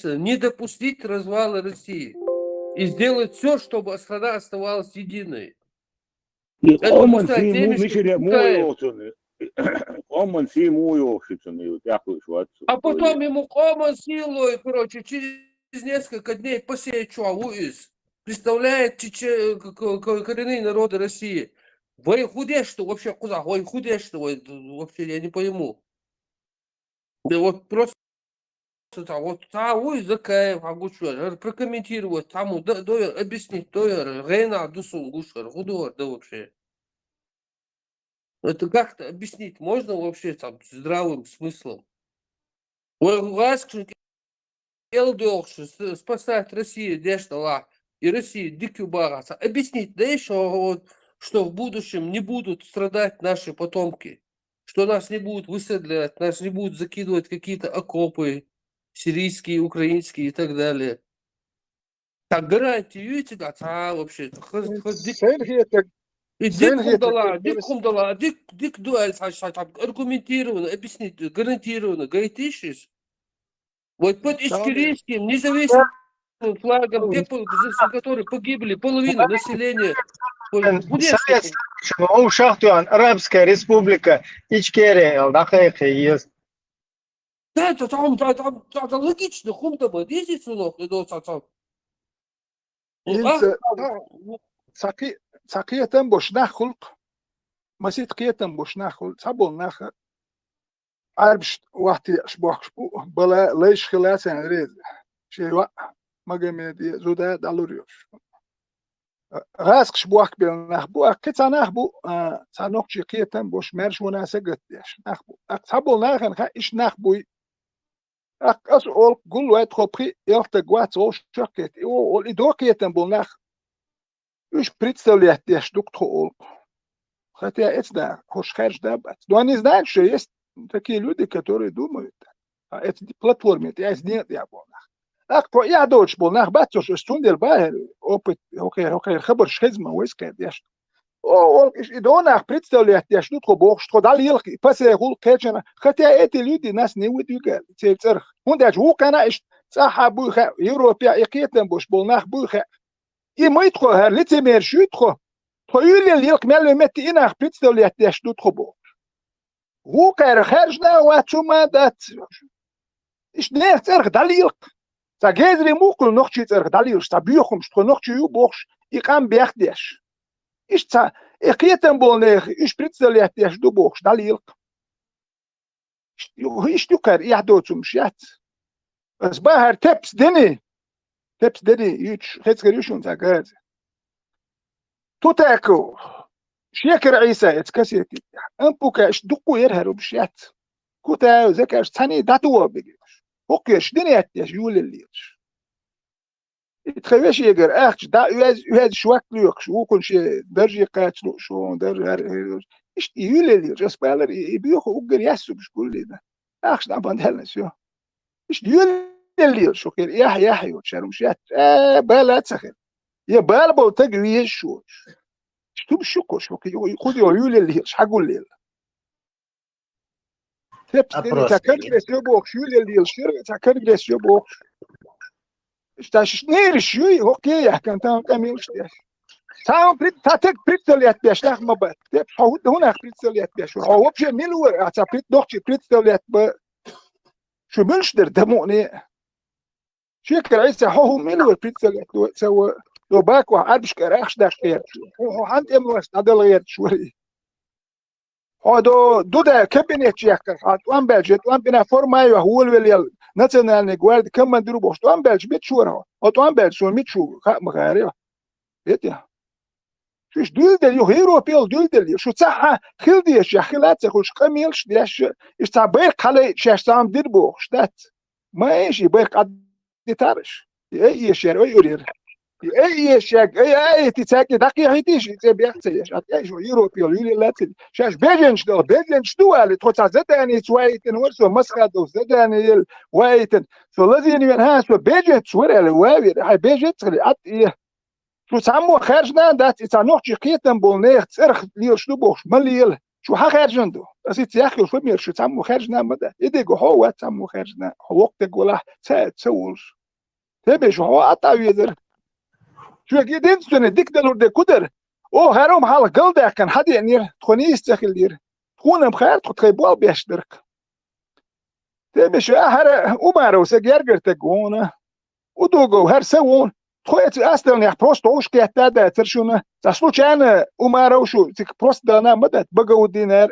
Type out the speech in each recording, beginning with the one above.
написано, не допустить развала России и сделать все, чтобы страна оставалась единой. Это Common Муса see mu Темишев misile muu Тукаев. jooksuni. Common see muu jooksuni ju teatud А потом ему Кома силой, короче, через несколько дней посеять Чуауис. Представляет коренные народы России. Вы худеешь, что вообще куда? Вы худеешь, что вообще я не пойму. Да вот просто вот Чуауис Закаев, Агушер, прокомментировать, тому, объяснить, Рейна, Дусунгушер, Худор, да вообще. Это как-то объяснить можно вообще там здравым смыслом? Спасать Россию, дешла, и Россию дикую бараться. Объяснить, да еще вот, что в будущем не будут страдать наши потомки, что нас не будут высадливать, нас не будут закидывать какие-то окопы сирийские, украинские и так далее. Так гарантию эти да, вообще. И дик дуэль, аргументированно, объяснить, гарантированно, гаитишис. Вот под ичкерийским независимым флагом, за который погибли половина населения. Арабская республика Ичкерия, да, это там логично, хумтаба, ездить сунок, Sakiyeten boşuna hulk, masitiyeten boşuna hulk, sabol naha. عارف وقت شبوخ بلا ليش خلاص يعني ريز شيء وقع ما جمع دي زودا دالوريوش غاسك شبوخ بالنخبو أكيد سنخبو سنوك شقيتن بوش مرش وناسة قديش نخبو أكتبو ناخن خا إيش نخبو أكاس أول قول واحد خبري يلتقوات أول شقيت أول إدوكيتن بالنخ إيش بريتسليات ديش دكتور أول хотя это хош херш дабат. Но они знают, что есть такие люди, которые думают, эти платформы, это я нет, я болнах. Так, я дочь болнах, батько, что стундер бахер, опыт, окей, хабар шхезма, уискает, я что. О, и донах представляет, я что, бог, что дали илки, пасе гул кечена, хотя эти люди нас не выдвигают, церх. Он даже укана, саха буха, Европа, и кетем бош болнах буха. И мы тхо, лицемер шутхо, Поюлил илк мелемет инах представляет, я что тхобо. Гукер хержна вачума дат. Иш не церх далилк. За гезри мукул нохчи церх далил, ста бьюхум, что нохчи ю бохш, и кам бяхдеш. Иш ца, экетем болнех, иш представляет, я что бохш далилк. Иш тюкер, я доцум шят. Сбахар тепс дени, юч, хецгерюшун за гез. توتاكو شيكر عيسى اتكسيتي امبوكاش دقو يرهرو بشيات كوتا زكاش ثاني داتو بيجيش اوكيش دنيا ياش يول الليش يتخيش يجر اخش دا يواز شواك ليوكش وكل شيء درجي قاتلو شو درجي ايش يول الليش اسبالر يبيوخو اوجر ياسو بش كل ده اخش دا باندهلنس يو ايش يول الليش اوكي يحيى شارمشات بالات سخن يا بالبو تجري شو شو بشكو شو خذي عيول اللي حقول لي تبس تاكل يبوك شو اللي الشرق تاكل يبوك اشتاش نير شو اوكي يا كان تام كامل اشتاش تام بريت تاتك بريت اللي بيش نخ ما بات هنا بريت اللي بيش هو بشي ميلور اتا بريت دوكشي بريت اللي شو منشدر دموني شكل عيسى هو ميلور بريت اللي سوى لو باك وعارفش كراخش ده خير هو عند امروز هذا غير شوي هذا دودا كابينيت ياكر وان بلجت وان بنا فورما هو الوليال ناسيونال جوارد كم نديرو بوش وان بلج بيت شورا وان بلج شو ميت شو مغاري بيتيا شوش دول دل هيرو بيل دول دل شو صح خلديش يا خلات خوش قميلش داش استعبير قال شاشام دير بوش دات ما ايش بيق قد تارش اي شيء يورير اي شيء اي تساكي دقيقه تيجي زي بيحتاج اي شو يوروبي يولي لاتي شاش بيجنش دو اللي تقطع زداني سويتن ورسو مسخدو زداني وايتن سو الذي من هاس بيجت سوري الواوي هاي بيجت ات ايه شو سامو خرجنا دات اتا نوخ قيتن بولنيخ ترخ ليل شنو بوخ مليل شو خارجندو أسيت يا أخي شو مير شو تعمو خارجنا مدى يديكو هو تعمو خارجنا وقتك ولا تسولش تبي شو هو أطاوي يدر شو يدين سنة ديك دلور دي كدر أو هروم حال قلدا كان حد يعني تخوني يستخل دير تكون بخير تخيبوا بيشترك تبي شو هر أمارو سجيرجر تكونه ودوغو هر سوون تخويت أصلا يح بروست وش كيتا ترشونه تسلوچان أمارو شو تك بروست دانا مدة بقو دينار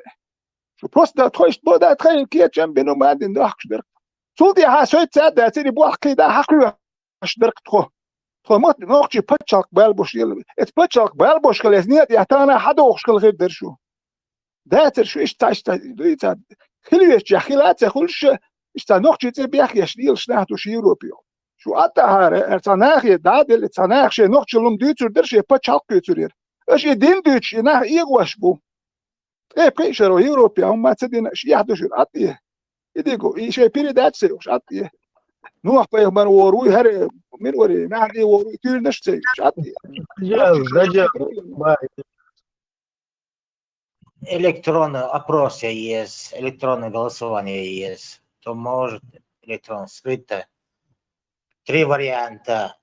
شو بروست دا تخويش بودا تخيل كي جنب بينو ما دين داخش درك سولدي ها سويت سادا تري بوخ كيدا حقلو درك تخو ما نوخشي بتشالك بالبوش يل ات بتشالك بالبوش كلزنيت يحتانا حدا وخش غير درشو داتر شو ايش تاش تا خليش يا خلات خلش ايش نوخشي تي بيخ يشديل شناهتو شي يوروبيو شو أتا هار ارتناخ يداد التناخ شي نوخشي لوم ديتر درشي بتشالك يترير اش يدين دوتش يناخ يغوش بو ايه بريشرو يوروبيا هم تدين شي يحدش اتيه يديكو اي شي بيري داتسي وش اتيه نوح بيه من وروي هر من وري ما عندي وروي كل نشتي مش اتيه Дядя, Электронный опрос есть, электронное голосование есть, то может электронно скрыто. 3 варианта.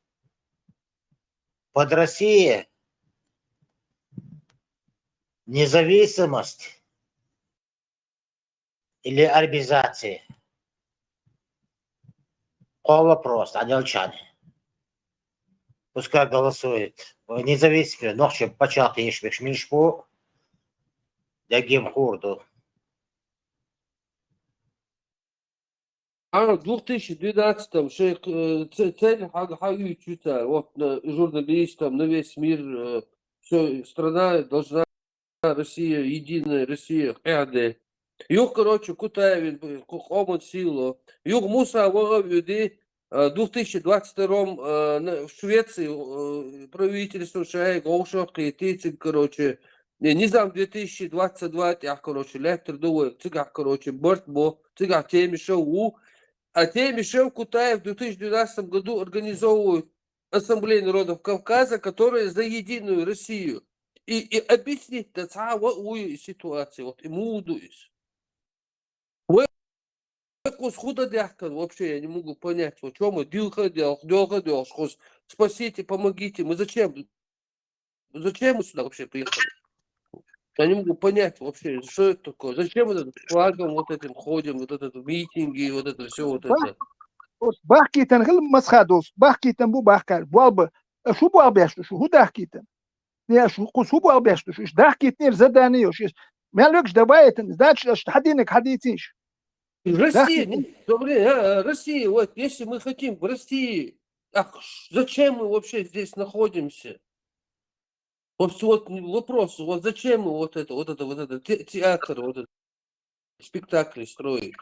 Под Россией независимость или арбизация. По вопросу, одельчане. Пускай голосует. Независимо, ночью початый ешбек шмишпу, дагим хурду. 2012 шейх цель хагаю чута вот журналистам на весь мир все страна должна Россия единая Россия хяде юг короче Кутаевин хомон силу юг Муса Вовюди в 2022 в Швеции правительство шай голшок и тицик короче Низам 2022 тях короче лектор думаю цигах короче бортбо цигах теми шоу а те Мишел Кутаев в 2012 году организовывают Ассамблею народов Кавказа, которая за единую Россию. И объяснить ситуацию. Вот ему удуюсь. Вообще я не могу понять, о чем мы дилха делал, спасите, помогите. Мы зачем? Зачем мы сюда вообще приехали? Я не могу понять вообще, что это такое. Зачем вот этот флагом вот этим ходим, вот этот митинги, вот это все вот это. بحكي تن غير مسخادوس بحكي تن بو بحكي بوالب شو بو بيشتو شو هو دحكي تن يا شو قص هو بو بيشتو شو دحكي تنير زداني وش ما لكش دبايت داتش حدينك حديتيش Россия, Россия, вот если мы хотим в России, зачем мы вообще здесь находимся? Вот вопрос, вот зачем мы вот это театр, вот этот спектакль строить?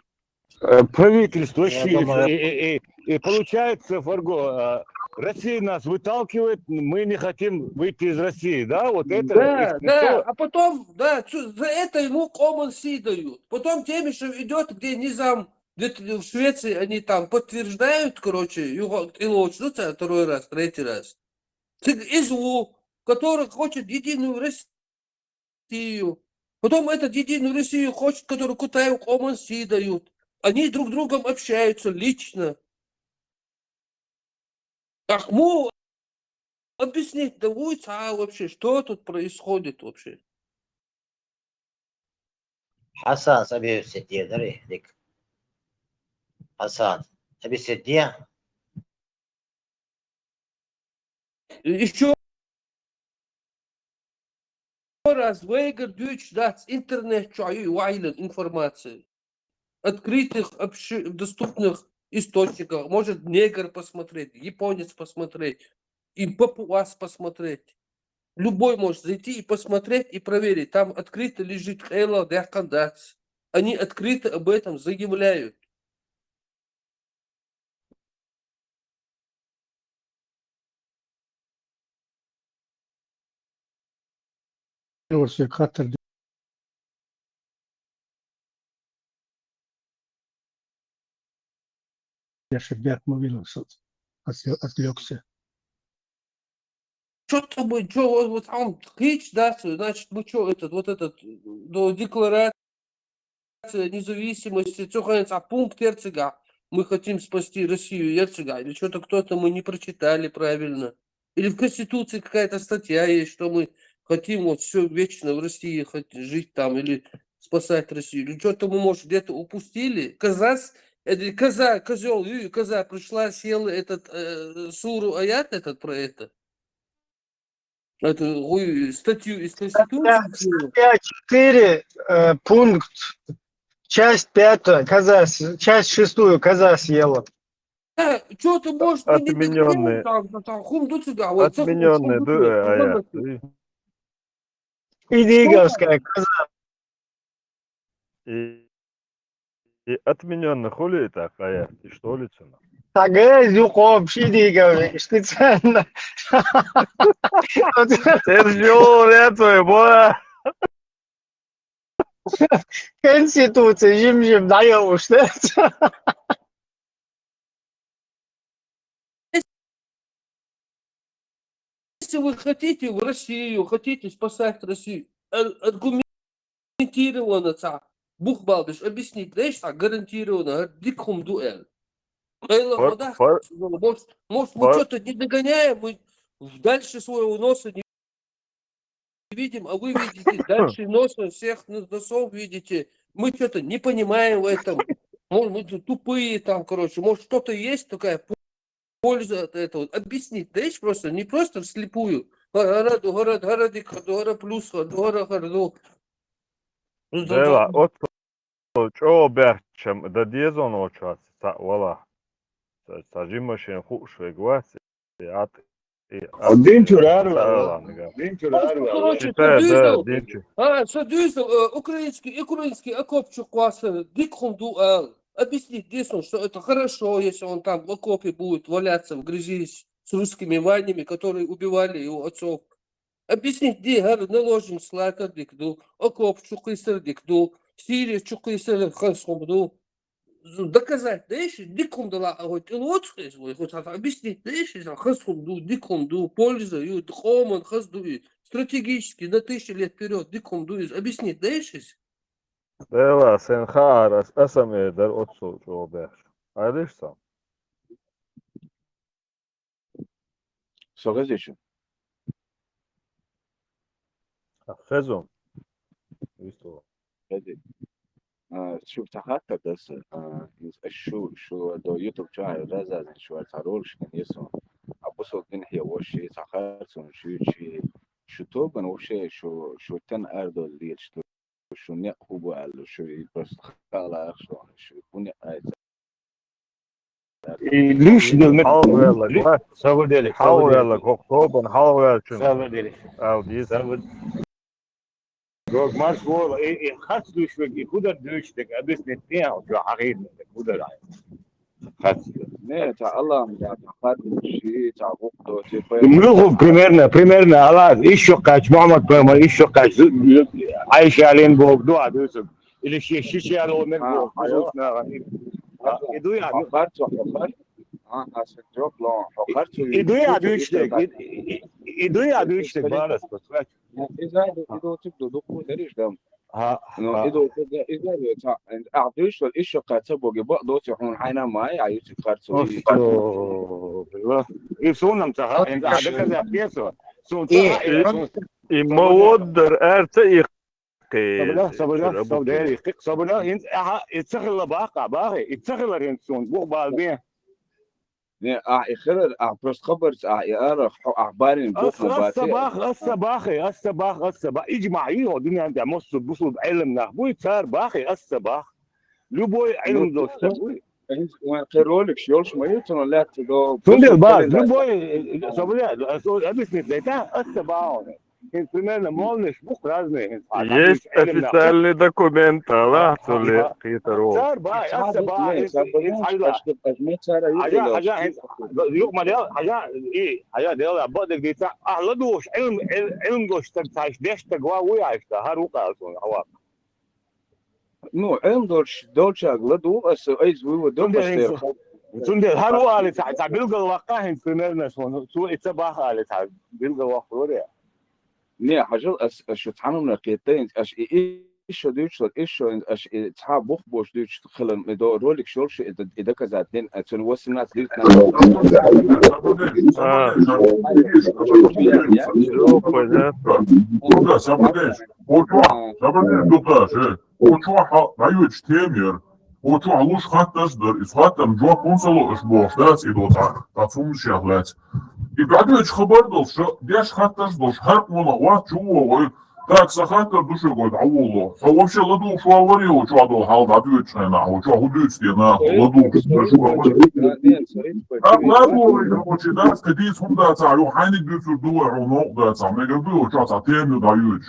Правительство Я щит. думаю, И получается, Фарго, Россия нас выталкивает, мы не хотим выйти из России, да? Вот это. Да, а потом, да, за это ему Common Sea дают. Потом Темишев идет, где Низам, в Швеции они там подтверждают, короче, его учтутся второй раз, третий раз. ИЗУ, который хочет единую Россию. Потом этот единую Россию хочет, который Кутаев Common Sea дают. Они друг с другом общаются лично. Ахму объяснить, да вообще, что тут происходит вообще? Хасан, саби сидя, дари, дик. Хасан, саби сидя. Еще раз, Вейгер Дюч даст интернет, чаю вайлен информации. Открытых, доступных источниках. Может негр посмотреть, японец посмотреть, и папуас посмотреть. Любой может зайти и посмотреть, и проверить. Там открыто лежит Хейла Дякандац. Они открыто об этом заявляют. Орси хатар я шебят мовил отвлекся. что-то мы, что вот там речь, да, значит, мы что, до декларации независимости, а пункт Эрцега, мы хотим спасти Россию Эрцега, или что-то кто-то мы не прочитали правильно, или в Конституции какая-то статья есть, что мы хотим вот все вечно в России жить там, или спасать Россию, или что-то мы, может, где-то упустили, козел, коза пришла, съела этот суру аят этот про это, статью из Конституции. Статья 4, пункт, часть 5, часть 6 коза съела. Что-то, может, мы не Отмененные. там хунду сюда. Отмененные аят. Идиговская коза. И отмененный хули так аят. И что ли цена? Тагэ зюком шидиговый, специально. Сержу, это бо. Конституция, жим-жим, даем, что это? Если вы хотите в Россию, хотите спасать Россию, аргументированно, Бухбалбиш, объяснить, знаешь, гарантированно, дикхум дуэль. Может, мы что-то не догоняем, мы дальше своего носа не видим, а вы видите дальше носа, всех носов видите. Мы что-то не понимаем в этом. Может, мы тупые там, короче. Может, что-то есть такая польза от этого. Объяснить, да, просто, не просто вслепую. Гора плюс, гора. Deva, o berçem da diyezon o ças sa valla. Sa jimaşen huşve gvasi at Короче, садюзел, украинский окопчик класса, дикхум дуэл. Объяснить Дису, что это хорошо, если он там в окопе будет валяться в грязи с русскими ванями, которые убивали его отцов. Объяснить, где наложен слакер дикду, окоп чукисер дикду, Сирия чукисер хасхумду. Доказать, да еще дикум дала, хоть лучше свой, хоть объяснить, да еще хасхумду, дикумду, польза, и дхоман хасду, стратегически на 1000 лет вперед дикумду, объяснить, да еще. Deva, sen haras esam eder otsu o berç. Ayrışsam. Согласен. Fezon. Visto. شوف تحقق بس شو دو يوتيوب شانل رزازن شو تارولش كان يسون أبوسو بنحيا وشي تخارسون شو توبن وشي شو تن أردو ليل شو نقبو على شو بس خلا شو يكون ليش حاول يلا سوي ديلك حاول يلا كوبن حاول يلا سوي ديلك او دي Gok mas voor gaat dus ik goed dat dus ik heb dus niet meer op je harin goed dat gaat نه تا الله متعقد شيء تعقد الملوك примерно على ايش قاش محمد برما ايش قاش عايش علين بوك دوا دوس اللي شيء على ونك يدو يا يدو يا دوش بالاس بس إذا تبدو دكتور دريش دم إذا أعطيش الإيش قاتبو جبا دوت يحون حينا ماي عايش كارتو بالله يسون متها عند عندك كذا بيسو سون المودر ارتقي صبنا يتسخل باقي يتسخل رنسون بو بالبين نه آخر بس خبرت أعرف أخبارين الصباح إجماعي الدنيا عند مصر بصل علم نخبوي صار باخي الصباح لبوي علم دوستوي وقرولك شيولش ما يتون لا تدو سندل باز لبوي صبرا أبيسني ليتا الصباح in primera молниш бук разные. Есть официальный документ, да, Цули Хитаров. صار باي هسه باي حاجة ايه حاجة ديال بدك ديتا اهلدوش علم دوش تاش ديش تقوا وياش هاروقا هوا نو علم دولش اغلدو اس ايز وي ودو Sunde haru ale ta bilgal waqahin primerna so itsabah ale ta bilgal waqore. نه حاجة أش تعامل نقيتين أش إيش دوتش إيش أش تعب بوخ بوش دوتش خلنا ندور رولك شورش إذا كذاتين أتون وصلنا تلت Ну, понятно. Burada sabotaj. Sabotaj doktor. Oçuğa hayır temir. Oçuğa luş hattasdır. İshatam joa konsolo iş boştas idota. Tatsum şahlat. И гадач хабар дал, что дяш хатташ дош харп мона ва чуо так сахата душе год ауло. А вообще ладу что аварию чуадо хал дадучна на, у чуа худуч на ладу так ладу короче да скади сунда царю хайник дусу дуа роно да сам мега было чуа за тему даюч.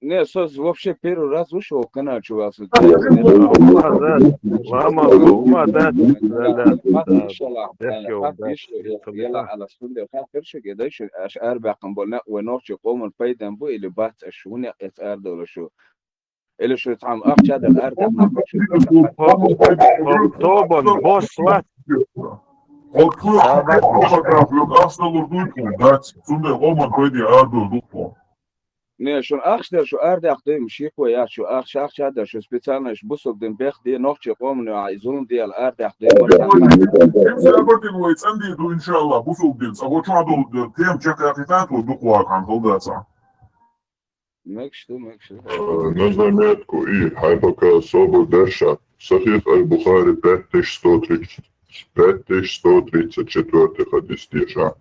Не, сос вообще первый раз вышел в канал, чувак. على السنة وخاطر شو قديش أربع قنبلنا ونوش قوم البيدن بو اللي بات الشوني أرد ولا شو اللي شو تعم أخ هذا الأرد Тобан, босс, Не, شو أخشى شو أرد أخدم شيء كويس شو أخشى هذا شو سبيتالنا شو بوسق دم بيخ دي نوش قوم يعيزون دي الأرد أخدم إن شاء الله بوسوق دينس أقول شو هذا تيم شكل أخيطات ودقوا عن هذا ماكشتو На заметку и хайпака особо дерша. Сахих аль-Бухари 5134 хадис диша.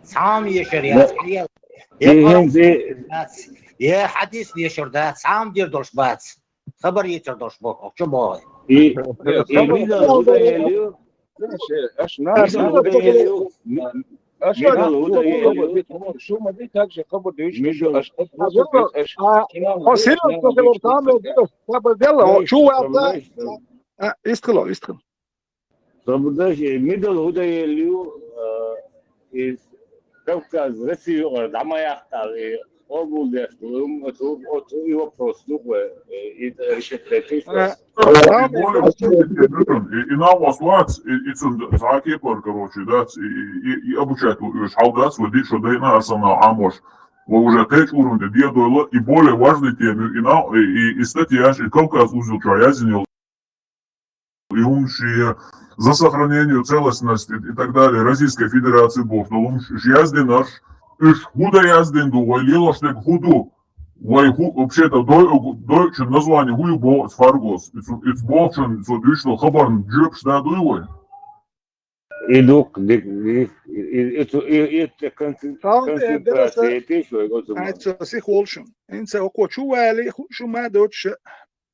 سام يشر يا حديث يشر ده سام دير دوش بات خبر يتر دوش بوك شو بوي شو ما دي تاجي خبر ديش شو استخلو Sabotage middle huda yeliu is Кавказ Россию дама яхта область и вопрос и решить И нам вослать, и заки пор, короче, да, и обучать шалдас, водить, что дайна арсенал амош. Вы уже теч уровня дедуэлла, и более важной теме, и статья, и Кавказ узел чаязинил, и умшие за сохранение целостности и так далее Российской Федерации бог, но умшие яздин наш, иш худа яздин ду, вай лилоштек худу, вай вообще-то дойчен название хую бо с фаргос, it's болчен, so дюшно хабарн джебш да дуевой. идук, это концентрация, ты что, это sich волшен. Инце око чували, шо ма доч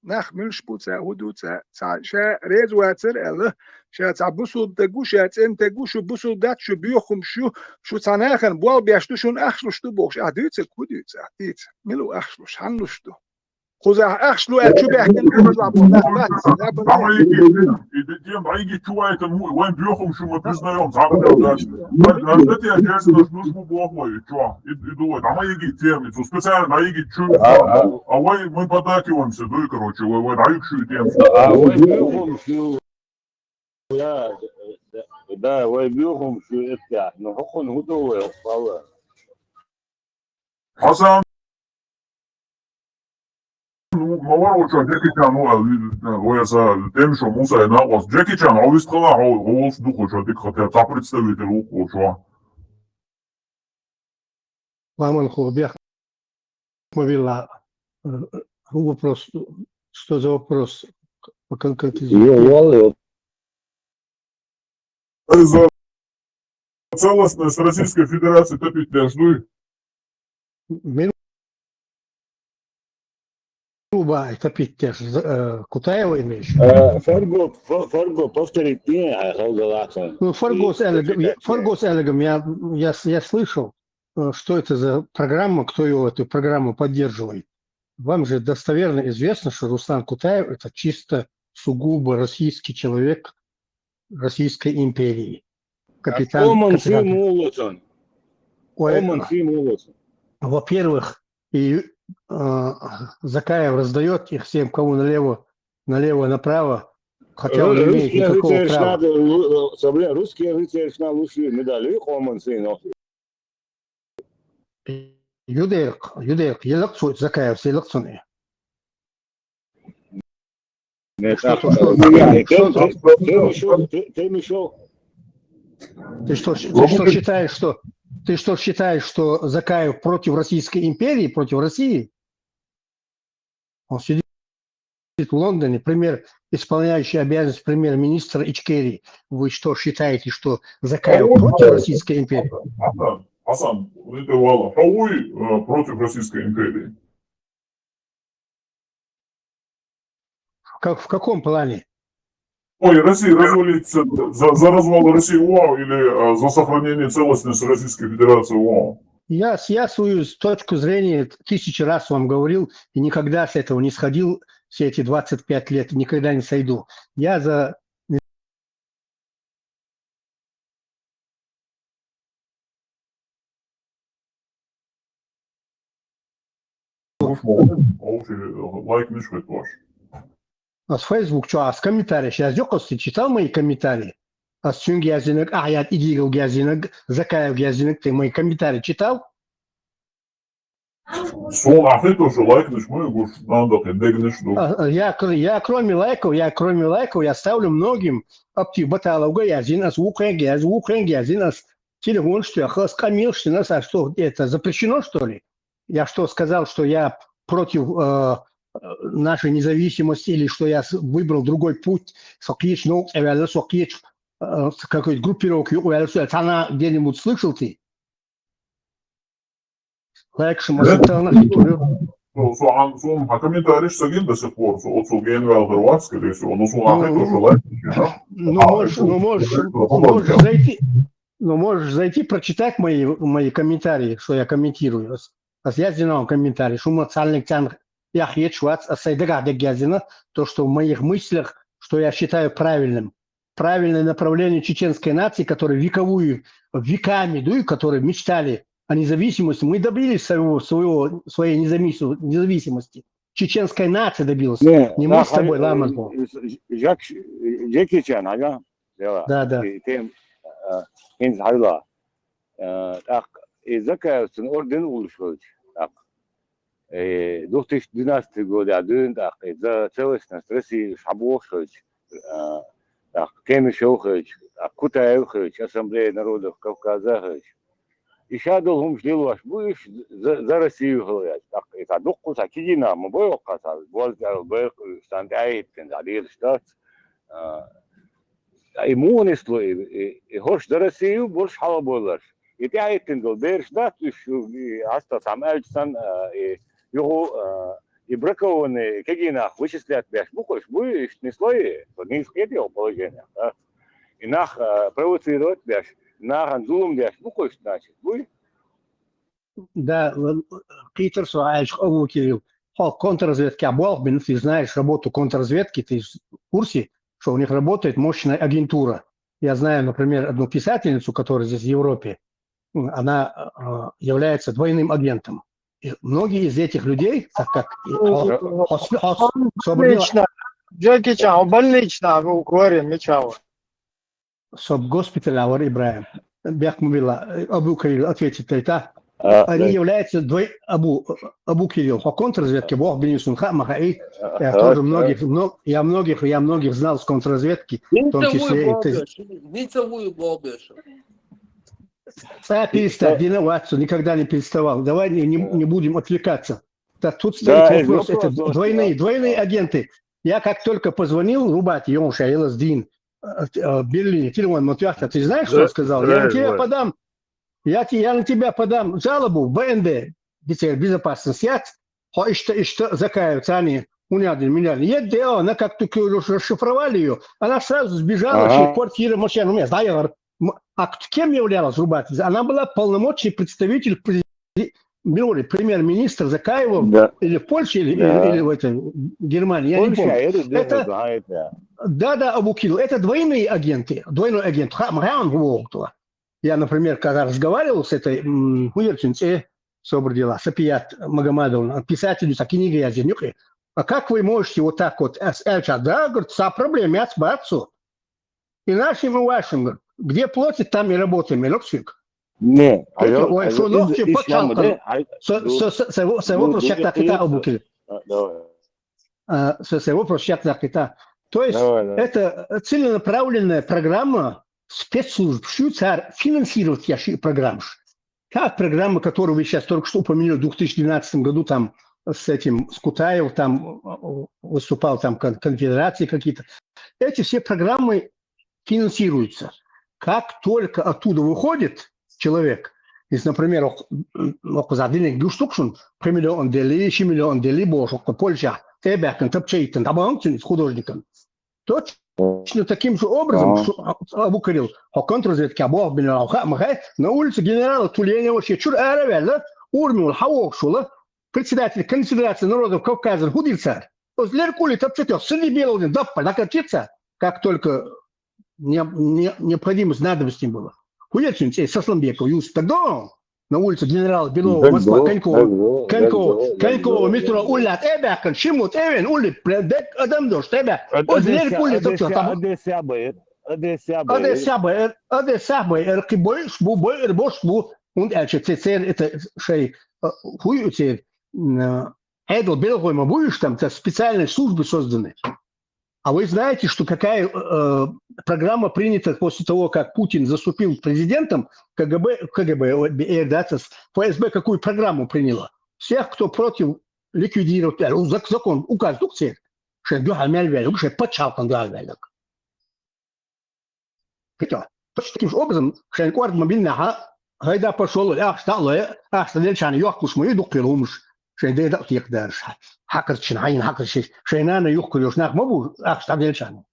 nach Milchputzer Huduza Sha Rezwatzer Elle Shatz Abusul de Gushats and the Gushu Busul dat should be Shu Shutzanachen, Boal Biastushun Achlustu Bosch, Adutze Kudutza, Dit, Milu Achlus, Hanlustu. Kuza Achlu at Chubach and Тем байги чувает, вон бьёхом шума признаем, кстати, я честно на службу богой, чё, и думаю, а мы иги тем, специально на иги чу, а вы мы подакиваемся, да и короче, вы наикшу тем. А вы бьёхом шу, да, вы бьёхом шу это, но хохон худовый, пала. Хасан Мавароча Джеки Чан, ояса тем, что Муса и Нагос. Джеки Чан, а вы сказали, голос духу, что ты хотел, за представитель уху, что? Мамон Хубех Мовила. Вопрос, что за вопрос? Конкретизируй. За целостность Российской Федерации топить не жду. Куба, это Питер, Кутаева имеешь? Фарго, повторить не, Ну, Фаргос Элегом, я слышал, что это за программа, кто его эту программу поддерживает. Вам же достоверно известно, что Руслан Кутаев – это чисто сугубо российский человек Российской империи. Капитан. во-первых, и Закаев раздает их всем, кому налево-направо, хотя он не имеет никакого права. Русские рыцари лучшие медали, Юдерк, елакцует Закаев, все елакцуны. Ты что считаешь, что Закаев против Российской империи, против России? Он сидит в Лондоне, исполняющий обязанности премьер-министра Ичкерии. Вы что считаете, что Закаев против Российской империи? Асан, это вала. Хауи против Российской империи. В каком плане? Ой, Россия развалится за развал России УАО или за сохранение целостности Российской Федерации УАО? Я свою точку зрения 1000 раз вам говорил и никогда с этого не сходил все эти 25 лет, никогда не сойду. Я за... Лайк не швед ваш. А с Facebook что? А с комментариев? Сейчас ты читал мои комментарии? А с Чун Гязинок, я Идигл Гязинок, Закаев Гязинок, ты мои комментарии читал? Я кроме лайков, я ставлю многим баталога Язинас, Украин Язинас, телефон, что я камил, что нас, а что это запрещено, что ли? Я что, сказал, что я против нашей независимости или что я выбрал другой путь, какой-то группировки, она где-нибудь слышал ты? Лайк, что комментарий сагин до сих пор, отцу Генвел Хрват, скорее всего, но можешь зайти, прочитать мои комментарии, что я комментирую. Я сделал комментарий, что я хочу то, что в моих мыслях, что я считаю правильным. Правильное направление чеченской нации, которые веками, которые мечтали о независимости. Мы добились своей независимости. Чеченская нация добилась. Не мы с тобой, Ламазбо. Джеки Чан, ага? Да. Закаевцын орден улышвать. 2012 год, за целостность России Шабошевич, Кемишевич, Кутаевич, Ассамблея народов Кавказа. И сейчас долгом ждал ваш будешь за Россию говорят. Это духу сакидина, мы боем казал, болтал бэх, стандарт, тендалир штат. И монесло, и хош за Россию больше халаболар. И ты айтендал берешь да, аста сам альцан его и бракованные кагинах вычислять беш буквы будешь не слои, не схетил положение. И нах провоцировать беш. На беш буквы значит будешь. Да, Питер Суаевич, Кирилл. Контрразведки Абуалбин, ты знаешь работу контрразведки, ты в курсе, что у них работает мощная агентура. Я знаю, например, одну писательницу, которая здесь в Европе, она является двойным агентом. И многие из этих людей, так как... Больнично. Джеки Чан, больнично, говорим, Мичао. Госпиталь Авар Ибраим. Бяхмубила, Абу Кирилл ответит, это... Они являются Абу Кирилл. По контрразведке Бог Бенисун Хамахаи. Я тоже многих знал с контрразведки. В том числе перестань, никогда не переставал. Давай не будем отвлекаться. Тут стоит вопрос. Это двойные агенты. Я как только позвонил Рубати Йонша Элаздин в Берлине, Тильман Матвяхта, ты знаешь, что он сказал? Я на тебя подам. Я на тебя подам жалобу в БНД, безопасность. Что Закаевцы, они меня нет дела, она как только расшифровали ее, она сразу сбежала, через квартиру, машину. А кем являлась Рубати? Она была полномочий представитель премьер-министр Закаева или в Польше, или в Германии, я не помню. Да, Абу Кирилл, это двойные агенты, двойной агент. Я, например, когда разговаривал с этой Уерчинце, Собрдила, Сапият Магомадовна, писательница книги Язенюхи, а как вы можете вот так вот, да, говорит, со проблемами от бацу. И нашим, и вашим, говорит, где платят, там и работаем, и локсик. Ne, Peki ayol, o şu ayol, lokçu İslam'ı paçalkan da, se вопрос як на кита обукили. Се вопрос як на кита. То есть это целенаправленная программа спецслужб Швейцар финансировать яши программ. Как программа, которую вы сейчас только что упомянули в 2012 году там с этим Скутаев там выступал там конфедерации какие-то. Эти все программы финансируются. Как только оттуда выходит человек, если, например, за денег гуштукшун, примиллион дели, 2 миллион дели, бошок, Польша, тебя контапчейтен, табанцин с художником, точно таким же образом, Абу Кирилл, контрразведки, Абу Аббинал, на улице генерала Тульянова, Чур Аравелла, Урмил, Хавокшула, председатель Конфедерации народов Кавказа, Худильцар, Леркули, Тапчетов, среди белого, даппа, накатиться, как только необходимость, надобность не было. Хуячин, Сосланбеков, Юс, тогда на улице генерала Белова, Москва, Конькова, метро, Улят, Эбякан, Шимут, Эвен, Ули, Предек, Адамдош, Эбя, Озлер, Кули, Адесябы, Эркибой, Шбубой, Эрбошбу, und это шей, хуючи, Эдл, Белгойма, будешь там, это специальные службы созданы. А вы знаете, что какая программа принята после того, как Путин заступил президентом, КГБ, ФСБ какую программу приняла? Всех, кто против, ликвидировать. Закон, указ, что подчалкан дуальвелек. Таким же образом, Шенкуард мобильная, гайда пошел, стал يحكش ما يدقلهمش. شيء ده دقيق دارش حكر شنعين حكر شيء أنا يحكي يوشناك ما بو أشتغل شانه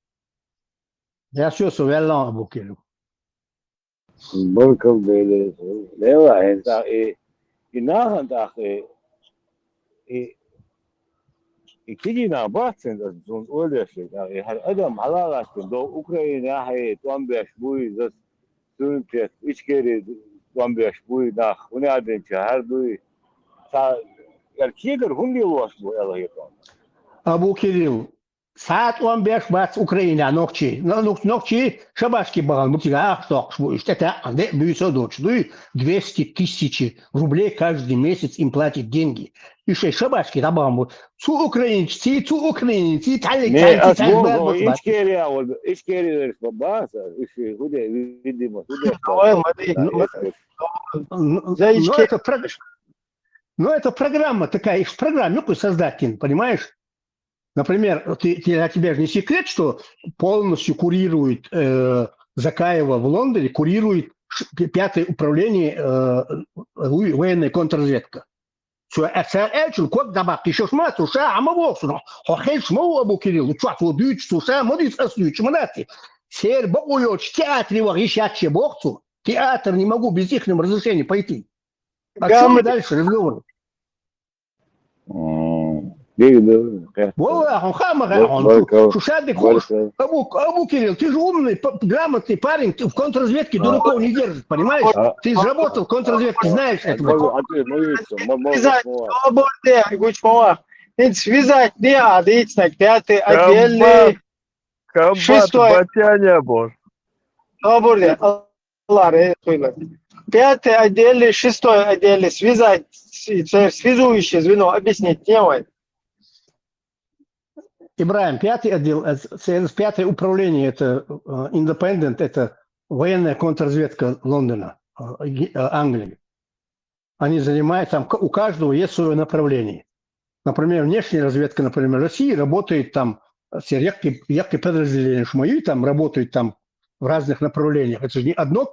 يا شو سوى الله أبو كيلو Bakalım böyle. Ne var? İnahan da ikidina bahtsın da son öyle şey. Her adam halalaştı. Do Ukrayna hay 15 bu da sünnet içkeri 15 bu da onu adın çağır bu erkekler hundi var bu Allah'ı. Абу Кирилл, saat 15 бац Украина ночи шабашки баган мутига что это ande бюйсо дочь 200 тысяч рублей каждый месяц им платят деньги и шабашки табам украинцы içkeri baba işi hude видимо Но это программа такая, их в программе создать, понимаешь? Например, для тебя же не секрет, что полностью курирует Закаева в Лондоне, курирует 5-е управление военной контрразведка. Что это код добавки еще шмат, уша, а мы вовсю, хохель шму Абу Кирилл, чувак, лобють, уша, модис освють, чманати. Сер богуёч, театре вагищаче богцу, театр не могу без их разрешения пойти. А что дальше разговор? Абу Кирилл, ты же умный, грамотный парень, ты в контрразведке дураков не держишь, понимаешь? Ты же работал в контрразведке, знаешь этого. Связать не адичник, 5-й отдельный, 6-й. 5-й отдельный, 6-й отдельный, связать, связующее звено, объяснить, не Ибраим, 5-й отдел, 5-е управление, это Independent, это военная контрразведка Лондона, Англии. Они занимаются, там у каждого есть свое направление. Например, внешняя разведка, например, России работает там, все редкие подразделения ШМОИ там работают там в разных направлениях. Это же не одно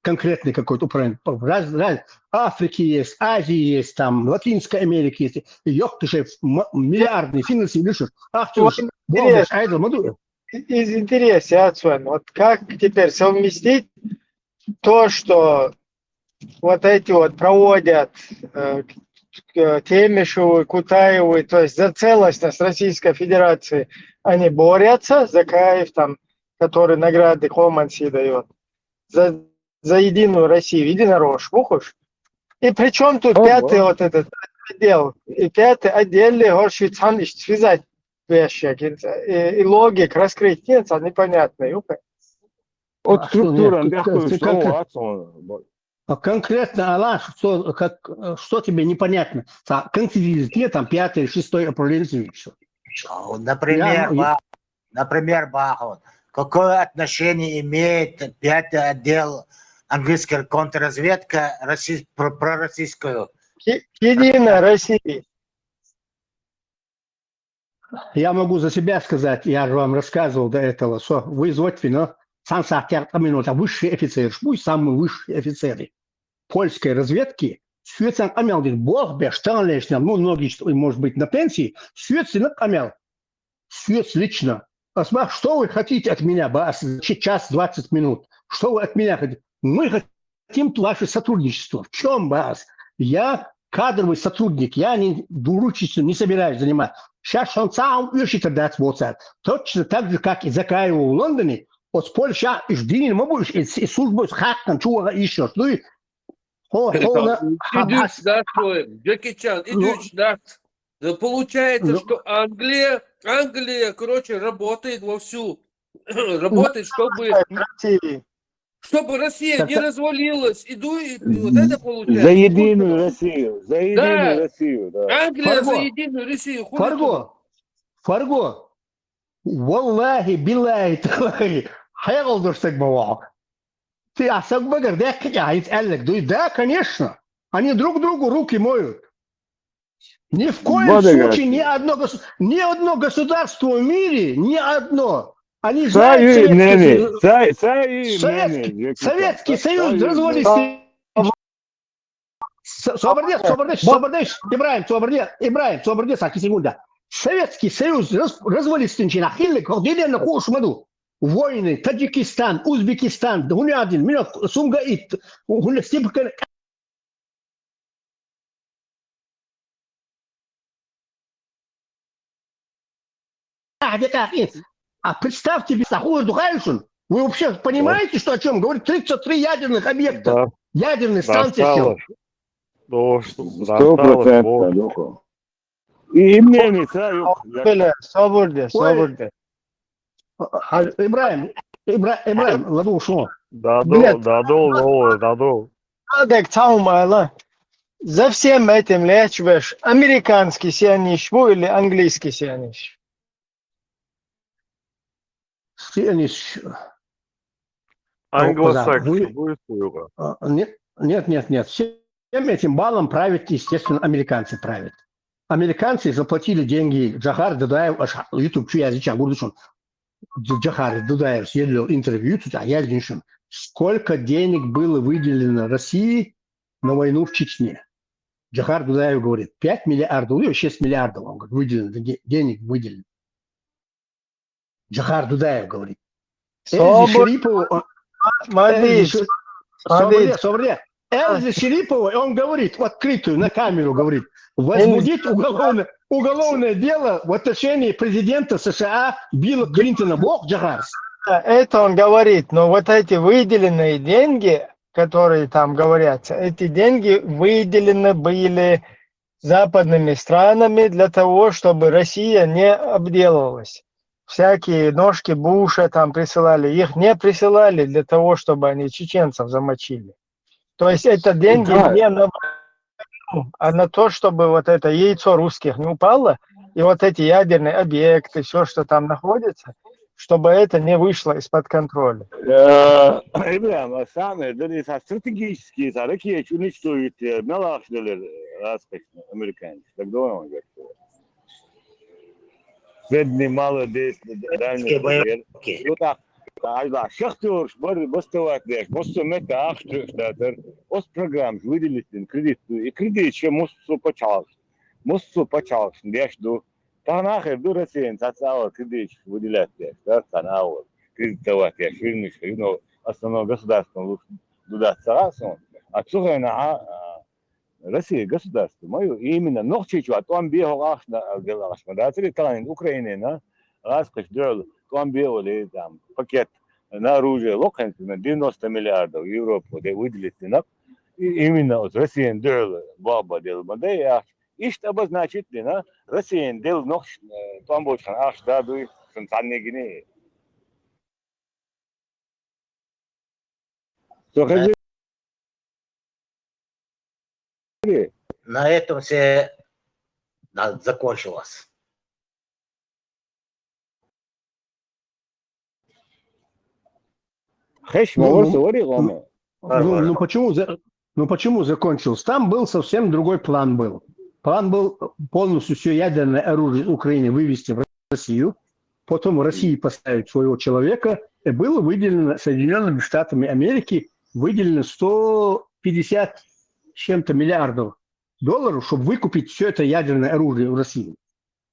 конкретное какое-то управление. В Африке есть, Азии есть, там, Латинской Америке есть. Ёптышев, миллиардные финансирования. Ах, ты ж, бомбишь, айдл, мадуя. Из интереса, Ацуэн, вот как теперь совместить то, что вот эти вот проводят Темишеву, Кутаеву, то есть за целостность Российской Федерации, они борются, Закаев там, который награды Хоманси дает, за за единую Россию, единорож, вухуш. И причем тут пятый вот этот отдел, и пятый отдел, горшицан, и связать вещи, и логик раскрыть, нет, непонятно, юпа. От А что, нет, структура, дякую, ты конкретно, Алаш, что тебе непонятно? Конкретизируй, там 5-й, 6-й определение. Например, Бахот, какое отношение имеет 5-й отдел английской контрразведка пророссийскую? Единая Россия. Я могу за себя сказать, я же вам рассказывал до этого, что вы извольте, но сам минута, высшие офицеры, пусть самые высшие офицеры польской разведки, Швеция амел, бог бе, что лишнего, ну, многие, может быть, на пенсии, Швеция амел, Швец лично. Что вы хотите от меня, час 20 минут? Что вы от меня хотите? Мы хотим ваше сотрудничество. В чем, Бас? Я кадровый сотрудник, я не дуручеством не собираюсь заниматься. Сейчас он сам ищет дать WhatsApp. Точно так же, как и Закаева в Лондоне, от Польши жди не могу, и службу с хаком, чего еще. Ну и Идешь, да, Джеки Чан, идешь, да. Получается, что Англия, короче, работает вовсю. Работает, чтобы Россия не развалилась. Иду, и вот это получается. За единую Россию. За единую Россию, да. Англия за единую Россию. Фарго. Валлахи, биллахи, талахи. Хайгалдурсак бавал. Ты Асакбагар, да, да, конечно. Они друг другу руки моют. Ни в коем случае ни одно государство в мире, ни одно. Они знают Советский Союз развалился. Ибраим, саки секунда. Советский Союз развалился на Хилле, где на Хошмаду. Войны, Таджикистан, Узбекистан, Гунядин, Сумгаит, А представьте, вы вообще понимаете, что о чем говорит 33 ядерных объекта? Ядерные станции. 100%. И мне не Свободе. Ибраим, ладу что? Дадул. Адек Таумайла. За всем этим лечбешь американский сионист или английский сионист? Англосаксы. Нет. Всем этим балом правят, естественно, американцы правят. Американцы заплатили деньги Джахар Дудаев, YouTube, чья языча, Гурдушон. Джахар Дудаев съездил интервью, я знаю, сколько денег было выделено России на войну в Чечне. Джахар Дудаев говорит, 5 миллиардов, или 6 миллиардов, он говорит, выделено, денег выделено. Джахар Дудаев говорит. Эльзи Шерипова, он говорит в открытую, на камеру говорит, возбудить уголовное дело в отношении президента США Билла Клинтона. Бог, Джахар. Это он говорит, но вот эти выделенные деньги, которые там говорятся, эти деньги выделены были западными странами для того, чтобы Россия не обделалась. Всякие ножки Буша там присылали, их не присылали для того, чтобы они чеченцев замочили. То есть это деньги не на войну, а на то, чтобы вот это яйцо русских не упало, и вот эти ядерные объекты, все, что там находится, чтобы это не вышло из-под контроля. Ибраим, сами, да, стратегические ракеты уничтожить, мелашдали американцы. Так думаю, он говорит. Бедный молодец, дальний. Ну так, ayda şahtör bastavat dek bostometa ahtör os program выделить кредит че мусу почал деш ду танахер ду Россия цацал кредит выделять да канал кредитовать я фильмиш но основное государство туда царасом отсюда на Россия государство мое именно нохчичу а там бегал ах на да это Украина на раскаш дел там бегали там пакет на оружие локхентина 90 миллиардов Европу, где выделить сынок, именно от России дел баба дел бадея, и что обозначит на России дел ног там больше аж даду центральной Гвинеи. На этом все закончилось. Хэш, почему закончился? Там был совсем другой план был. План был полностью все ядерное оружие Украины вывести в Россию, потом в России поставить своего человека, и было выделено Соединенными Штатами Америки выделено 150 с чем-то миллиардов долларов, чтобы выкупить все это ядерное оружие в России.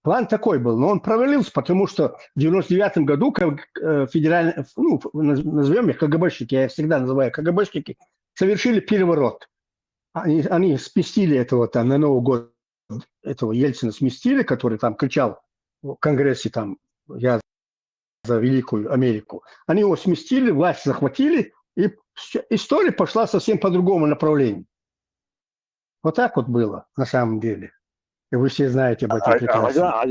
План такой был, но он провалился, потому что в 99 году федеральные, назовем их КГБшники, я их всегда называю КГБшники, совершили переворот. Они сместили этого там на Новый год, этого Ельцина сместили, который там кричал в Конгрессе, там, я за Великую Америку. Они его сместили, власть захватили, и история пошла совсем по другому направлению. Вот так вот было на самом деле. И вы все знаете об этом прекрасно.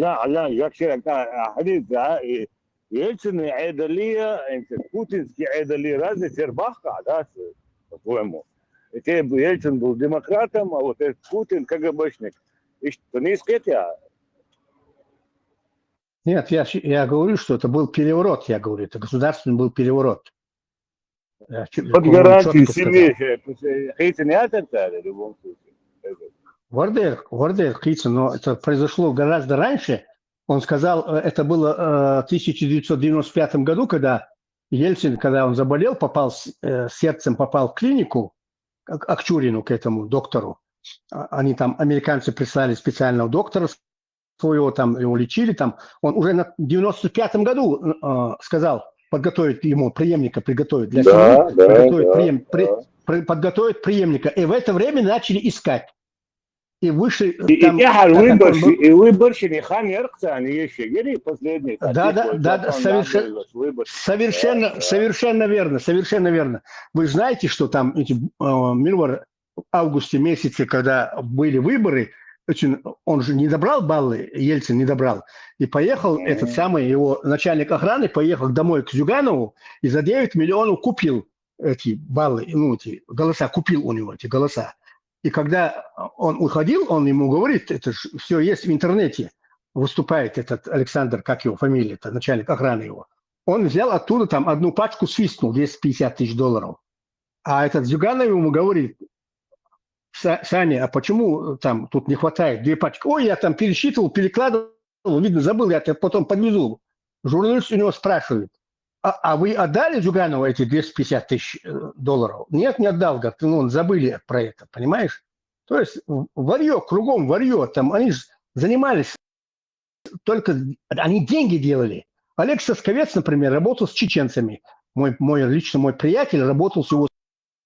Ельцин и Айдалия, путинский Айдалия, разные сербаха, да, по-твоему. Ельцин был демократом, а вот этот Путин КГБшник. И что, не искать я? Нет, я говорю, что это был переворот, я говорю, это государственный был переворот. Под гарантией семьи, Хейтин не отертали в любом случае. Вардер Хейтин, но это произошло гораздо раньше. Он сказал, это было в 1995 году, когда Ельцин, когда он заболел, сердцем попал в клинику, к Акчурину, к этому доктору. Они там, американцы прислали специального доктора своего, там его лечили. Там. Он уже в 95 году сказал подготовить ему преемника, приготовить для семьи, подготовить преемника. И в это время начали искать. И выше... выборщик Хан Яркца, они еще гери последний. Да, совершенно верно. Вы знаете, что там в августе месяце, когда были выборы, он же не добрал баллы, Ельцин не добрал, и поехал этот самый его начальник охраны, поехал домой к Зюганову и за 9 миллионов купил эти баллы, эти голоса, купил у него эти голоса. И когда он уходил, он ему говорит, это же все есть в интернете, выступает этот Александр, как его фамилия, это начальник охраны его. Он взял оттуда там одну пачку, свистнул, 250 тысяч долларов. А этот Зюганов ему говорит: Саня, а почему там тут не хватает 2 пачки? Ой, я там пересчитывал, перекладывал, видно, забыл, я тебя потом подвезу. Журналист у него спрашивает: а вы отдали Зюганову эти 250 тысяч долларов? Нет, не отдал, говорит, забыли про это, понимаешь? То есть варье, кругом варье, там они же занимались, только они деньги делали. Олег Сосковец, например, работал с чеченцами. Мой приятель работал с его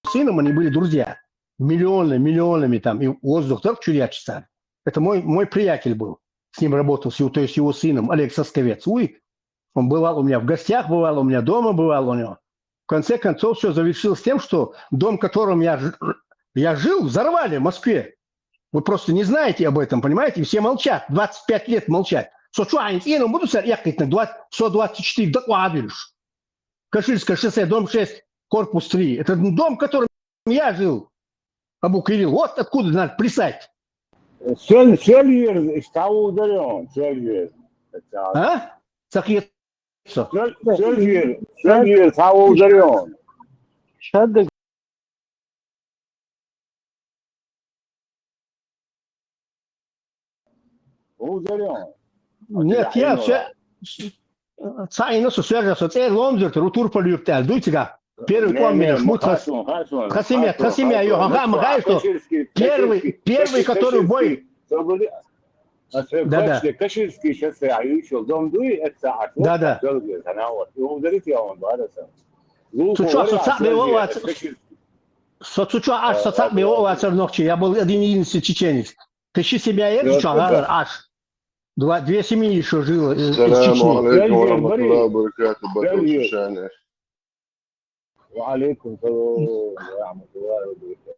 сыном, они были друзья. Миллионами там, и воздух так чурячится. Это мой приятель был, с ним работал, то есть его сыном, Олег Сосковец. Он бывал у меня в гостях, бывал у меня дома, бывал у него. В конце концов, все завершилось тем, что дом, в котором я жил, взорвали в Москве. Вы просто не знаете об этом, понимаете? И все молчат, 25 лет молчат. Буду ехать на 124 докладываешь. Каширское шоссе, дом 6, корпус 3. Это дом, в котором я жил. Абу Кирилл, вот откуда надо плясать. Сельвер, стал удален, Сельвер. А? Сельвер, стал удален. Удален. Нет, я все... Цайна сусвержа ломзер, рутур полюптал. Дуйте-ка. Первый коммент, Хасимия, первый, который бой. Да. Каширский шоссе, а еще дом Дуй, это Да. Я был один чеченец. Тащи себя аж. 2 семьи еще жило из Чечни. وعليكم السلام ورحمة الله وبركاته.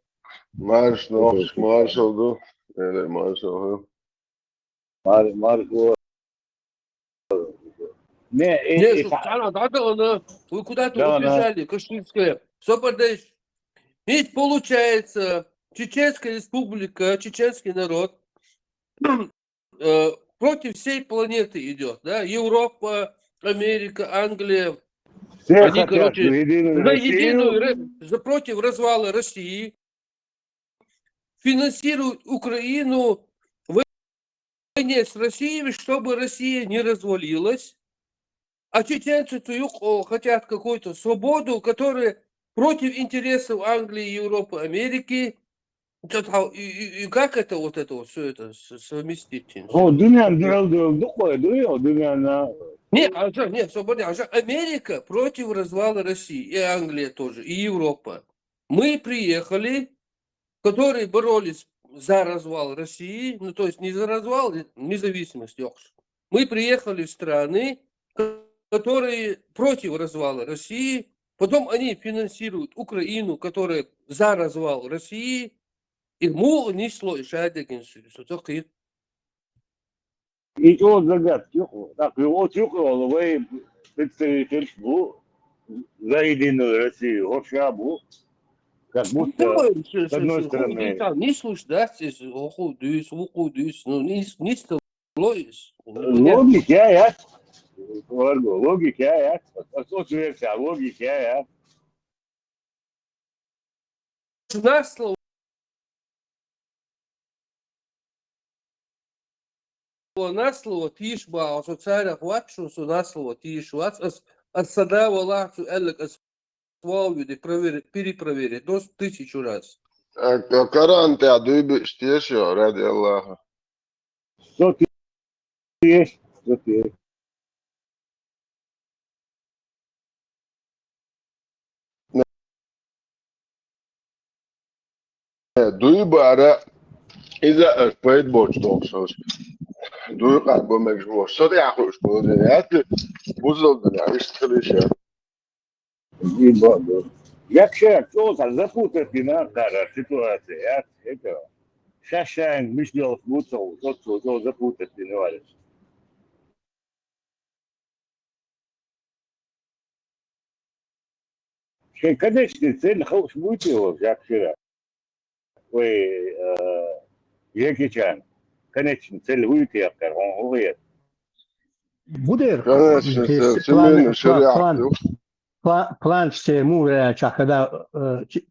Maaş ne olmuş? Maaş oldu. Evet, maaş oldu. Марко. Не, Не, она, вы куда-то Да, убежали, Кашинская. Сободыш. Ведь получается, Чеченская республика, чеченский народ против всей планеты идет, да? Европа, Америка, Англия. все Они, хотят короче, единую за Россию. против развала России, финансируют Украину в войне с Россией, чтобы Россия не развалилась. А чеченцы хотят какую-то свободу, которая против интересов Англии, Европы, Америки. И как это вот все это совместить? O dünyanın dırıldı koydu dünyanın. Не, свобода. Америка против развала России, и Англия тоже, и Европа. Мы приехали, которые боролись за развал России, ну то есть не за развал, независимость. Мы приехали в страны, которые против развала России, потом они финансируют Украину, которая за развал России, и му несло шайдек институт. Hiç o zagat yok. Так его тюкало, представитель bu за единую Россию. Вообще bu. Как будто с одной стороны. Не слушай, да, уходишь, ну не столоишь. Logika ya. Logika ya. Asociacija logika ya. На слово тишба, социальных ватшус, на слово тишвац, отсада валацу элек асвалвиды перепроверить до 1000 раз. Karantea duymuş yaşıyor radiyallahu. Что ты есть? Что ты есть? Duyu bara إذا أشبهت بوشتوكسوس duyu kalbı mecbur. Sonra yakış bu dünyada buzuldu ya iştiriş. Якщо кто-то запутать на ситуация, это шашань мышлел смысл, тот, кто запутать не валит. Конечная цель, хочешь быть его, как вчера. Ой, Якичан, конечная цель выйти, он говорит. Будет Конечно, семейный шариат. план всему, когда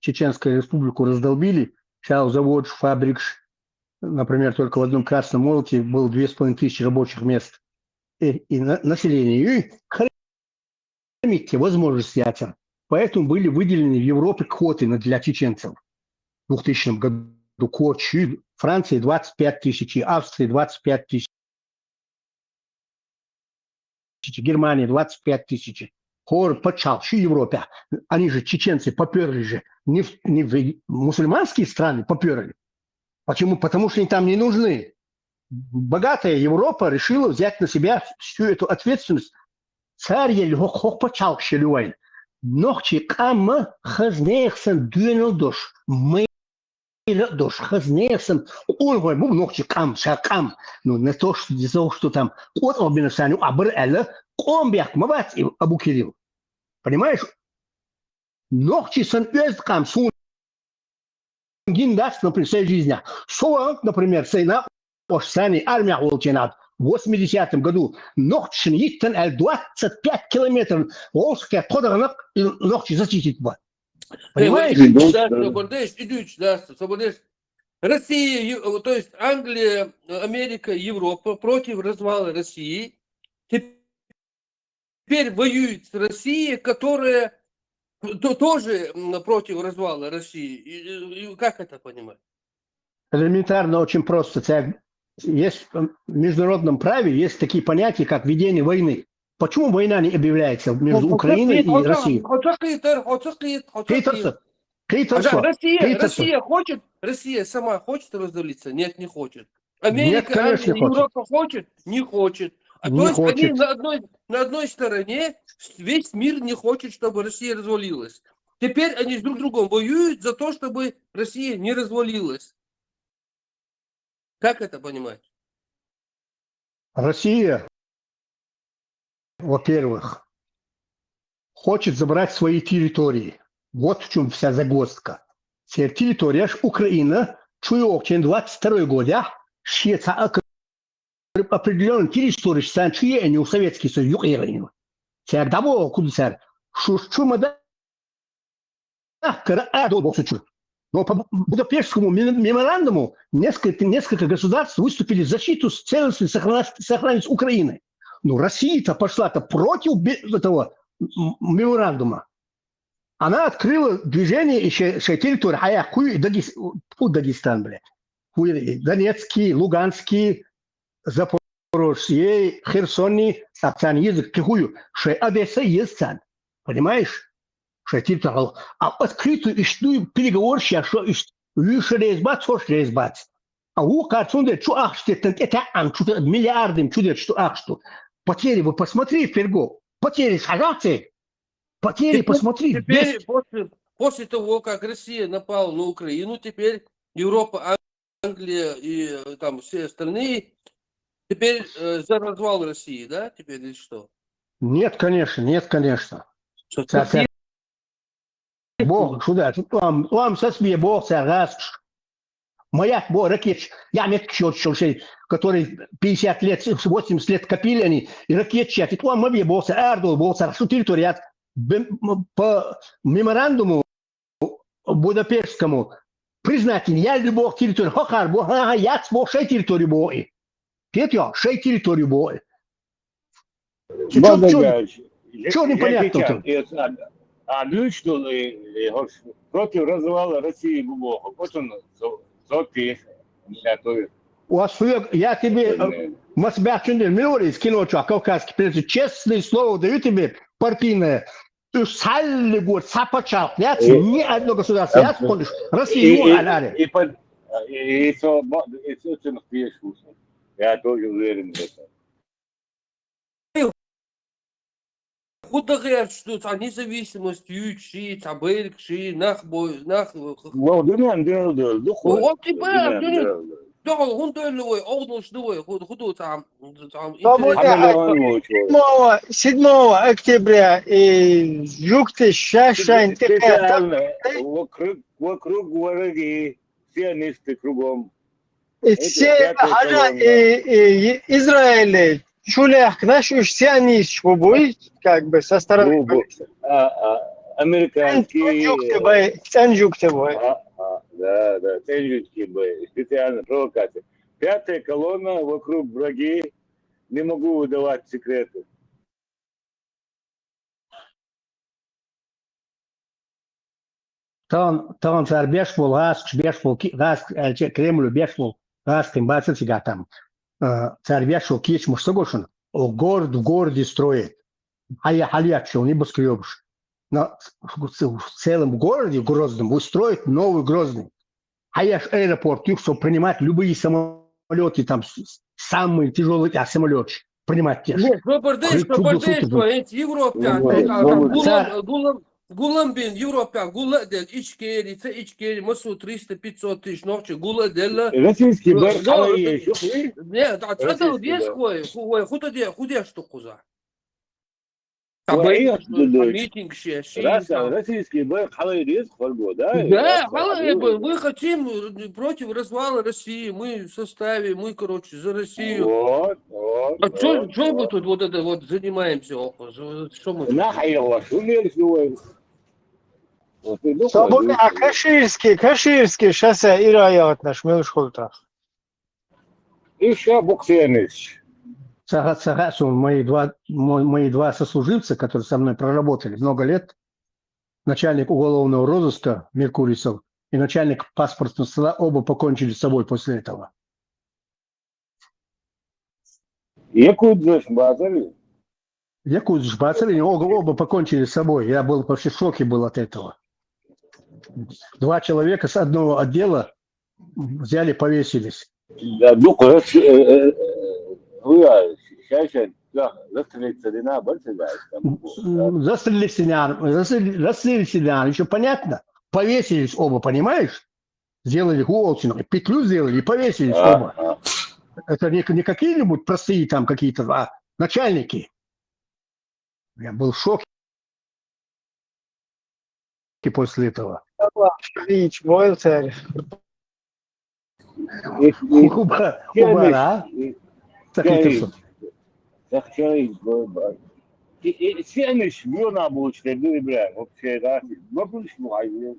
Чеченскую республику раздолбили, сейчас завод, фабрик, например, только в одном Красном Молоте было 2500 рабочих мест. И население, и возможности ятся. Поэтому были выделены в Европе квоты для чеченцев. В 2000 году квоты Франции 25 тысяч, Австрии 25 тысяч, Германии 25 тысяч. Хор почал, в Европе. Они же, чеченцы, поперли же. Не в мусульманские страны поперли. Почему? Потому что они там не нужны. Богатая Европа решила взять на себя всю эту ответственность. Царь еле хох почал шелюайн. Нохчи камма хазнехсан дюнелдош. Мы дош хазнехсан. Он говорит, нохчи кам, шакам. Ну, не то, что там. Вот он бинасаню, абр эле. Комбяк, мавать, Абу Кирилл. Понимаешь? Нохчи сан кам сун гиндаст, например, своей жизни. Соа, например, сейна Ошсани, армия Волчинат. В 80-м году Нохчин Иттен 25 километров Волжская Тодорнак и Нохчи зачистить. Понимаешь? Россия, то есть Англия, Америка, Европа против развала России. Теперь воюет с Россией, которая тоже против развала России. И как это понимать? Элементарно, очень просто. Есть в международном праве есть такие понятия, как ведение войны. Почему война не объявляется между Украиной и Россией? Россия хочет, Россия сама хочет раздавиться? Нет, не хочет. Америка, Нет, Англия, Европа хочет? Не хочет. То есть они на одной стороне, весь мир не хочет, чтобы Россия развалилась. Теперь они с друг другом воюют за то, чтобы Россия не развалилась. Как это понимать? Россия, во-первых, хочет забрать свои территории. Вот в чем вся загвоздка. Все территория Украина, чуёк, 22 год, шеца определенные территории, санчие, они у Советский Союз, юкереню. Все того, куда сэр, шума да, но по Будапештскому меморандуму несколько государств выступили в защиту целостности сохранности Украины. Но Россия-то пошла-то против этого меморандума. Она открыла движение еще территории, а я Дагестан, блядь. Донецкий, Луганский, Запорожье, Херсоний, Саксан язык, кихую, что Одесса есть сан. Понимаешь? Что территория. А открытую ищу переговорщик, что выше резбац, хош резбац. А у карцунде, что ах, что это миллиардным чудес, что ах, что. Потери, вы посмотри, Ферго, потери шагаты, потери, посмотри. Теперь после того, как Россия напала на Украину, теперь Европа, Англия и там все остальные, теперь за развал России, да? Теперь или что? Нет, конечно, нет, конечно. Что Бог, сюда, вам со СМИ, Бог, раз. Моя ракет, я нет который 50 лет, 80 лет копили они, и ракет чат, и вам мобе Бог, Эрдол, Бог, что территория по меморандуму Будапештскому признать, я любовь территорию, хохар, Бог, я смог шей территорию Бог. Петя, шей территорию Бог. Что непонятно? А что против развала России Бога, вот он золотые. У вас, я тебе, Масбячундин, Милори, скинул, кавказский президент, честное слово даю тебе, партийное, салли год, сапачал, ни одно государство, я помнишь, Россию аляли. И я тоже уверен в этом. Куда говорят, что независимость, Ючи, Цабелькши, Нахбой, Вот тебя, да, он дольной, огнушной, худу там. 7 октября и югты шашань вокруг враги, сионисты кругом. и все и Израиль чулях наш уж сионист будет как бы со стороны Американские. Санджуктовой. Да, тенджутки бы, специальная провокация. 5-я колонна вокруг враги, не могу выдавать секреты. Там царь бешвол, газ, Кремль бешвол, газ, тем бацать себя там. Царь бешвол, кич, муштагошин, город в городе строит. А я халячил, не боскребыш. Но в целом городе Грозном устроить новый Грозный. А я ж аэропорт, чтобы принимать любые самолеты, там самые тяжелые самолеты, принимать те же. Нет, Европа, Гуламбин, Европа, Гуладел, Ичкери, Ичкери, Масу 300-500 тысяч ночи, Гуладел. Российский бар, халай, нет, это весь худя штуку за. Митинг российский бар, халай, да? Да, мы хотим против развала России, мы в составе, мы, короче, за Россию. А что мы тут вот это вот занимаемся? Что мы? А Каширский шоссе и район наш Мелшхолта. Еще буксерныч. Мои два сослуживца, которые со мной проработали много лет, начальник уголовного розыска Меркурисов и начальник паспортного стола, оба покончили с собой после этого. Якудзыш базали? Якудзыш базали, оба покончили с собой. Я был вообще в шоке был от этого. 2 человека с одного отдела взяли, повесились. Да, застрелить Садина, больше да. Застрелили Селян, еще понятно? Повесились оба, понимаешь? Сделали Голчину, петлю сделали и повесились оба. Это не какие-нибудь простые там какие-то, а начальники. Я был в шоке после этого. Рич, мой царь. Убара. Сенеш, вьона булочка, бля, вообще, да. Вообще, ну,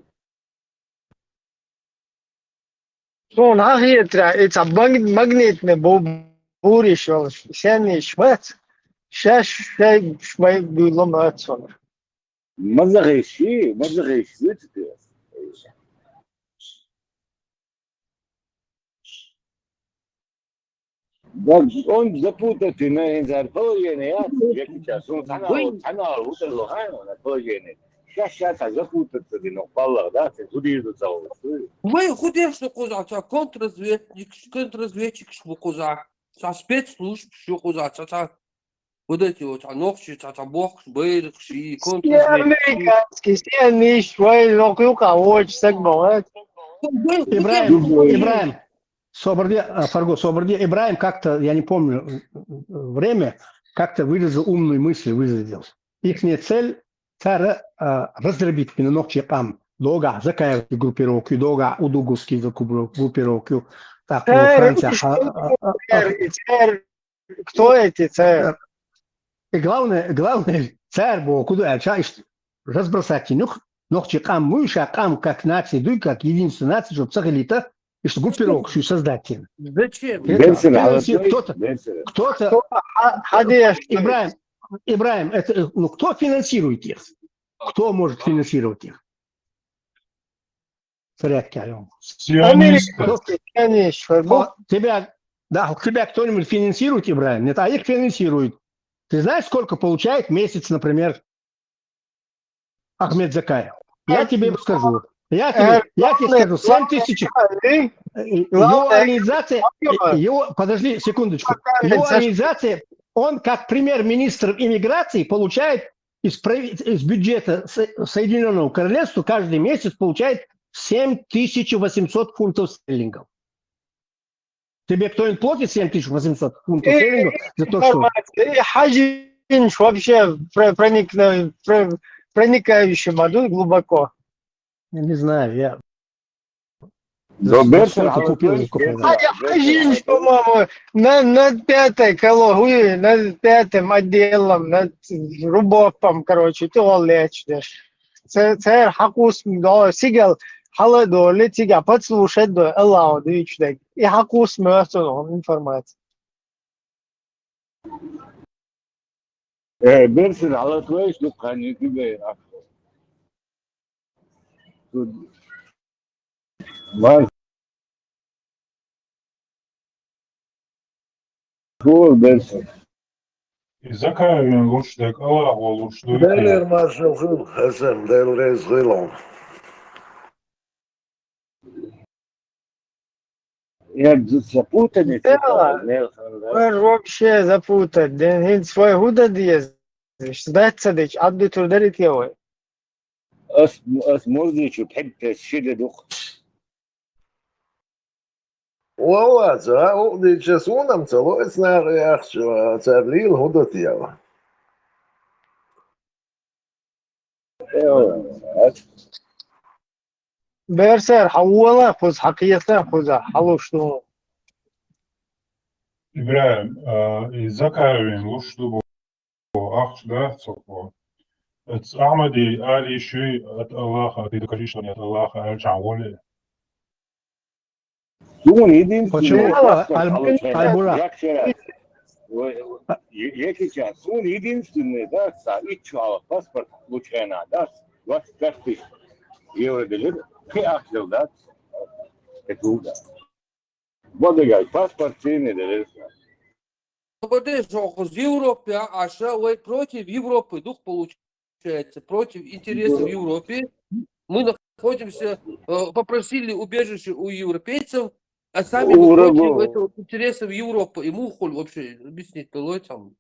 Son hakikaten it's a magnet ne bu решил. Sen işmez. Şaş şey şmay duyulamaz sonra. мазагайши, видите? Да, он запутался на инзарположение, я сейчас, он канал утерло, на положение. Сейчас запутаться, но пала, да, ты куда зал. Мы худеешь, козак, контрразведчик, что козак, со спецслужб, что козак, вот эти вот ногти, бог, бейрх, и контрразведчик. Amerikanski, sen iş var, yok очень так Ибраим, Фарго, Соборди, Ибраим как-то, я не помню время, как-то выразил умную мысль, Их цель раздробить Минонокчикам, Дога, Закаевские группировки, Дога, Удуговские группировки. Так, Франция. Кто эти царь? И главное, царь был, куда разбросать Нокчикам, Мышакам, как нации, дуй, как единственная нация, чтобы сахалита, и что группировку создать. Зачем? Кто-то, Ибраим, это, кто финансирует их? Кто может финансировать их? В порядке, Алён. Тебя кто-нибудь финансирует, Ибраим? Нет, а их финансируют. Ты знаешь, сколько получает в месяц, например, Ахмед Закаев? Я тебе скажу. Я тебе скажу, 7 тысяч. Его организация, подожди секундочку. Его организация, он как премьер-министр иммиграции получает из бюджета Соединенного Королевства каждый месяц получает 7800 фунтов стерлингов. Тебе кто-нибудь платит 7800 фунтов стерлингов за то, что... Хажинш вообще проникающий моду глубоко. Я не знаю, я... Хажинш, по-моему, над 5-й калогуей, над 5-м отделом, над рубопом, короче, ты лечишь. Це хакус, сигал, Халадо, летига, подслушать до Аллао, двичдек. И хакус мёртвен информация. Берсин, але твои штука не тебе. Ман. Гол Берсин. Закаевин лучше, так Аллаху лучше. Делер маршал Хил, Хасем, Делер Хилон. Я запутанный. Вообще запутать. Ден свой гуда диез. Сдаться дичь, адду турдарит его. Мордичу, بحب تشيل دوخ. والله أقضي جسونا متلو إسنا رياخ شو تابليل هدت يوا. بيرسر حولا خذ حقيقة خذ حلو شنو. Ибраим, Закаевин лучше был Ахч, да, цокво. Ахмади, Али, Шуй от Аллаха, ты докажи, что нет Аллаха, Аль-Чанволи. Почему? Аль-Бура. Сейчас, он единственный, да, ичуал паспорт случайно, да, 25 тысяч евро билет, и ахлил, да, это удар. Вот я, паспорт цены, да, Подожди, в Европе, а что вы против Европы, дух получается, против интересов Европы. Мы находимся, попросили убежище у европейцев, а сами против этого интересов Европы. И мухоль вообще объяснить, там.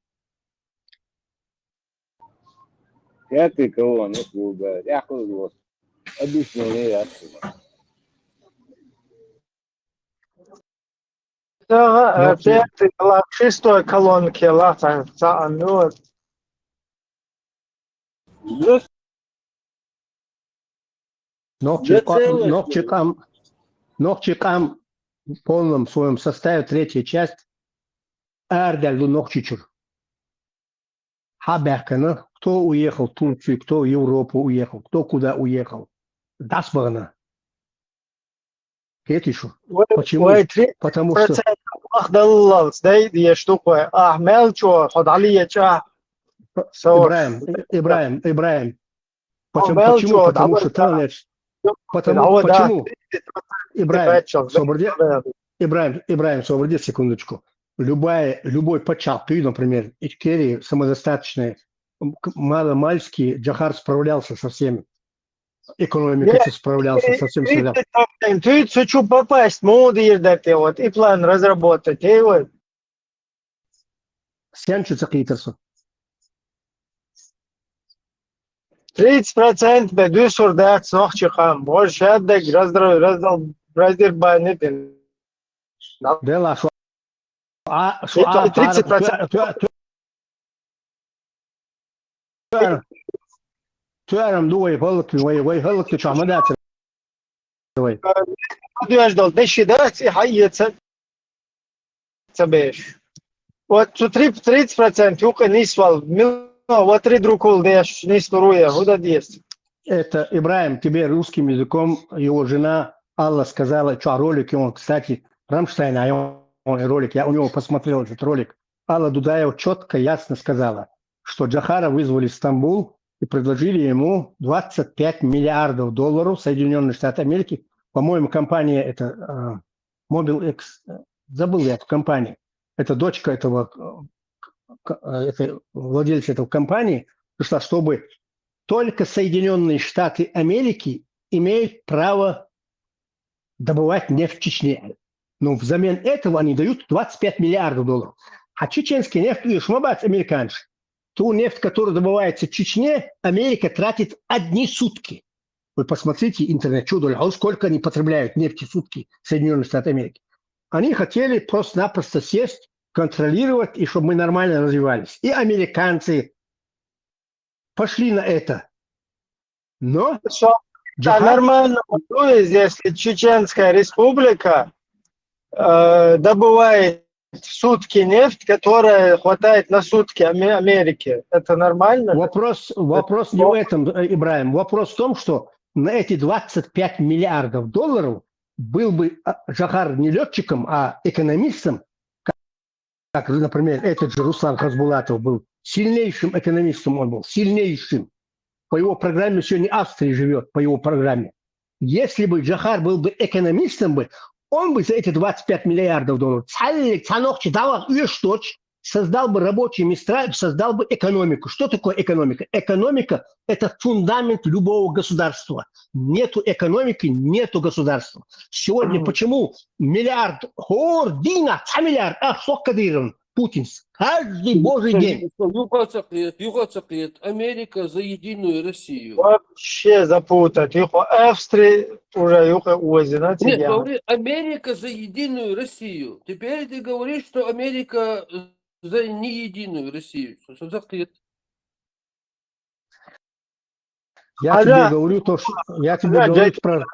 пятый колонн, я хуй объяснил, не я. Да, пятый, шестой колонки, лата, ну, Нохчикам в полном своем составе, третья часть, Ардальду Нохчичур. Хаберкана, кто уехал в Турцию, кто в Европу уехал, кто куда уехал. Дасбарна. Кетишу. Почему? Потому что... أخذ دي штука. Мелчо, ходали Ибраим. Почему? Потому что Телнеш... Почему? Ибраим, освободи секундочку. Любой почат, ты, например, Ичкерии самодостаточные, маломальски Джахар справлялся со всеми. Экономика справлялся со всем. Ты хочу попасть, молодые даты, вот, и план разработать, и вот. Сянчится Клитерсу. 30% بدون سردات ساخت چخم باز شاید دک رازدر بانیتن. Дела, что 30%. Туарам дуай халки, вай халки чамадат. Дuyаш dal deşidat hayatsa sabеш. Вот 30% юка нисвал вот три друкол деш нисторуя худа есть. Это Ибраим, тебе русским языком его жена Алла сказала, что ролик, он, кстати, Рамштайн, ролик, я у него посмотрел этот ролик. Алла Дудаева четко, ясно сказала, что Джахара вызвали в Стамбул и предложили ему $25 миллиардов Соединенных Штатов Америки. По-моему, компания это MobileX, забыл я эту компанию. Это дочка это владельца этой компании, пришла, чтобы только Соединенные Штаты Америки имеют право добывать нефть в Чечне. Но взамен этого они дают $25 миллиардов. А чеченский нефть, видишь, американцы. Ту нефть, которая добывается в Чечне, Америка тратит одни сутки. Вы посмотрите интернет, чудо, сколько они потребляют нефти в сутки Соединенные Штаты Америки. Они хотели просто-напросто сесть, контролировать, и чтобы мы нормально развивались. И американцы пошли на это. Но... Да, нормально. То есть, если Чеченская республика добывает в сутки нефть, которая хватает на сутки Америки, это нормально? Вопрос не в этом, Ибраим. Вопрос в том, что на эти $25 миллиардов был бы Джахар не летчиком, а экономистом, как, например, этот же Руслан Хасбулатов был сильнейшим экономистом, он был сильнейшим. По его программе сегодня Австрия живет, по его программе. Если бы Джахар был бы экономистом, он бы за эти $25 миллиардов создал бы рабочие места, создал бы экономику. Что такое экономика? Экономика – это фундамент любого государства. Нету экономики, нету государства. Сегодня почему миллиард, миллиард, Путин каждый божий день. Югоцакет, Америка за единую Россию. Вообще запутать. Австрия уже узина. Нет, говори, Америка за единую Россию. Теперь ты говоришь, что Америка за не единую Россию. Я тебе говорю то, что я тебе говорю про...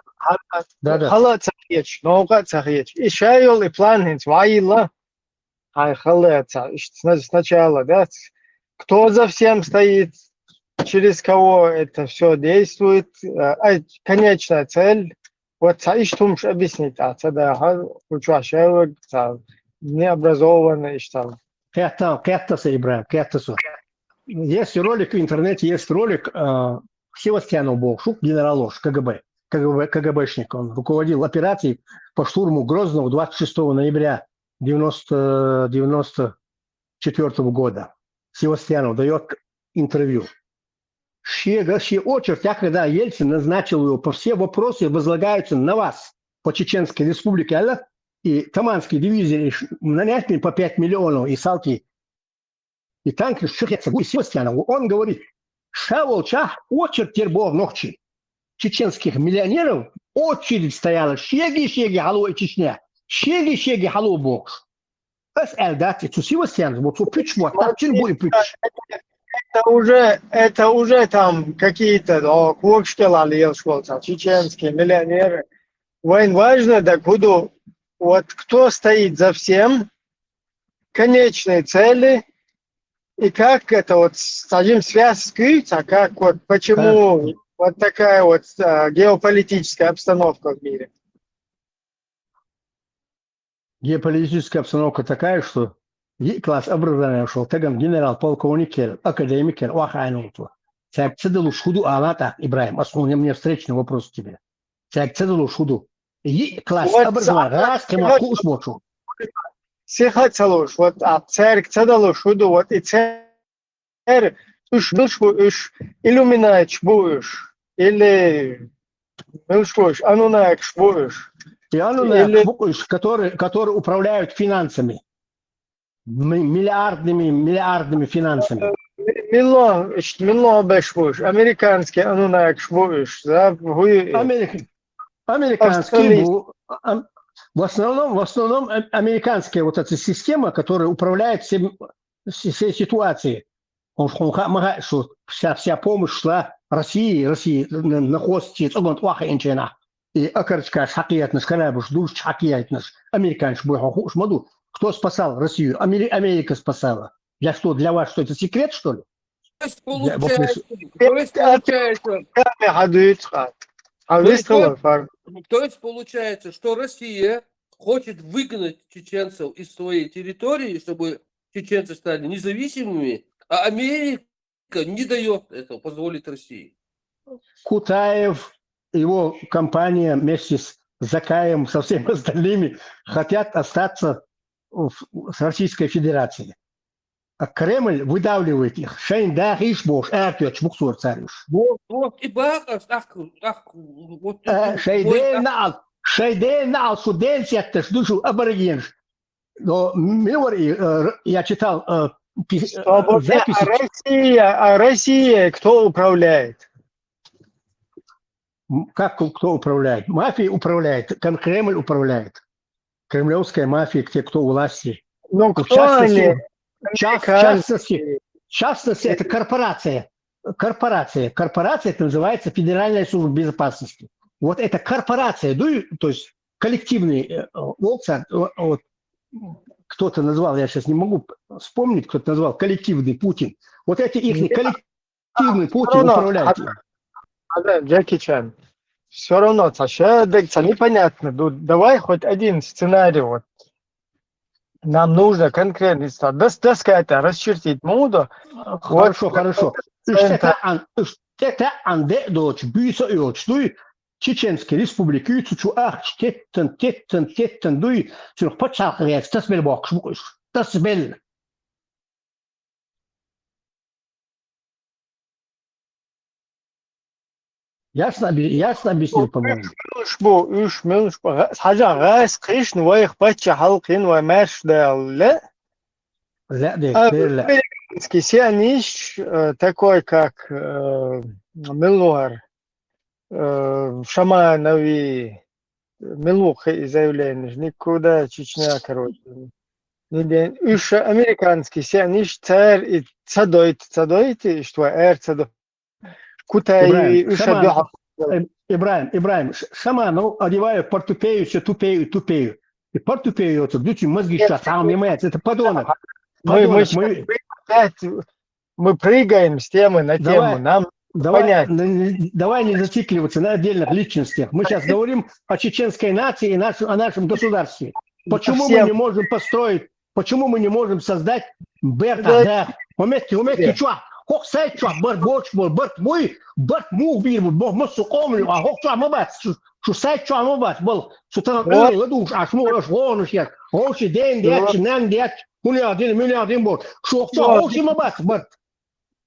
Хала цахеч, нога цахеч. И шайол и план вайла. Сначала, да, кто за всем стоит, через кого это все действует, конечная цель, вот Саиштумш объяснить, необразованный, что Есть ролик в интернете, есть ролик Севастьянов Болшук, генерал КГБшник, он руководил операцией по штурму Грозного 26 ноября 1994 года. Севастьянов дает интервью. Очередь, когда Ельцин назначил его, все вопросы возлагаются на вас по Чеченской республике, и Таманской дивизии нанять мне по 5 миллионов, и салки, и танки, Севастьянов. Он говорит, Шаволча очередь тербов ногчи. Чеченских миллионеров очередь стояла. Шеги халуй Чечня. Шеги халуй бокс. Эс элдати цусива сенс. Вот пич вот так чербой пич. Это уже там какие-то квокшкелали чеченские миллионеры. Войн важно, да куда вот кто стоит за всем, конечные цели, и как это вот скажем связь скрыться, как вот почему вот такая вот геополитическая обстановка в мире. Геополитическая обстановка такая, что класс образования шел, тагам генерал-полковник, академик, вахайнуту. Цяк цедалу шуду алата, Ибраим, основной мне встречный вопрос к тебе. Цяк цедалу шуду. Класс образования, раз, кемаку усмочу. Сихацалуш, вот церк цедалу шуду, вот и церк уж иллюминач будешь, или анунак будешь. И анунак, которые управляют финансами. Миллиардными финансами. Миллион бешвуш, американский анунак швуш, да, американский, в основном американская вот эта система, которая управляет всей ситуацией. Что вся помощь шла России на хосте, и акарчка шакиятнаш, канабуш, душ шакиятнаш, американш бухахуш, маду. Кто спасал Россию? Америка спасала. Для что? Для вас что? Это секрет, что ли? То есть получается, что Россия хочет выгнать чеченцев из своей территории, чтобы чеченцы стали независимыми, а Америка не дает этого позволить России. Кутаев, его компания вместе с Закаем, со всеми остальными хотят остаться с Российской Федерацией. А Кремль выдавливает их. Шейн аборигенш. Но я читал записи. А Россия кто управляет? Как кто управляет? Мафия управляет, Кремль управляет. Кремлевская мафия, те, кто у власти. Ну, кто они? В частности, это корпорация. Корпорация это называется Федеральная служба безопасности. Вот эта корпорация, то есть коллективный вот, кто-то назвал, я сейчас не могу вспомнить, кто-то назвал коллективный Путин. Вот эти их коллективный Путин управляет. Джеки Чан. Все равно, непонятно. Давай хоть один сценарий. Вот. Нам нужно конкретно доска расчертить моду. Хорошо. Это анде дочь, бюса и очтуй, Чеченской республики, теттен, дуй, сюрх подчалхрец, тасбел бокш, тасбел. Ясно объяснил, по-моему. Сионич, такой как Милуар, Шаманови, Милуха и заявление, никуда Чечня, короче. Уж американский сионич, царь и цадойт, что цадойт. Ибраим, Шаманов одевают портупею, все тупею. И портупею, это мозги сейчас, это подонок. Мы прыгаем с темы на тему, нам понятно. Давай не зацикливаться на отдельных личностях. Мы сейчас говорим о чеченской нации и о нашем государстве. Почему мы не можем построить, почему мы не можем создать Берта, умеете, чувак? Хок сайт чувак, Берт мув бир, муссу комлю, а хок чувак мабат, что сайт чувак мабат, был, что там ладуш, аж мураш, гонуш, як, гонши день, дяч, нан, дяч, миллиардин бот, что хок чувак, гонши мабат, Берт.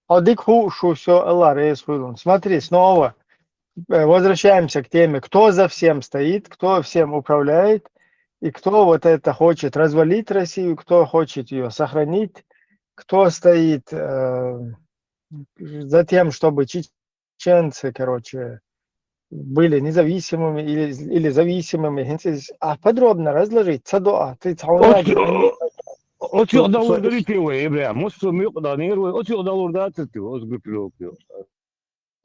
Адик хушу все, Аллах, смотри, снова возвращаемся к теме, кто за всем стоит, кто всем управляет, и кто вот это хочет развалить Россию, кто хочет ее сохранить, кто стоит за тем, чтобы чеченцы, короче, были независимыми или зависимыми. А подробно разложить. Цадоа, ты Otuq davurda bitiyor İbrahim. Muslim yok da neyir ve otuq davurda atıyor. O zgıpıyor.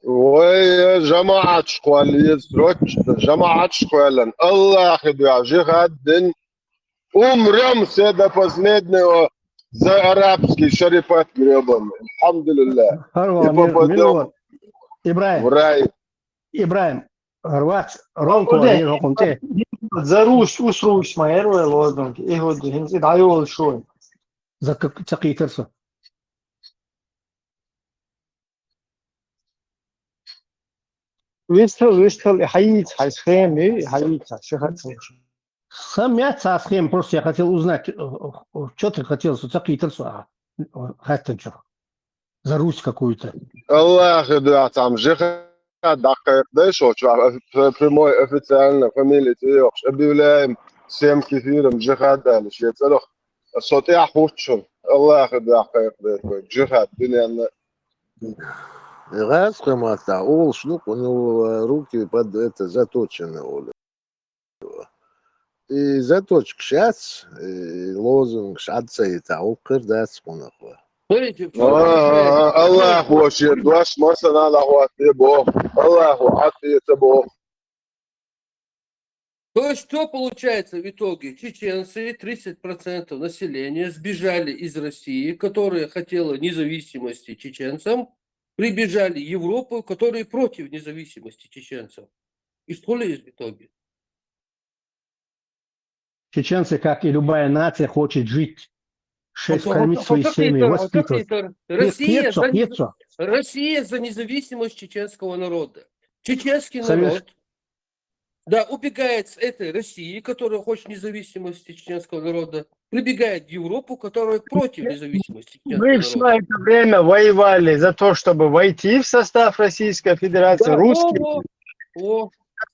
ويا جماعة شقوالية سروتش جماعة شقوالن الله يخدع جهاد умрем все до последнего за арабский шарифат гребаный. Алхамдулилlah. И Харва, попадем миллион. в Ибраим, рай. Ибраим, Харват, Ронко, Нир, Хокунте. за Русь, Русь, моя лозунг. И вот, даю шо. За Цакитерсо. Выстал, хаит, хайсхем, хаит, шихат. Сам я цасхем, просто я хотел узнать, что ты хотел, Цакитерсо, Хаттенчер. За Русь какую-то. الله يخدع там جهاد دقيق ديش прямой официально фамилия تيوخش أبي ولايم سيم كثير جهاد دالش يتسلخ الصوتيع خوتشن الله يخدع دقيق ديش جهاد دنيا Раз хамата, ол шлюп, у него руки под это заточены, Оля. И заточка сейчас, лозунг шатцает, а укр даст понахуй. Смотрите, в чем получается? الله وشي دوش مثلا له تبو الله عطيته. То есть что получается в итоге? Чеченцы, 30% населения, сбежали из России, которая хотела независимости чеченцам, прибежали в Европу, которые против независимости чеченцев. И что ли в итоге? Чеченцы, как и любая нация, хочет жить, кормить свои семьи, воспитывать. Россия за независимость чеченского народа. Чеченский народ убегает с этой России, которая хочет независимости чеченского народа, прибегает в Европу, которая против независимости чеченского Мы народа. все это время воевали за то, чтобы войти в состав Российской Федерации. Да,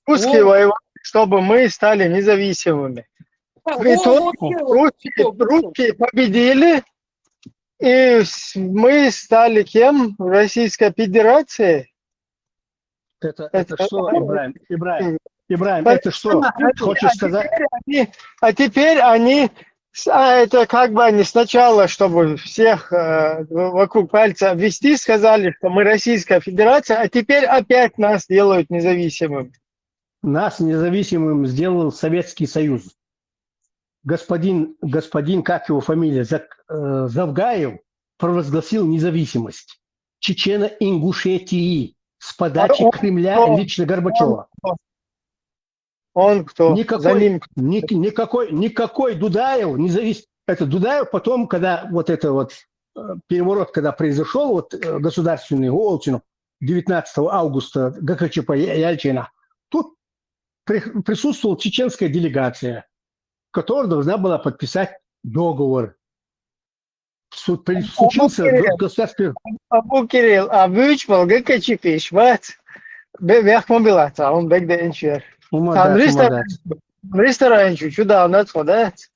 русские воевали, чтобы мы стали независимыми. Русские победили, и мы стали кем в Российской Федерации? Это что, Ибраим, это что? Хочешь сказать? А теперь они, это как бы они сначала, чтобы всех вокруг пальца обвести, сказали, что мы Российская Федерация, а теперь опять нас делают независимыми. Нас независимым сделал Советский Союз. Господин, как его фамилия, Завгаев провозгласил независимость Чечено-Ингушетии с подачи Кремля лично Горбачева. Он кто? Никакой Дудаев не зависит. Это Дудаев потом, когда вот это вот переворот, когда произошел, вот государственный Голчинов 19 августа ГКЧП Яльчина, тут присутствовала чеченская делегация, которая должна была подписать договор. Случился государственный... Абу Кирилл, а вычпал ГКЧП, шват, бехмобилата, он бек де энчер. Ресторанчу, чуда, он отходит.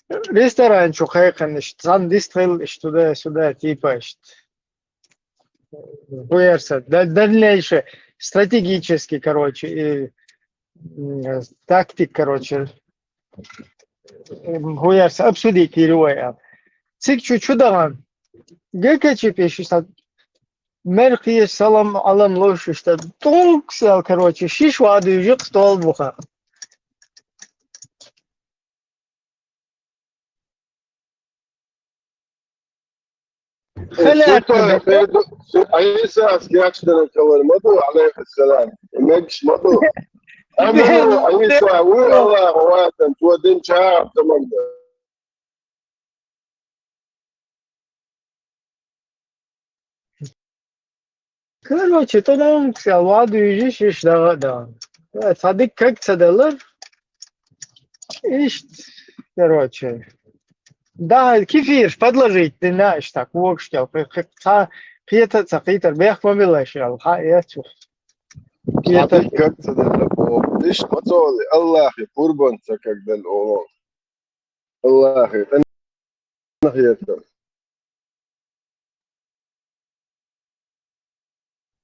Ресторанчу, хайкан, сан дистрел, туда-сюда, типа, хуярся, дальнейшее, стратегически, короче, тактик, короче, хуярся, обсудить перевоя. Цикчу чудаган, ГКЧП, мерхи салам алам лоши, что тонк сел, короче, шишваду южик стол буха. عيسى أسكاكشتنا كول مدو عليه السلام مجش مدو أمو عيسى والله هواتا تودين شعب تمام. Короче, то нам ладу южиш да. Садик как цадалар. Короче. Да, кефир подложить, ты знаешь, так, вокштел. Пьета бех я чух. как цадалар. ليش ما تقولي الله قربان سكك دل الله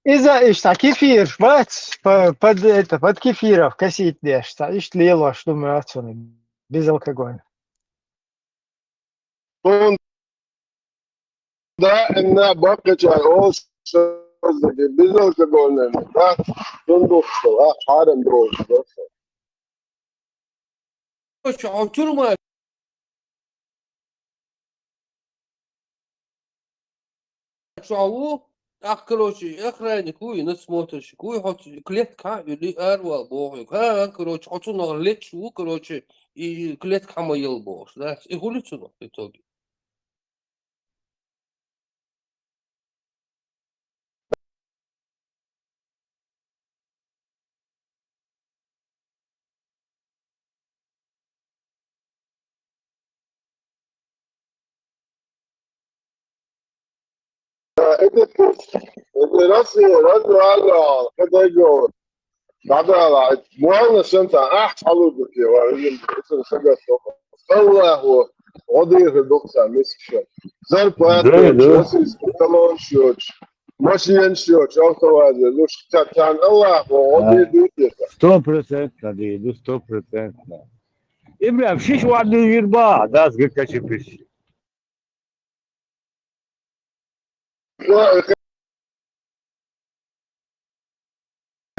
إذا إشتا كефир, бац, под кефиров косить дешта, ишт лило, что мы отсюда, без алкоголя. ده إنها بقت عروس بيزل كقولنا ده تنضف حارم دروج Короче, а тюрьма شعو короче, охранник, уй, надсмотрщик, уй, хоть клетка, или арвал, бог, короче, хоть он лечу, короче, и клетка моел бог, да, и гулицу в итоге. это раз على كده جو بعد على مو سنت احد حلو بك وين اسم سجل الله هو وضيع الدكتور مسك زر زي بوات كمان شوش ماشيين شوش او توازي لوش كان الله هو وضيع دوتي 100% надо, 100%. إبراهيم شيش واحد يربح داس قلت كشفش.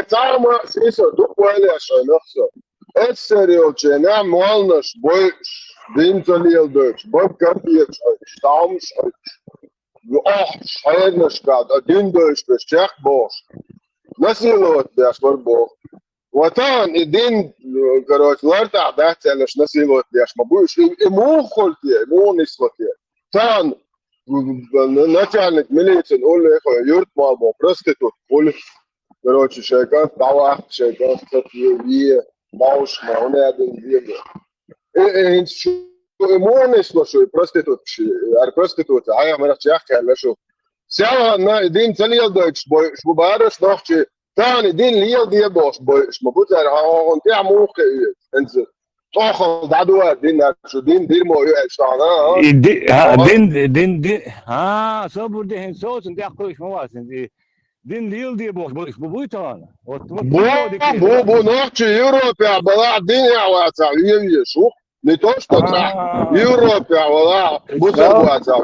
Tamo isto dupoelja šajnaksa. Etserioče nam malnaš boiš, dintaliel deutsch, bob kampiet staums. Ach, scheinerš kad, din deutsch beschech boš. Nasilot beš barbo. وطبعا الدين كروت ورطع بحث على ناس يلوت بيش ما بوش مو خلتي مو نسوتي طبعا نتعني مليت نقول له يورت مال مو برستيتوت قول короче شيكات دعوة شيكات تطويرية باوش ما هنا دين انت شو مو نسلو شو برستيتوت برستيتوت هاي عمرك يحكي على شو ساعة دين تليل دوتش شو بعرف نحكي ثاني دين ليل دي باش ما قلت لها هون تاع موقع انت تاخذ عدوى دين شو دين دير مو دين صبر دين صوت انت اخوش مواسن دين ليل دي باش بويت انا بو نحكي يوروبيا بلا دين يا واسع شو نتوش تطلع يوروبيا ولا بوصل واسع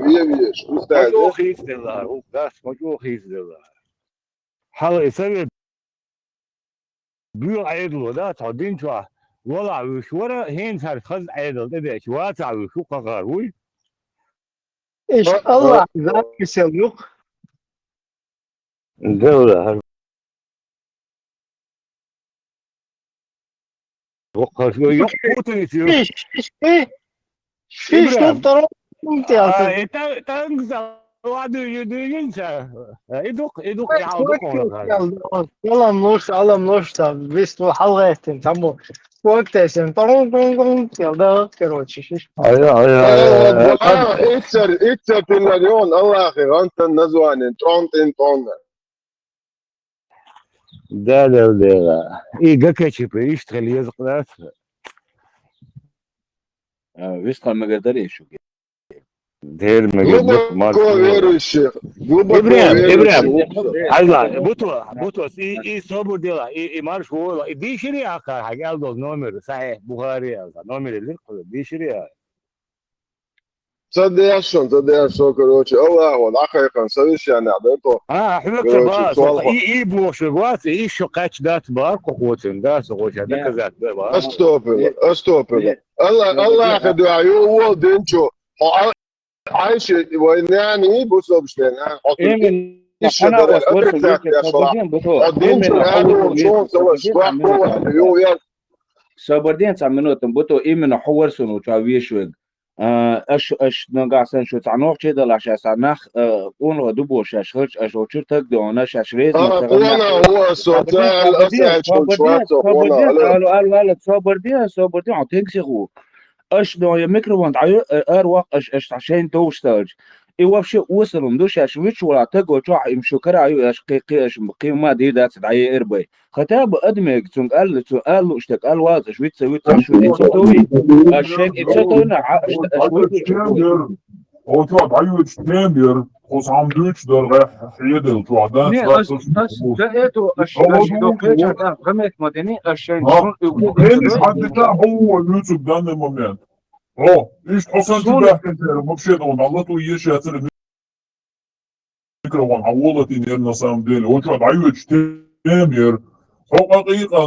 شو استاذ مجو خيس دلار بس مجو خيس دلار حاول يسوي بيو عيدلو ده تعدين شو ولا وش ورا هين صار خذ عيدل ده شو واسع وشو قغاروي إيش الله ذاك يسلوك الدولة وقع شو يقوتني يصير فيش نطر ممتاز تنقص واحد ينسى يدق يعاودق والله منوش بس حلقتين تمام وقتها طرون يلا короче شيش اتسر تليون الله اخي انت النزوان ترون да и гакачипы يشتغل يزق ويسقى المقدرية شو دير глубоко верующих إبراهيم هلا بطوس إيه صبر دلا إيه مارش هو دي شريعة حاجة ألدوز نومر صحيح بخاري نومر اللي دي شريعة تصدق شو كروتشي الله والأخي كان سويش يعني عدته حبك شباس إيه بوشوات إيه شقاتش دات بار قوتين داس قوتش هذا كذا استوبر الله أخي دعيو هو دينشو عايش ويناني بوصل بشتين أنا سابردين تعملوتن بوتو إيمن حورسون وتعويشوج اش نقاسن شو تعنوح كده لا شاسناخ اون دوبو شاشخش اشوچر تك دونا شاشريز وانا هو سوتال اسعد شوات قالوا سابردين تنسخو اش دو ميكروفون تعيو ارواق اش عشان توشتاج اي وابش وصلهم دوش اش ويتش ولا تقو تشع مشكر ايو اش قيمه دي دات دعي اربي ختاب ادمج تون قال اشتك قال واز اش ويت سويت شو توي عشان اتسوينا هو تقعد عيو تشتامبر خص عم دوش در راح حيدل توعدات Ne لا as تشوف da eto هو ashidoklecha da gamet madeni ashen ها sun ugu ليش حد بتاع هو اليوتيوب ده المومنت ايش حسن sun تبع كنت مبشر والله تو يش يا ترى ميكرو عوضت إن سام ديل وجود عيوش تامير هو حقيقة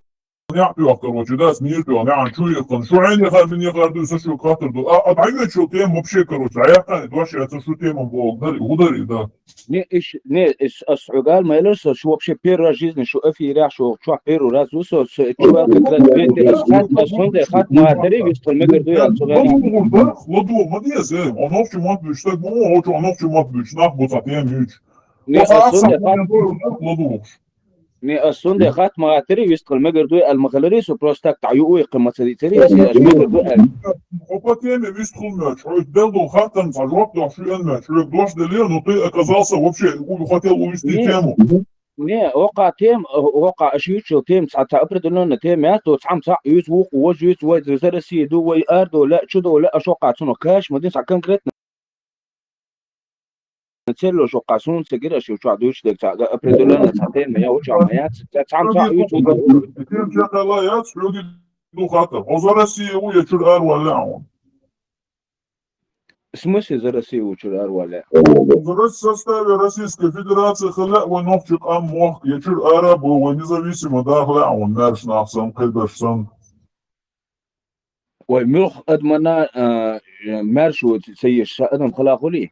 يعطي أكتر وجودات نيرتو نعم شو يقن شو عيني خال من يقدر دوس شو خاطر دو أدعيت شو تيم مبشكر وتعيق دوش يا شو تيم بقدر ودري ده ne ish ne is as'ugal ma yelos شو بشي بير راجيز شو افي راح شو بيرو رازو شو فكرة بيت أسخن ده خات ما تري بيدخل مقر دو يا صغيرين لدو ما دي زين أنا في ما بيشتاق مو هو أنا في ما بيشناق بوساتين هيك ne بس assun أحسن ده خات لدو ne assun ده خات ما تري بيدخل مقر دو المغلري سو بروستاك تعيو قمة تري أسي أشمقر دو وبعدين بيدخل ماتش دلو خاتم صجوك ده شو الماتش دوش دليل نطيق كزاسة وبشي وخاتل ويستي ne تيمو ne وقع تيم وقع اشيوتشو تيم ساعة ابرد لنا تيم ياتو تسعم صح يوز ووق ووجيت وزرسي دو وي اردو لا شدو لا اشوقع تنو كاش مدين ساعة كونكريت نتسلو شوقع سون سجل اشيو شو عدوش ديك ساعة ابرد لنا ساعتين ما يوش عميات تسعم صح يوز ووق تيم شغالات شو دي دو خاتم وزرسي ويشر ار ولا смысле за Россию вчера валя? в составе Российской Федерации хля ونوفчик амох يشر арабу ونезависимо да хля он наш нахсам кайдашсан وملخ ادمنا مارشو تسيش ادم خلاقو لي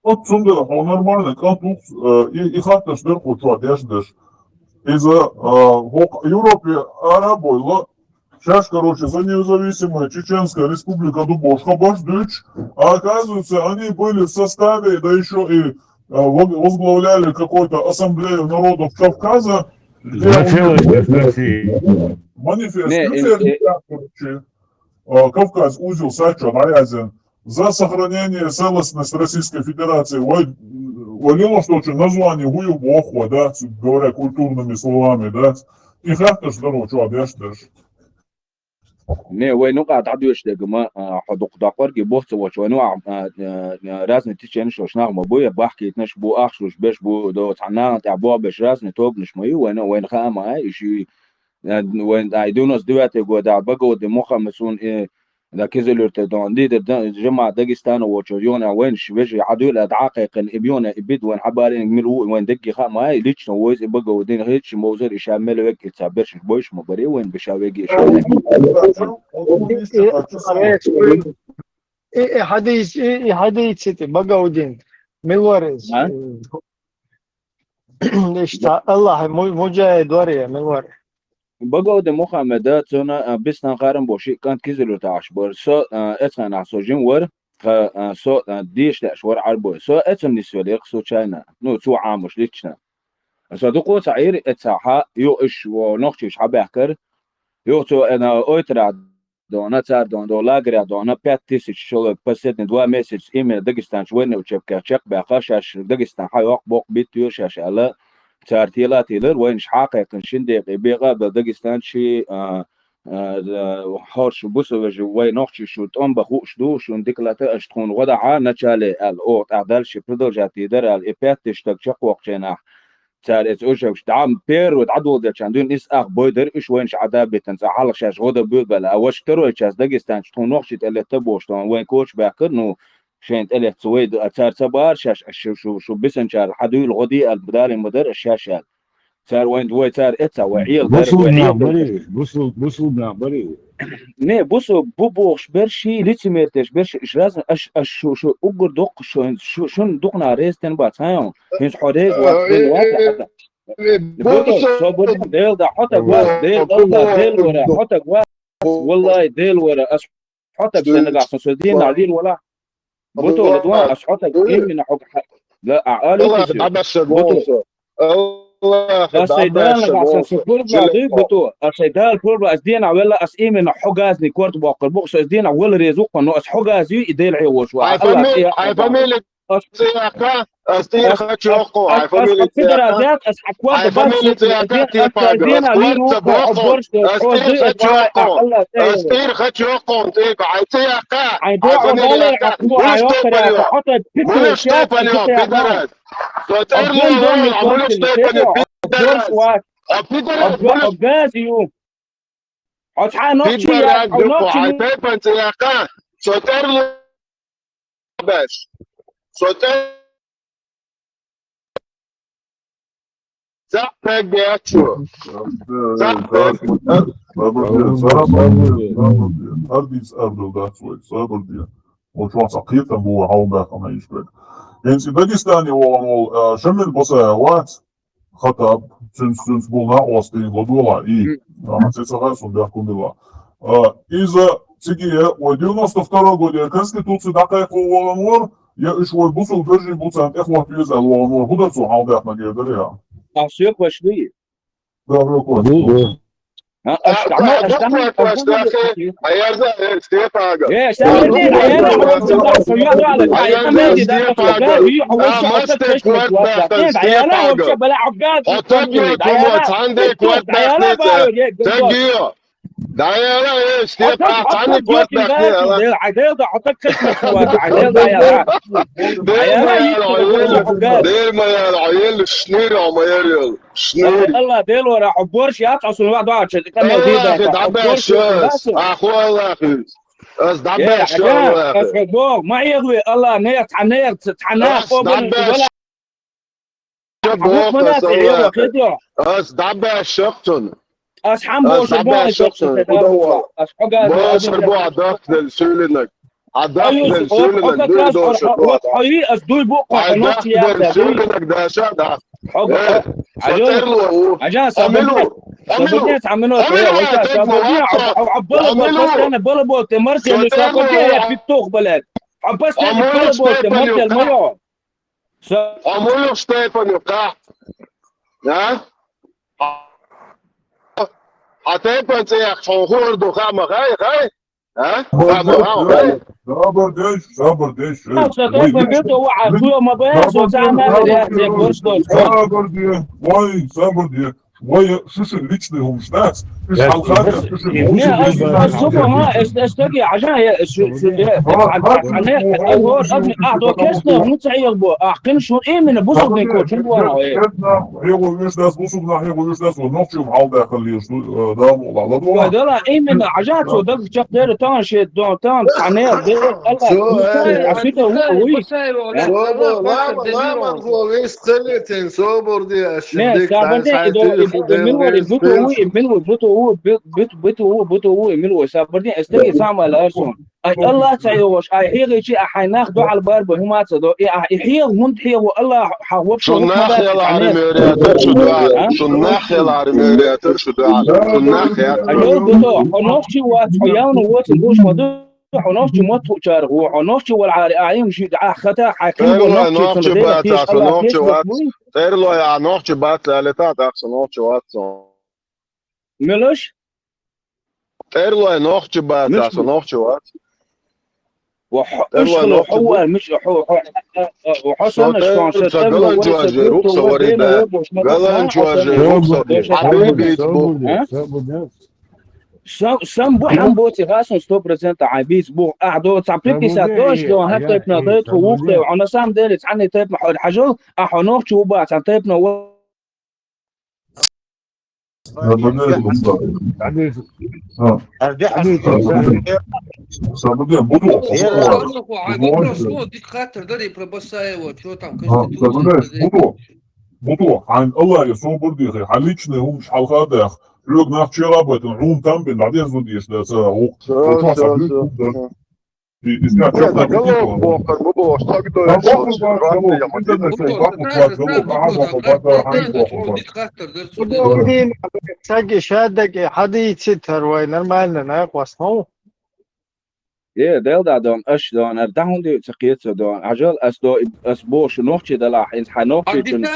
вот сунда он нормально кантук и хатташ дер хочу адяшдаш из-за в Европе арабойла сейчас, короче, за независимая Чеченская Республика Дубошка, Башдыч, а оказывается, они были в составе, да еще и возглавляли какую-то ассамблею народов Кавказа, где манифест, короче, Кавказ, узел Сача, Нарязин, за сохранение целостности Российской Федерации. Валило, что название Гуюбохва, да, говоря культурными словами, да, и как-то здорово, что объяснишь. نه وای نو قاعد عدوش دقما حدق دقور جي بوخت وش ونوع رازن تيجي نشوش نغمة بويا بحكي تنش بو أخشوش بيش بو دو تعنا تعبوا بيش رازن توب نشمي وين خامة إيشي وين عيدونس دواتي جو دا بقو دي مخا مسون دا كيزلور تدون دي جماعة داغستان وشوريون وين شبيش عدول أدعاقق إبيون إبيد وين حبالين ملو وين دقي خامة ليش نويز بقو دين هيتش موزر إشامل ويك إتسابرش بويش مبري وين بشاويجي حديث بقودين ملورز ليش الله مجاهد وريه ملور بقعد محمد تنا بستان قارن بوشي كانت كيزلو تعش بور سو اتنا عصوجين ور سو ديش لاش ور عربو سو اتم نسولي سو تشاينا نو سو عامش ليتشنا سو دقو تعير اتساحا يو اش ونوختش حباكر يو تو انا اوترا دونا تار دون دولاغرا دونا 5000 человек последние 2 месяца именно Дагестан وين وشبكه شق باقاش داغستان حيوق بوق بيتيو شاشاله تارتيلات يلر وين حقيقة شندق بيغا بداغستان شي حرش بوسوج وين نوخش شو تم بخوش دو شو ديكلاتا اشتخون غدعا نچاله الاو تعدل شي برودجاتي در الابات تشتق شق وقتنا تار ات اوجوش دعم بير وتعدو ده چندون اس اخ بويدر ايش وين شعدا بتنص على شاش غدا بيبل اوش ترو تشاز داغستان شتون نوخش تلت بوشتون وين كوتش باكر نو شنت الف سويد اتار صبار شاش شو بسنشار حدو الغدي البدال مدر الشاشه صار وين دوي صار اتسا وعيل بوصل بري نه بوسو بوبوش برشي ليتميرتش برش ايش لازم اش شو اوغر دوق شون دوقنا ريستن باتايون هيز حوريز واحد بوتو صبر ديل دا حتى واس ديل الله ديل ورا حتى واس والله ديل ورا حتى سنغا سودين عليل ولا بوتو لدوا حتى من حق لا اعالي بوتو السيدان عشان سكور بعدي بتو السيدان كور أسدين ولا أسئم إن حجازني كورت باقر بوكس أسدين ولا رزق إنه أس حجازي يدير عيوش I family Cijaka, Stir Hachoko, I family الفيدراليات اسحقوا I ببعض family Cijaka Tipaga, الدين علي Squat روح Boko, عبرش Stir حوزي Hachoko, الله تايو Stir Hachoko, Tipa, I Cijaka, I عيدو family عبالي Cijaka, حقوا Mulo عيوكر يا Stepanio, حتى بيتو Mulo شات Stepanio, كده Pidaras, so عبدون Terlo, دوني Mulo كونتل Stepanio, كده عبدون Pidaras, سوات Pidaras, Mulo عبازيو عطحا نوختي يا Pidaras, Dupo, I نوختي Pepa Cijaka, so Terlo, Bash, so Terlo, Zapeg Beacho, Zapeg, Hardis Erdal, that's why Sabr وشو سقيت هو عوضة كما يشبك. يعني داغستاني هو شمل بصاوات خطب سنس بولنا وسطين لدولا سيسغاسون بيحكم بالله. إذا تيجي و 92 года Конституция دقائق والنور يا إيش ويبصوا برجي بوسان إخوة يزال والنور هذا سو عوضة ما جدريها. أسيق وشوي ده ركوع. استعمل Ayarda Stepaga. ايه سامدين عيالي حوالي ده سيارة على Ayarda Stepaga. Mustard what back عيالي Stepaga. بلا عقاد Otobio Tomot Hande what back Tagio. Dayala Stepa Tani what back عيالي حطك خشمة سواد عيالي دير ما يا العيال الشنير وما يريل شنير الله ديل ورا عبورش ياطع صنوا بعض واحد كما يا ديدا اخي دعبا الشاس اخو الله اخي اس دعبا الشاس يا اخي بوغ ما يغوي الله نيت عنيت تعناه فوق ولا اس دعبا الشقتن اس حمبوش بوش اس حقا بوش ربوع داخل سولنك عداخل سولنك بيدو شقوط حقي اس دوي بوق عداخل سولنك ده شاد عجان صبرت عملوا عبالة بلبول تمرتي اللي صابرتي يا في التوخ بلد عباس بلبول تمرتي الميو عمولو ستيفن يقع ها هتبقى زي خور دو خامة غاي ها صبر ديش صبر بيته هو عفوا ما بيش وزعنا زي كورستوس صبر دي ويا شوش الليتش هم شناس مش حلقات الصبح ما استجي عشان هو ابني قاعد كيسنا متعيق بو احكي شو ايه من بوسو بيكو شنو انا هيغو يش ناس بوسو بنا هيغو يش ناس ونوكشي وحاول داخل يشتو دام والله ودلا ايه من عجات ودل شق دير تان شي دون تان ثانيه الله عفيته هو لا ما هو استلتين صبر دي الشديك بتو من سابردين استجي سامل ارسون الله تعيوش هيغي شي حيناخدو على البرب هما تصدو يحيى هند حي والله حوف شو الناحيه العرميرياتر شو دعاء شو الناحيه العرميرياتر شو دعاء شو الناحيه حنوشي واتحيان واتنقوش مدو حنوشي موتو شارغو حنوشي والعاري اعين شي خطا حاكم ونوشي نوشي وات غير لو يا نوشي بات لالتا تاخس نوشي وات ملوش غير لو نوشي بات تاخس نوشي وات وحشلو حوال مش وحسن شلون قالن جواجي رخصة وريدة قالن جواجي رخصة حبيبي سم بو حنبوتي غاسون 100% عبيس بو قعدوا تعبتي ساتوش لو هتيب نضيت ووقت وانا سام ديلت عني تيب محور حجو احنوك شوبا تيب نو Буду, Allah je svo burdi, hallične hum šalhada, lug nach čela bet hum tam bin بعدين زوديش ده سو شادك حدي ستر وين نرمالنا ناقص مو Ja, deel daar dan als je dan er dan die verkeerd zo dan als je als boos nog je daar in het nog je kunt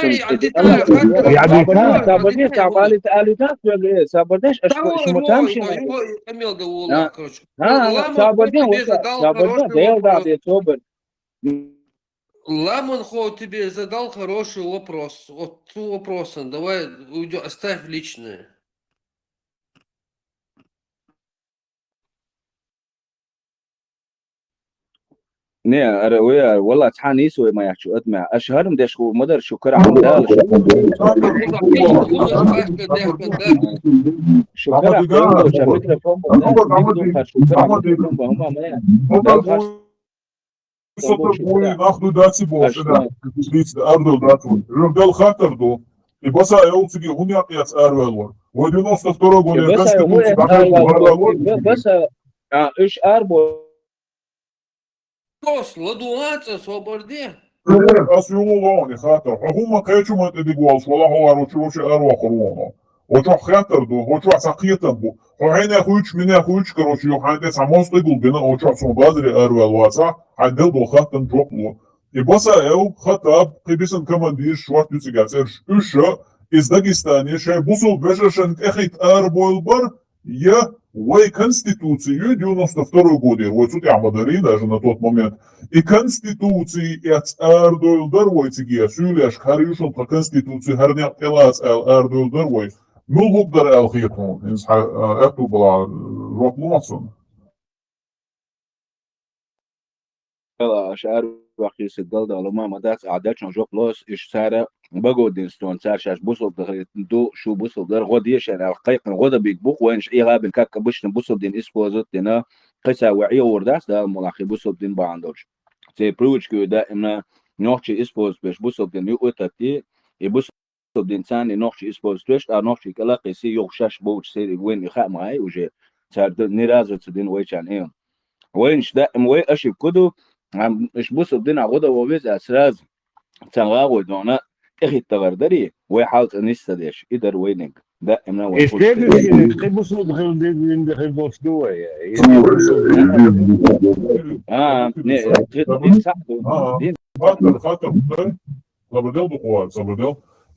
ja die تعبالي تقاليدات ولا سابردش شو متامشي سابردين ديل daar دي توبر Ламанхо тебе задал хороший вопрос. Вот two вопроса. Давай уйдем, оставь личное. نه أروي والله تحاني سوي ما يحكوا أتمع أشهرهم دش هو مدر شو كرع دال شو كرع كله شو ميكروفون بدال شو كرع ميكروفون بهم ما ناخذ داتي بوش انا ليس اردو داتو رجال خاطر دو и баса eu цigi уният яц арвелор. Во 92 година конституција بس إيش أربو Ладуаца, свободе. Аз јуловани хатар. Хума кајчума те дигуал шола ховаро чувоче арва хороно. Очо хатар до, очо сакиетан бу. Хойне хуч мине хуч короче јоханде самостой гулбина очо сом базри арва луаца, хайдел до хатан дропло. И баса eu хатаб кибисен командир швартуци гацерш. Уша из Дагестана шай бусул бешашен эхит арбойлбар я в Конституцию 92 года, вот тут я модари даже на тот момент, и Конституции и Ардойл Дарвой цигия, сюляш харюшон по Конституции харняк элас Ардойл Дарвой, ну лугдар эл хитму, это была рот Лунасон. شعر وقتی سدال دالو ما مدت عادت چون پلاس اشتره بگودین ستون سرشش بوسل دخل دو شو بوسل در غدیش انا قیق غدا بیگ بوق وینش ایغاب کاک بشن بوسل دین اسپوزت دینا قصه وعی ورداس دا ملاخی بوسل دین باندوش تی پروچ که دائما نوچی اسپوز بش بوسل دین یو اتتی بوسل دین ثاني نوچی اسپوز توش نوچی کلا قصی یوشش بوچ سری وین یخا معي وجه ترد نرازو تدین ویچان ایم وینش دائما وی اشی کدو مش بص الدنيا غدا وبيز اسراز تنغاغو دونا اخي التغردري ويحاول انستا ديش ادر وينك دائما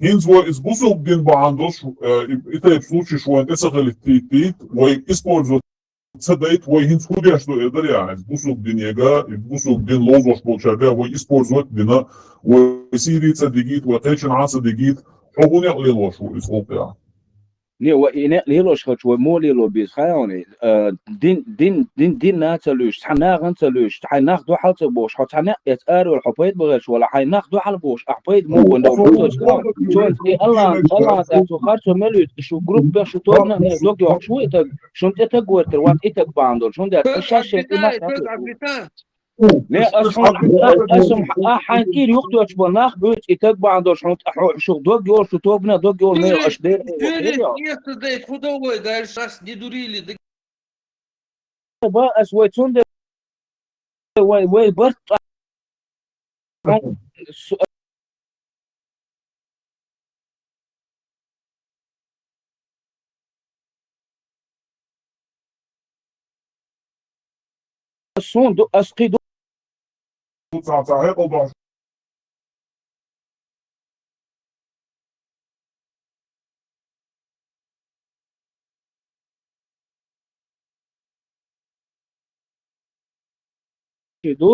Хинзво избусил бин баандош, это в случае, что он эсахалитит, вой использует цедает вой хинскудя, что это реально, избусил бин ега, избусил бин лозош полчага, вой использует бина, вой сирица дигит, вой течен аса дигит, حقوني ليلوش وإسقوطيا. نيو ليلوش خش ومولي بيز خياني دين ناتلوش حناغ انتلوش حناخ دو حالت بوش حط حنا يتقار والحبيت بغش ولا حناخ دو حال بوش حبيت مو وندو شو انت الله تاعتو خارج ملوت شو جروب باش تونا دوك شو انت شو انت تقوتر وان انت باندول شو انت الشاشه لا اسم حنكير يقطع شبناخ بيت يتبع عنده شو دوق يور شو توبنا دوق يور ما اشدير Место дает худовой, дальше нас не дурили. با اسويتون ده وي برت الصون دو اسقي دو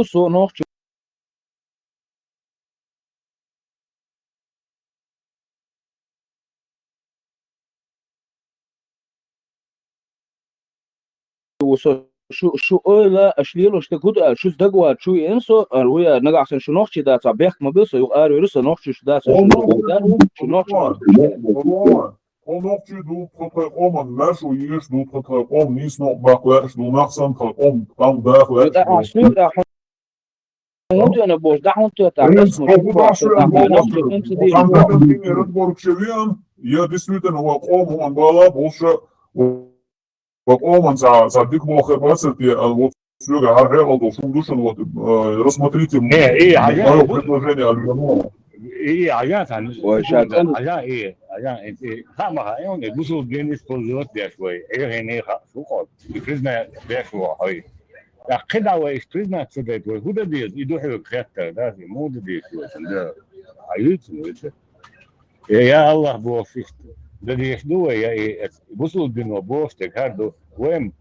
سو نوخ شو لا اشليلو شتكود شو دغوا شو انسو رويا نغاحسن شو نوخ دا صبيح ما بيسو يقار يرس نوخ شو دا شو نوخ Onok tu du protre om an mesh o yish du protre om nis no baklash du nachsan om tam baklash. انا بوش دا هون تاع Я действительно он он была больше он за дик мохер басти вот Серега Аргел до шумдушен вот рассмотрите мое предложение Альбино. ايه عجان عجان ايه عجان انت خامة هايون بوصل بين اسبوزوت دي شوي ايه هني خاصو بكريزنا دي شوي هاي يا قدا وإستريزنا تسديت وهذا دي يدوحوا كريتا ده مو دي شوي ده عيوت يا الله بوفيست ده دي يخدوه يا بوصل بين وبوفتك هردو وين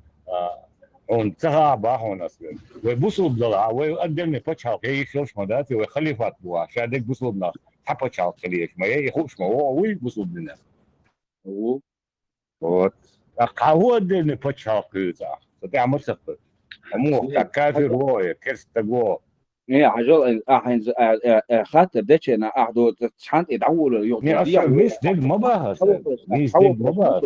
on تها باهون أصلا وبوصل بضلع ويقدم فتشة هي شوش مداتي وخليفات بوا شادك بوصل بنا حبة شاط خليش ما يخوش ما هو بوصل بنا هو هو قدم فتشة كذا تبع مسافر مو كافر هو كرس تقوى إيه عجل خاطر ديش أنا أحدو تشحن يدعول يعني أصلا ميس ديك ما باهس ميس ديك ما باهس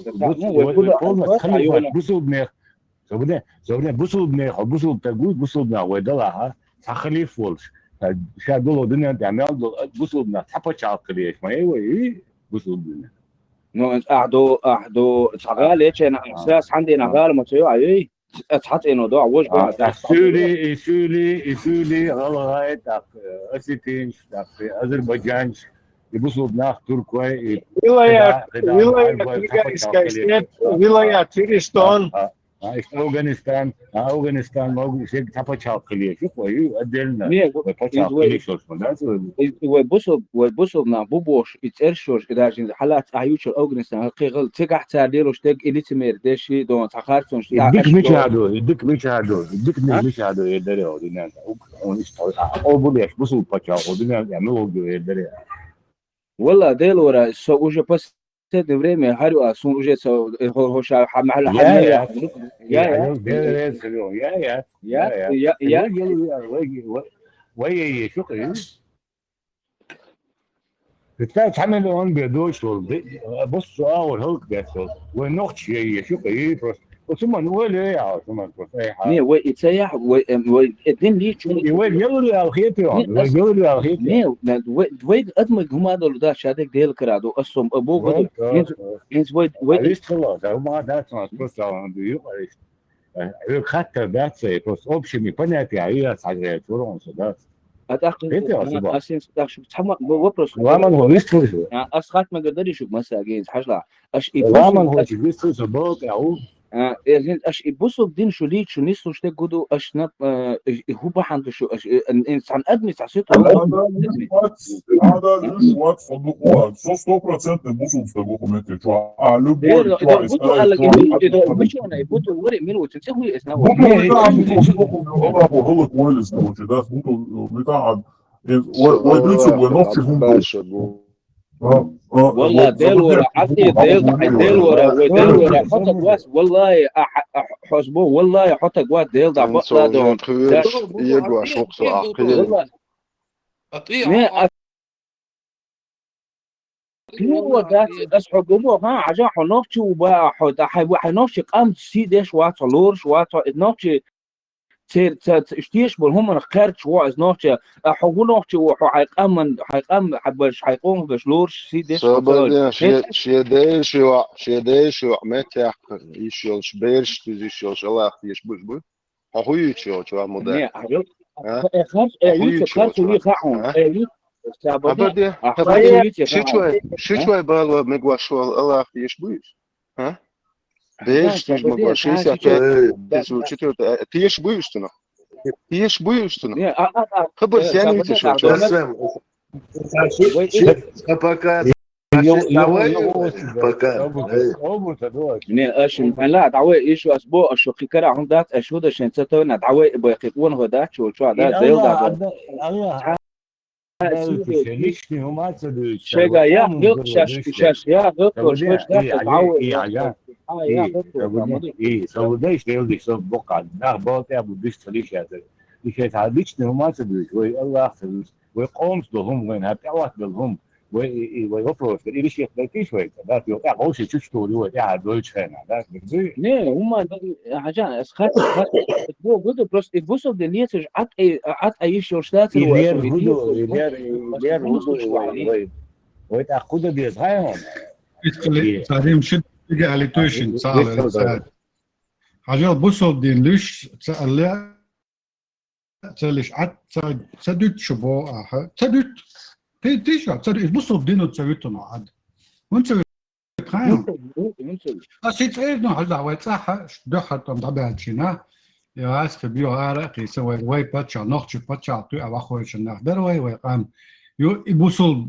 بس خليفات بوصل بنا زودنا بوصل بنا بوصل بتقول بوصل بنا ودلها تخليف ولش شادولو دنيا تعمل بوصل بنا حبة شاط خليش ما إيه بوصل بنا نو أحدو شغال إيش أنا أساس عندي نغال ما تيو أيه تحط إنه دوا وش بقى سوري غلغاية تاع أسيتين تاع أذربيجان يبوصوا بناخ تركيا ولاية كيرستان أفغانستان موجود شيء تبغى شاقلية شوف ويو أدلنا شاقلية شو اسمه وبوسو نا بوبوش يترشوش إذا جن حالات أيوش أفغانستان هقيقل تجح تعديلوش تج إليتمير دشي دون تخارسونش يدك مش هادو يدري ودينا أو بوليش بوسو بتشا ودينا يعملوا يدري والله ديل ورا سو وجه بس تدري هارو أسون وجه سو هو شا محل حمل وي شقي تتعمل اون بيدوش بص اول هوك بيحصل ونقط شيء شقي وثم نقول ايه ثم ني وي يتسيح واتنين ليش يلا الخيط يلا الخيط وي ادمج هم هذا ده شادك ديل كرادو اسم ابو انت وي خلاص ما ده بس عنده حتى ده سي بس اوبشن يبنيتي هي حاجات ورون صدق أتأكد أساس تأخذ تحمل وبرس وامان هو بيستوي أسخات ما قدر يشوف مساجين حجلا أش وامان هو بيستوي سبوك أو يعني أش يبصوا بدين شو ليك شو نيسو شتى جودو أش نب هو بحند شو أش إنسان أدمي تعصيته هذا شوات صدقوا 100% بوصل صدقوا شو على إذا مش أنا يبوتو ورق منو تنسوي اسمه هو كويس لو كده بتاع وديتو ونوتش هم والله ديل ورا عطي ديل ورا حطك واس والله حسبوه والله حطك واس ديل ضع بطلة دون يقوى شوقته عقيل هو ده أسحقوه ها عجان حنوكش وبا حنوكش قام سيدش واتو لورش واتو نوكش تشتيش بالهم نخرج واز نوكش حقو نوكش وحيقام حبش حيقوم بشلورش سيدش شيديشو متى يشيلش بيرش تزيشيلش الله يشبوش بو حقوي شو موديل خرج يوتيوب خرج خاحون أبدي شو بالو مقواشول الله يشبوش ها بيش مقواشي ساكت تسو شتو تيش بويشتنا تيش بويشتنا خبر ثاني تشو пока ne ashin la dawe ishu asbo asho kikara hundat asho da shen tsato na dawe bo yakun hoda chu chu da zail da ليش هم عاد شيغا يا يقشش يا يقش مش ده تعود ايه سو ليش يلدي سو بقى ده بوت ابو ديش ليش هذا ليش هذيك هم عاد والله ويقوم لهم وين هتعوت لهم ويوفروا في ليش يخلي شوي ده يوقع غوش تشتو اللي هو قاعد دوتش هنا ده ne هم عشان اسخات هو جود بروس يبصوا دنيتش عط اي شوشتات ويتاخذ بيصغيرهم تعليم شد على توشن صار حاجه بصوا دين ليش تسال تسالش عط تسدد شبو تسدد تيش تسدد بصوا دينو تسويتنا عاد وانت خاين أشيت إيه نوع الدعوة صح دخلت طبعا شنا يا أسف بيو عارق يسوي واي باتشا نخش باتشا تو أو أخوي شنا دروي ويقام يو يبوصل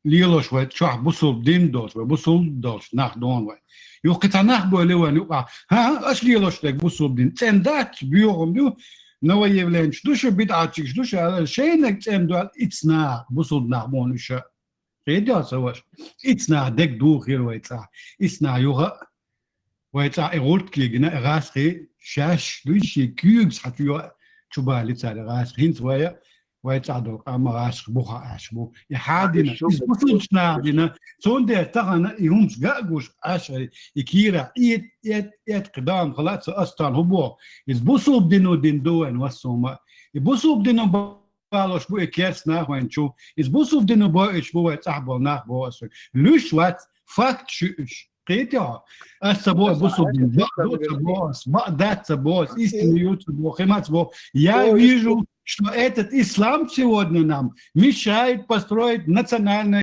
ليلوش وتشوح بوصل دين دوش وبوصل دوش ناخ دون وي يوقع ناخ بولي يوقع ها اش ليلوش لك بوصل دين تندات بيوم دو نو يبلن شدوش بدعتك شدوش شينك تندوال اتسنا بوصل ناخ بونش ريديا سواش اتسنا دك دو غير ويتسا اتسنا يوغا ويتسا ايغولت كيغنا غاسخي شاش دوشي كيوكس حتيو تشوبالي تسا غاسخ هين سوايا ويتعدو أما عاش بوخا عاش بو يحادنا يسبوسون شنادنا سون ده تغنا يهمش جاجوش عاش يكيرا إيت قدام خلاص أستان هو يسبوسو بدينو دين دوين وسوما يسبوسو بدينو بالوش بو إكيرس ناخ وين شو يسبوسو بدينو بو إيش بو يتعبو ناخ بو أسو لوش وات فاكت شوش قيتها أسبوع بوسو بدين دوت بوس ما دات بوس إستنيوت بو خمات بو я вижу что этот ислам сегодня нам мешает построить национальное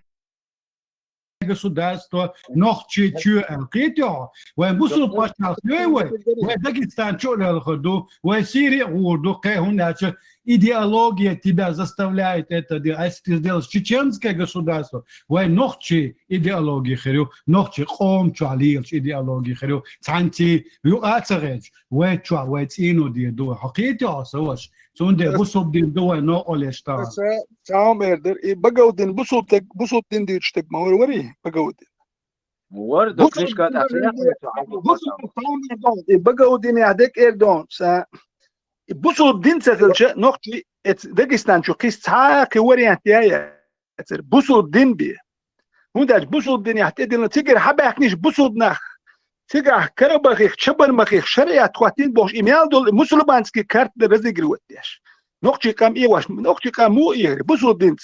государство, noch чечу алкетио, وين بوصل باشناسيوي وين داغستان чолел ходу, وين Сирия урду, кайхунача идеология тебя заставляет это делать. А если ты сделаешь чеченское государство, وين نوخчи идеологии херю, نوخчи قوم чалилч идеологии херю, цанти юацерич, وين чуа, وين цину дидо, حقيقة سواش سونده بوصل دين دو نو اولشتا سام اردر بغودين بوصل دين ديشتك ما وري بغودين ورد ليش كانت افريقيا بغودين يعدك اردون سا بوصل دين ساتلش نوختي داغستان شو قيس تاك وريانت يا بوصل دين بي هنداج بوصل دين يحتدين تيجر حباكنيش بوصل نخ تيجا كربخيخ شبر مخيخ شريعة خواتين بوش إيميال دول مسلمانسكي كارت رزق روتيش نوختي كام إيواش نوختي كام مو إيه بوصل دينت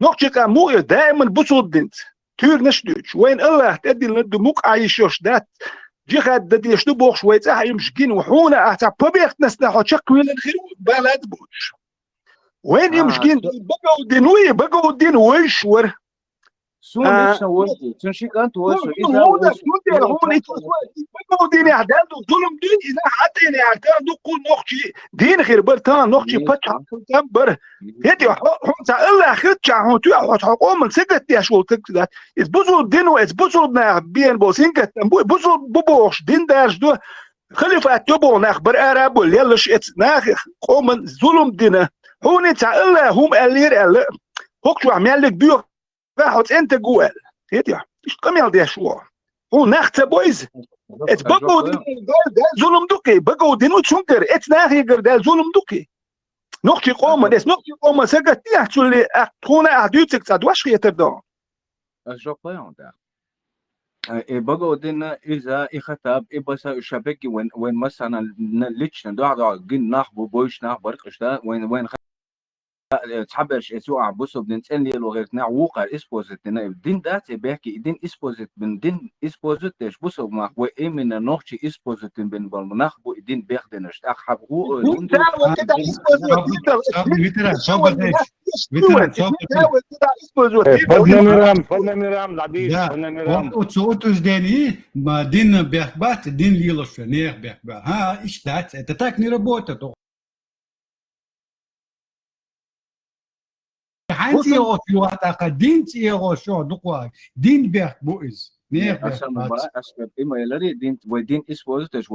نوختي كام مو إيه دائما بوصل دينت تير نشدوش وين الله تدي لنا موك عايشوش دات جيخات ددي شنو بوخ شوية صح يمشكين وحونا أحتا ببيخت نسنا شك وين الخير بلد بوش وين يمشكين بقوا دين ويش ور سون ليش سويتي؟ سون شيك أنت وصل إذا هو ده هو دين إعداد ظلم دين إذا حتى يعني اعتاد كل نقطة دين غير برتان نقطة فتح كبر هدي هم إلا خدش هم تيجي حقوق من سكت يا شو تكذا إثبتوا الدين وإثبتوا ناخ بين بوسين كتم بوسوا ببوش دين دارج دو خليفة تبو ناخ برعرب ولا يلش ناخ قوم ظلم دينه هو نتاع إلا هم اللي هوك شو عم يلك بيو راحت انت جوال هيتي ايش كم يالدي شو هو نخت بويز ات بقوا دين ده ظلم دوكي بقوا دينو تشونكر ات ناخي ده ظلم دوكي نقطي قوم ناس نقطي قوم سكت يحكوا لي اخونا احديتك تدواش يتردون جو بيان ده بقوا دين اذا اخطب بس شبكي وين مثلا ليتش ندعوا جن نخبو بويش نخ برقش ده وين تحبش اسوع بوسو بدين تسالي لو غير نعوقع اسبوزيت دين دات بيحكي دين اسبوزيت من دين اسبوزيت بوسو ما هو ايه من نوختي اسبوزيت بين بالمناخ بو دين بيخدنش اخ هو كده فضنا ميرام العديد فضنا ميرام اوتوس ديني ما دين بيحبات دين ليلوش نير بيحبا ها ايش دات تتاك ني работа حانتي او في واحد دين تي او شو دقوا دين بيك بويز نير اسكت اما يلري دين ودين اسبوزتش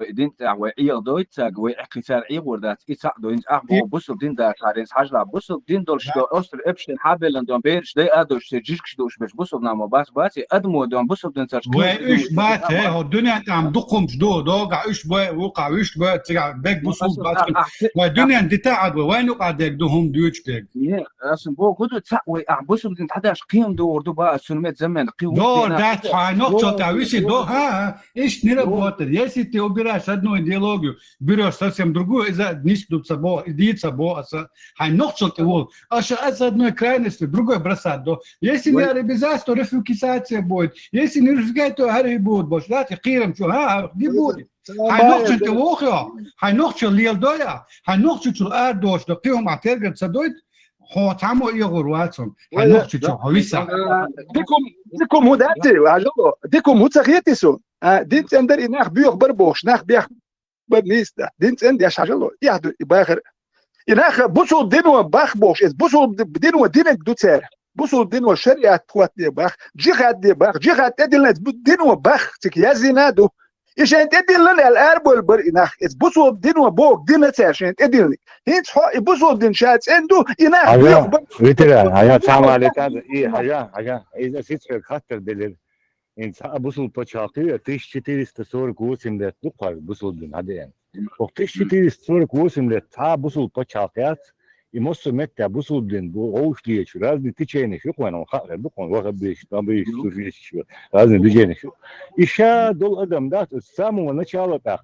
ودين تاع وعي دويت تاع وعقيسار عي وردات يساعدوا انت اخبو بوسو دين دا كارين حاجه بوسو دين دول شو اوستر ابشن حابل اندون بيرش دي ادوش تجيش دوش باش بوسو نعم باس ادمو دون بوسو دين تاع وايش بات هي الدنيا عم دقهم شدو دوغ ايش بو وقع ايش بو تاع بيك بوسو بات والدنيا دي تاع وين وقع دهم دوتش بيك اسم بو كنت تاع بوسو دين حداش قيم دور دو با سنمت زمان قيم دور دات نقطه تاع ويش دو ها ايش не работает если ты убираешь одну идеологию, берешь совсем другую, из-за ничего собой, идти собой, а ночью его, а с одной крайности, другой бросать. Если не арабизация, то рефукизация будет. Если не рефукизация, то араби будет. Больше, да, кирам, что, не будет. А ночью ты вохо, а ночью лил доя, а ночью ты ардош, то ты ум атергат садоит, هو تعمو يغرواتهم هنوقتي هويسا ديكم هو داتي عجبو ديكم هو تغيتيسو دينت اندر يناخ بيوخ بربوش ناخ بيخ برنيستا دينت اند ياش عجلو يحدو باخر يناخ بوسو دينو باخ بوش بوسو دينو دينك دوتير بصوا الدين والشريعة قوات دي باخ جيخات دي باخ جيخات تدلنا الدين وباخ تك يا زينادو عشان تدلنا الأرب والبريناخ بصوا الدين وبوك دين عشان تدلني هيك حق بصوا الدين شات عنده يناخ حاجة وترى حاجة تعمل عليك هذا إيه حاجة إذا سيتر خطر دليل إنسان بوصل بتشاقي تيش تيري ستور كوسم ده تقهر بوصل بين هذا يعني وقتيش تيري ستور كوسم ده تا بوصل بتشاقيات يمص متى بوصل بين بوش ليش لازم تيجي شو كمان خاطر بكون واحد بيش تبي سوري شو لازم تيجي شو إيشا دول أدم ده السامو ونشالة تاق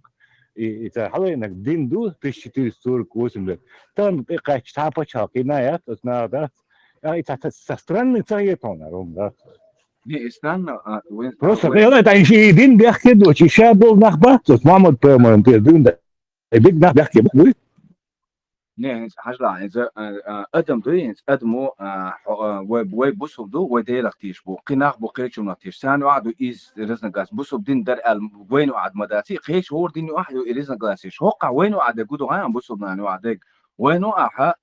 إذا حلو إنك دين دو تيش تيري ستور كوسم ده تام إقاش تا بتشاقي نايات أثناء ده يعني تسترن تايتون روم ده استنى وين Просто когда это еще один бяхки дочь, еще был нахбат, мама поймем, ты дунда, биг нах бяхки будет. نه حاجة إذا أدم دوينس أدمو وي بوسو دو وي لختيش بو قناخ بو قيش ونختيش سان وعدو إيز رزنا قاس بوسو بدين در وين وعد مداتي قيش هو دين واحد رزنا قاسيش هوقع وين وعد جودو غايم بوسو بنان وعدك وين وعها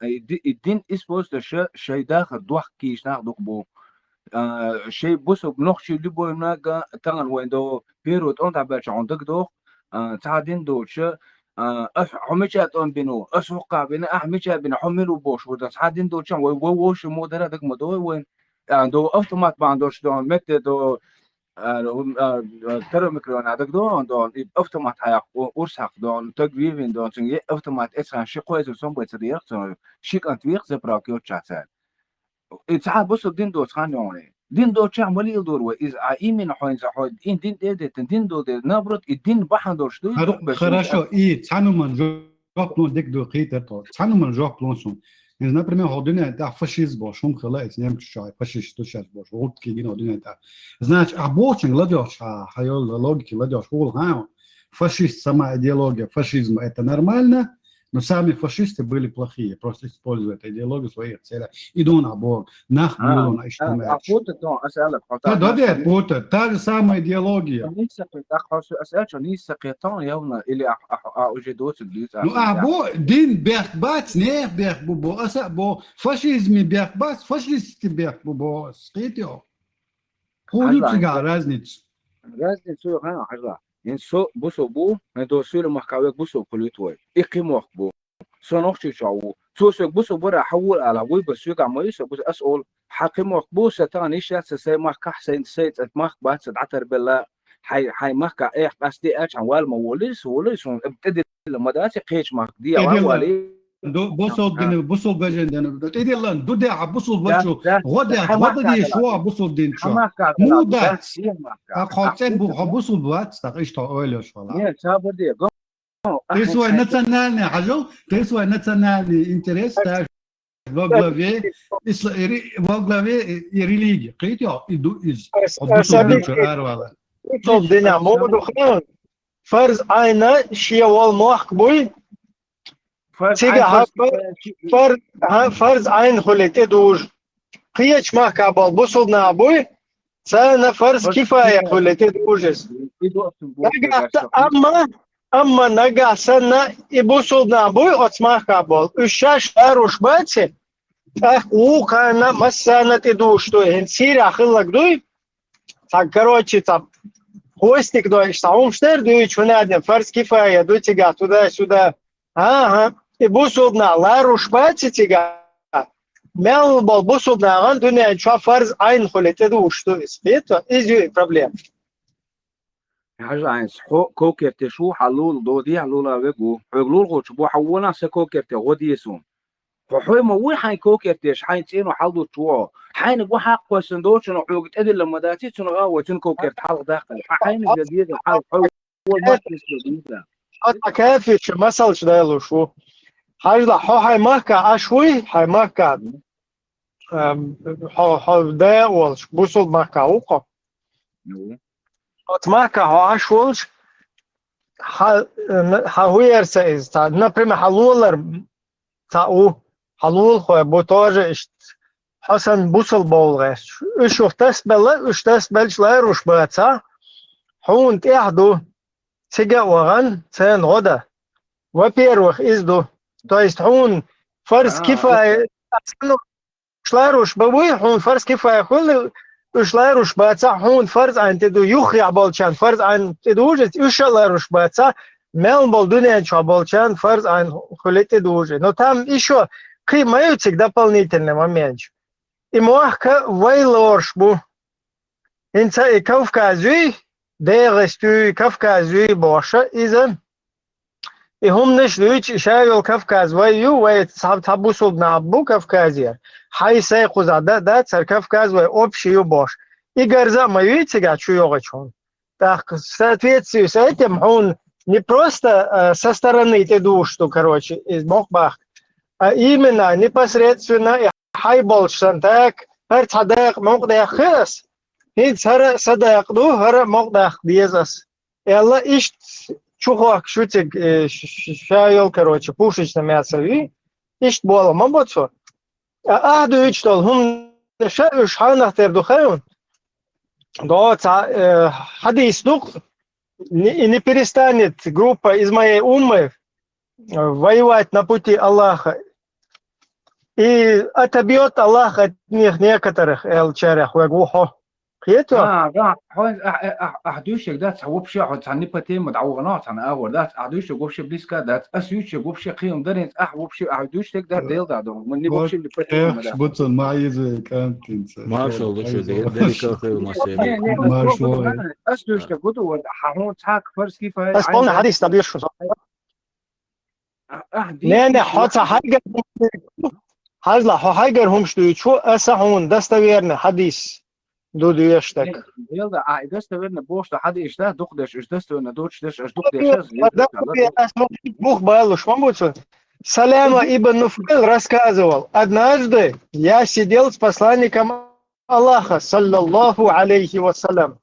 الدين إسبوست شيء داخل دوح كيش ناخدو بو شيء بوسو بنخشي اللي بو ناقا تغن وين دو بيرو تون تعبرش عندك دو تعدين دوش حميشات أم بينو أسوقا بينا حميشات بينا حملوا بوش وده سعدين دول شان ووش مودرة دك مدوي وين دو أوتومات باندوش دون مت دو ترى ميكرونا دك دون أوتومات هيا أورساق دون تجريبين دون شنو أوتومات إسرع شيء كويس وسون بيتصدق شيك أنت ويق زبراك يوتشاتان ساعات بص الدين دو خانيوني دين دو شام ولي دور وإذا إيمن حين زحود إن دين ده دين دو ده نبرت الدين بحن دوش دو Хорошо, и цануман жоплон дек до хитето. Цануман жоплонсун. Из, например, hodine da фашист бош, он хлаец немчай, фашист сейчас бош, вот кигин hodine da. Значит, абочин ладёш, хайол логики ладёш, хул хао. Фашист сама идеология фашизма это нормально, но сами фашисты были плохие, просто используют идеологию в своих целях. Идут на Бог, нахмелу на иштамач. أسألك Да, это та же самая идеология. أسألك نيسا قيطان يومنا اللي أوجدوت الجيوت Ну, або дин бяхбац, не бяхбубо, аса бо фашизме бяхбац, фашистский бяхбубо, скитё. Ходит сега разница. разницу حاجة يعني سو بوسو بو ندو سول محكاوك بوسو كليتوي إقيموك بو سنوخشي شاو سوسك بوسو برا حول على وي بسوق عميس بوس أسأل حكيموك بو ستاني شات سي محكا حسين سيت محك بات سدعتر بالله حي محكا إيه بس دي أش عوال موليس ابتدي لما داتي قيش محك دي عوالي بوصل بجن دنا تيدي لان دودي عبوصل بجو غدا دي شو بوصل دين شو مو دات قاطن بو بوصل بات تاقيش تاويل شو لا صابر تسوى ناتشنالني حاجو تسوى ناتشنالني انتريس تاع وغلافي وغلافي ريليجي قيتو يدو از بوصل دين شو اروالا بوصل دين عمود وخان فرز عينا شي والموح بوي فرض عين خليته دوج قيش ما كابل بوصلنا ابوي سنة فرض كفاية خليته دوجس اما نجا سنة يبوصلنا ابوي اتسمع كابل اشاش اروش باتسي وكان مسانة دوج تو هنسير اخلك دوي короче там хвостик دوي штаум штер دوي чунаден فرض كفاية دوي тига туда-сюда ага и бусудна ларуш бацитига мел бол бусудна ган дуня ча фарз айн холете ду что это изю проблем حاجة عين كوكر تشو حلول دودي حلول أبيجو حلول غوش بو حولنا سكوكر تغودي يسون فحوي ما وين حين كوكر تش حين تين وحلو تشوا حين بو حق وسندوتش نحوق تدل لما داتي تنغاوة تنكوكر تحل داخل حين جديد الحال حول ما تسلم حتى كافي شو مسألة دايلو شو حاجة هاي مكة أشوي هاي مكة ده والش بوصل مكة وقع مكة هاشولش هاوير سايز تا например حلولر تاو حلول خو بوتاج حسن بوصل بولغش ايش تسبل ايش تسبلش لا روش باتا هون تحدو تيجا وغن سين غدا во-первых изду то есть هون فرض كفاية شلاروش بوي هون فرض كفاية كل شلاروش باتسا هون فرض عن تدو يخيع بالشان فرض عن تدوجت شلاروش باتسا مل بالدنيا شابالشان فرض عن خلت تدوجت. Но там еще имеются дополнительный момент. И мягко вайлоршбу. Инца и Кавказы, дерестю Кавказы боша иза. И هم نشلوش شايل كافكاز ويو ويتصاب تبوسوا بنابو كافكازيا هاي سيقوز ده царь Кавказ وي общий бош и горза моюйте гачу йогачон. Так в соответствии с этим он не просто со стороны ты душ, что короче из бог-бах, а именно непосредственно хай болшан так هر صدق موقع خاص هيك هر صدق دو هر موقع بيزاس يلا إيش чухок шутик шайл, короче, пушечное мясо и было, мабутсо. А дует что, хум шаю шанах тердухаун. Да, хадис дух и не перестанет группа из моей уммы воевать на пути Аллаха. И отобьет Аллах от них некоторых элчарях вегухо. اه احدوش دات وبشي عن نبتي مدعوغنات عن اور دات احدوش وبشي بليسكا دات اسيوش وبشي قيم درين وبشي احدوش تك دات ديل دادو من نبشي איך שבוצן מה איזה קאנטינס. Marshall, this is the delicate thing. Marshall. اسيوش تقولوا حمون تاك فرس كيف بس قلنا حديث تبير شو не حتى حاجة هزلا حاجة هم شو شو أسهون دستويرنا حديث دودو يشتك يلا دستويرنا بوش حد إشتاه دقدش إش دستويرنا دوش دش إش دقدش Бух балуш, мамбуцу. Саляма ибн Нуфайл рассказывал: однажды я сидел с посланником Аллаха, саллаллаху алейхи вассалям,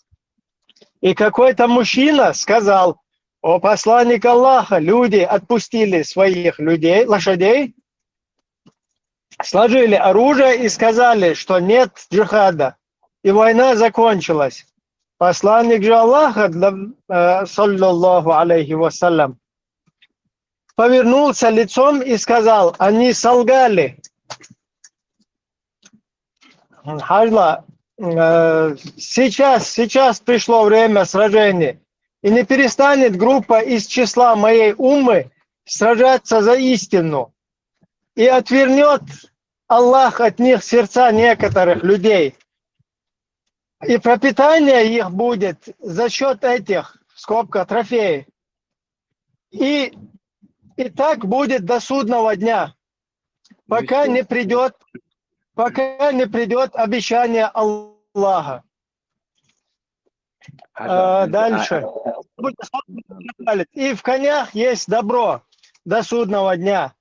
и какой-то мужчина сказал: о посланник Аллаха, люди отпустили своих людей, лошадей, сложили оружие и сказали, что нет джихада, и война закончилась. Посланник же Аллаха, саллаллаху алейхи вассалям, повернулся лицом и сказал: они солгали. Хажла, сейчас пришло время сражения, и не перестанет группа из числа моей уммы сражаться за истину, и отвернет Аллах от них сердца некоторых людей, и пропитание их будет за счет этих, скобка, трофеев. И так будет до судного дня, пока не придет обещание Аллаха. Дальше. И в конях есть добро до судного дня.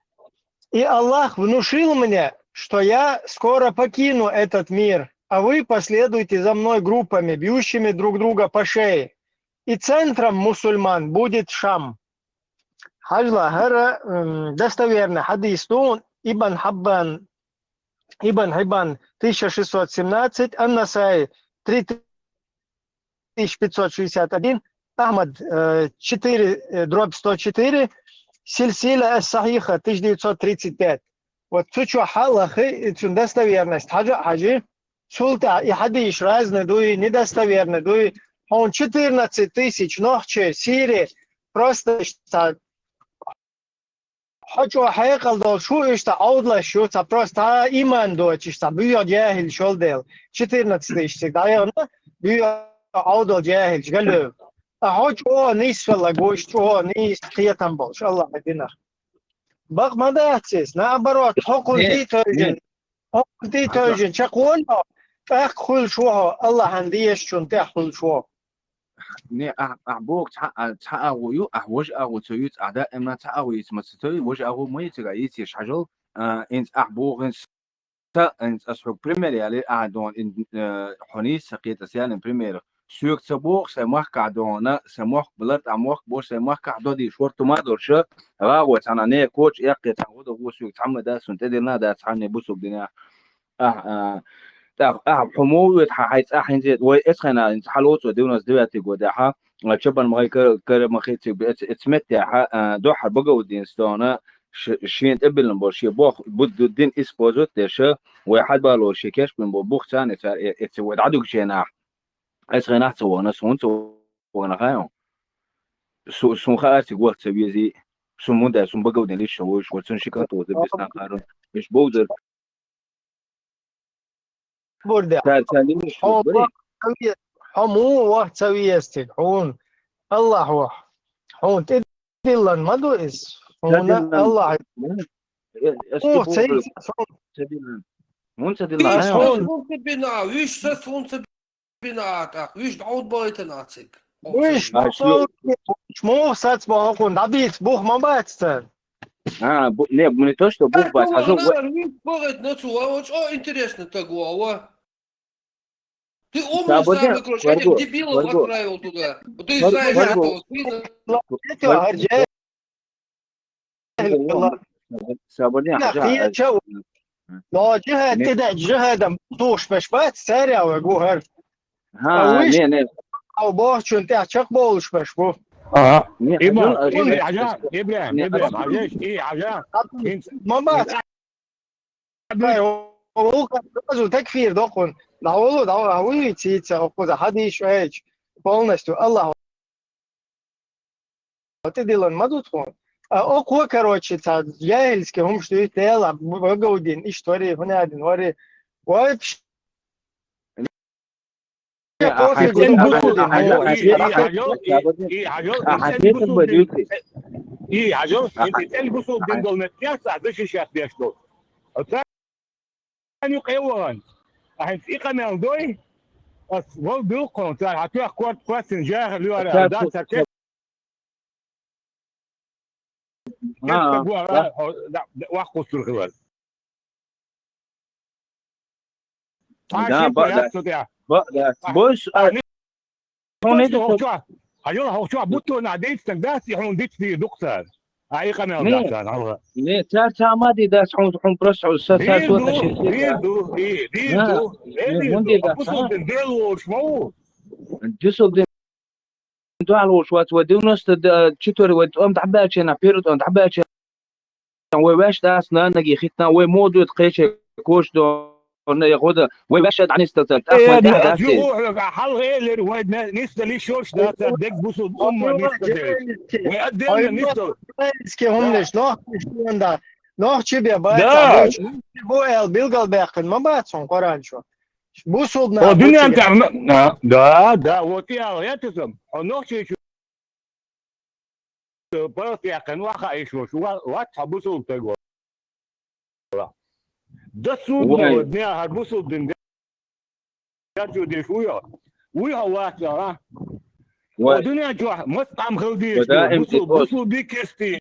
И Аллах внушил мне, что я скоро покину этот мир, а вы последуйте за мной группами, бьющими друг друга по шее. И центром мусульман будет Шам. Хажла гара достоверно хадис Ибн Хиббан 1617, Ан-Насаи 3561, Ахмад 4/104, Сильсила Ас-Сахиха 1935. Вот чучу халахи, достоверность. Хаджи, султа и хадиш разные, дуи недостоверные, дуи он 14 тысяч ночи Сирии просто хочу حقيقة دول شو إشتا عودلا شو تا просто إيمان دو إشتا بيو جاهل شو ديل 14 إشتا دايرنا بيو عودل جاهل قالوا أحوج نيس ولا قوش نيس خياتن بولش الله مدينة بق ما داتسيس نعبرات حقول دي ترجن شقول أخل شو الله عنديش شون تأخل شو نه أعبوك تعاويو أحوج أو تيوت أعداء ما تعاوي تمسطي وج أو ما يتغير شجل إنت أعبوك إنت أسحق بريمير على أعدون إن حنيس سقيت أسيان بريمير سوق سبوق سماح كعدونا سماح بلرت عماح بوش سماح كعدودي شورت ما دورش راوت أنا نه كوتش يقطع تعود هو سوق تعمد ده سنتدينا ده عني بوسوق دنيا حموت حيث أحينزيت وإسخنا حلوت وديونس دواتي قدها شبان مغي كر مخيتي اتمتع دوحة بقى ودين ستونا شين قبل نبوشي بوخ بدو الدين إسبوزوت تشا واحد بالو شيكاش بن بوخ ثاني تسوي عدوك جناح أسغناح سوى ناس هون سوى نخايم سون خاطر وقت سبيزي سون موندا سون بقودن ليش شوش وسون شيكات وزبسنا قارن مش بودر برده حمو واحد سوي استك حون الله هو حون تدلن ما دو اس حون الله مو سيد مون تدلن حون بنا ويش سون بنا ويش دعوت بايتناتك ويش مو سات باكون دبيت بوخ ما باتستر не не то что бух бать а Богат на цу, а вот что интересно такого? Ты умный самый, короче, этих дебилов отправил туда. Ты знаешь, что لا جهة كده جهة دوش باش سارع وجوهر не او باش شو انت هتشق بولش باش بو إبراهيم معلش عجان ما بات هو كان تكفير دقن دعوه هو تيت أخذ حديش هيك полностью الله تدلن ما دوتون أو короче تا جاهلسكي هم что يتلا بقودين истории هنا один وري вообще بص هجول هو شو بوتو ناديت تنداس يحون ديت في دكتور هاي قناه دكتور ليه تاع ما دي داس حون برس على اساس ولا شيء ديدو بوصل بالديل شمو جسد دو على وشوات ودي ونص تشتوري ود ام تعباش انا بيرد ام تعباش وي باش داس نجي خيتنا وي مودو تقيش كوش دو ياخذها ويبشد عن استلتت حل غير وايد نستا لي شورش ده ديك بوسو نستا ويقدم نستا اسكي هم ليش نوح تشبي بايت بو ال بيلقلباق ما باتسون قران شو بوصلنا الدنيا انت ده وتيا يتسم نوح شي بس يا كان واخا ايشو وات بوصل تقول ده سود ودنيا هربوسو الدنيا جاتو دي شوية ويهوات ها ودنيا جوا مطعم خلديش بوصو بيكستي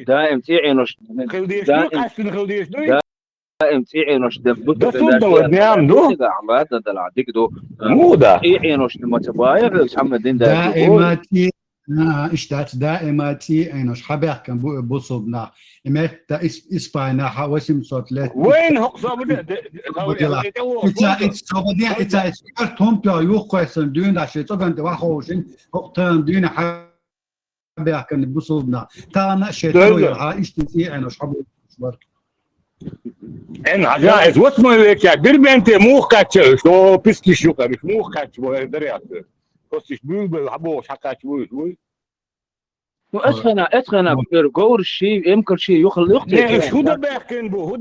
دائم تعينوش خلديش أحسن خلديش دائم تعينوش ده سود ودنيا دو عماد ده العديك دو مو ده تعينوش لما تبايع محمد دين دائماتي اشتات دائماتي اينوش حبيح كان بوصبنا امت اسبانيا حواسم صوت لا وين هقصه إتا هم بيا يوقسن دون عشان تقن تواخوشن هقتن دون حبيح كان بوصبنا تانا شيطان يرها اشتي اينوش حبو ان عجائز واسمه لك يا دربنت مو كاتش شو بيسكي شو كارش مو كاتش دريات كوستش بيل حبوش حكاش وي وأتخنا برجور شيء يمكن شيء يخلق شو ده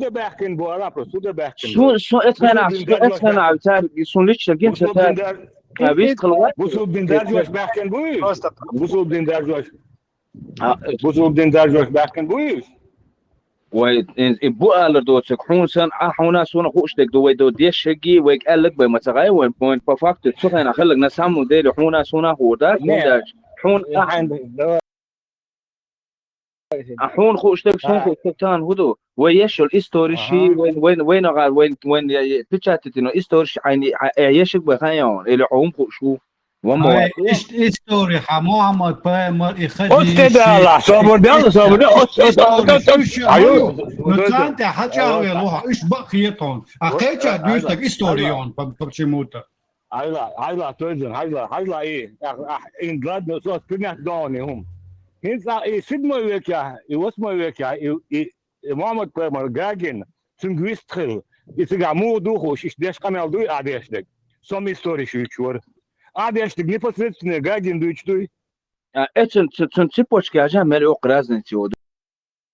بحكين بو أرابر شو ده بحكين شو أتخنا عتار يسون ليش لقين ستار كابيس خلوات بوسو بدين دارجوش بحكين بويش بوسو بدين دارجوش بحكين بويش ويبقى لردوتك حونسن حونا سونا خوشتك دو ويدو ديش شقي ويك قالك بمتغاي وين بفاكت تشوفنا خلق نسامو ديري حونا سونا هو ده حون حون خوشتك سون خوشتك تان هدو ويشل إستوري شي وين غال وين تشاتت إنه إستوري يعني يشك بخيان اللي عم خوشو وما إستوري حمو عمل بايمر إخدي أستدا لا صبر أيوه نتانت حجار يلوها إيش بقيتهم أكيد دوستك إستوريون ببشموتا هايلا تويزن هايلا إيه إنجلاد صوت كنا دوني هم هنسا سيدمو ويكا يوسمو ويكا محمد برمر جاجن سنجويستخل يتجمعوا دوخوش إيش ديش كمال دوي عاديش دك سوم هيستوري شو يشور عاديش دك نفسنا جاجن دويش دوي اتن تنسيبوش كاجا مليو قرازن تيو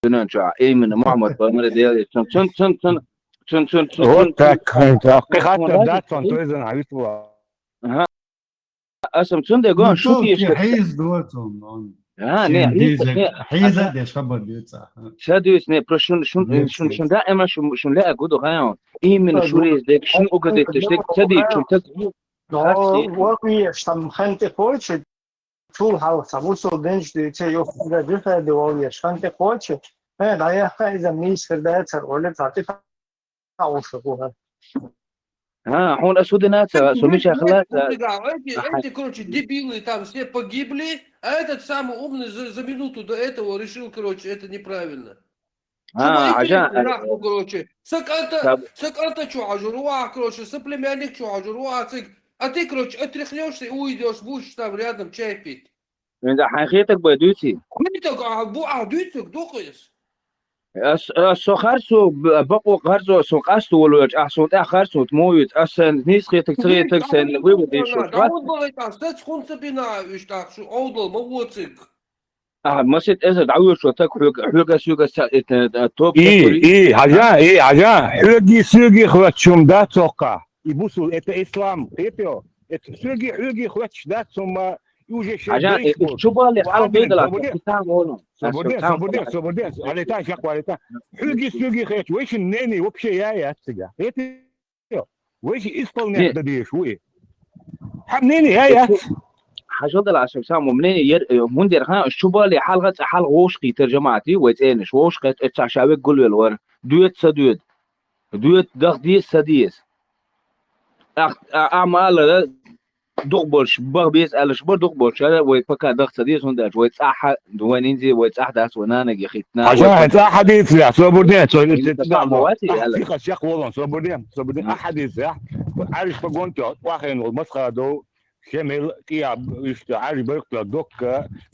دنجا اي من محمد برمر ديال تن هو تاك قيقات دات سنتويزن عيسوا ها اسم تندقون شو في تيش حيز دوتهم حيزة ديش خبر بيوتسا ساديوس نه شون دائما شون لا اقول غاون اي من شوري ديك شنو قد تشتك سادي شون تك وقتی شتم خنت کوچ طول هاوس وصل دنج دیگه یو خدا دیگه دوایش خنت کوچ نه دایا خیلی میز کرده سر ولی تاتی اوشکوه ها هون اسودنات سوميش اخلاق эти, короче, дебилы там все погибли, а этот самый умный за минуту до этого решил, короче, это неправильно. Короче, саканта что, ажуруа, короче, соплемянник что, ажуруа, а ты, короче, отряхнешься и уйдешь, будешь там рядом чай пить. انت حقيقتك بدوتي Хуйток, а дюйцок, духаешь. سو خرسو بقو خرسو سو قاستو ولوج احسن خرسو تموت اصلا نيسخيتك تريتك سن ويبدي شو Да вот было это, стать хунцепина, виж так, что аудал, мовоцик. مسيت اذا دعوه شو تك حلقه سوق توب اي حاجه حلقي سوقي خواتشم دا توقع يبوسوا это اسلام تيبيو سوقي خواتش دا ثم يوجد شيء حاجه شو بالي حال بيدلا تاعو سوبردين على تاع شقوا على تاع حلقي سوقي خواتش ويش الناني وبشي يا تسقى ويش يسطلني بديش وي حمنيني يا حاجه دل عشان سامو منين مندير ها شو بالي حال غوشقي ترجماتي ويتانش غوشقي تاع شاوي قول الور دويت سدويت دغدي سديس اعمال دغبولش بيس على شبر دغبولش ويبكا دغ سديس هنداش ويتصح دوانينزي ويتصح داس ونانا يا اخي عشان حديث لا سوبردين شيخ والله سوبردين احاديث عارف بقونت واخين والمسخره دو شمل كياب يشتعل بيقطع دوك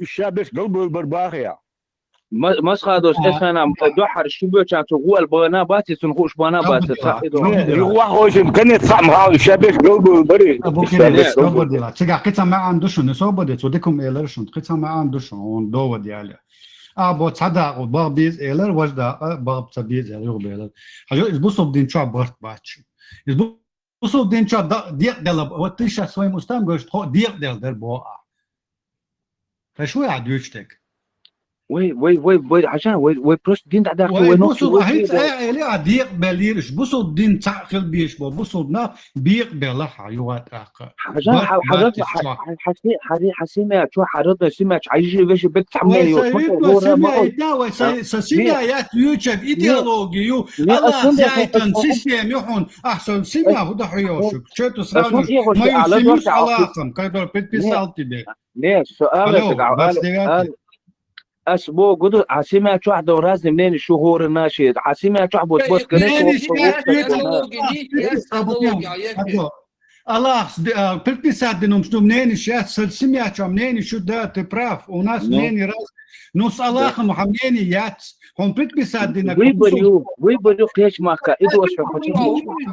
الشابس قلبه البرباخيا مسخره دوس اسنا دوحر شبو كانت هو البنا باتي تنخوش بنا باتي هو خوش كان يتصعم هاو الشابس قلبه البري سوبردي تشجع قطع ما عندوش سوبردي توديكم ايلرشون قطع ما عندوش دو ديالي ابو تصدق وبابيز ايلر وجدا باب تبيز يغبيلر حاجه بصوا بدين شو برت باتش وصل دين شو ديق دل وتيشا سوي مستام قلت ديق دل بوقع فشو عدوشتك وي عشان وي بروست دين داك وي بوصل هيت ليه ديق بليرش بوصل دين تعقل بيش بوصل نا بيق بلح يوات اخر حسيمه شو حرضنا سمعت عايش باش بتعمل سمع يا يوتيوب ايديولوجيو الله زايتن سيستم يحون احسن سمع وضحيوشك شتو صار ما يسمعش علاقه كايدر بيتسالتي دي ليه سؤالك اسبوع قدو حسيمه شو واحد ورازني منين الشهور الناشد حسيمه شو عبود بوت الله بتساعد انهم شنو منين شات سمع شو منين شو ده تبراف وناس منين راس نص الله محمدين يات هم بتساعد انك ويبريو قيش ماكا ادو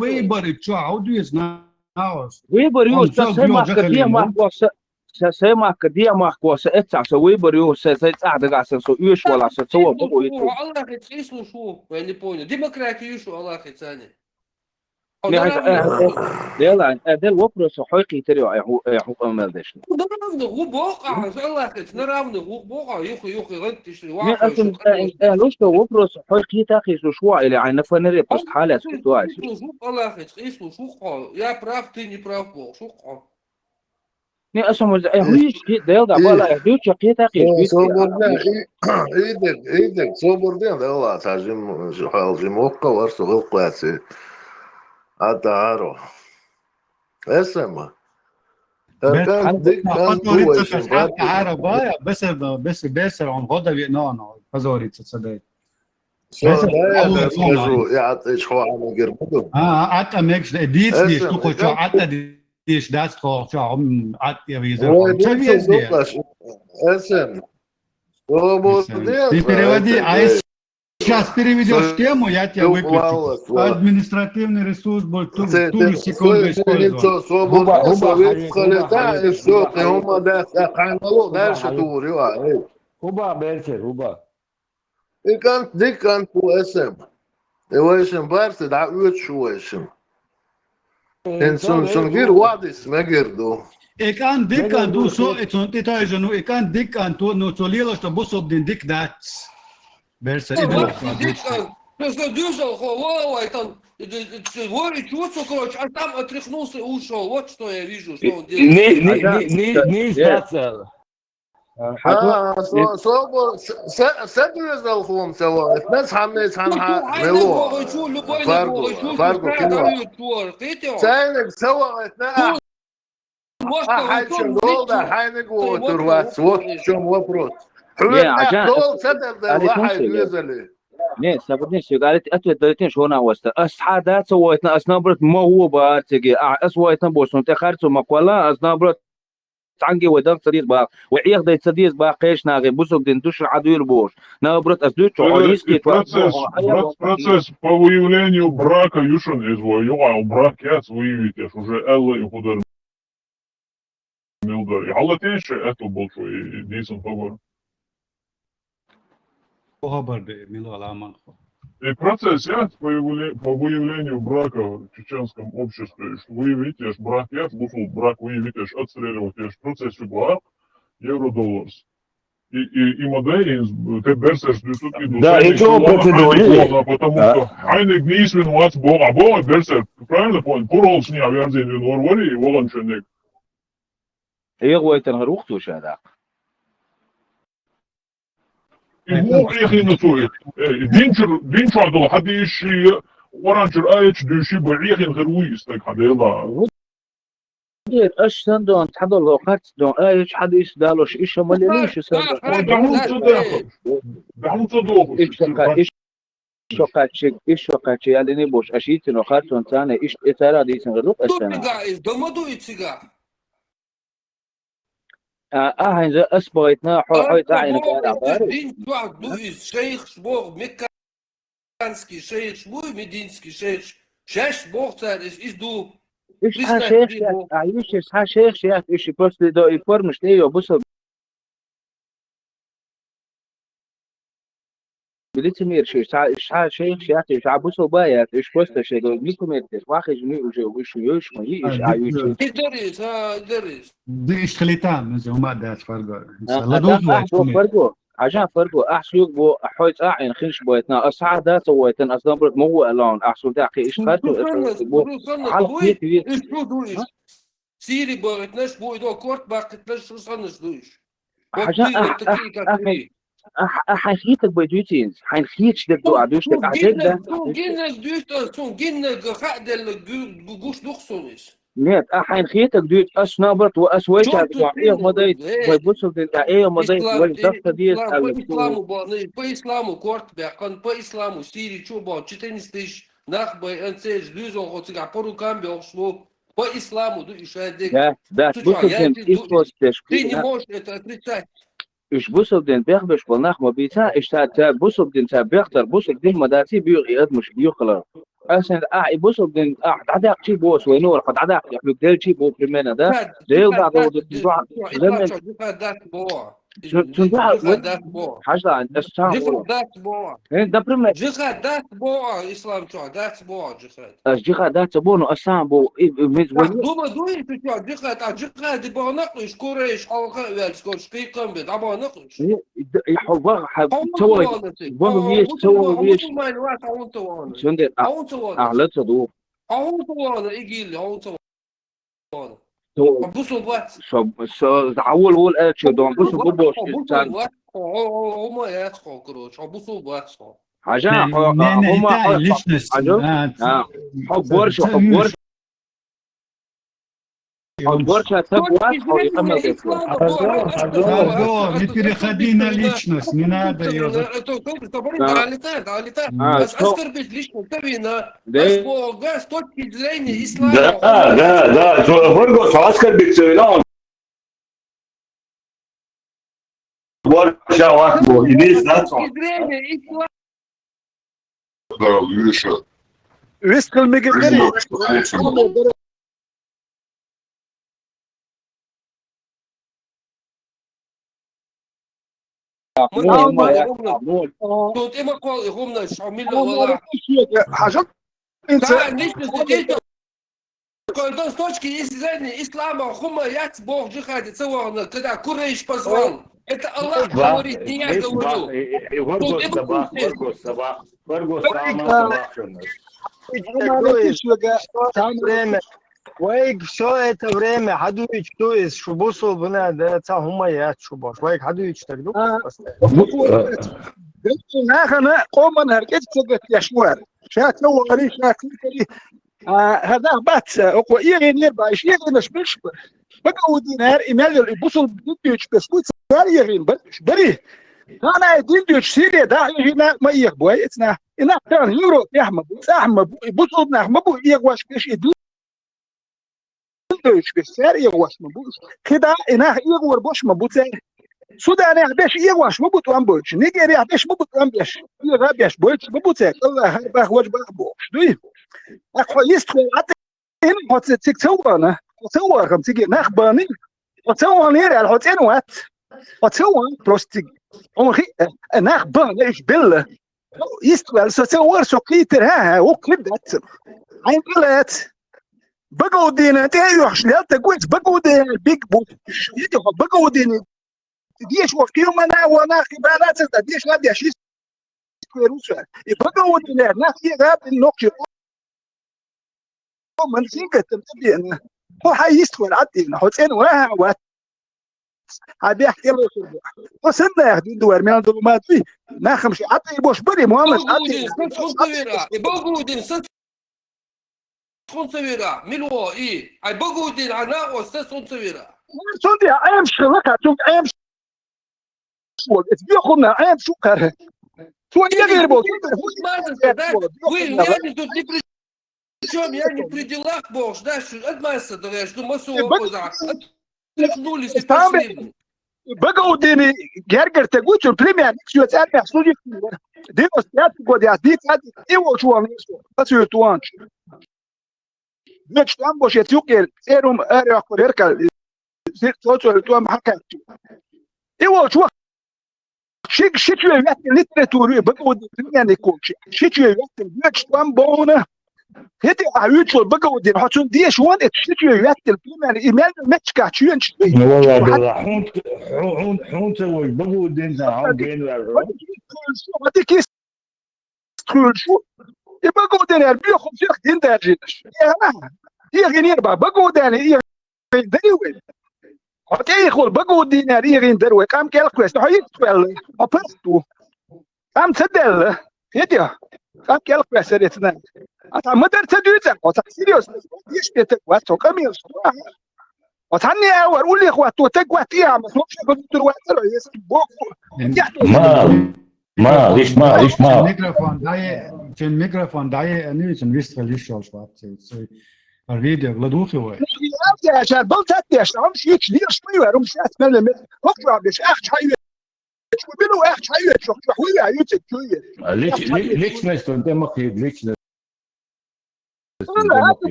ويبريو شو عودو يزناوس ويبريو سما كديه ماكو سما كديه ماكو ساتع سوي بريو ساعد قاعد سو يوش ولا سو بقول الله يتخيسوا شو я не понял демократию شو الله يتساني يلا ده الوبرس حقيقي تريو حقوق مالدش نرافنه هو بوقع الله نرافنه هو بوقع يخي غنت شي واحد لوش وبرس حقيقي تاخي شو اللي عن فنري بوست حاله سؤال الله يتخيسوا شو يا براف ты не прав бог شو ني اسمه هيش ده يلدع ولا يدوش قيتاقي ايدك صوبردين والله تعجم حالجي موقع ورسو غلقاتي عارو اسمع بس عن غدا بينانا فزوري تصدق يعطي شو عم يقربوا عطا ميكش ديتس دي شو عطا ديش داس شو عم عطا بيزر اسم Ты переводи, а если сейчас переведешь тему, я тебя выключу. Административный ресурс будет ту же секунду использован. Huba Berker, Huba. Ik kan voor SM. Eu acho que dá uitschweißen. En zo'n weer wat is, megerdo. Ik kan dik aan doen zo, het is niet thuis nu. Ik kan dik aan doen, nu zo lelijk te bos op de dik dat. Berser, ik doe это дюжал, ой, там, говорит, вот что, короче, а там отряхнулся и ушел. Вот что я вижу, что он делает. Не статься. Садвизал хом цело. Нас хамне хамха мело. Цайник цело это. Хайчен голда хайник вот вот в чем вопрос. Не, сабудин сигарет ответ дайте что на вас. Асхадат сойтна аснабрат ما هو بارتجي اسويتنا بوسون تخرتو مقولا аснабрат تانجي ودق صديق با وعيق دي صديق با قيش ناغي بوسوك دين душ عدوير بوش نابرت аздуй чорийский процесс по выявлению брака юшин извоювал брак я выявить уже элла и худар милдар и халатейше это большой дейсон погор. И процесс по выявлению брака в чеченском обществе, что выявить брак я слушал брак выявить отстреливать процесс была евро-доллар. И модель ты берсешь да, и что процедура? Потому что айник не свинвать бог, а бог берсер, правильно понял? Пурол с ней авиазин в Норвегии и волонченник. ايغو يتنغروختو شادق مو يخي نتوي دينشر عدل حد يشي ورانشر ايش دوشي بعيخي نغروي استك حد يلا ديت اش سندون تحضر لوقات دون ايش حد يسدالوش ايش مليليش سندون دعون صدوق ايش شوقاتشي يعني نبوش اشيت نوخاتون تاني ايش اتارا ديسن غروق السنة دمدو يتسيقا هاي اسبوعتنا حويت عين دين واحد دويس شيخ شبوغ مكانسكي شيخ شبوي مدينسكي شيخ شاش بوغ تار is دو ايش شيخ عايش شيخ ايش بس دو يفرمش ليه بص بليتمير شيخ ايش عبوسو بايات ايش بس شيء بليتمير واخي جميع وش يوش ما ايش عايش درس ديش خليتام وما دات فرقو عشان فرقو احسوق بو حويت اعين خنش بويتنا اسعاده سويتن اصلا مو الان احسو داقي ايش خاتو سيري بويتناش بو دو كورت باقتلاش رصنش دوش حنخيتك بيدوتينز حنخيتش دك دو عدوش دك عدك ده جينا دوش جينا قاعد الجوش دخسونس نيت حنخيتك دوت اسنابرت واسويت ايه مضيت ويبصوا ايه مضيت والضغط دي اسلامو по исламу корт бякан по исламу стири чубо 14 нах бай анцеж дузон хотига порукам бёшло по исламу ду ишадек да ты не можешь это отрицать ايش بوسو دين بيخبش بالنخ ما بيتا ايش تا بوسو دين تا بيختر بوسو دين مداتي بيغ يدمش بيخلر عشان بوسو دين عداق شي بوس وينور قد عداق يحلو ديل شي بو بريمينا ده ديل بعد زمن جهاد حاجة عن الشام ده بريمينا جهاد اسلام شو جهاد جهاد بونو الشام بو دوما دوي شو جهاد بونقش كوريش حلقة والسكوش قيقم بد ابونقش يحوغ سوى بونو يش سوى يش شندر اعلى صدوق وانا يجي وانا بوسو بوات شو عول ول اتشو دون بوسو بوش هما ياتخو كروش بوسو بوات حاجة هما حب ورشة ورشة تبوات не переходи на личность, не надо ее. Оскорбить личность, с точки зрения ислама. Да, Форгос оскорбить, Время ислама. Да, Гриша. رزق المجبري Тут има коли гумна шамила вала. حاجات Да, нищо здесь. С точки зрения ислама, хума яц Бог джихади целовано, когда Курейш позвал. Это Аллах говорит, не я говорю. Тут има Вейк все это время Хадуич кто из Шубусу бна да цахума я Шубуш. Вейк Хадуич так думаю. أنا قوم أنا رجعت سجت يا شوار شاك نو غري شاك كري هذا بات أقوى إيه نربا إيش إيه مش بقى دينار إيميل البوصل بديش بس كويس غالي يغين بري أنا ديش سيري ده هنا ما يخبوا إتنا إنا كان يورو يحمى بوصل نحمى بو يغواش بيش يدو ديش بس سير يغواش مبوش كده إنا يغور بوش مبوتة سودان يحبش يغواش مبوت وامبوش نيجيريا يحبش مبوت وامبش يغابش بوش مبوتة الله هربح وجبه بوش دوي أخو يستخدم حتى هنا هات تكتورنا تكتور خم تيجي نخباني تكتور نير على هاتين وات تكتور بلاستيك أمخي نخبان إيش بالله يستخدم تكتور سكيتر ها وكلبت عين بلات بقوا دينا تيجي لا تقول بقوا دينا بيج بوش يجي بقوا دينا ديش وفيهم أنا وأنا خبرات ديش لا ديش يستخدم بقوا دينا نخي غاب النقش من سينك تبدي هو حيستوى العدين حسين واها وات هذا يحكي له يصير وصلنا ياخذين دوار من الظلمات فيه ما خمشي عطي يبوش بري مهمش عطي بوجودين سنسويرا ملو إيه أي بوجودين أنا وسنسويرا سندي أيام شغلك هتشوف أيام شو بياخذنا أيام شو كره شو يغير بو وين يعني тут не причем я не при делах Бог, знаешь, отмайся, да, что массово поза. Отнулись и пошли. بقوا ديني جرجر تقول شو بريمير شو تسألني حصولي دينو سيات قد يعديك هذه إيوه شو عم يسوى بس يتوانش مش تنبوش يتوكل سيرهم أريح كوريركا سير توام حكا إيوه شو شيء يأتي ليتراتوري بقوا ديني كوتش شيء يأتي مش تنبونه هدي عيوتشو بقوا دين حطون ديش وان اتشتي يأتي البريمير إيميل متشكا تشين شوي والله بالله حون تسوي بقوا دين عم بين هذه كيس تقول شو يبقوا دين بياخذ شيخ دين دارجينش يا غير بقوا دين يا دروي هتي يقول بقوا دين يا غير دروي كم كالكويس هاي تقول أبستو كم تدل هدي كم كالكويس ريتنا أنت ما تدري أنت سيريوس يشتت واتو كميل وتعني أقول لي أخوات وتقوات إيه عم بسمعش بدو واتلو ما ليش في الميكروفون داي أني سنويست ليش شو شوات الفيديو غلطوه هو يا عشان بلتاتي عشان شيء كبير شوي وهم شات ملم هو مش أخش حي شو بينو أخش حي شو حوي عيوتك شوية ليش ناس قدامك ليش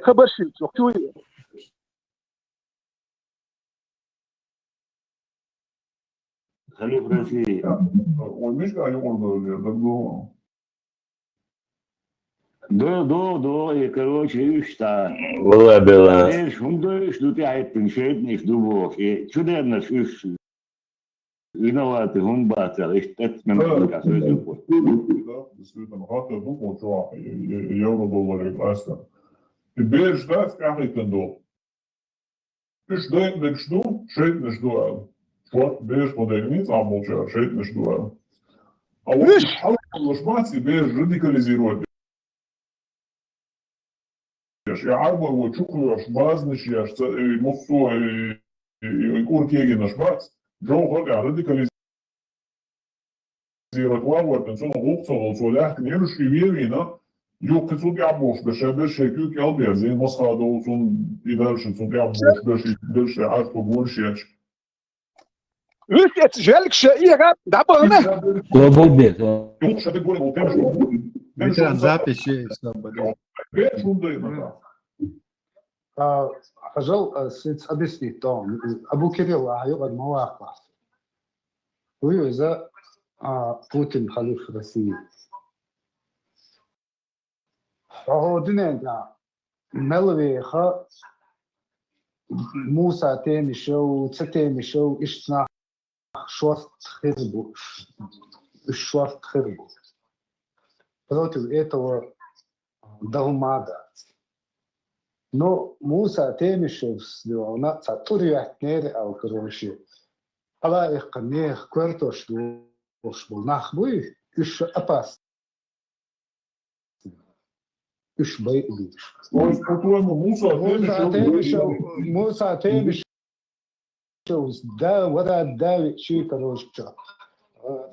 خبر شيء شوية خلي فرنسي ومش قاعد يقول دو короче что والله بالله ايش هم دو что ты عايز تنشئني في دو شو ده الناس ايش виноваты هم باتر ايش تتمنى لك действительно хата думал что евро-доллар классно теперь ждать как это до ты ждать начну шесть между вот без модерниц амолча шесть между а вот حاول مش без радикализировать я арбо вот чукуешь базныш я муссу и куртеги наш бац جو هرجع radikalisировать وأول تنسون غوصة وصلاح كنيرش كبيرين يو كنسون يعبوش باش يكوك يالبير زين مصخة دوصون يدرش تنسون يعبوش باش يدرش عارفو بورشيش Ülke želik šeira, da bolne. Slobodne. Ветеран записи свободы. أجل سيد أبيسني توم أبو كريل يقعد مواقع ويو إذا بوتين خليفة روسيا فهو دنيا ملوي خا موسى تاني شو تاني شو إشنا شورت خربو شورت خربو против этого долмада. Но Муса Темишев сделал на цатуриатнере, короче, але их конех кверто, что был нахбой, еще опасно. Еще боюсь. Муса Темишев, да, вода давит, чей, короче,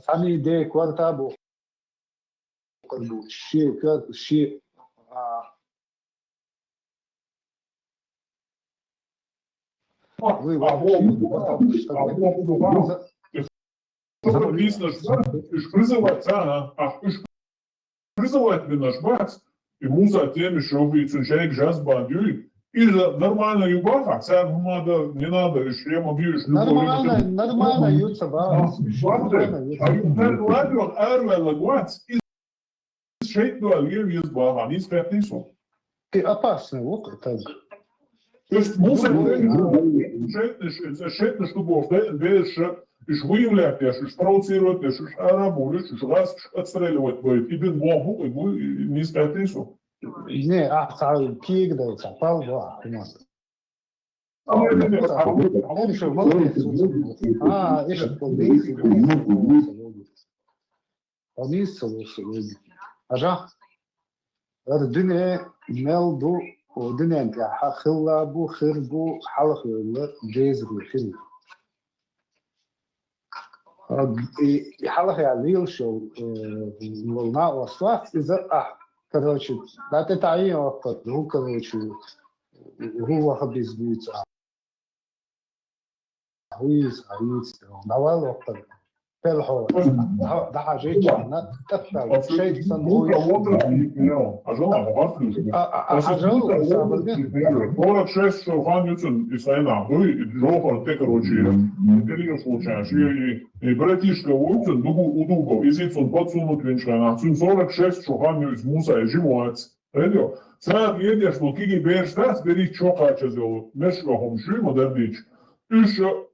сами идеи квартабу, ши, Призывать наш бац, и муза теми, что вы человек жаз бандюй, и же нормально юбаха, сам надо, не надо, еще я могу еще нормально ются бац. А юбаха арвела гуац, и шейт дуалир есть баха, не скажет нису. Ты опасный, вот это. То есть муза шейтный, чтобы иш выявлять, иш провоцировать, иш арабулить, иш раз отстреливать будет. И без богу, и вы не скажет нису. Не, кик дается, полва. Еще полдейся. Ажа, الدنيا ملدو ودنيا نتاعها خلابو خربو حلق ولا جيزرو خرب حلق يعني يلشو والنا وصلات إذا короче да ты تعيين وقت هو короче هو خبيز بيت عويس نوال وقت تلحو ده حاجة أنا تفتح شيء صنعوي Город 6, что Ханюцин и Сайна, ну и Джохар, те, короче, период случаешь, и братишка Уцин, Удугов, и Зицун подсунут венчана, 46, что Ханюц Муса и Живуац. Радио, сад едешь, что Киги Берштас, бери чока чазел, мешкахом ши, модернич. Еще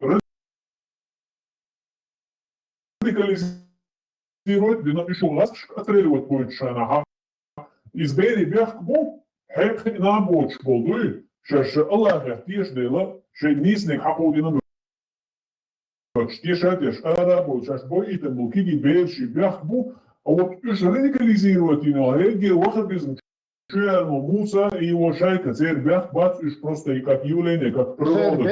радикализировать, но еще у нас отстреливать будет шана. Из Бери Бехкбу, Хек на боч болдуй, что Аллах яхтиш дела, что нисник хакудина штишатеш арабу, что бой итем был Киги Берши Бехкбу, а вот еще радикализировать его, реги вахат без Шермо Муса и его шайка, царь Бехбац, уж просто и как явление, как природа.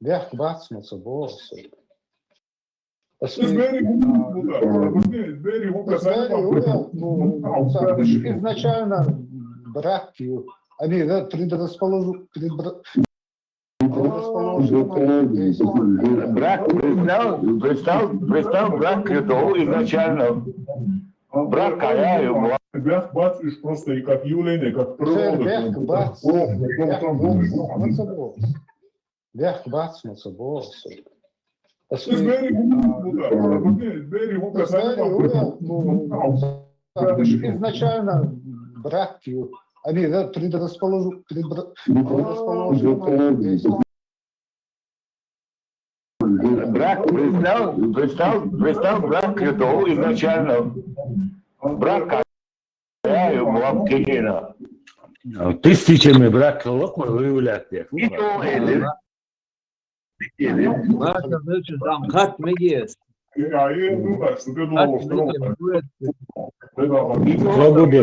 Бехбац, Мацабос. Изначально браки, они предрасположены. Брак представь брак Критову изначально. Брак Кая Бях бац, уж просто и как явление, как природа. Бях бац, Мацабос. Изначально браки, они предрасположены. Брак представь брак Критову изначально. Брак Кая Муабкинина. Тысячами брак локма выявлять. Хат мегес. Свободе.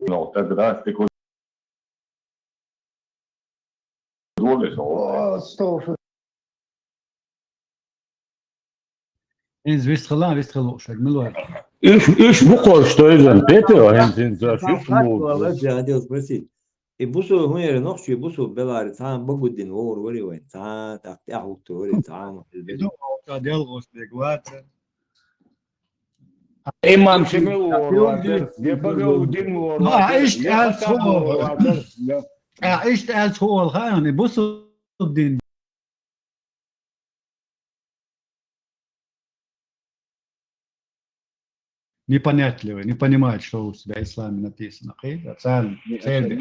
Ну, тогда ты إنز вист خلو شو ملوه. Иш бухор, что из-за Петра, он за Я хотел спросить. И бусу хуйре ночью бусу белари сам богудин вор вори вайн сам так яхут вори сам. إدو قاديل غوش بيقوات. إمام شمل ورواتر يبقى ودين ورواتر عشت على صور عشت على صور خاني بصوا الدين непонятливый, не понимает, что у себя в исламе написано. Цель.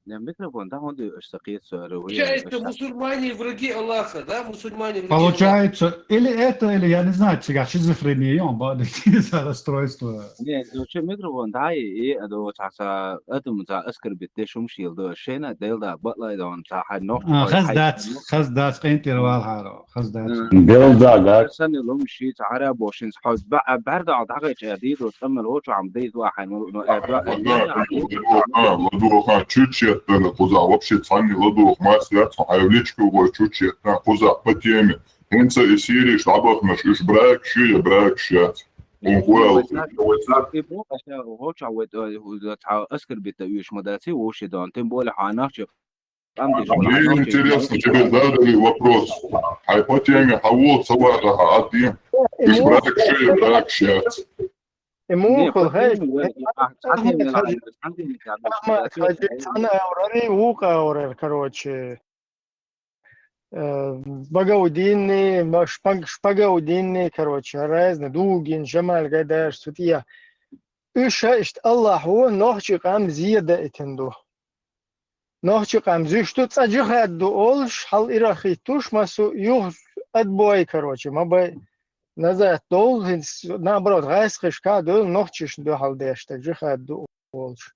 الميكروفون ده عنده اشتقية سعرية. Получается, мусульмане враги Аллаха, да? Мусульмане враги Получается, или это, или я не знаю, шизофрения, он будет расстройство. Нет, вообще микрофон ده إيه أدو تعسى أدم تاع أسكر بتشوم شيل ده شينا ديل ده بطلع ده عن تاع حد نوع. خزدات قينتي روال هارو خزدات. ديل ده. سنة لهم شيء تعرى بوشين صحاب بعد عاد حاجة جديد وتكمل وش عم ديت واحد. ладуха чуть-чуть коза вообще цани ладух мастер хаевличку го чуть-чуть коза по теме инца и серии штабах наш иш брак ши брак шат он хуэл وش عود تاع أسكر بتويش مدرسي وش ده أنت بقول حناش Мне интересно тебе задали вопрос. Хай по теме хавол савара атим иш брак ши брак шат مو هاي أنا أوراني وقع أوران كروتش بقاوديني مش بقاوديني كروتش رازن دوجين جمال قداش ستيا إيش الله هو نحكي قام زيادة إتندو نحكي قام زيشتو تأجيه أدو أولش حال إراخي توش مسو يوه أدبوي كروتش ما باي نزات دول نابرد غايسخش كادول نوختش دو هالداشت جخاد دو ولش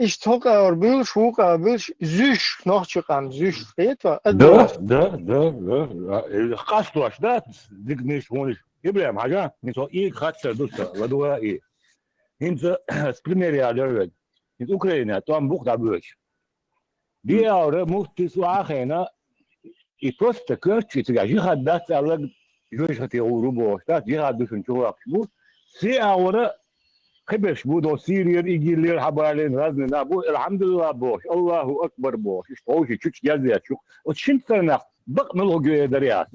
إيش توقع أوربيلش وقع بيلش زيش نوختش قام زيش فيتوا ده قاستواش ده دقنيش هونش إبراهيم حاجة نسوا إيه خاطر دوستا ودوا إيه إنت سبريميريا درجة إنت أوكرانيا توام بوك دابوش دي أوره مختس وآخرنا إبروست كرتشي تجاه جهاد دات على جوش هتي أوروبا شتات جهاد دوشن شو أكشبو سي أوره خبرش بودو سيرير يجي لير حبالين رازن نابو الحمد لله بوش الله أكبر بوش إشتوشي تشوش جازيات شو وتشنت سنة بق ملوجي دريات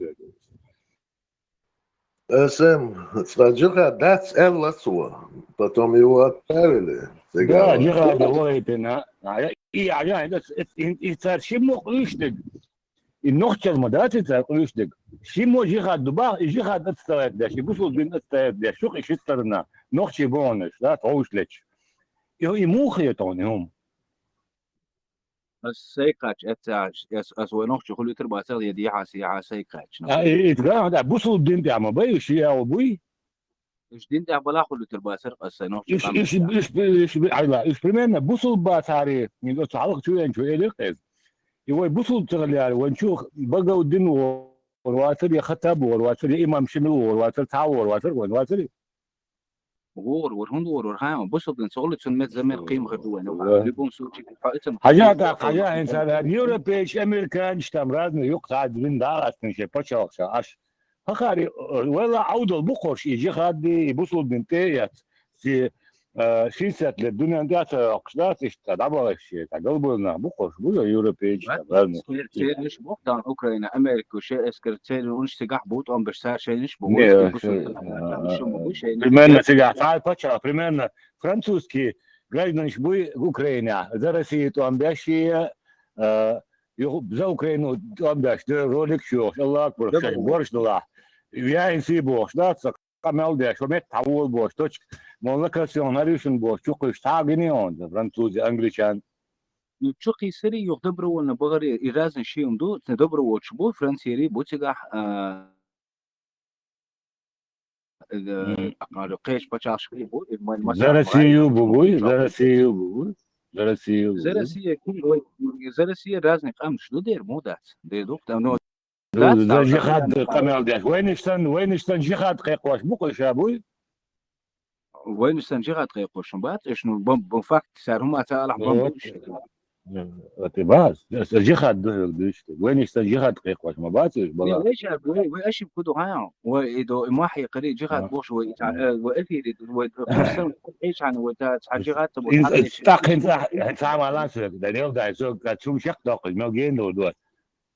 Сраджиха дать элла суа, потом его отправили. Да, جهاد هوايتنا إيه عجان إنت شمو قيشتك النقطة المدات قيشتك شمو جهاد دبا جهاد أتستوعب ده شي بوصل بين أتستوعب ده شو إيش استرنا نقطة بونس لا تعوش ليش مو خيطون هم السيكاتش أتاش أسوأ نقطة كل تربع سال يدي حاسي سيكاتش إتقال ده بوصل بين ده ما بيشي أو بوي إيش دين ده بلا كل تربع سال قصة نقطة إيش على إيش برمنا بوصل باتاري من ده تعلق شوية شوية لقيت يوي بوصل تغلي ونشوف بقى ودين والواتر يا خطاب والواتر يا إمام شمل والواتر تعور والواتر والواتر ورهند ورهام بوصل بين سؤال سنة زمن قيمة خدوة لبون سوتش حاجات إنسان يوروبيش أمريكان اشتمرادنا يقطع من دارات نشي بتشوف عش هخاري ولا عود البقرش يجي خادي بوصل بنتيات في شيسات للدنيا عندها أقصدات اشتدعوا شيء تقلبنا بقرش بولا يوروبيش تبرنا شيء بوقتان أوكرانيا أمريكا شيء إسكرتير ونش تجح بوت أم بشتار شيء نش بوت примерно сега цай поча примерно французский граждан шбуй Украина за Россию то амбящие за Украину то амбящие ролик шо Аллах акбар шай борш дала я инси борш да камел да шо мет тавол борш точ молокацион аришн борш чукыш тагини он француз англичан نشوقي سري يقدبروا ولا بغري إرازن شيء دو تدبروا وتشبو فرنسيري بوتجح قيش بتشاش بو زرسيو بوي زرسيو رازن قامش دو دير مودات دي دوك تنو ده جهاد قمال ده وين اشتن جهاد قيقواش بقول شابوي وين استنجغت قيقوش بعد إيش نو بفكت صار هم أتعلق بمبوش باز جهاد دوشت وين جهاد قيق واش ما باتش ني بلا ويش ويش كودو هاو وإدو ما حي قري جهات بوش وإفي وكرسن إيش عن وتا جهات تبو حرني تاق انت عملان سوق دانيل دا سوق تشوم شق داق ما جين دو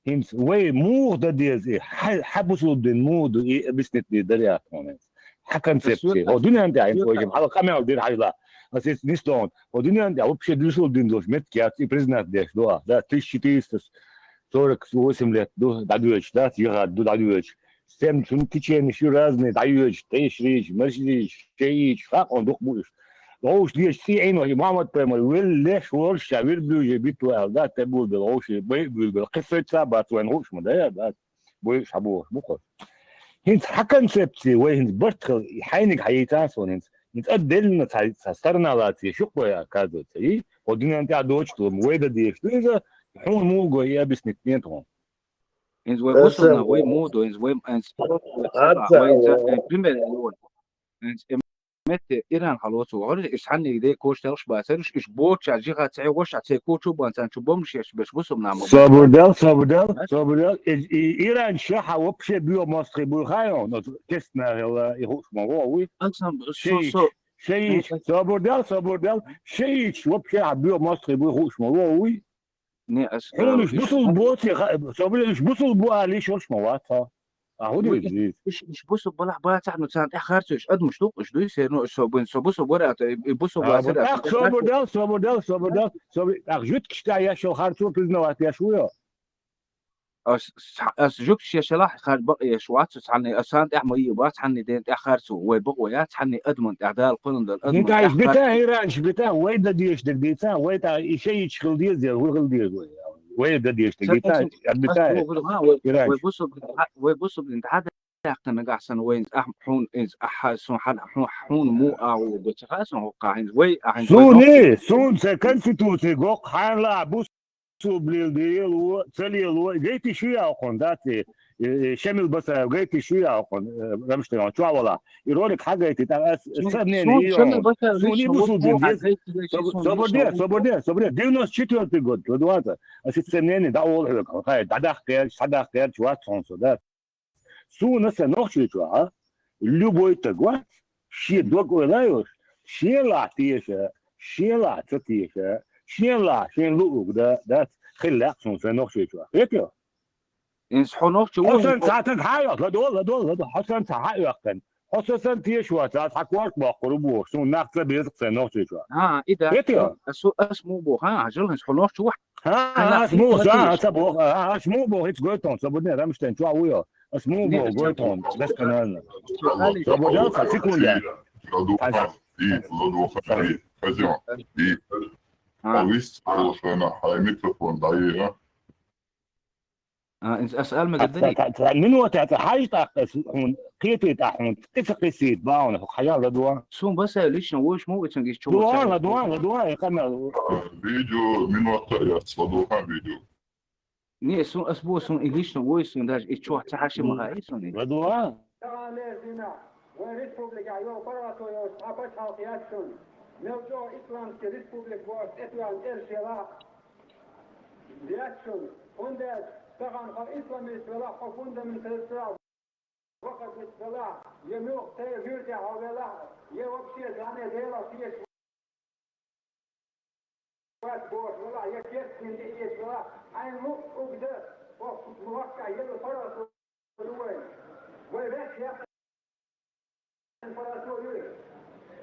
هيمس وي مو دا ديز حبسوا الدين مو بسنت دي دريا كونس حكم سبتي هو دنيا انت عين وجه على قمع ودير حاجه بس نيستون هو دنيا انت вообще دلسوا الدين دوش مت كيات بريزنت ديش دو да 1448 лет до дадуч да тигад до дадуч сем чун кичен еще разные дадуч тейшрич мажрич чейч как он дух будешь лоуш диш си эйно имамат прямо леш ворш шавир блюже битвал да те был лоуш был قصه сабат وين هوش ما да بوي شابو بوخ هنت حكم سبتي وين برتخ حينك حيتان سون نتقدلنا صرنا لاتي شو يا كادو تي ودنا انت دوتش تو مويدا دي فيزا حون موجو يا بس نتنيتهم إنز وصلنا وين مودو إنز وين إنز وين بريمير الأول إنز مت إيران خلاص وعرض إيش حني ده كوش تلش باسرش إيش بوتش عجيها تسعي وش عتسي كوشو بانسان شو بمشي إيش بس بصوا بنعمل صبردال إيران شاحة وبشة بيو مصري بيو خايون كسنا يهوش موضوعي أصلا شيء صبردال شيء وبشة بيو مصري بيو هوش موضوعي حون إيش بصوا بوتي صبردال إيش بصوا بوا ليش وش مواتها أهودي إيش بصوا بلح بات إحنا نسان إخرتش إيش قد مشلوق إيش دوي سيرنو إيش بصوا برا بصوا باسرة صبردال أخجت كشتا يا شو خارتو بزنوات يا شوية أس جوك شيء شلاح خارج بقي شوات عني أسان إحنا يبات عني دين إخرتو وبقويات عني أدمن إعدال قلنا دل أدمن أنت إيش بتاع إيران إيش بتاع وين ده ديش ده بتاع وين تا شيء يشغل ديز يا هو ديز وين ده ديش ده بتاع ويبصوا بالانتحاد يقتنع أحسن وين حون إنز أحسن حون مو أو بتخاصم هو قاعد وين سون سكنستوتي قوق حان لا بوس بليل تليل جيت شوية أقول داتي شامل بس جيت شوية أقول رمشت يعني شو ولا يرونك حاجة يتتابع سبنين سوني بوسو صبر دينو شتير تقول دوات أسيت سبنين ده أول حاجة خير ده خير شوات صنصو ده سو نسا نوشي شو اللي بوي تقوات شيء دوق ولايوش شيء لا تيشة شيء لا تتيشة شيء لا شيء لوق ده خلاق صنصو نوشي شو هيك إنس حنوش شو حسن ساعتك حياة لدول حسن ساعة كان حسن تيشوا ساعة حكوات بقربوه شو ناقص بيزق سنوشي شو إذا اسمه بو عجل إنس حنوش شو اسمه اسمه بو هيك قلتون صبرني ده مش تنشوا ويا اسمه بو قلتون بس كمان صبرني فسيكون ده لدو خشري فزيان أويس أنا هاي ميكروفون ضعيف أسأل ما قدري من وقت حاجة تحون كيف تحون تفقي سيد باون خيال لدوا شو بس ليش نوش مو بتنجيش شو لدوا يقمع فيديو من وقت يتصلوا فيديو ني سون أسبوع سون إيش نوش سون داش إيش تحاشي مغاي سون لدوا وريسبوبليكا يو فراتو يو سابت حاطياتشون نوجو إسلام كي ريسبوبليك بوست إتوان إرشيلا دياتشون هندس طبعا الإسلامي سلاح فوندا من السلاح وقت السلاح يموت يرجع ولا يوبشي زاني ديلا فيش وات بوش ولا يكيسين دي سلاح عين مو أقدر وموقع يلو فراتو الوين ويبش يا فراتو الوين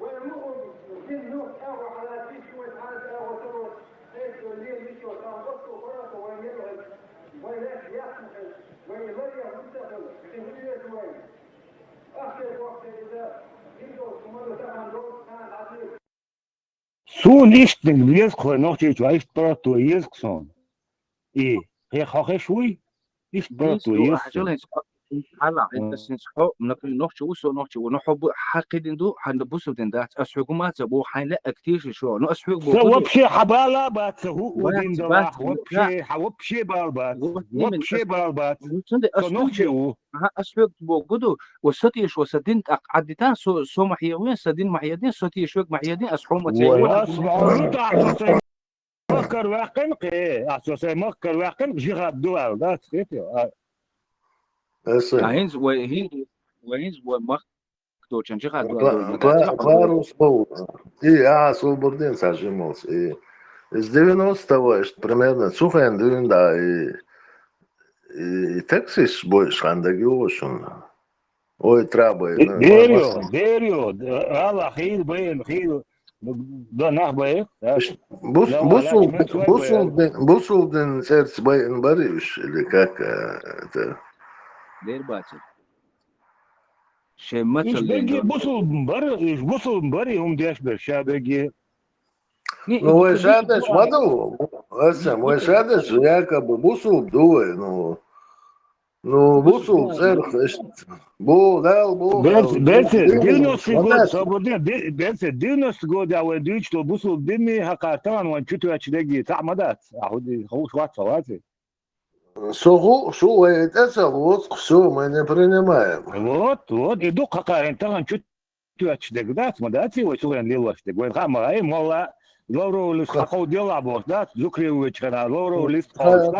ويمو جن نوح أو على فيش ويتعرف أو تروح إيش الليل يشوف كان بطو فراتو ويميلو سون إيش تنجليز خوي نوتي جو إيش براتو يزكسون إيه هي خاخ شوي إيش براتو يزكسون هلا بس نسحو نقول نوش وسو نوش ونحب حقيقة دو حنبوسو دندات أسحقومات أبو حين كتير شو نو أسحق بو وبشي حبالة بات هو ودين دراح وبشي بالبات وبشي بالبات نوشي أسحق بو قدو وستيش وسدين عدتان سو محيوين سدين محيدين ستيش وك محيدين أسحومة واسمعوا مكر واقنق إيه أساسا مكر واقنق جهاد دوال ده تخيتي هسه وهينز ومختو كان جهاد دول Кларус был. Освободен сожимался. И с 90-го примерно сухен дюн, да, и Texas больше хандагиошун. Ой, трабы. ديريو الله خير بين خير ده نخبه Бусулден сердце байн бариш, или как это? دير باتر إيش بيجي بوصل مبري هم ديش برشابيجي Ну, вы шадеш, воду, вы шадеш, якобы бусул дуй, ну, бусул церковь, дал Бог. Бенце, 90 год, свободен, Бенце, 90 год, я уйду, что бусул дыми, хакатан, он чуть-чуть очереди, тамадат, а ху шватсалати. Шо, это вот, все, мы не принимаем. Вот, иду хакарин, там чуть-чуть очереди, да, смадати, вот чего лилошти, говорит, хамай, мола, Лавров лист хахал дела бог, да, зукривыч хана, Лавров лист хахал.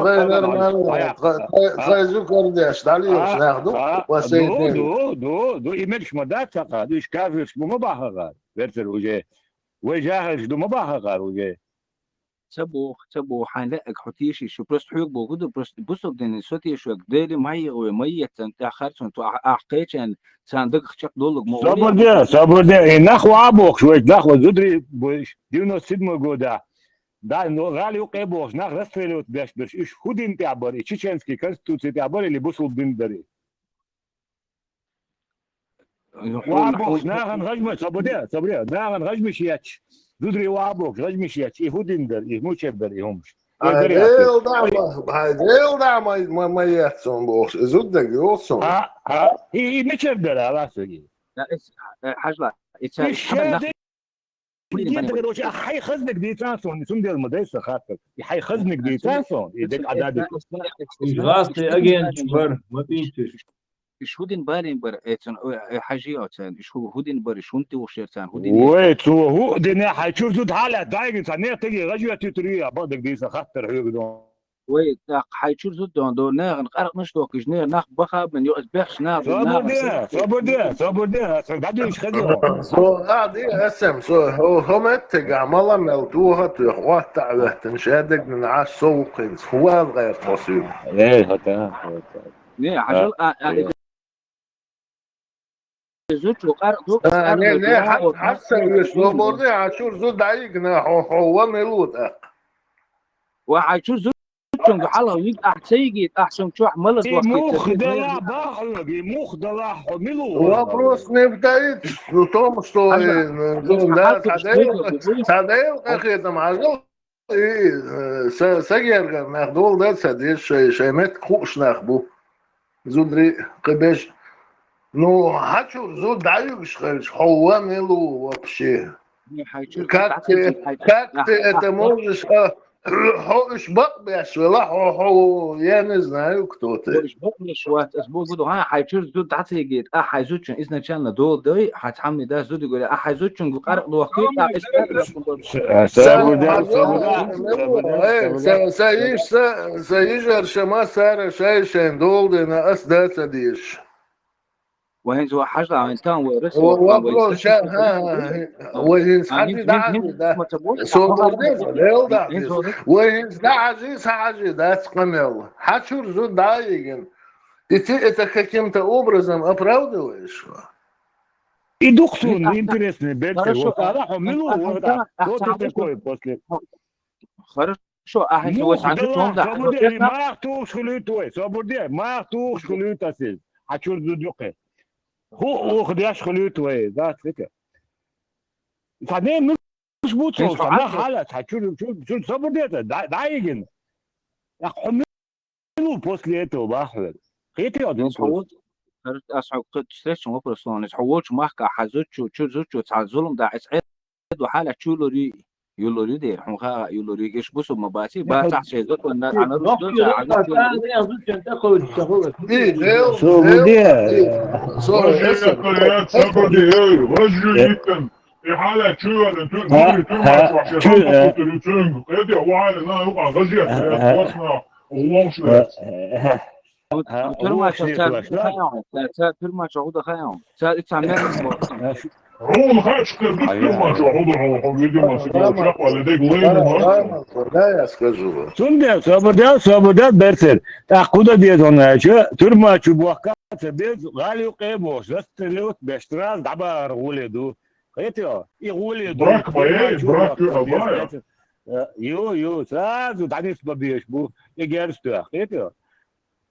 Твой зукордеш, дали шнахду, دو إيميلش مدات ساقا دو إشكافش دو مباحقا برسل وجه وجاهش دو مباحقا وجه تبو حنلاقك حتيشي شو برست حيوك بوجود برست بوسو بدن سوتي شو قدري ماي ومية تأخرتون تو أحقيتشن صندوق خشق دولك مولي صبر ده نخو عبوك شوية نخو زدري بوش دينو سيدمو جودا دا غالي وقيبوش نخ رسفلوت بيش إيش خودين تعبري تشيشنسكي كنستوتسي تعبري اللي بوصل بندري وابوك ناغن غجمة صبر ناغن غجمش ياتش زدري وابوك غجمش ياتش إيهودين در إيه موشبر إيهمش هيديل دا ما يحسن بوش زود جوسون إيه مشبر على سجي حاجة حي خزنك دي تانسون سندي المدرسة خاطر حي خزنك دي تانسون يدك عدادك غاصي أجين بر ما بينتش إيش هودين بالين بر إتن حاجياتن إيش هودين بر شونتي وشيرتان هودين ويت هو دنيا حيشوف زود حالة دايق ثانية تجي غجوة تطرية بعدك دي سخاطر هيك دون ويت حيشوف زود دون ناغن قرق نشتوك جنير ناخ بخا من يؤس بخش ناغ صبر ده بعدين إيش خذوا سو هذه اسم سو هم تجع مالا ملتوها تخوات تعبت مشادك من عاش سوق هو غير تصيب إيه هتا نه عجل زوج وقرق دو نه حسن سوبردي عاشور زود دايقنا هو ملوت وعاشور زود چون حالا ويك احسيجي احسن شو عملت وقت مخدلا باخلقي مخدلا حملو вопрос не вдает в том, что садел как это мажал и сагергер нахдол да садиш шемет кушнах бу зудри кыбеш ну хочу зуд даюш хова мелу вообще как ты это можешь Хош бакбеш вела я не знаю кто ты. Хош бакбеш وقت اسبوع بودو ها حيشور زود تعطي جيت حيزوتشن إذن كان دول داي حتحمي ده زود يقول حيزوتشن جو قرق دو وقت سايجر شما سار شايشين دول دنا اس ده تديش وين زو حاجة عن كان ورث وابرو شان ها وين حد ده صوبردين ليل ده وين ده عزيز حاجة ده تقنل حشور زود دايقن это каким-то образом оправдываешь? И духсун интересный бельцы вот араху милу вот вот такой после Хорошо, а هو عندكم ده ما يختوش خليتوي صبردين ما يختوش خليتاسيل حشور زود يقه هو خدياش خليتوي ذات فكرة بعدين مش بوتشوس ما حالت حشور شو صبردين دايقن يا حملوا после этого бахвер خيتي один أصعب تستريش مو برسون تحولش محكا حزوتشو تشوزوتشو تعزلهم دا اسعد وحالة تشولوري يولوري دير حمخا يولوري إيش بوسو مباسي با تحت شيء زوت والناس عن الرد إحالة شوال تقدر تمشي وعشان تقدر تنق إدي وعلى لا يقع غزير وصنا الله شوال ترمى شعود خيام تعمل هو خاش كردك ما شعوده هو يدي ما شعوده ولا ديك لين ما Да, я скажу. Sunde sabada berser. Takuda diye ona şu turma çubuğaka biz gali qeyboş. Rastlot beştraz dabar guledu. Qeytiyo. Guledu. Bırak bayı, bırak albaya. Yo, sразу danis babiş bu. Gerstü. Qeytiyo.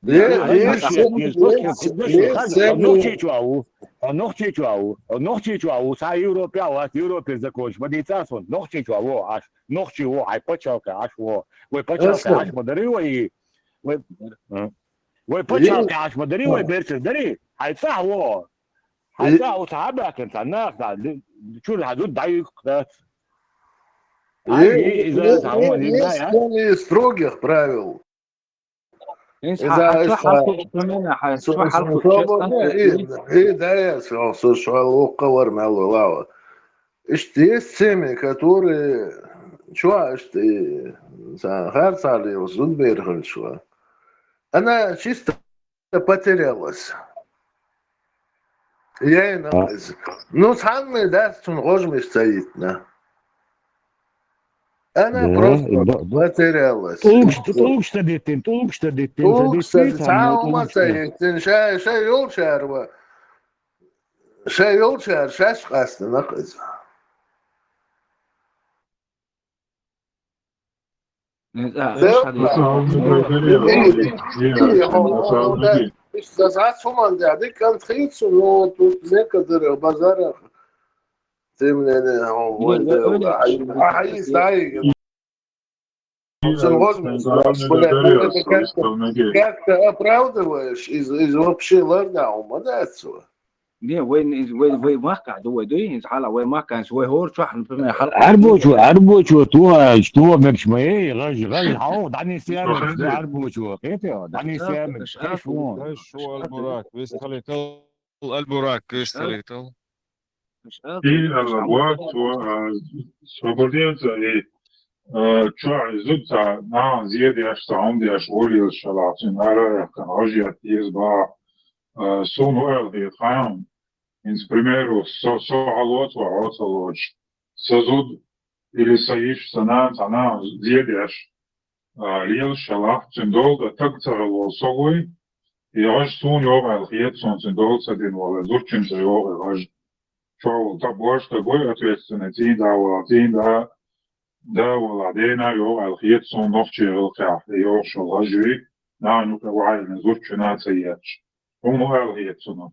Noch чечуау, са Европа, Европе закончил. Мадицасон, noch чечуау, аж, noch чего, ай почалка, аж во. Вы почалка, аж модарила и вы почалка, аж модарила и берчес, дари. Айца во. Айца у саба кентанах, да. Чур хазут дают, да. Есть строгих правил. إذا да, слушал вормал. Есть семьи, которые что харцали Зудберген шла. Она чисто потерялась. Я и наказал. Ну, самый даст он рожми стоит, на. Она просто потерялась. Tuluksta dittin. Sağolmasaydı, şey yol çağırma. Şey yol çağır, şaş kastı, ne kız. За суман дяди контрицу, но тут некоторые базарах тем не как-то оправдываешь из общей ларнаума, да, отсюда. Не, وين ما قاعد هو دوين على وين ما كان شوي هور شو احنا في حلقة عربوشو تو مش ما غج هاو دعني سيامك عربوشو كيف دعني سيامك شو البراك بيستخليتل البراك بيستخليتل И вот свободенца и чай зубца на зъедяш саумдяш орил шалатин ара канажият изба сону элди хаям инс примеру соалот ваоцалоч сазуд или саиш сана зъедяш лил шалах цендол да такцарало согой и аж сун йогал хиет сон цендол садин вала зурчин йогал аж Чоу, та больше такой ответственный день да владена его алхиет сон ночи алхах его шалажи на нука вайна зурчина цеяч. Он алхиет сон.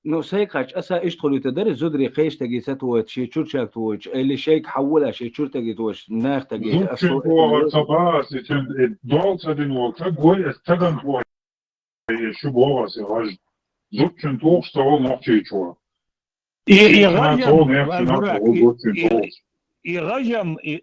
نو سيكاش أسا إشتغل يتدري زودري خيش تجي ستوت شيء شو شاك توش اللي شيك حولها شيء شو تجي توش ناخ تجي زورشين هو صباح سيتم دول سدين وكتقوي استدم هو شو بوا سيراج زورشين توش تقول نوتشي شو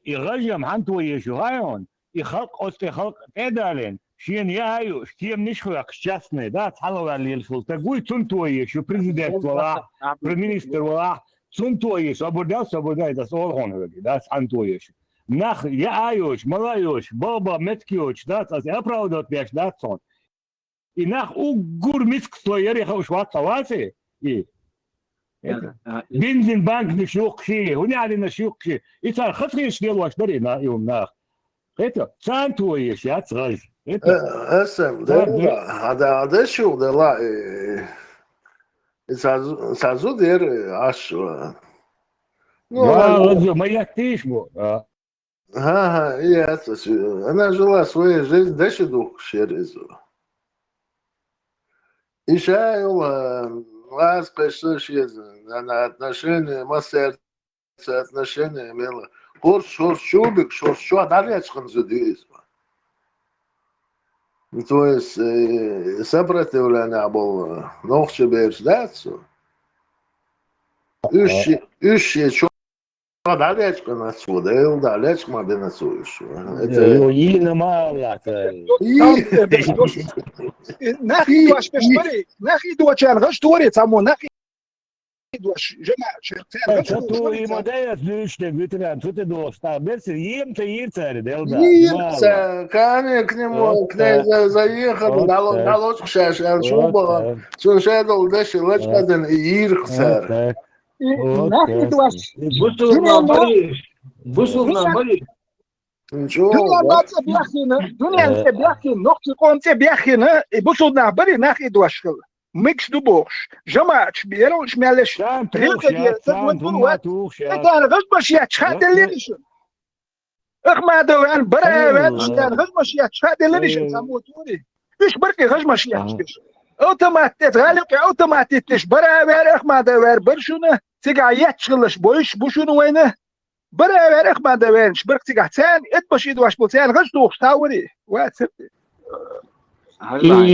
يغجم عنتو يشغايون يخلق أستي خلق تدالين شين يايو شتيم نشخلق شاسني دا تحلو على الفل تقوي تنتو يشو بريزيدنت ولا بريمينستر ولا تنتو يشو أبوداي دا سؤال هون هذي دا عنتو يشو نخ يايوش ملايوش بابا متكيوش دا تاسي أبراودات بيش دا تصون إنخ أقول مسك صويري خوش وات صواسي بنزين بانك نشوق شيء هوني علينا شوق شيء يصير خطري يشتغل واش برينا يوم ناخ قيتو سانتو يش يا صغير اسم هذا شو ده لا سازو دير عشو ما يكتيش بو ها هي انا жила свою жизнь дальше дух шерезу и шайл ласка что на отношения массер отношения имела шуршубик шуршу далее чханзудис то есть сопротивление было ночью бердаться ищи что далее чханзуда далее чхмаденасуешь это يينا مالك نخي واش باش بري نخي دو تشال غش توري تامو نخي دوش جماعة شرطان Čatu ima 9 личных ветеран, что ты должен? Берси, им-то царь, да? Їмся, камінь к нему, к ней заїхав, на лодку ще шуба, ще десь лечкаден і їрхцер. ناخذ دوش Нічого. دنيا ما تبيخينا دنيا تبيخين نقطة قوم تبيخينا بوصلنا بري ناخذ دوش ميكس دو بوش جماعة شبيرة وشمالش ريلك ديال تقوات كان غش باش يتشهد الليش اخما دوان برا كان غش باش يتشهد الليش تموتوني ايش بركي غش باش يتشهد اوتوماتيك غالق اوتوماتيك برا بير اخما دوان برشونه تيقع يتشغلش بوشونو وينه برا بير اخما دوان شبرك تيقع تاني اتباش يدواش بوتان غش دوخ تاوري واتسبتي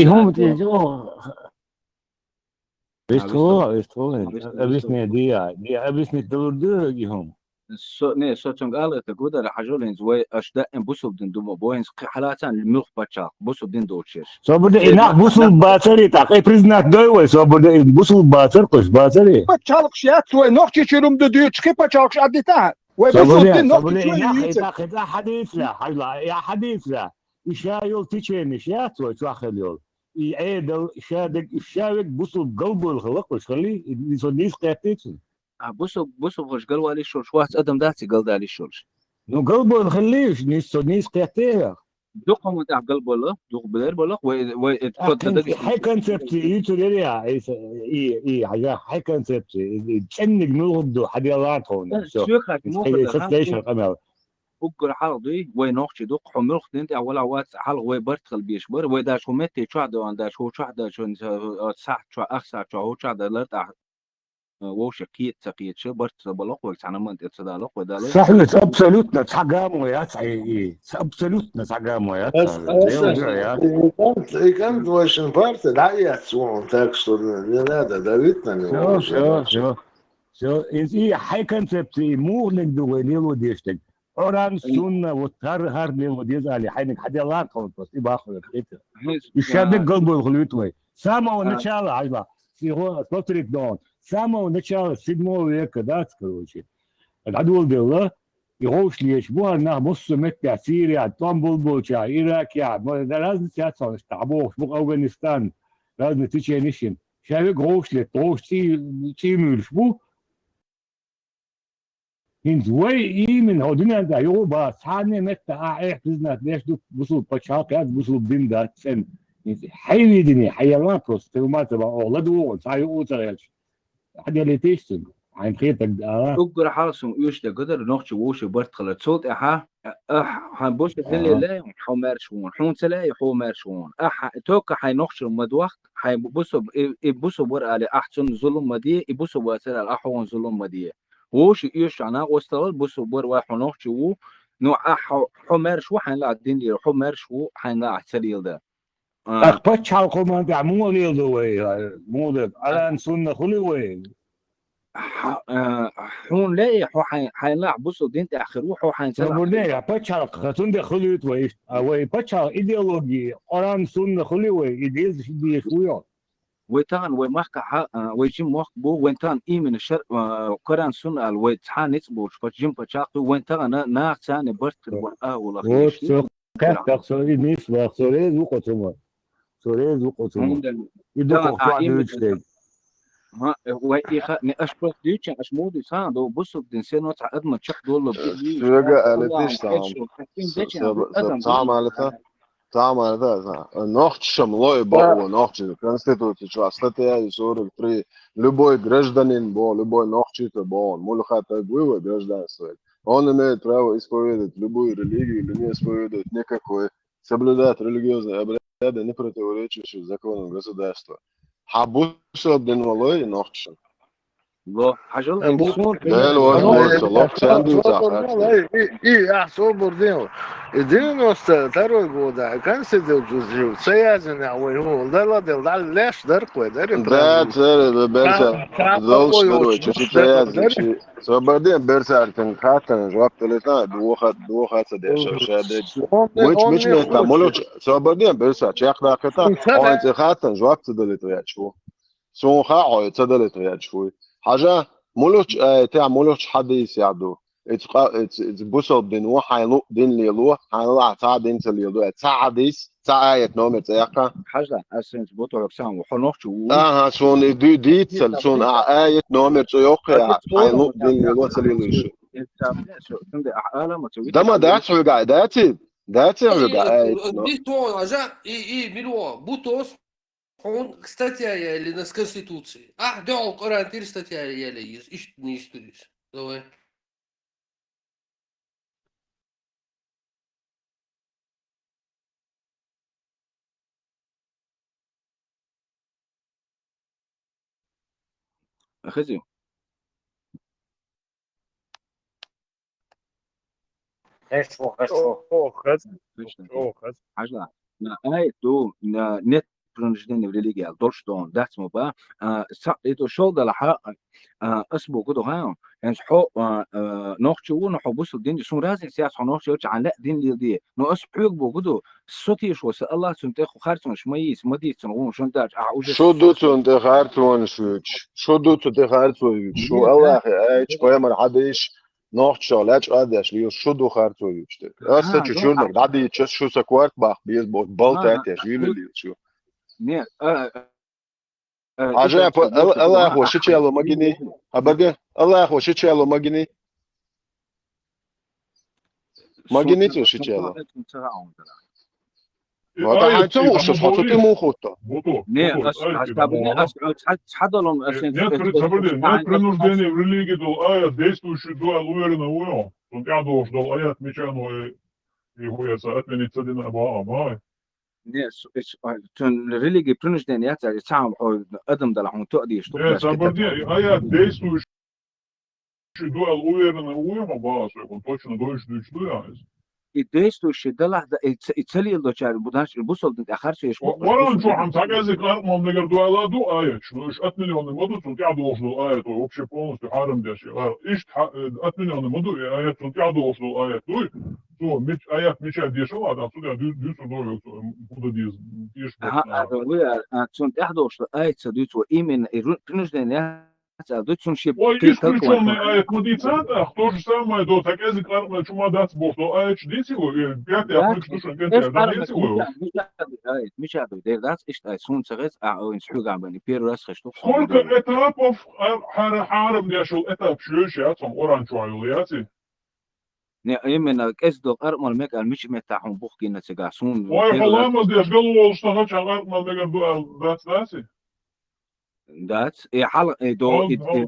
هم تيجوا объясни, объясни هم. نه سوتشنگ آله تقول در حجولين زوي أشداء بوسو بدين دوما بوينز حالاتان المخ بتشاق بوسو بدين دوتشش. Свобода инак бусул бацари, так и признак дойвой, свобода бусул бацар, кош бацари. بتشالقش يا تسوي نوختي تشيلهم دوديتش كيف بتشالقش عديتها Свобода инак это حديث لا حلا يا حديث لا يشايل تشينش يا تسوي تواخليول. يعيد شادك الشاوك بوسول قلبه الخلق وش خلي يصديق قاتيتش. بوسو خوش قالوا عليه شورش واحد أدم داتي قال عليه شورش. نو قلبه نخليش نيس قاتيها. دوقهم تاع قلبه لا دوق بدر بلا هاي كونسبتي يتوليها اي حاجه هاي كونسبتي تشنج نوضو حديلات هون شو خاك مو بقر حالدي وين نوختي دوق حمرخ انت اول عوات حال وي برتخل بيشبر وي داش همتي تشعد عنداش هو تشعد شو ساعه شو اخسا شو هو تشعد لرت وش كيت سقيت شو برت بلق وقت انا ما انت تصدق ودا صح لك ابسولوتنا تحقامو يا اي ابسولوتنا تحقامو يا كانت واش بارت دعية سوون تاكستو لا داريتنا شو اي هاي كونسبتي مو نقدو ليلو ديشتك اوران سنة وتهر هر ليلو ديز علي حينك حد الله قوم بس باخذ كده الشاب قلبه الخلوتوي سامو начало عيلا في هو فترة دون سامو начало 7 века, да, короче. العدو بالله يغوش ليش بو انه بص مكة سوريا طنبلبوشا عراق لازم سياسة استعبوش بو افغانستان لازم تيجي نشن شايف غوش لطوش تي مولش بو هنز وي من هودنا دا يوبا سانه مكة اعيح بزنات ليش دو بصل بشاقات بصل بندات سن حيوي دني حيوان بروس تلما تبع اولاد وول سايو اوتريش حد اللي تيشتن عين خيتك أقرأ حالسهم يوش تقدر نوختي ووش برت خلت صوت حنبوش اللي لا حمارشون حون سلاي حمارشون توقع حي نوختي مدوخت حي بوسو بر على أحسن ظلم مدية يبوسو بأسر على أحوان ظلم مدية ووش يوش أنا واستغل بوسو بر واحد نوختي وو نوع حمارش وحين لا الدين دي حمارش وو حين لا سليل ده أخبرت حلقة ما تعمل لي دوي مو ده على سنة خلي وين حون لاقي حين لا بوسو دين تأخر وحو حين سلع برديه بتشارك خاتون ده خليت ويش وي بتشارك إيديولوجي أران سنة خلي وي إيديز شديه شوية ويتان ومحك ويجيم محك بو وينتان من الشر قران سنة ويتحان نسبوش بتجيم بتشارك وينتان ناق ثاني برت ولا خيش كيف سوري نسبة سوري زوقتهم سوري زوقتهم يدوق قاعد يشتغل ها وإيخا نأشبه ديتش أشمودي سان دو بوسو دنسينو تعقد ما تشق دول شوقة ألتيش تعمل هذا نوخت шамлой бо нохчи конституция что статья и 43 любой гражданин бо любой нохчито бо он может выбрать гражданство он имеет право исповедовать любую религию или не исповедовать никакой соблюдать религиозные обряды не противоречащие законам государства حبوسه بدن والله نوختش لا حاجه لا الوقت الله ساندو اي احسو بردين دينو ستارو غودا كان سيدو جوجو سيازن وين هو لا لا لاش درق ودار ده برسا دول شنو سياز سوبردين برسا كان خاطر جواب ثلاثه دوخات ديش شادد مش متعملوش سوبردين برسا شيخ داختا انت خاطر جواب تدلت يا شو سون خاعو تدلت يا شو حاجة مولوش تاع مولوش حديث يعدو it's بوصل دين وحيلو دين ليلو حيلو تاع دين تليلو تاع حديث تاع آية نوم تاعك حاجة أسنس بوتو بسام وحنوش شو سون ديتسل سون آية نوم تاعك حيلو دين ليلو تليلو شو دما داتس رجع داتي رجع آية Битон, ага, и Мило, Бутос, он, кстати, или на Конституции. Дел Коран, ты, кстати, еле есть, не историс. Давай. خزي حاجة آية دو نت برنجدين ريليجيا دولشتون داتس مبا إتو شو ده لحق أسبوع كده ها يعني حو نوخشوا نحو بوسو دين سون رازي سياس نوخشوا عن لا دين دي نو أسبوع بوجودو صوتي شو الله سنتخو خارج مش ميس مدي سنقوم شو ندار شو دوتو انت خارتون شو دوتو انت خارتون شو الله ايش قيمر عادش نوخ شالاش عادش ليو شو دو خارتون أصلا شو نك عادي شو سكوارت باخ بيز بول تاتش ويلو ليو شو نير عجب الله هو شي تشالو ماجيني ابغى الله هو شي تشالو ماجيني ماجيني تو شي تشالو هذا حيتو شو حطيتي مو خوتا نير أستابني حدلهم Нет принуждения в религии дол аят, действующий дуа уверенно уйом. Тут я должен дол аят мечану и хуяца отменить один абаа. نير تون ريليجي برنجدين ياتر سام أدم دلعون تؤدي شو Нет, соборди, аят, действующий дуа уверенно уйом абаа, он точно дойш дуя. действующий дала ицели лочар будаш бусол ахар шеш ورا شو عم تعجزك ارقام نقدر دو دو آية شو ايش 8 مليون مدو تون تعدو وصلوا آية وبشي полностью حرم ده شيء ايش 8 مليون مدو آية تون تعدو وصلوا آية تو مش آيات مش دي شو هذا تو دي شو دو بودا ديش ويا تون تعدو وصلوا آية سدوت وإيمن برنجدين دوتون شيء исключенная аят модицата, то же самое до такази кларна чума дац бог, то аят дисило, пятый аппликшн пятый да дисило. مش عارف ده ده ايش سون سغس او نسحوق عم بني بير راس خشتو Сколько этапов حارم ديشو этап شوش يا صم اوران شوالياتي. نه يمن كسدو ارمل مك مش متاعهم بوخكي نتسغا سون واي والله ما ديش قالوا اشتغلت على ارمل ميجا داц داسي. دات اي حلق دو один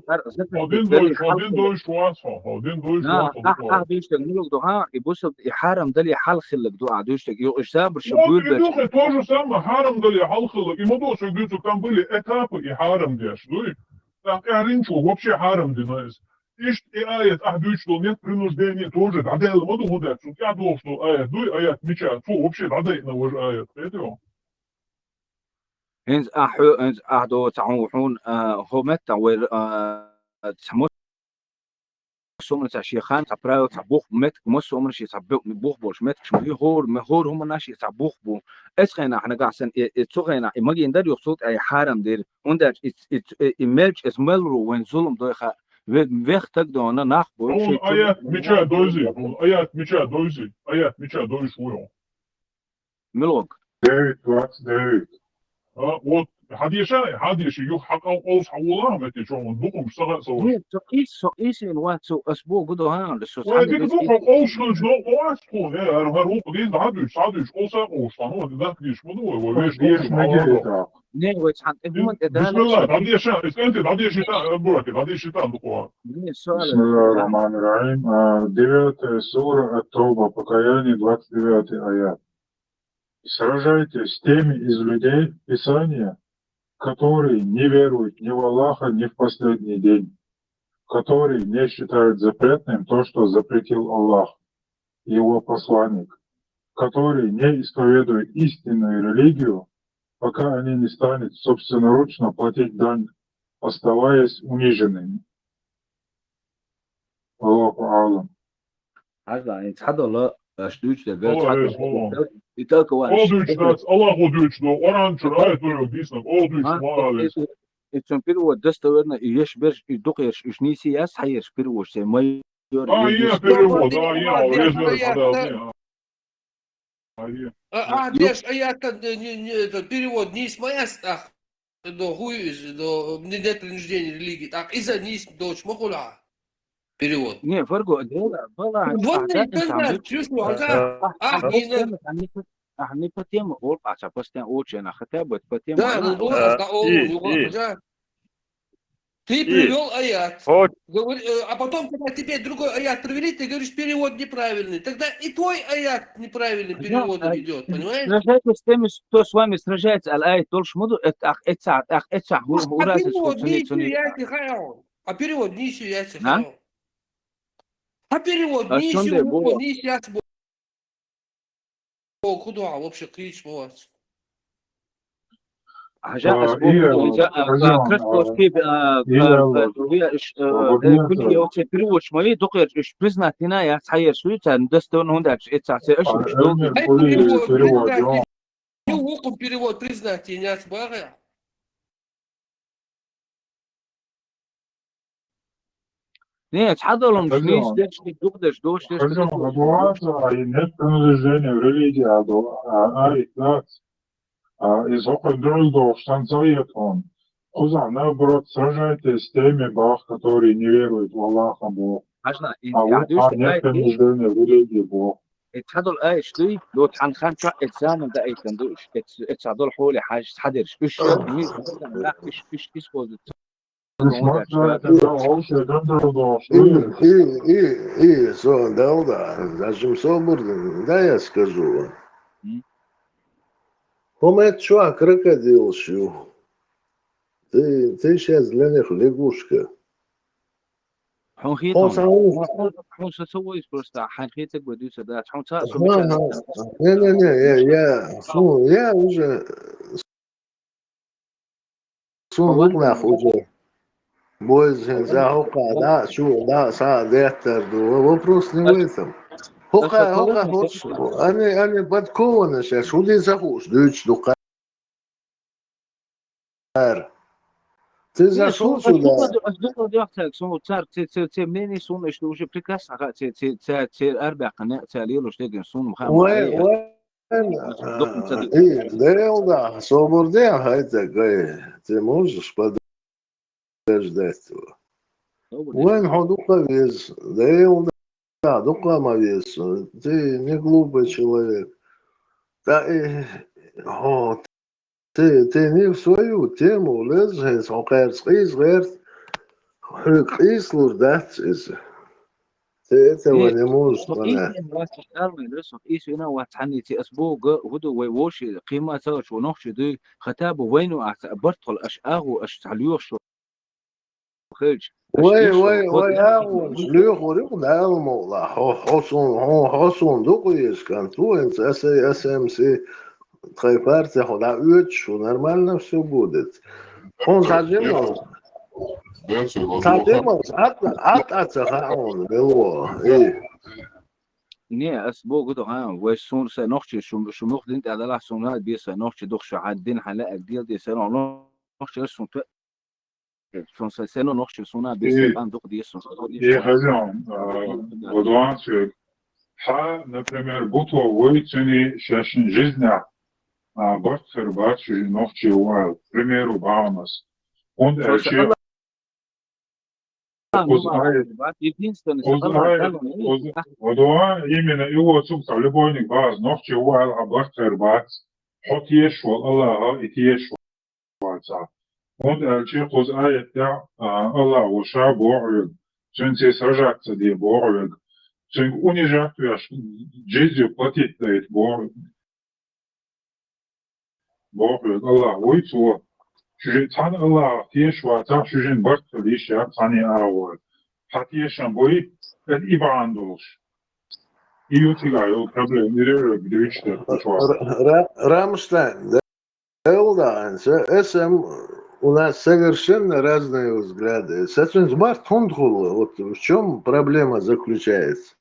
دوش واسفه один دوش واسفه بيش تقول دو ها يبص حرم دلي حل خلق دو عدوش يو اشتابر شبول بس то же самое حرم دلي حل خلق и модо что говорится там были этапы и حرم деш ну так аринчу вообще حرم динайс ишт и аят ахдуч что нет принуждения тоже дадел модо худак что я думал что аят дуй аят меча фу вообще дадей на вож аят это هنز هنز أحدو تعوحون هو متى وير تسموه سومن تشيخان تبراو تبوخ مت مو سومن شي تبوخ بوش مت شو هور هم ناشي تبوخ بو اسخنا احنا قاعدين اتسوغنا ماجي ندير يقصد اي حرام دير وندر ايميج از ملرو وين ظلم دوخه وقت تقدر ناخبو ايات ميچا دوزي ايات ميچا دوزي ايات ميچا دوز ويو ملوك ديفيد 29 вот حديش يو حق او حولها متى شو بقوم اشتغل سوا ايش الوقت اسبوع قدو ها لسه وديك دوق او شنو او اسبوع انا هروح قين عادش او ساقو شنو ده كيش مدو ويش ديش ماجي نه ويتحن بسم الله عادي شيء انت عادي شيء برك عادي شيء بقوا بسم الله الرحمن الرحيم 9 сура От-Тауба, покаяние, 29 аят. Сражайтесь с теми из людей Писания, которые не веруют ни в Аллаха, ни в последний день, которые не считают запретным то, что запретил Аллах, Его посланник, которые не исповедуют истинную религию, пока они не станут собственноручно платить дань, оставаясь униженными. Аллаху Аллам. Штучка, All Deutsch, that's Allah will Deutsch, no, orange, right, or decent, all Deutsch, это перевод достоверно, и ешь берешь, и духаешь, и неси я схаешь перевод, все мой. перевод, Беш, этот перевод не из моя стах, до хуй, до нет принуждения религии, так и за низ дочь мохула. Перевод. Не, فرقوا بلا Вот أعداء ты أنت عم знаешь, чувствую, ага. أهني بتيم أول عشان بس تين أول شيء أنا خطابة بتيم Да, أنا ну ты привел аят. А потом, когда тебе другой аят привели, ты говоришь, перевод неправильный. Тогда и твой аят неправильным переводом идет, понимаешь? сражайтесь с теми, кто с вами сражается, аль-ай, толш муду, это А перевод не сияйте, хаон. А перевод не сияйте, хаон. А перевод не сияйте, куда вообще клич у вас? حاجة أسبوع كرتكوس كيف كل يوم تبرو شوي دقيق إيش بزنا هنا يا صحيح شوي تندستون هندك إتساعة إيش перевод признать не отбавя. Не, تحضرهم شنيش دش دقدش دوش دش нет принадлежения в религии, из около станцует он. Уза, наоборот, сражайтесь с теми бог, которые не веруют в Аллаха Бог. Нет принадлежения в религии Бог. تحضر الآية شتي لو تحن خمسة إتزام ده إتندوش إتصادل حولي حاجة تحضرش إيش لا إيش كوز Сон, да, зачем соборным? Да, я скажу вам. Хомет чувак, крокодил щу. Ты сейчас для них лягушка. حنخيتهم حن سويس просто حنخيتك بدوس ده حن تاسو Не, я уже сон уже. Бойзен за хока, да, шо, да, са, дехтер, вопрос не в этом. Хока, они подкованы сейчас, худи захуш, дючь, духар. Ты зашел сюда. уже прекрасно, أربع قناة تاليلو شتيجن صون مخام وين да, свободен, ты можешь подождать его. Вен ходука вес, да, дука вес, ты не глупый человек. Ты не в свою тему лезешь, он говорит, ты этого не можешь понять. إيش هنا واتحني تي أسبوع هدو ويوش قيمة سوش ونخش دي ختاب وينو أعتبرت الأشقاق وأشتعليوش شو خيج وي شلوخ وريق دعوة مولا حصون دوقيش كان تو انت SMC тройпартия хода что нормально все будет. Он зажимал. Он было. Не, أسبوع قدو ويسون سنخش شو مخدين تعدل أحسن هاد بيسا نخش دخش عدين حلاقة جديد دي سنو نخش رسون شون سنو نخش سونا بيسا بان دق دي سون хозяин, Владимир, например, бутва выйти шашин жизня, бахтер бачи нохчи уал, к примеру, баунас. Он вообще именно его цукта любовник баз нохчи уал, бахтер бац, хот ешвал Аллаха и ешвал. Он вообще хоз аят Аллах уша борг, ченси сражаться де борг. Чен унижать ваш жизнью платить дает борг. Борг Аллах уйцо. Чужие цан Аллах тешва цан чужин барт лиша цани аур. Хатешан бой это ибандолш. И утигаю проблем не Рамштайн, да, СМ у нас совершенно разные взгляды. Вот в чем проблема заключается.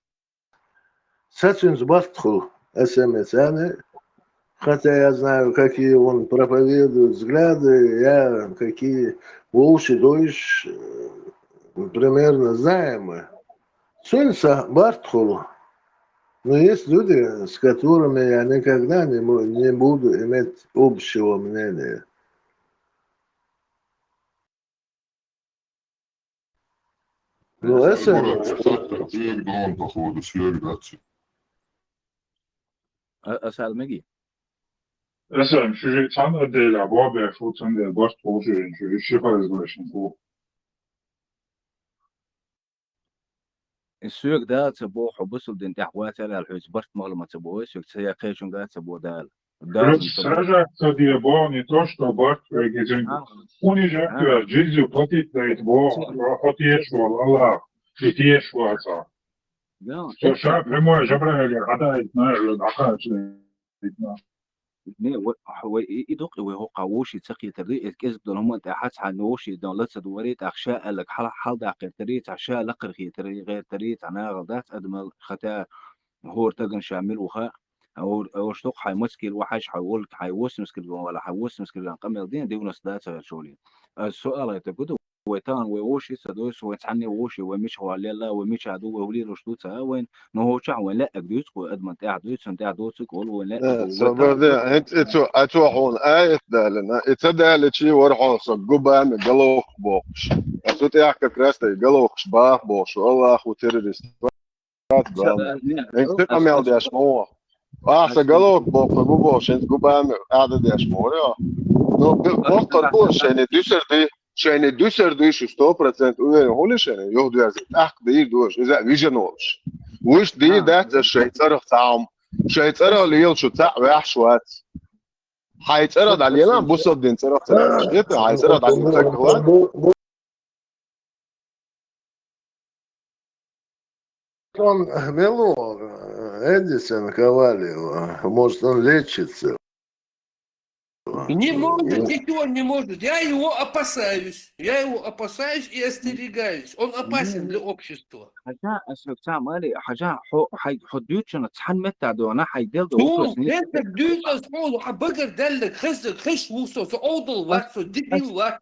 Хотя я знаю, какие он проповедует взгляды, какие Волши дойш примерно знаем мы. Солнце Бартхолу. Но есть люди, с которыми я никогда не буду иметь общего мнения. Ну, это... походу, свергаться. أسأل مجي مثلا شو تانا ديل عبابة فوتن ديل باش توجين شو شفاز باشن فو السوق ده تبوه حبسل دين تحوات على الحوز برت مغلمة تبوه سوق تسيا قيشون ده تبوه دال Короче, сражать то диабол не то, что барт вегезин. Они же жизнью платить дает Бог, хотешвал Аллах, и тешвался. Что ша прямое жабрали, гадает, знаешь, накачивает. هو يدق وهو قووشي تقي تري كذب دون هم انت حس عنوشي دون لا تدوريت اخشاء لك حل داقر تريت عشاء لقر خي تري غير تريت انا غلطات ادم ختا هو تجن شامل وخا او شتوق حي مسكيل وحش حيقول حيوس مسكيل ولا حيوس مسكيل قمل دين ناس ذات شولي السؤال يتقد ويتان ووشي سدوس ويتعني ووشي ومش هو لا ومش عدو ولي رشدوتها وين نو شع وين لا اقدوس وادمن تعدوس انت عدوس قول وين لا سبب انت اتوحون ايه دالنا اتدال شي ورحون صقبا من قلوخ بوش اتوت يحكي كراستي قلوخ باخ بوش والله اخو تيرست انت تقمل دي اشمو احسن قلوخ بوش انت قبا قاعده دي اشمو نو بوخ بوش يعني Šajne dusarduši 100% uvjeren hulišene, joh dvijazit, dir doš, vižan olš. Uš dir dēta šeitzara tāum, šeitzara liel šo tā vēhšuat. Haitsara daļielām busot din cara tāum, šķiet, haitsara daļielām tāklāt. Он мело, Эдисон Ковалева, может он лечится. Не может, ничего не может. Я его опасаюсь и остерегаюсь. Он опасен для общества. حاجة أسمع مالي حاجة حدود شنو تحن متى دونا حيدل دو Ну, это дюйта сполу, а багар далек, хеш вусо, со одл ват, со дебил ват,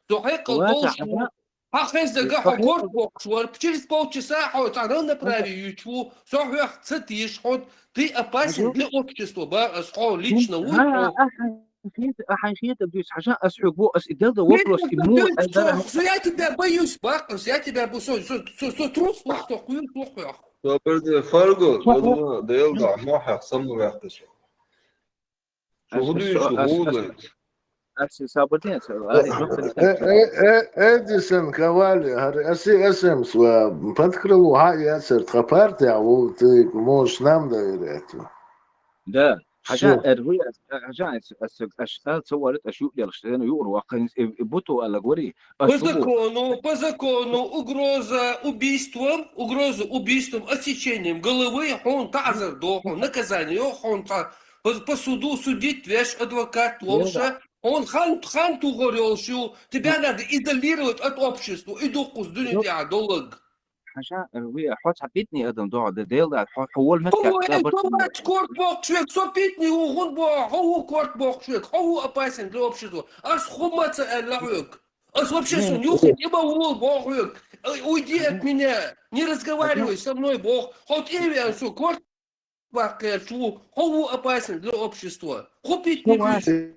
со хекал долшу. А хеш да гаха корт бокшвар, через полчаса ход аран направи ючву, со хех цитиш ход, ты опасен для общества, ба, схо лично лучше. حيخيط بدوس حاجة أسحبه أسئدل ده وبرس كمو Я тебя боюсь, Бакус, я тебя боюсь, трус лохтох, хуй лохтох. برد فرقو والله ده يلقى موحق صمم يحتش شو هدوش وغولت سابتين Эдисон Ковалев, اسم под крылу яцерт партия, ты можешь нам доверять. Да. حاجة أروي حاجة أشتغل صورت أشوف يا الشيطان يقولوا وقين بوتو على جوري по закону угроза убийством, отсечением головы, он тазер доху, наказание, он по суду судить, веш адвокат лоша, он ханту горелшу, тебя надо изолировать от общества, и духу с дунитя долг. حاجة أروي حوت حبيتني أدم دعوة ديل ده حول متى كورت بوك شويك صبيتني هو كورت بوك شويك هو опасен для общества خمаться اللعوك вообще нюхать ибо вол бог уйди от меня не разговаривай со мной бог хоть имя все кورт бок шо هو опасен для общества купить не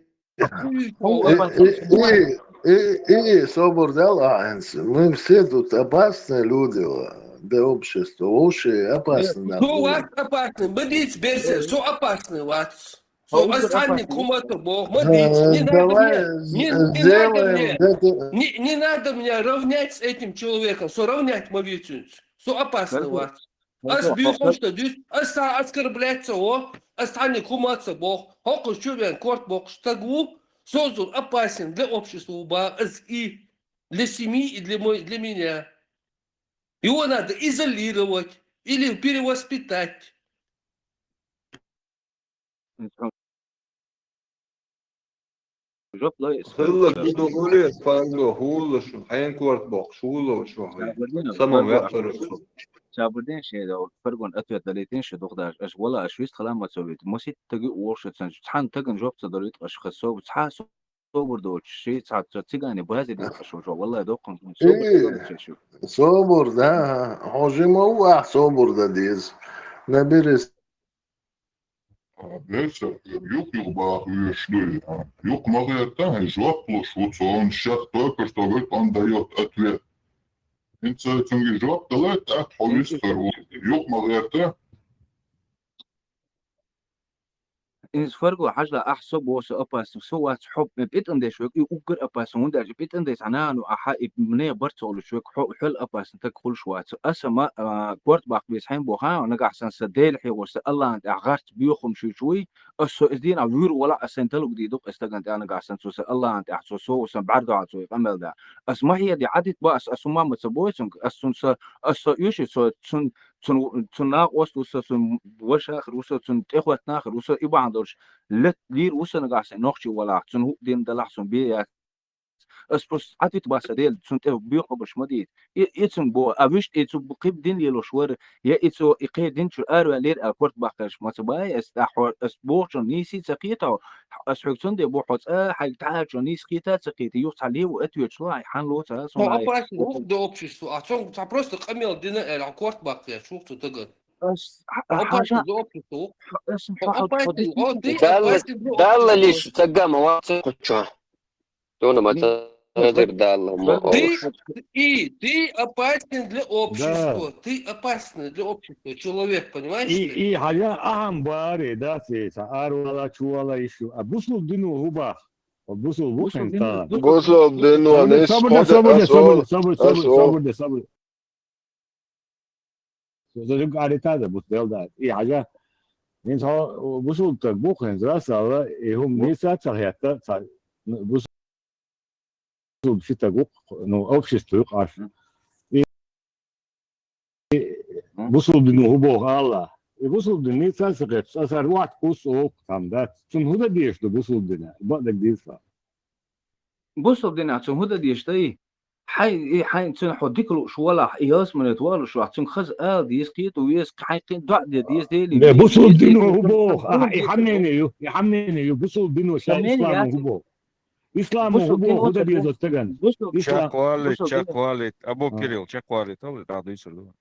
И собор дела, мы все тут опасные люди для общества, уши опасны. Ну, вас опасны, мадить берсе, все опасны вас. Все остальные куматы бог, мадить, не надо меня равнять с этим человеком, все равнять мавицу, все опасно вас. Асбихом что здесь, оскорбляться остальные куматы бог, хоку чубен корт бог штагу, создан опасен для общества, и для семьи, и для меня. Его надо изолировать или перевоспитать. خلك بدو هولي فانجو هولو شو حين كورت بوك شولو شو هاي سمم يحتر شابردين شيء ده فرقون أتوت دليتين شو دخداش أش ولا أشويست خلام ما تسويت موسيت تجي ورشة سنج تحن تجن جوب تدريت أش خسوا بتحاسو صوبر دوت شيء ساعة تيجاني بهذه دي شو والله دوقهم إيه صبر ده حوجي موح صبر ده ديز نبرس Neyse, yok bara slöj. Yok Marietta, ich war schwarz und schach Türkisch, da wird man da ja atlet. Inte zum Geschlacht, da wird at Holster. Yok Marietta. إنس فرقوا حاجة أحسب وس أباس سوى حب بيت أندي شوك يوكر أباس وندر بيت أندي سعنان وأحا مني برتول شوك حل أباس تكل شوات أسماء كورت باق بيسحين بوها ونقع سن سديل حي وس الله أنت أغارت بيوخم شوي أسو إزدين أو يور ولا أسنتلو جديدك استجنت أنا قاعد سن سوس الله أنت أحسو سو وسن بعرض على سوي قمل ده أسمع هي دي عدت باس أسمع متسبويسن أسون أسو يوشي سو تون ناقوس وسن وش آخر وسن تأخوت ناخر وسن يبان دورش لت لير وسن قاعد نخشي ولا تون هو دين دلحسن بيه أسبوس عتيت باسديل تون تأخو بيوخو بشمديد يتسن بو أبيش يتسو بقيب دين يلو شوار يا يتسو إقيد دين شو أروى لير أكورت باكرش ما تباي أستحور أسبوع نيسي سقيته أسحقتون دي بوحوت حق تعال نيس قيتا سقيتي يوصل عليه وأتوي شلون حنلو تاس Ну, опасно, да обществу. А что просто камел дина аккорд бакля, что ты опасно для общества. Опасно, ты опасен для دالة общества. ليش تلقى مواقع قطشة تونا ما تقدر دالة ما Ты опасен для общества. Ты опасен для общества. Человек, понимаешь? И حاجة أهم باري داتي سعر ولا شو ولا يشو أبوسل دينو هو وبوسل بوخن تان بوصل دينو أنيس صبر زوجك عارف هذا بوسل ده إيه حاجة نيس هو بوسل تبوخن زراس على هم نيسات صحيحة بوسل بشتى نو أوفيس تروح عارف بوسل دينو هو الله بوسل ديني ساسقت ساسر وقت بوسل كم ده شن هذا ديش ده بوسل دينا بعدك ديسا بوصل دينا تون هذا ديشتي حي تون حديك له شو ولا ياس من توال شو تون خز ديس قيت ويس حي دع ديس ديلي بوسل دينو هو يحمني بوسل دينو شا إسلام هو إسلام هو هذا ديش تجن Чаквалит, або Кирилл, чаквалит, але да дисо.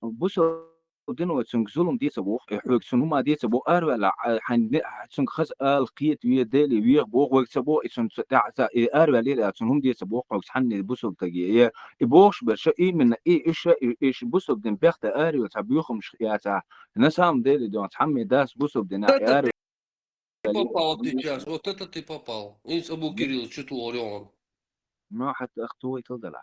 بوصل دينو تون زلم ديس بوخ حق تون هما ديس بو أروى حن تون خز القيت ويا ديلي ويا بوخ وقت بو تون أروى ليلة تون هم ديس بوخ وقت حن بوصل تجي يبوش بس من إيش بوصل دين بيخت أروى تبيوخم شياتا نسام ديلي دون تحمي داس بوصل دين أروى Попал ты сейчас, вот это ты попал. И с Абу Кирилл, что ты орён? ما حتى أختوي تضلع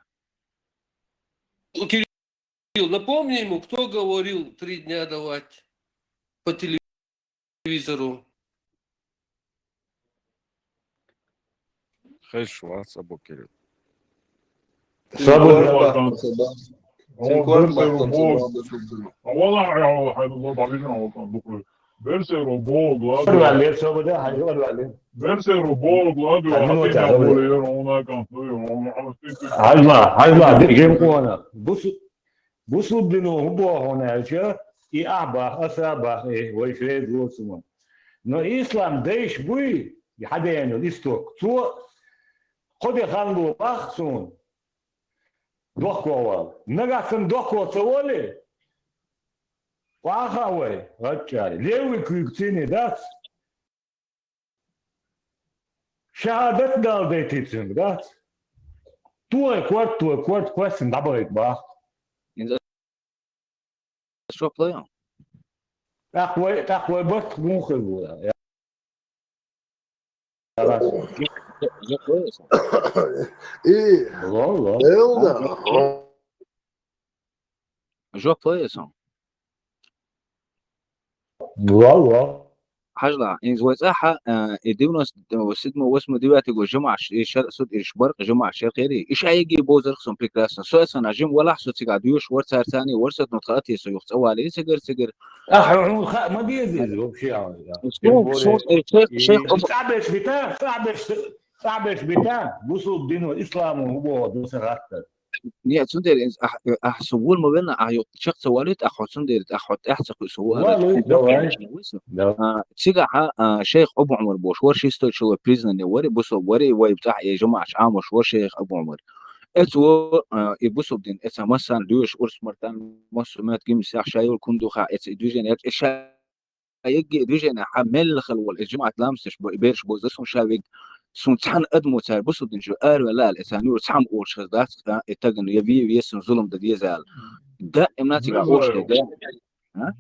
Кирилл, напомни ему, кто говорил 3 дня давать по телевизору. Хешвац, або Кирилл. هجمة جيمكونا بوسل دينو هو هناك يأبا أسابا ويفيد وسمون نو إسلام ديش بوي يحدينو ليستوك تو خدي خانبو بخصون دوكوال نغاكن دوكو تولي واخاوي هاتشاري ليوي كويكتيني داس شهادت دال ديتيتسن داس تو كوارت كويسن دابريت با شو بلايون تاخوي بس مخل إيه يلا جو بلايون والله حاجة إن زوجها ديونس وسيدنا واسمه دلوقتي جمعة شرق سود إشبرق جمعة شرقيري إيش هيجي بوزر خصم بكلاسن سويسن عجم ولا حسوا تقعدوش ورثة ثاني ورثة نطقاتي سيوخت أولي سجر ما بيزيد وبشي شيخ صعبش بتاع بوصل الدين والإسلام وهو دوسر أكثر نية سندر أحسبول ما بين أحيو شخص والد أخو سندر أخو أحسق سوالد تيجا شيخ أبو عمر بوش ور شيستو شو بريزن وري بوسو وري ويبتاع يا جماعة عام وش شيخ أبو عمر اتو يبوسو بدين اتس مثلا دوش أرس مرتان مسمات جيم ساعة شايل كندوخا اتس دوجين اتش يجي دوجين حمل خلول الجماعة لامستش بيرش بوزسون شاويج سون تحن أدمو تار بوسو بدين جو ولا الإنسانيور تحم أورش خذات اتجن يبي يسون ظلم دي زال ده إمناتي أورش ده ها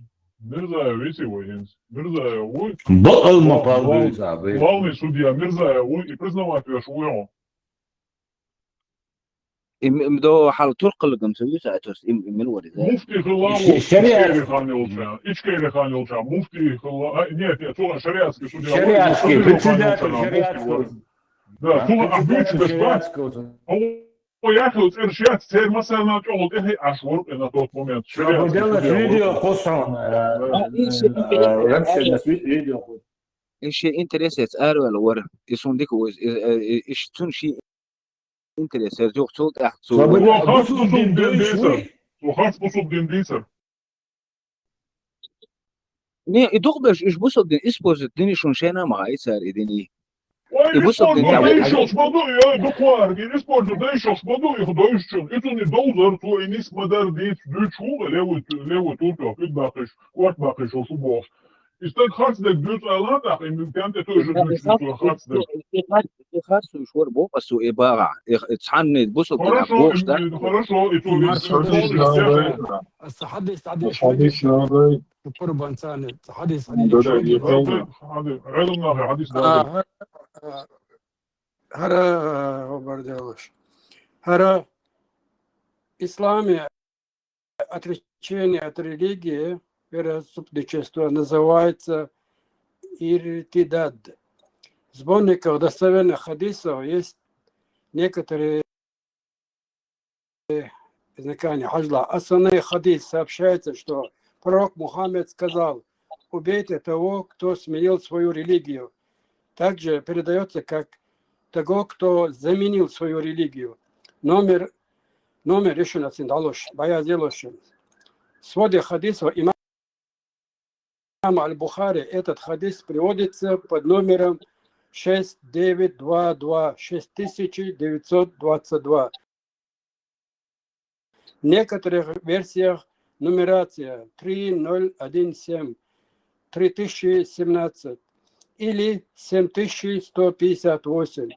Mirza веси военс. Mirza ой. بقل مقابل صعبين. Главный судья Mirza ой и признавать я шуё. مدو حال ترق اللي قمت يوسع توس من ورد مفتي خلاو إشكالي خانيلشا إشكالي خانيلشا مفتي خلاو нет это шариатский судья шариатский председатель шариатского да тула обычно шариатского поехал шариат теперь مثلا تقول إيه أشهر إن тот момент делать видео خصوصا إيش إنترست أروى الورق يسون ديك وز إيش تون شيء إنترست جو صوت أحسن وخاص بصوت دينديسر ني يدوبش إيش بصوت دين إسبوز الدنيا شون شينا ما يصير إدني يبصوت دين تعود بدو يا دكتور يسبوز ديشوش بدو يخدوشون إتوني دوزر تو إنيس مدار ديت دوتشو لو توتو في باقيش كوات باقيش وشو بوش استك خاص دك دوت ألاتك إن كانت توجد دوت خاص دك خاص شور بو بس إبارة تحني بصوت دين بوش ده хорошо إتوني حدث شوي قربان ثاني حدث هذا Бардялыш. Хара исламе отречение от религии, переступничество называется иртидад. В сборниках достоверных хадисов есть некоторые изрекания Хаджла. Основной хадис сообщается, что пророк Мухаммед сказал: убейте того, кто сменил свою религию. Также передается как того, кто заменил свою религию. Номер еще раз далош, боя делош. В своде хадисов имам Аль-Бухари этот хадис приводится под номером 6922, 6922. В некоторых версиях нумерация 3017, 3017 или 7158.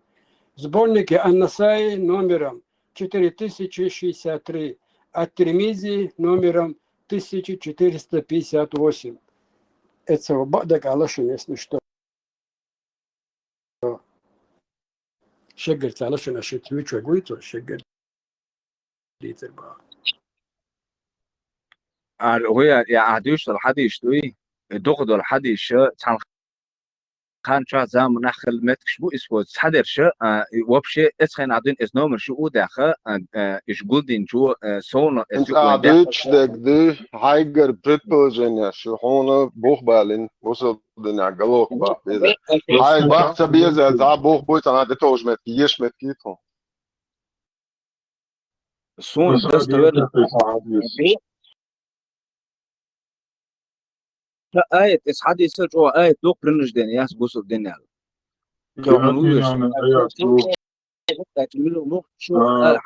В сборнике Ан-Насаи номером 4063, а Тирмизи номером 1458. Это Бадак Алашин, если что. شقلت علشان اشتويت وقلت شقلت هو يعديش الحديش دوي دغد الحديش تان خان شا زام نخل متكش بو اسبوع حدر شا وبشي اسخن عدين اسنومر شو داخه ايش قولدين جو سونا عديش دك دي هايجر بريتبوزن شو هون بوخبالين وصل دنيا قلوخ با هاي باخت بيزل ذا بوخ بوت انا دتوج مت يش مت كيتو سون دستور آية إسحادي سجوا آية دوق برنج دين ياس بوسو الدنيا.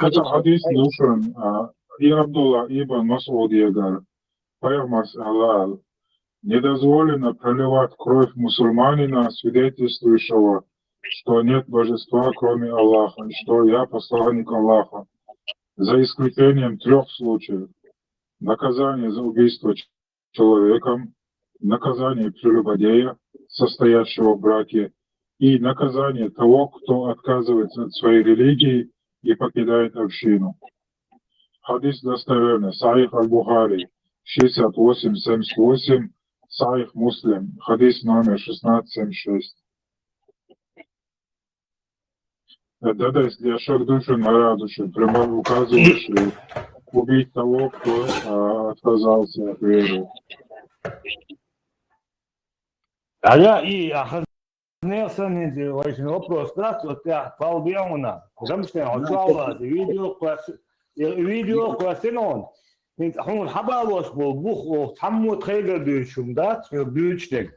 كذا حديث نوشن и Абдулла ибн Масуд говорит: Пайгамбар сказал: недозволено проливать кровь мусульманина, свидетельствующего, что нет божества, кроме Аллаха, и что я посланник Аллаха, за исключением 3 случаев: наказание за убийство человеком, наказание прелюбодея, состоящего в браке, и наказание того, кто отказывается от своей религии и покидает общину. Хадис достоверный. Сахих Аль-Бухари 6878, Сахих Муслим, хадис номер 1676. Это если шаг души нарадуши, прямо указывающий убить того, кто отказался от веры. Я и Нельсон вопрос, здравствуйте, полбиона. Замечательно, слава, видео, فيديو كويسين انت حون حباوس بوخ تحمو تخيل بيشوم ده بيوتشتك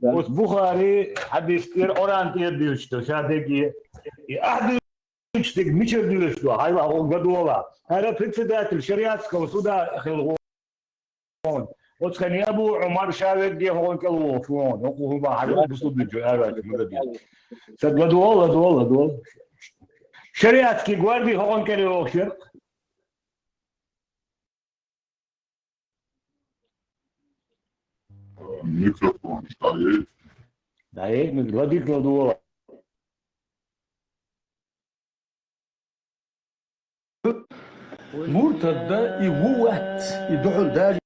وس بخاري حديث اورانت بيوتشتو شادكي احد بيوتشتك مش بيوتشتو هاي هو قدولا هذا فكرة الشريعة كوسودا خلقون وتخني ابو عمر شاوك دي هون كلو فون هو ما حد بصوت الجوارات سد والله شريعة كي غواردي هون كلو شر Mikrofon daje. Daje, mi gladi gladu. مرتد يوات يدعو الداج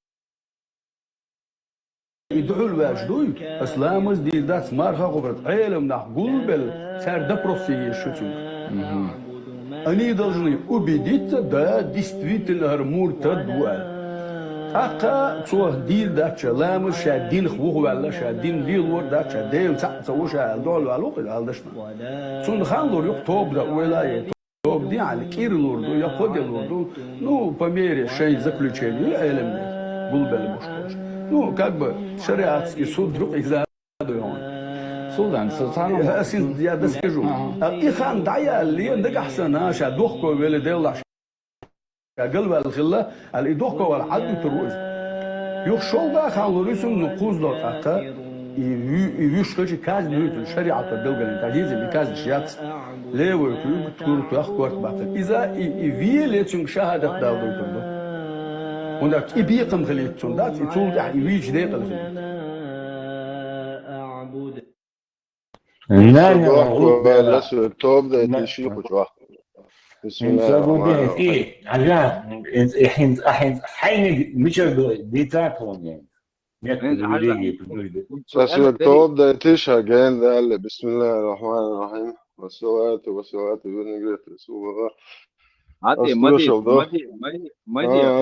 يدعو الواجدوي اسلام دي داس مارها قبرت علم نقول بل سار да профессии шутим. Они должны убедиться, да, действительно مرتد حقا صوه ديل دا شلام شادين خوه ولا شادين ديل ورد دا شادين سووا شادول ولا وقل هالدشنا صون خانلور يكتب دا ولاية توب دي على كير لوردو يقود لوردو ну по мере шесть заключений علمي بلبل مشكلش ну как бы шариатский суд вдруг их задует سودان سلطان أسين زيادة سكجو إخان دعيا اللي عندك أحسن شادوخكو ولا ديلا قلب الخلة الإدوخكو والعدو تروز يخشول بقى خالوريسون نقوز دور أتا يوشكوشي كاز نويتون شريعة الدولة الانتاجيزي بكاز الشيات ليو يكون تكون تأخوات باطل إذا إيفي ليتون شهادة داودو يتون هناك إبيقم خليتون دات يتول يعني ويج ديق الخليت توب ده تشيخ وجوه بسم الله الرحمن الرحيم عجاب الحين حين مش ديتاكون يعني توب ده تشيخ جان ده بسم الله الرحمن الرحيم والصلاة بنجرة رسول الله عادي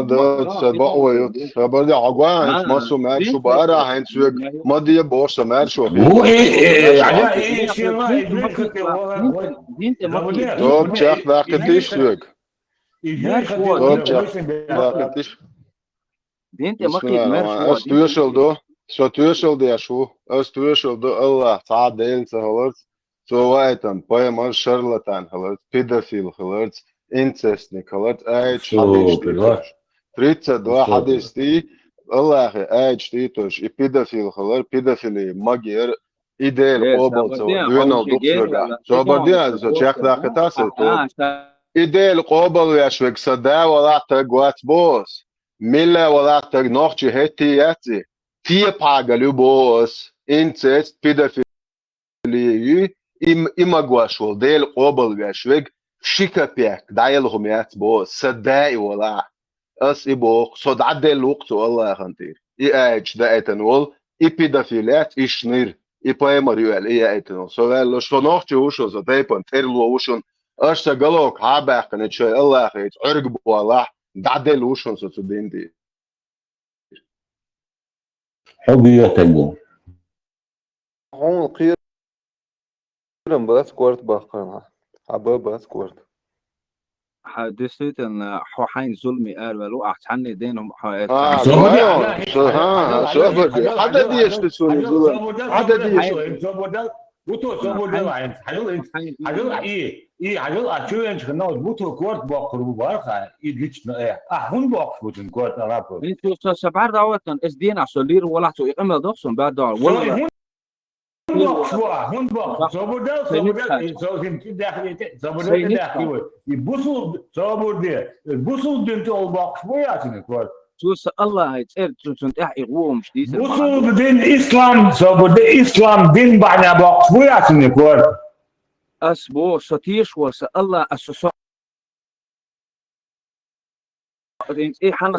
ده سبعة سبعة عقوان ما سمعت شو بقرا هين سوق ما دي بوش سمعت شو هو ايه شيء ما توب شيخ ذاك تيش سوق توب شيخ ذاك تيش استوشل دو استوشل دي شو استوشل دو الله تعال سهلت سويتم بايم شارلاتان هلت بيدافيل هلت incestnik هلت ايش حديث 32 حديث دي الله اخي ايش تيتوش بيدافيل هلت بيدافيلي ماجير ايديل قوبل سو دوينال دوكسوغا سو برديا سو شيخ ذاك تاسو ايديل قوبل يشوك صدا ولا تغوات بوس ميلا ولا تغنوخشي هتي ياتي تي باغلو بوس incest بيدافيلي имагуашвол дел قوبل гашвег شيكابيك دايلهم يات بو صداي ولا اس يبو صد عدل وقت والله خنتير ايج دايتنول بيدافيلات اشنير بايمريول ايتنول سوال شو نوختي وشو زتايبن تيرلو وشون اشتا غلوك هاباك نتشي الله خيت عرق بولا دعدل وشون سوديندي حبيتني هون قير بس كورت باقنا عبا بس كورت حدثت ان حين ظلمي قال ولو احسن دينهم حدا دي يشتسوني ظلم حدا دي يشتسوني بوتو سوبودل عين حلو ايه حلو اتشوين خناو بوتو كورت باقرو بارخا يدليش هون باقفوتن كورت رابو انتو سبعر دعوتن اس دين اسولير ولا تو اقمل دوخسون بعد ولا هون بوك سوبودل سوزين داخل سوبودل داخل يبوسو سوبودل بوسو دنتو باقف بوياتن كورت توس الله يتقر تنت يقوم شديد بوسو بدين اسلام سوبودل اسلام دين بعنا باقف بوياتن كورت اسبو ستيش وس الله اسس ايه حنا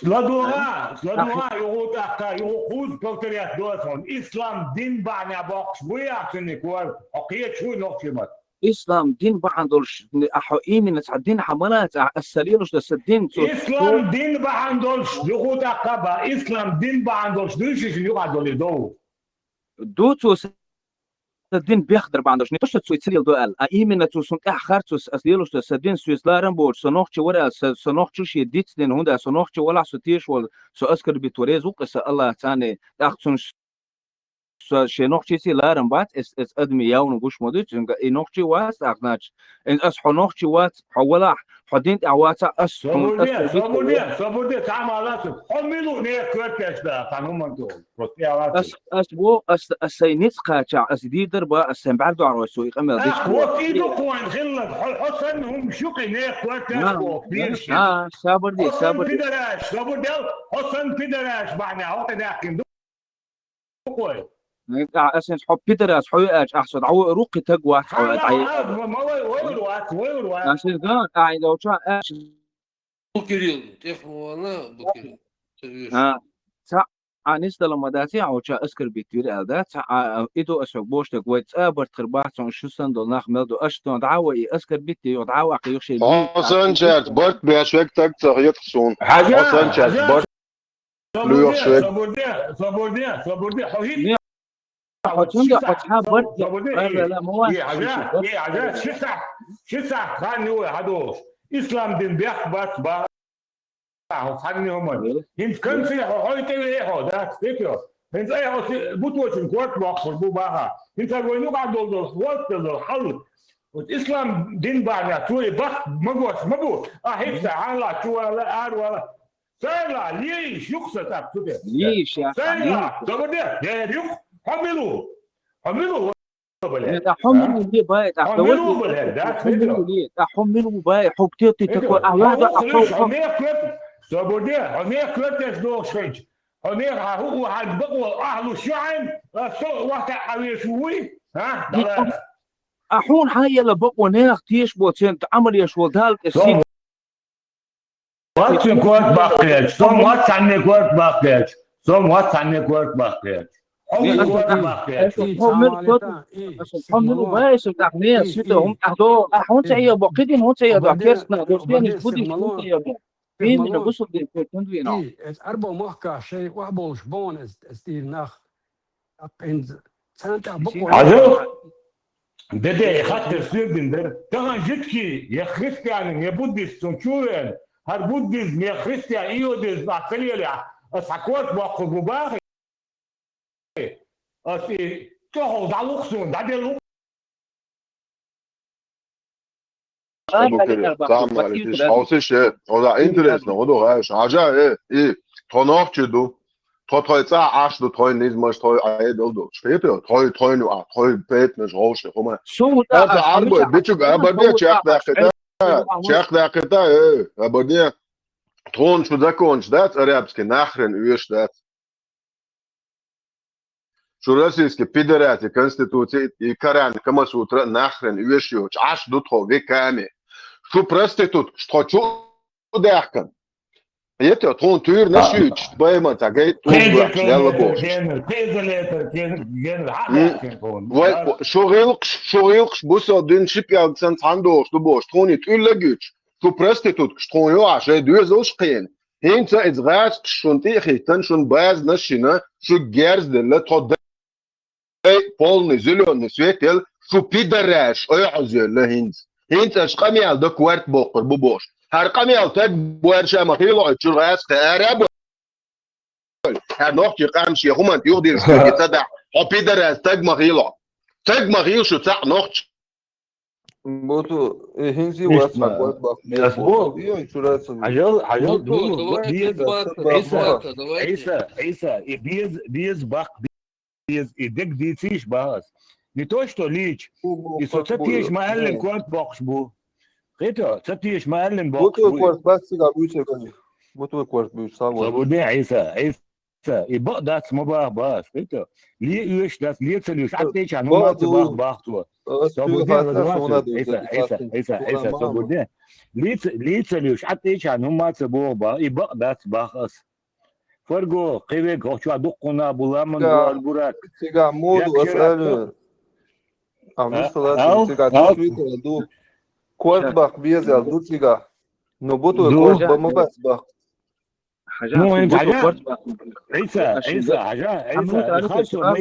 لا دعاء يقول اكا يقول كوتريات دوسون اسلام دين بعنا باقش بوياتن كورت اقيت شو نوكيمات اسلام دين بعندولش احوئي من الدين حملات السليلوش ده الدين اسلام دين بعندولش يقول اكا اسلام دين بعندولش دوش يقعدوا دو دوتو الدين بيخدر بعندش نتوش تسوي تسيل دوال أيمن تسون أخرتوس أسليلوش تسدين سويس لارن بور سنوخش ولا سنوخش يديت دين هوندا سنوخش ولا ستيش ولا سأسكر بتوريزوك أس الله تاني أخسون شنوخشي سي لارن بات اس أدمي ياون وش موديت إنوخشي واس أغناش إن أس حنوخشي وات حولا حدين أعواتا أس صبودي تعملاتك حملوا نية كرتش ده كانوا منتو أس سينيت قاچع أس ديدر با أس بعدو على سوي قمل ديش وكيدو كوين خلت حسن هم شوقي نية كرتش صابر بيدراش صبودي حسن بيدراش معنى هو داكن كوي أسن حب بيدراش حوي أحسد عو روقي تقوى حوي أسن قال قاعد أو شو Кирилл, техно она, Букирилл. أنيس لما داتي أو شا أسكر بكتير ألدا إدو أسوق بوش تقويت أبر تربات عن شو سندل نخمل دو أشتون دعوة أسكر بكتير ودعوة قيوش حسن شات برت بيشوك تك يتخصون حسن شات برت لو يشوك صبودي حوهيد حتونجا حتها برت لا مو عجاز شسع خاني هو هذا إسلام دين بيخبط با خاني هم هند كم في حوي تبي هو ده فكره هند أي هو بتوجه كوارت باخر بوباها هند قالوا قاعد دول وقت الحل والإسلام دين بعد توي بخ مبوس أحب على توي لا ولا سلا ليش يقصد كده ليش يا سلا ده يريق حملوا حملوا ليه باي حملوا بالهدى حملوا باي حبتي تكون أولاد صبودي هنيك كرتش دو شيء هنيك هو هالبقوا أهل الشعب وقت عويشوي ها أحون هاي اللي بقوا هناك تيش بوتين تعمل يشول ذلك السين واتن كورت باقيت سوم وات عني كورت باقيت سوم وات عني كورت باقيت حملوا بايش التقنية سيدهم أحون تعيا بقدين هون تعيا دكتورنا دوستين يبودي شو تعيا في من الوصول دي كندوينا أربعة محكة شيء وحبوش بون استيل نخ إن سنة بقول عزوز ده خاطر سيدنا ده كان جدكي يا خريستيان يا بوديست تنشورن هر بوديست يا خريستيان إيوديست بعتلي أسحكوت باخذ باخي أسي تهو دعوكسون دعدلو حوسشه ولا اینترسنه و دو هاش عجا ای تناخ چدو تا عاش دو تا نیز ماش تا عید دو شفیت تا نو تا بیت نش روش خما تا عربو بیچو ابدی چخ دقیقه ابدی تون شو законч дать арабский нахрен уешь дать شو российский пидорати конституции и Коран Камасутра нахрен уешь ё аш дут хо веками شو проститут что дахкан это тон тур нашуч байма тагай شغلش بوسو دين شيبيا سان صندوق دو بوش توني تولغوش شو проститут что ё аш دوزوش قين هنت ازغاش شونتي خيتن شون باز نشينا شو герз для тод полный зелёный светел شو пидораш اعزل هند هنت اش قميال دو كوارت بوقر بوبوش هر قميال تاج بوارشا مخيلو تشو غاس تارب هر نوختي قامشي هما يودي شو تدع او بيدراس تاج مخيل شو تاع نوخت بوتو هنزي واسمع كوارت بوقر عجل عيسى بيز باق بيز يدك دي فيش باس не то что лич и соцсетиш маален кварт бокс бу غيتو соцсетиш маален бокс بوتو كوارت بس قابوشه كني بوتو كوارت بيش صابودي عيسى يبقى دات ما باس غيتو لي يوش دات لي تلوش حتى كان ما تبغ باختو صابودي عيسى صابودي لي تلوش حتى كان ما تبغ با يبقى دات باخس فرقو قيبك شو دقنا بولامن البراك سيغا مودو اسالو عملوا ثلاثة سيغا دو تويتر دو كوارت باق بيز دو سيغا نو بوتو كوارت بما بس باق مو انت حاجة عيسى حاجة عيسى خالته ما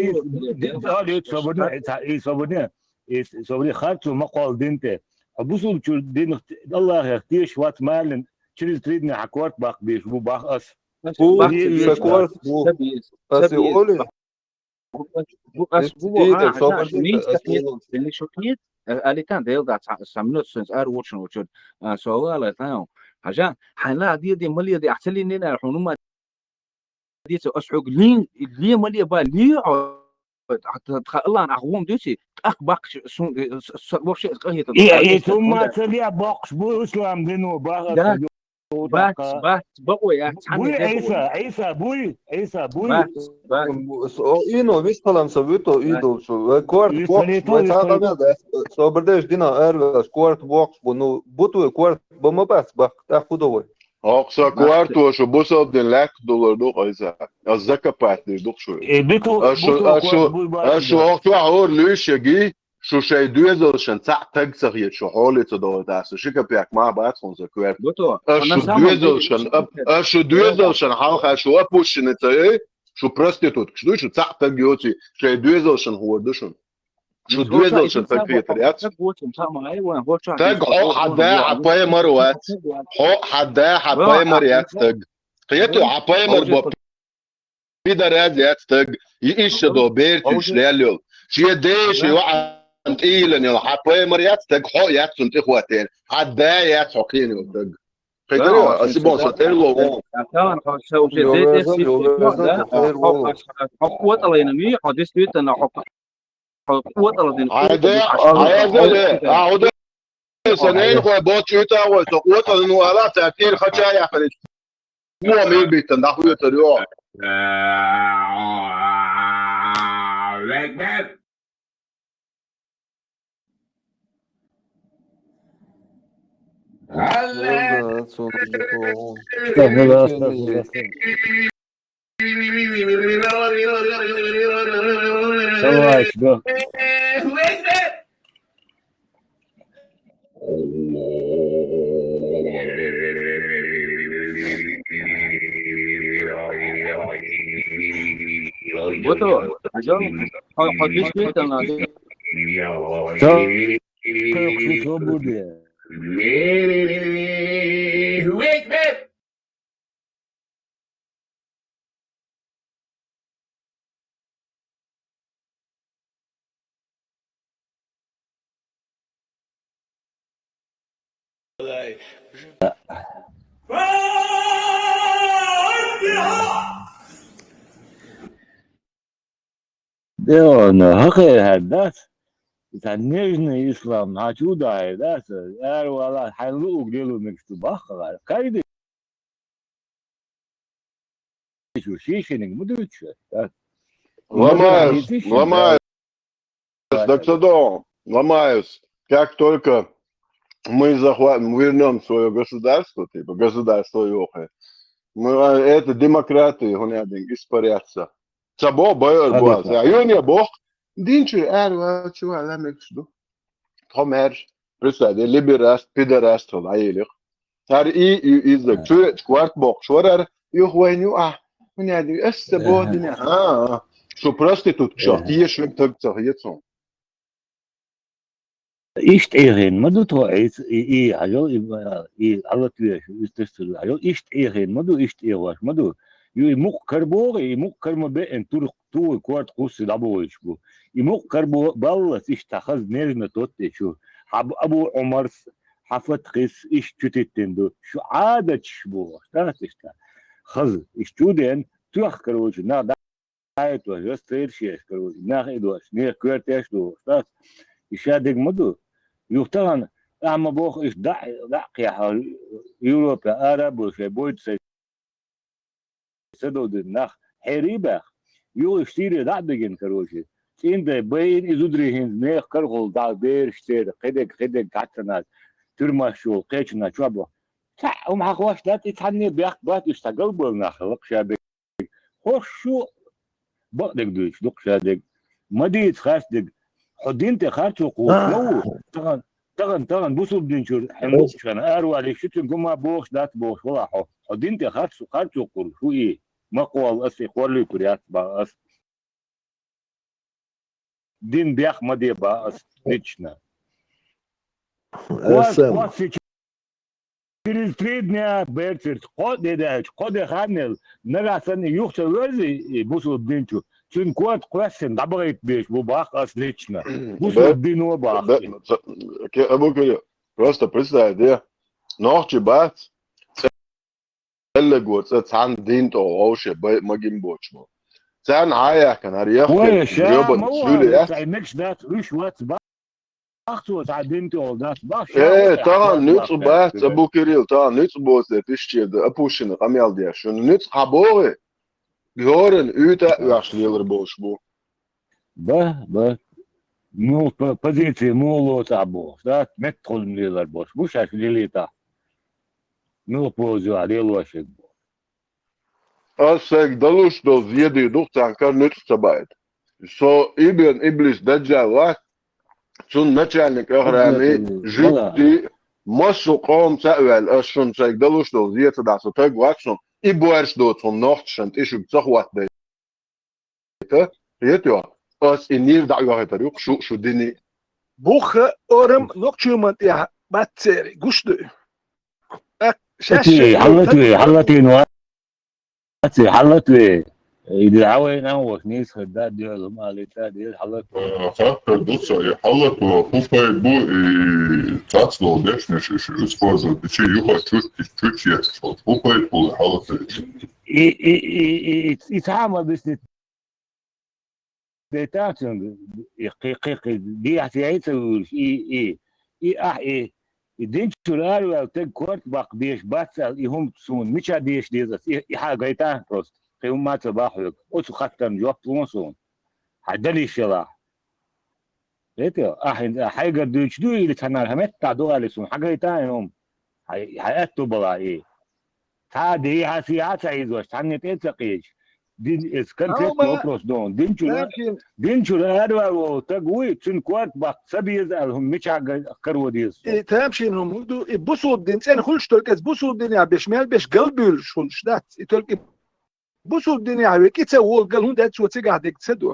يصبرني خالته ما قال دينته بوصل شو دين الله يختار شوات مالن شو تريدني حكوات باق بيش مو باق أس بو فكوارت بو بس يقولي إيه صبر اللي شوكيت اللي كان ده يلقى سامنوت سنس واتشن وشود سؤال ثاني حاجة حنا دي مالية دي أحسن لي نينا الحنومة دي أسحق لين مالية بالي حتى الله أنا أقوم دوسي باقش وش قهية إيه ثم تبيع باقش بو إسلام دينه باق بات بقوي يا بوي عيسى بوي إنه مش كلام سويته إيدول شو كوارت بوكس ما هذا صبر ديش دينا إيرلاش كوارت بوكس بنو بوتو كوارت بما بس بق تأخذه أقصى كوارتو شو بوصل $1 دوق إذا الزكاة بتاعتي دوق شو أشو أقطع هور ليش يجي شو شيء دوزل شن تعتق صغير شو حالي تدور داس شو كبيك ما بعد خمسة كوارت أشو دوزل شن حالك شو أبوش نتاعي شو بروستيتوت شو تعتق يوتي شيء دوزل شن هو دشون شو دوزل شن تكفي تريات تاج حدا حباية مروات حدا حباية مريات تاج قيتو حباية مربوط في درجات تاج يعيش دو بيرتش ليلول شيء ديش يوعى أنت إيلن يلا حباية مريات تاج حق يحسن إخواتين حدا يحسقين وتاج قيتو أسيبون ستيرلو كان خاصة وجدت حق وطلع ينمي حدث بيت أنا حق وطلع دين عودة سنين خو بوت يوتا وتقوت انه على تاثير خشايا خليج هو مين بيتندخ يتريو بوتو عجل حدش بيت أنا Diyorlar, hakikaten das. Sen ne İslam, haçu da das. Eğer valla hayırlı uğrayalı mektubu bakar. Kaydı. Şu şişenin mi düşüyor? Ломаюсь. Как только мы вернем свое государство, типа государство Йохи, это демократия, гонядин, испарятся. Цабо байер буаз. Айония бог. Динчи чува ламекшду. Томер. Представьте, либераст, пидораст, айелих. Тар излек. Чуе кварт бог. Шварар юхвайню гонядин. Эссе дина. Шо проститут. Шахтие швим так цахиецон. İşte eğen, madu to iyi hayo iyi alatıyor üstüstü hayo işte eğen, madu işte eğen, madu yumuk karbori, yumuk karma be en tu kuart kusi laboviç bu. Yumuk karbo ballas işte haz nerede totte şu. Abu Umar hafat kız iş tütettendi. Şu adet bu. Tanıt işte. Haz iştuden tuh karvoç na dayet var. Göster şey karvoç. Na edoş. Ne kuarteş do. Tanıt. يشادق مدو يفترن أما بوخ إيش دعقي يوروبا أرب وشي بويت سدو دنخ حريبة يو اشتيري دعدقين كروشي إن ده بين إزودريهن نيخ كرغل دع بير اشتير خدق كاتنات ترمشو قيشنا شوابو تع ومحقواش لا تتحني بيخ بات يستقل بالنخ لق شادق خوش شو بقدق دوش لق شادق مديت خاسدق حدين تخارجوا قوة طبعا تغن بوصل دينشور حموش كان أروى عليك شو تنقوم بوخ دات بوخ ولا حو دينتي خارج كل شو إيه ما قوال أصلي قوالي كريات بأس دين بيخ ما دي بأس نيشنا قوات في через 3 дня бертер قد خانل نراسن يوخت ورزي بوصل دينشو شن قوات قوسن دبغيت بيش بباخ أصليشنا بوصل دين وباخ أبو كده просто представь, да, ночи бац, целый цан дин то вообще магим бочмо. Цан ая كان هريخ ريوبن سولي I mix that wish what's back to I didn't all that back. طبعا نيتس بات أبو كريل طبعا نيتس بوس تشتي أبوشين قميل ديا شو نيتس حبوري بيورن يوتا يعشليل بوشبو. با مو позиции مو تعبو ده مدخل من البوش مش عشان ليتا مو بوزو عليه الوشك أسيك دلوش دو زيادة دوختان كان نيتس تبعت سو إبن إبليس دجال واحد شون نتشانك أخراني جبتي مشو قوم سأوال أشون سيك دلوش دو زيادة دا ستاق واكشون إبوارش دو تون نوختشنت إشو بتخوات ديتا يتوا أس إنير دعوة هتريق شو ديني بوخ أورم نوكشو منتيا باتسيري قشدو حلتوي يدعوي نوخ نيس خداد دي مالتا دي حلتوي خاطر دوتsa и حلتو خوفاي بو и цацло дешнеш использовать чей юха чуть я خوفاي بو حلتو и يتعامل بس ديتاتون دي احتياجات اي دين شرار وتك كورت باق بيش باتسال يهم سون مش ديش ديزس حاجه ايتا بروست قيم ما تباحك او خطن جواب لونسون حدلي شلا ايتو حاجه دوش دو اللي تنال همت تعدو على سون حاجه ايتا يوم حياتو بلاي تا دي حسيات عايزوش تنيت تقيش دين اسكنت بروس دون دين شرار وتقوي تن كورت باق سبيزالهم مش كروديس تمشي انهم هدو يبصوا الدين انا كلش تلك بصوا الدنيا بشمال باش قلبي شونش دات تلك بصوا الدنيا هيك يتسووا قال هون دات شو تيجي هديك تسدوا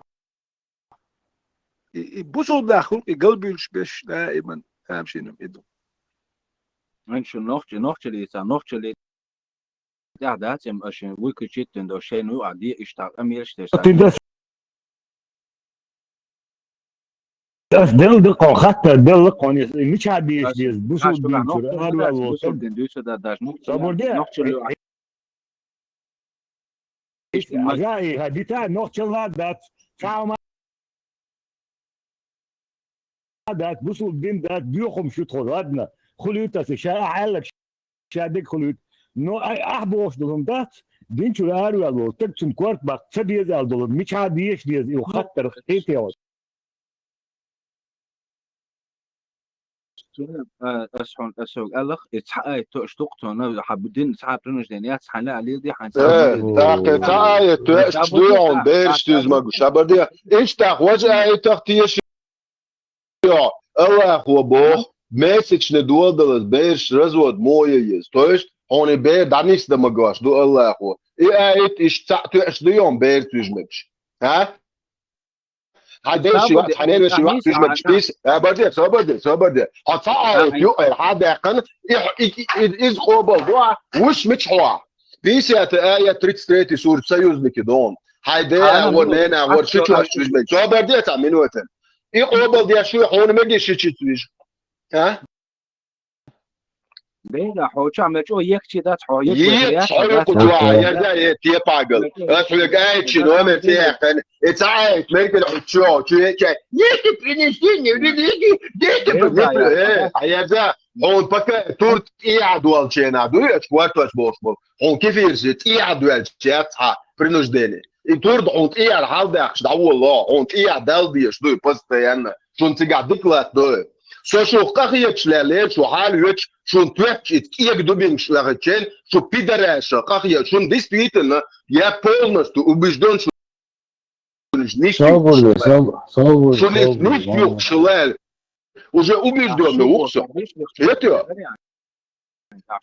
يبصوا داخل قلبي باش دائما تمشي انهم يدو انشو نوختش اللي دات ام اشن ويك شيتن دو شينو عدي اشتاق اميرش Das dildiko hatta dildiko مش عادي ديز بوصل دين دوسو دا داش جاي هديتا نوختشل دات ساوما دات بوصل دين دات بيوخم شو تخرجنا خليت شاعلك شادك خليت نو احبوش دهم دات دين شو هارو تكتم كورت باك تبيز الدول مش عادي ديز يخطر خيتي اسوق الخ اتحقق اشتقتنا حبدين ساعه برنج دنيا حنا عليه دي تاقي تشدون بيرش تزمق شابردي ايش وجه تختيش الله هو بوخ مسج ندودل بيرش رزود مويه يس توش هون بير دانيس دمغاش دو الله هو اي ايش تشدون بير تزمقش ها هذا شيء حنين شيء وقت يجمع بيس بدي أطاع يو هذا كان إز قبل دوا وش متحوا بيس يا تريت ستريت يصير سيوز بكدون هذا وننا ورشيت واش يجمع بدي تعمل وقت إيه قبل دي شو هون ما جيش شيء تيجي ها بيلا حوش عم تشوف يكشي ذات حويك حويك ودوا يرجع تيه باقل أسوي قاعد شنو من فيها كان اتعايد ممكن حشوا شو هيك يكتب فينيشيني يكتب هيا هون بكا تورت قاعد والشينا دوي اشوارتو اشبوشبول هون كيف يرزت قاعد والشيات برنوش ديني تورد هون قاعد حالداخش دعو الله هون قاعد دالديش دوي بستيان شون تقعد دكلات دوي سو شو قاخيتش لا شو حالوش شو توكش يقدوبينش لاغتشين شو بيدراش قاخيه شو ديسبيتن يا полностью убежден شو نيش شو نيش شلال уже убежденный уксо. Это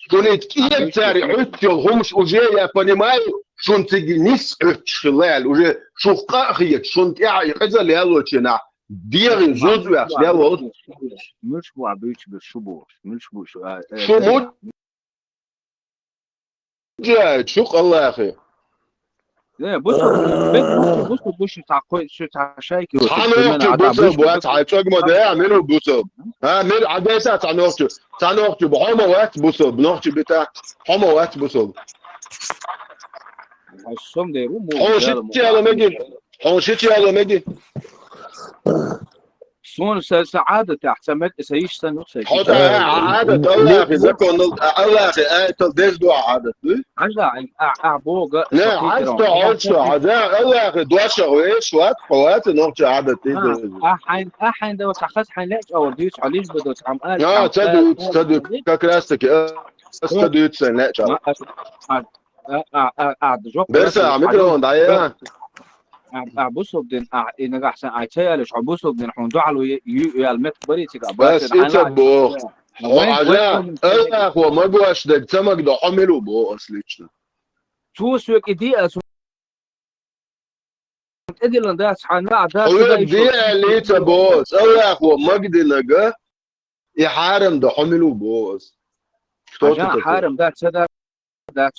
что нет кем царь хотел, уже я понимаю, что он тигнис шилал, уже шухахиет, что он я казали алочина. Диры зодвях, я вот. مش وعبيش بالشبوش مش بوش شو مجاهد شو الله أخي. لا بص تاع شايكي تعنوكي بوصل بوات عايشوك مدايا منو بوصل ها من عدسة تعنوكي بحومة وات بوصل بنوكي بتاع حومة وات بوصل حوشتي على مجي صون سعادة تحت سيش سنوسي حتى عادة الله أخي ذكر الله أخي تلديش دوا عادة عجلا أعبوغ لا عادة عادة عادة الله أخي دوا شغويش وات حوات نوكي عادة أحين دوا تخص حيناك أو ديوش عليش بدو تعم لا تدوت كاكراستك تدوت سنة بس عميكرون دعيا عبوسو بدين إنك أحسن عيتيالش عبوسو بدين حوندو على يالمت بريتك بس إتبوخ عجا أخ وما جواش دك تمك دو حملو بو أصليش شو سوك إدي أسو إدي لنداس حنا ده إدي اللي تبوس أخ وما جدي نجا يحارم دو حملو بوس عشان حارم ده تدا ده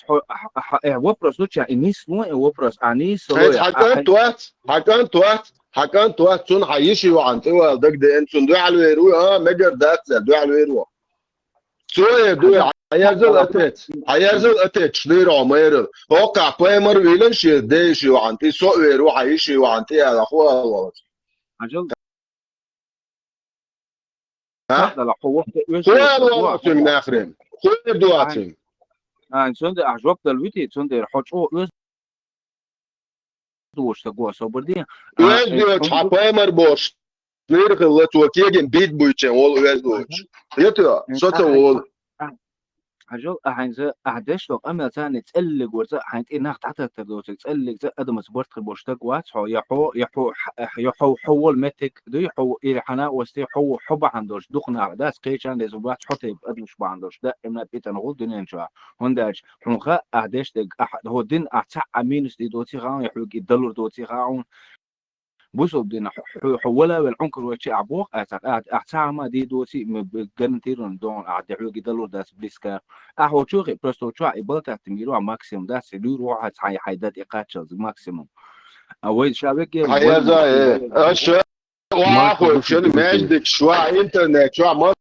وبرس دوتشا إنيس مو وبرس أنيس حكان توات سون حيشي وعن توا دك ده انت سون دو على ويرو مجر دات دو على ويرو سو دو هيرزل أتت شنير عمير وقع بيمر ويلنش ديش وعن تي سو ويرو حيشي وعن تي على أخوه الله عجل ها هو من آخرين هو دواتين سند أعجب دلويتي سند الحجو دوش تقوى صبردين دوش حبايمر بوش نيرك الله توكيجن بيت بويتشن وول دوش يتوا صوت وول عجل أحين أحدش لو أمل ثاني تقلق ورزق حين إنها تعتذر تدوس تقلق زق أدم سبورت خربوش تقوى حو يحو حول متك دو يحو إلى حنا وستي حو حب عندوش دخنا ده سكيشان لازم بات حطي بقدمش بعندوش ده إمنا بيت أنا قول دنيا نشوا هنداش حنخا أحدش دق هو دين أعتع أمينس دي دوتي غاون يحو يدلور دوتي غاون بوسو بدنا حولها والعنكر وشي عبوق أعتع ما دي دوتي بجنتيرون دون أعدعو يدلور داس بليسكا أهو شوخي برستو شو عبالة تميرو ماكسيم داس يدور واحد هاي حيدات إقاتشلز ماكسيموم أول شابك هيا زاي أش واخو شن ماجدك شو إنترنت شو ما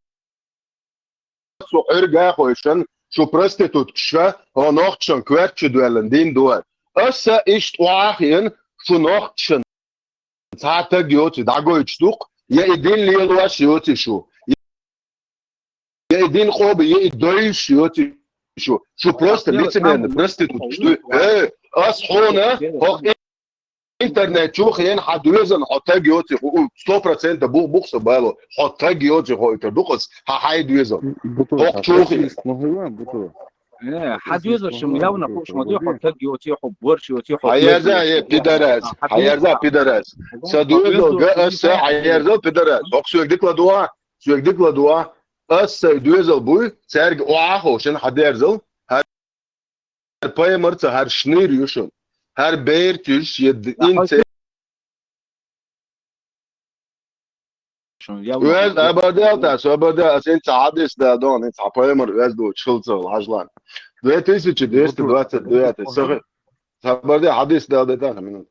سو إرجع أخو شن شو برستو تكشفه هو نوختشن كويرتش دوالن دين دوال أسا إشت واخين شو نوختشن ساعة جيوتي دعجو يشتوق يا إدين لي الواش يوتي شو يا إدين خوبي يا إدويش يوتي شو بروست ليتمن بروست تشتو أصحونا هو إنترنت شو خيان حدوزن حتى جيوتي هو 100% بوخس باله حتى جيوتي هو تدوقس هاي دوزن هو شو خيان حد يوزر شمياونا فوش مديو حتى جيوتي حب ورش يوتي حب هيرزا بيدراس هيرزا بيدراس سدوزو جاس هيرزا بيدراس اقسو يديك لدوا اس دوزل بوي سرج واخو شن حديرزل هر بايمرت هر شنير يوشن هر بيرتش يد انت ويز ابدا انت عادس ده دون انت بايمر ويز دو تشلتل عجلان 2220 صغير خبردي حديث ده تاع من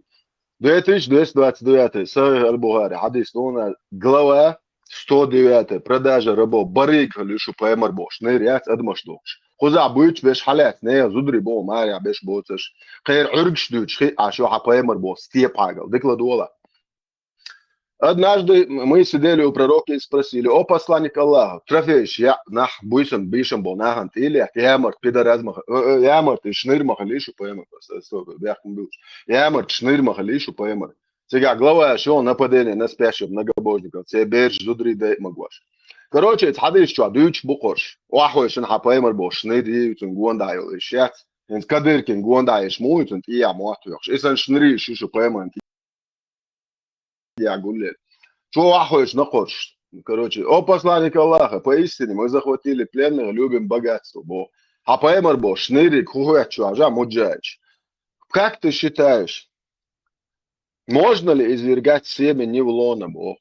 2220 صغير البخاري حديث دون глава 109 продажа рабов барик лишу поймар бош не ряд адмашдош خذ بويتش باش حالات نيا زدري بو ماريا باش بوتش خير عرقش دوتش خي عشو حبايمر بو ستيب حاجه ديكلا دولا Однажды мы сидели у пророка и спросили: «О посланник Аллаха, трофеешь я нах буйсен бишен был нахант или ямарт пидоразмах ямарт и шныр махалишу поэмар бяхм был ямарт шныр махалишу поэмар». Сега глава шо нападение на спящих многобожников це берж зудри да магваш. Короче, это хадис что дуч букорш. Вахой шен хапаэмар бош шныри утун гуандайо ишят. Инт кадыркин гуандайш муйтун тия муатуяш. Исан шнри шишу поэмар. يقول لي شو واحد نقرش Короче, о посланник Аллаха, поистине мы захватили пленных, любим богатство, Бог. А поэмар Бог, шнырик, хуячу, ажа муджач. Как ты считаешь, можно ли извергать семя не в лона, Бог?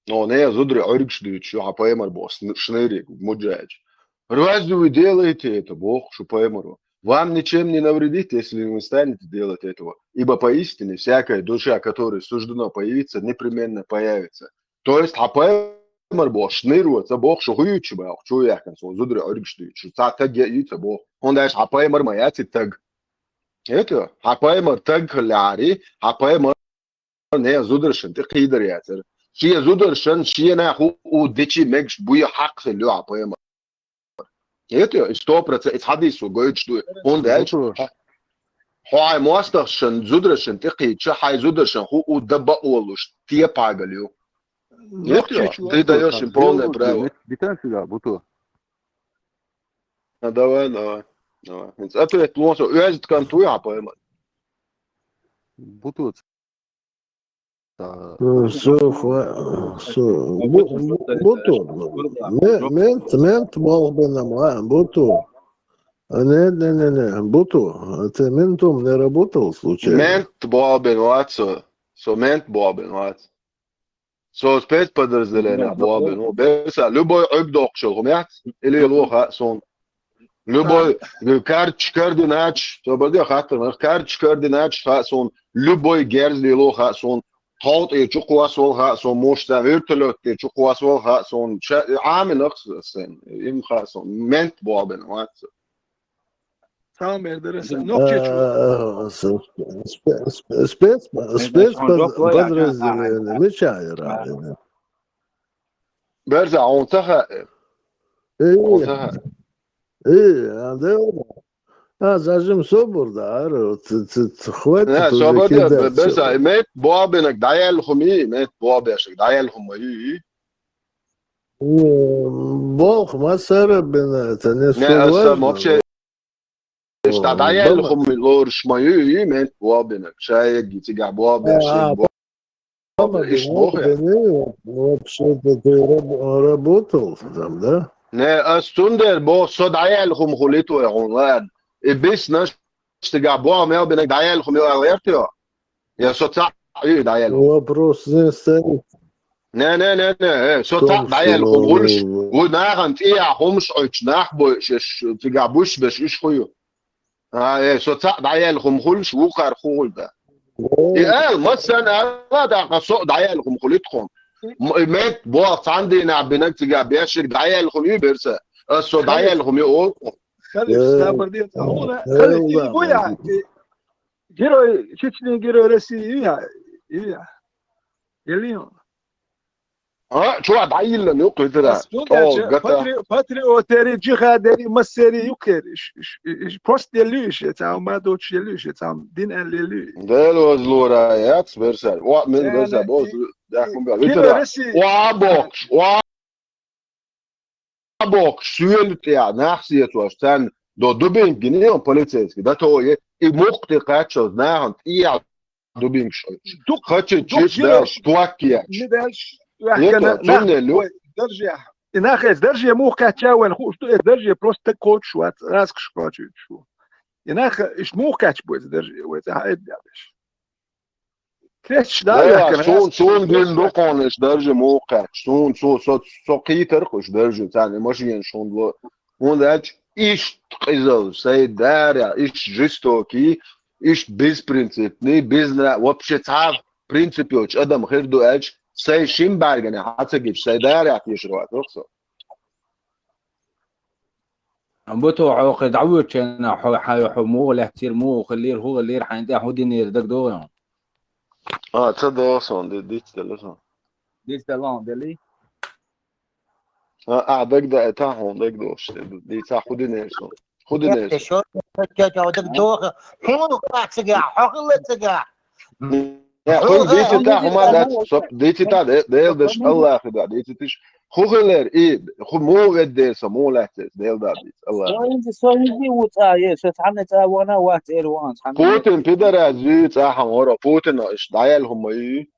Но не зудри орикшдючу, а поэмар Бог, шнырик, муджач. Разве вы делаете это, Бог, что поэмару? Вам ничем не навредит, если вы станете делать этого. Ибо поистине всякая душа, которой суждено появиться, непременно появится. То есть, а поэмар Бог, шнырваться, Бог, что хуючи, Бог, что я концу, зудри орикшдючу, так яйца, Бог. Он дальше, а поэмар маяци так. Это, а поэмар так ляри, а поэмар не зудршен, ты хидер яцер. Шия зудршен, шия наху у дичи мегш буя хак хилю, а поэмар. Это 100%, حديث وقلت شو هون ده هاي ماسترشن زودرشن تقي شو هاي زودرشن هو ودبا اولش تيه باغليو это ты даешь им полное право. Давай. Опять лонсо, уезжает кантуя, а поэма. Бутут. Мент мог бы нам, Буту. Не, Буту. Ты ментом не работал случайно? Мент бобин, ватсо. Мент бобин, ватсо. Спецподразделение бобин. Беса, любой обдокшел, умят? Или лоха сон. Любой координач, то буде хатер, координач сон. Любой герзли лоха сон. Halt je chukwas wel zo moest dan uiterlijk je chukwas wel zo'n عامل نقص إم خاص منت بابن وات تمام درسته نقطة спецподразделение مشاعر برجع عنتها Zajim sobor da, تخوات لا صبر ده بس مات بابنك دايل خمي مات بابشك دايل خمي بوخ ما صار بين تنس لا ما بشي اشتا دايل خمي لور شمايي مات بابنك شاي تيجا بابشك ايش بوخ вообще ты работал там, да? لا استندر بو صد دايل خم خليتو يا غنوان بس نش تجابوا ما بينك دايل خمي وغيرتها يا صوت ايه دايل вопрос не стоит نه صوت دايل خمولش وناغنت ايه همش ايش نحبش تجابوش بش ايش خويو ايه صوت دايل خمولش وقر خول ده ايه مثلا هذا قصو دايل خمولتكم مات بوقت عندي نعبنك تجابيش دايل خمي برسه الصوت دايل خمي او خلي استابر دي هنا خلي بويا جيرو تشيتشني جيرو روسيا يليون شو دايل نوقي ترى باتري اوتري جهادري مسيري يوكيرش بروست يليش تاع ما دوتش يليش تاع دين ان ليلي دلو زلورا ياكس برسال من برسال بوز داكم بقى وابوكش سويلت يا نحسيت واشتان دو دوبين جنيه полицейский да то и мог ты качать знаешь и دوبين شو хочет чуть да штуки درجة إناخ درجة مو كاتشا وين خو درجة بروست كوتش وات راسك شكوتش شو إناخ إيش مو كاتش بوز درجة وات هاي دابش كريتش دا سون دين لوكونش درجة مو كاتش سو كيترقش درجة ثانية ماشي شون он дальше ищет кизел сайдаря ищет жестокий ищет беспринципный вообще цав принципе очень адам херду эч сай шимбаргане хацагич сайдаря тишрват оксо بوتو عقد عوض انا حمو له كثير مو خلير هو اللي راح عندي هودين دك دو تصدق اصلا دي تلفون دي تلفون دلي دك ده تاعهم دك دوش دي تاع خدي نيرسون شو دك دو حمو قاعد حقل تقع يا خو دي تاعهم ما دي تاع ده باش الله خدا دي تش خوغلر ايه خو مو ودي سمو لحت ده الله سوينزي وتايه ستعمل وانا وات ايروان بوتين بيدر ازي تاعهم ورا بوتين ايش دايلهم ايه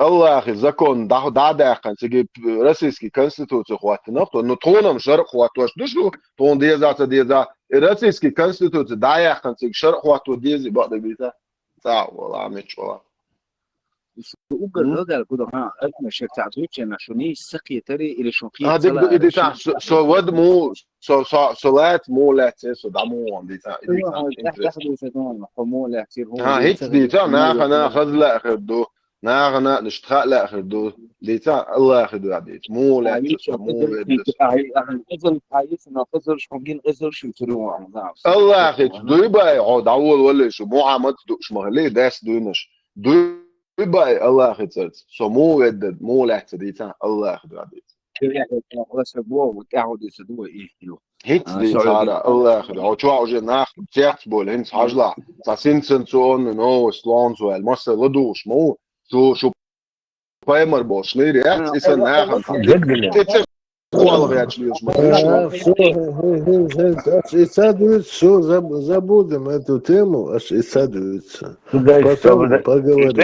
الله أخي زكون دا كان تجيب روسيسكي конституцию хватит то но тоном шар хватит душу тон деза روسيسكي конституцию да كان تجيب шар хватит дези بعد بيتا صعب والله عميش والله وقال هذا كده ها أنا شيء تعطيك أنا شوني سقي تري إلى شوقي هذيك إذا تاع سو ود مو سولات مو لا سو دامو عندي تاع تاخذوا فتون حمولة كثير هو ها هيك دي تاع ناخذ لا آخر دو ناخذ نشتغل لا آخر دو دي تاع الله ياخذ عديت مو لا مو غزل عايز إنه غزل شوقين غزل شو تروح الله ياخذ دو يبقى يقعد أول ولا شو مو عمد دوش مهلي داس دوينش دو يبقى الله ياخذ سو مو يدد مو لا تديتا الله ياخذ عديت هيك دي صار الله ياخذ هو شو عجل ناخذ تيات بول هنس حجلا تاسين سون نو سلونز والمصر لدوش مو شو بايمر بوش نيري اسا ناخذ والله يا تشليش исследуется, все, забудем эту тему, аж исследуется. Потом поговорим.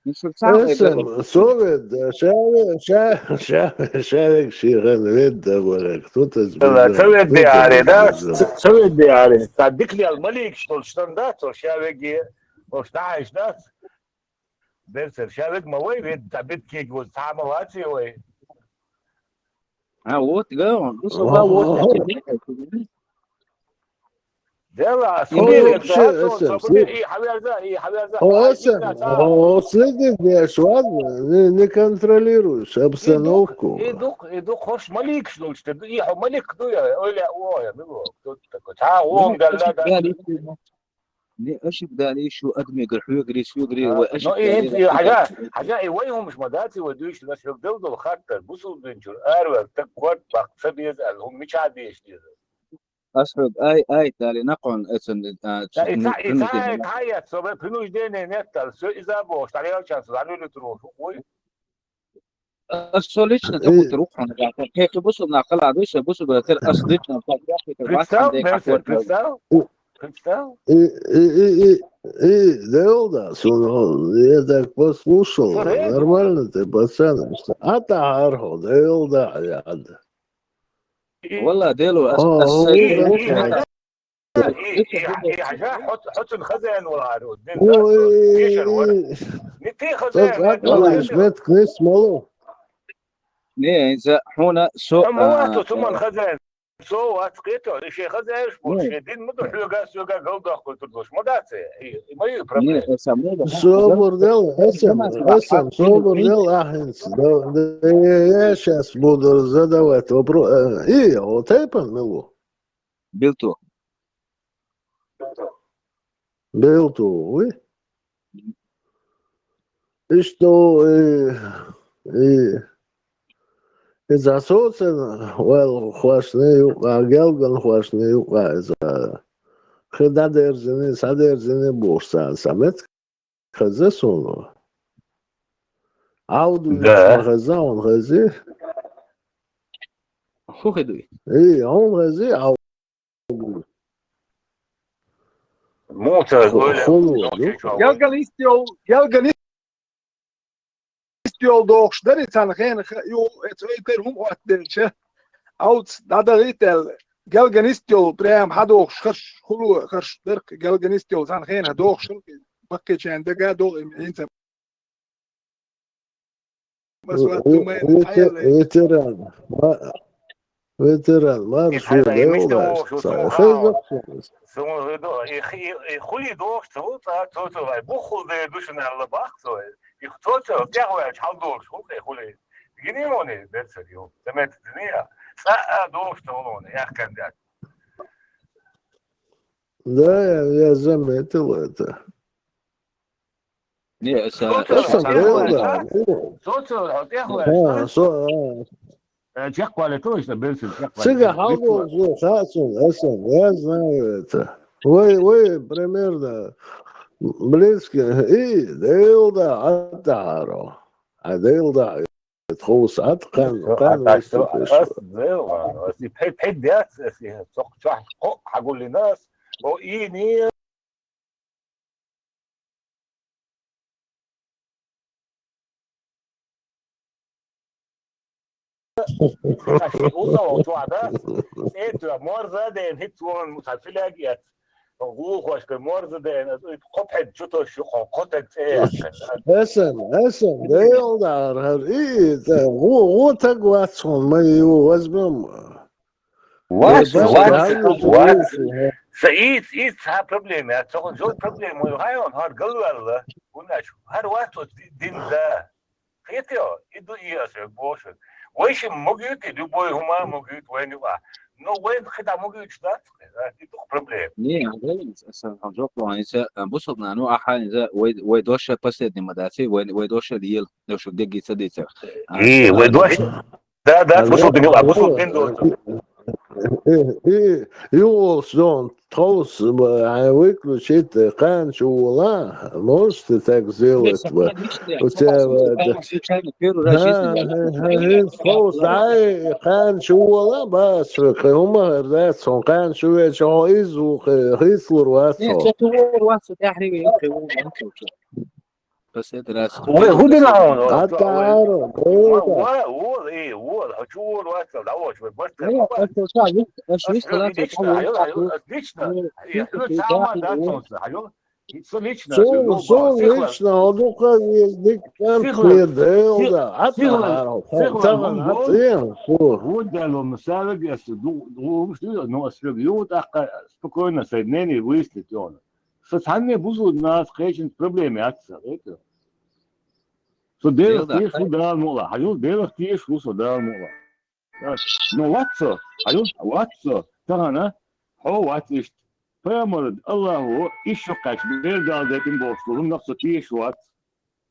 اسم صوت شارك شيخان ويدا ولا кто-то سويت دياري ده سويت دياري صدق لي الملك شتون ده شاوي وشتاعش ده برسل شاوي ما وي بيت كيك وصعبه واتي وي وات جو وات دلا следит швад, не контролируешь обстановку. иду хош малик что и малик дуя оля оя бего кто такой та он قال ليه اشوف ده ليه شو ادمي قرحو يجري شو يجري no واشوف حاجه وينهم مش مداتي ودوش بس يقدروا خاطر بوصل بنجر اروا تكوت بقصد يزعل هم مش عاديش أشرب أي تالي نقون اسم تعيط سبب بنوش ديني نتال سو إذا بوش تعالي أوشان سوالو لتروح وي السوليتش نتبو تروح أنا قاعد هيك بوسو ناقل عدوش بوسو بتر أصدق я так послушал, нормально ты, пацан, а архо, да, والله ديلو حط الخزان والعروض ليه إذا حونا سوء ثم الخزان سو اتقيتو شي خزان شي دين مدو حلقه سوقا قودا قلت له ما داتي ما يبرم صبر دل اسم صبر دل احنس я сейчас буду задавать вопрос и вот это мило Билту вы и что إذا صوتنا والخواشني وعجلنا خواشني وإذا خدا درزني سادرزني بورصة سمت خزة سونو عودوا خزة خزة شو خدوي إيه هم خزة عودوا موت yol doğuşlar insan gen yo etreter hum atdelche out dadaritel galganist yol prem hadox khsh khulu khsh dirk galganist yol san gen hadox bakke chende ga do inta ветеран марш خلي دوش تو بخل دوشن على باخ يختوتو تاعو تحضر شو خلي جنيوني بيرسيو تمت الدنيا ساعه دوش تولون يا كان ده да я заметил это не Сега я знаю это. Вы примерно близко, и дилда атаро. А дилда تخوص أتقن قن أس زيرو أس بحب ديات أس صح هقول للناس هو إيني أوصل وتوعدات إيه مرة ده هيتون متفلاجئ روح واشكر مرة ده قطعة شو شو قطعة إيه اسم ديلدار هر إيه هو تقواتهم ما يوزبهم What? It's a problem. It's a good problem. We have on hard galwal. Har what din da. Khetio. Idu yes, bosh. Wish mogit du boy huma mogit when you are. No way khita mogit that. Itu problem. ليه عجل هنشوف إنسان بصوا نوع حال إنسان ويدوش بس الدمداسي ويدوش ديال لو شو دقي سديسة إيه ويدوش ده بصوا دنيا بصوا دين دول يوصلون تخوص ويكلو شيت قان شو والله موست تكزيلت تخوص عاي قان شو والله بس هم هرداتهم قان شو شو إيزو خيسلر واسو بس دراسة هو دي لا حتى عارف هو ايه هو شو الوقت الاول شوي بس Сол лично, одука езdik kan kıydı, hatta tamam atayım. وده لو مسالك يسدو نو اسربيوت اقا спокойно соединение выяснить он социальные бузу нас конечно проблемы отца это so дело тиеш удар мола хаю дело тиеш удар мола но ватсо тана هو واتش فامرد الله يشقش بيرجع ذاتين بوصلهم نفسه تيش وات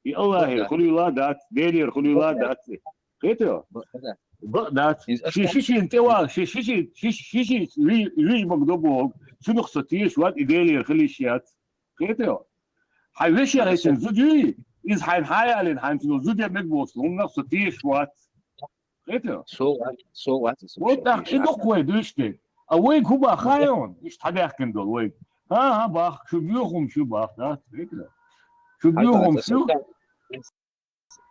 الله يخلي ولادات ديري يخلي ولادات كيتو بقدات شي انتوا شي ريج مقدوبو شنو خصتيش وات ديري يخلي شيات كيتو حيوش يا ريسن زوجي إذا حين حنتو زوجي مقبوصلهم نفسه تيش وات كيتو سو وات وده إدو كوي دوشتي أويك هو باخايون إيش حدا يحكي دول ويك ها باخ شو بيوهم شو باخ ده شو بيوهم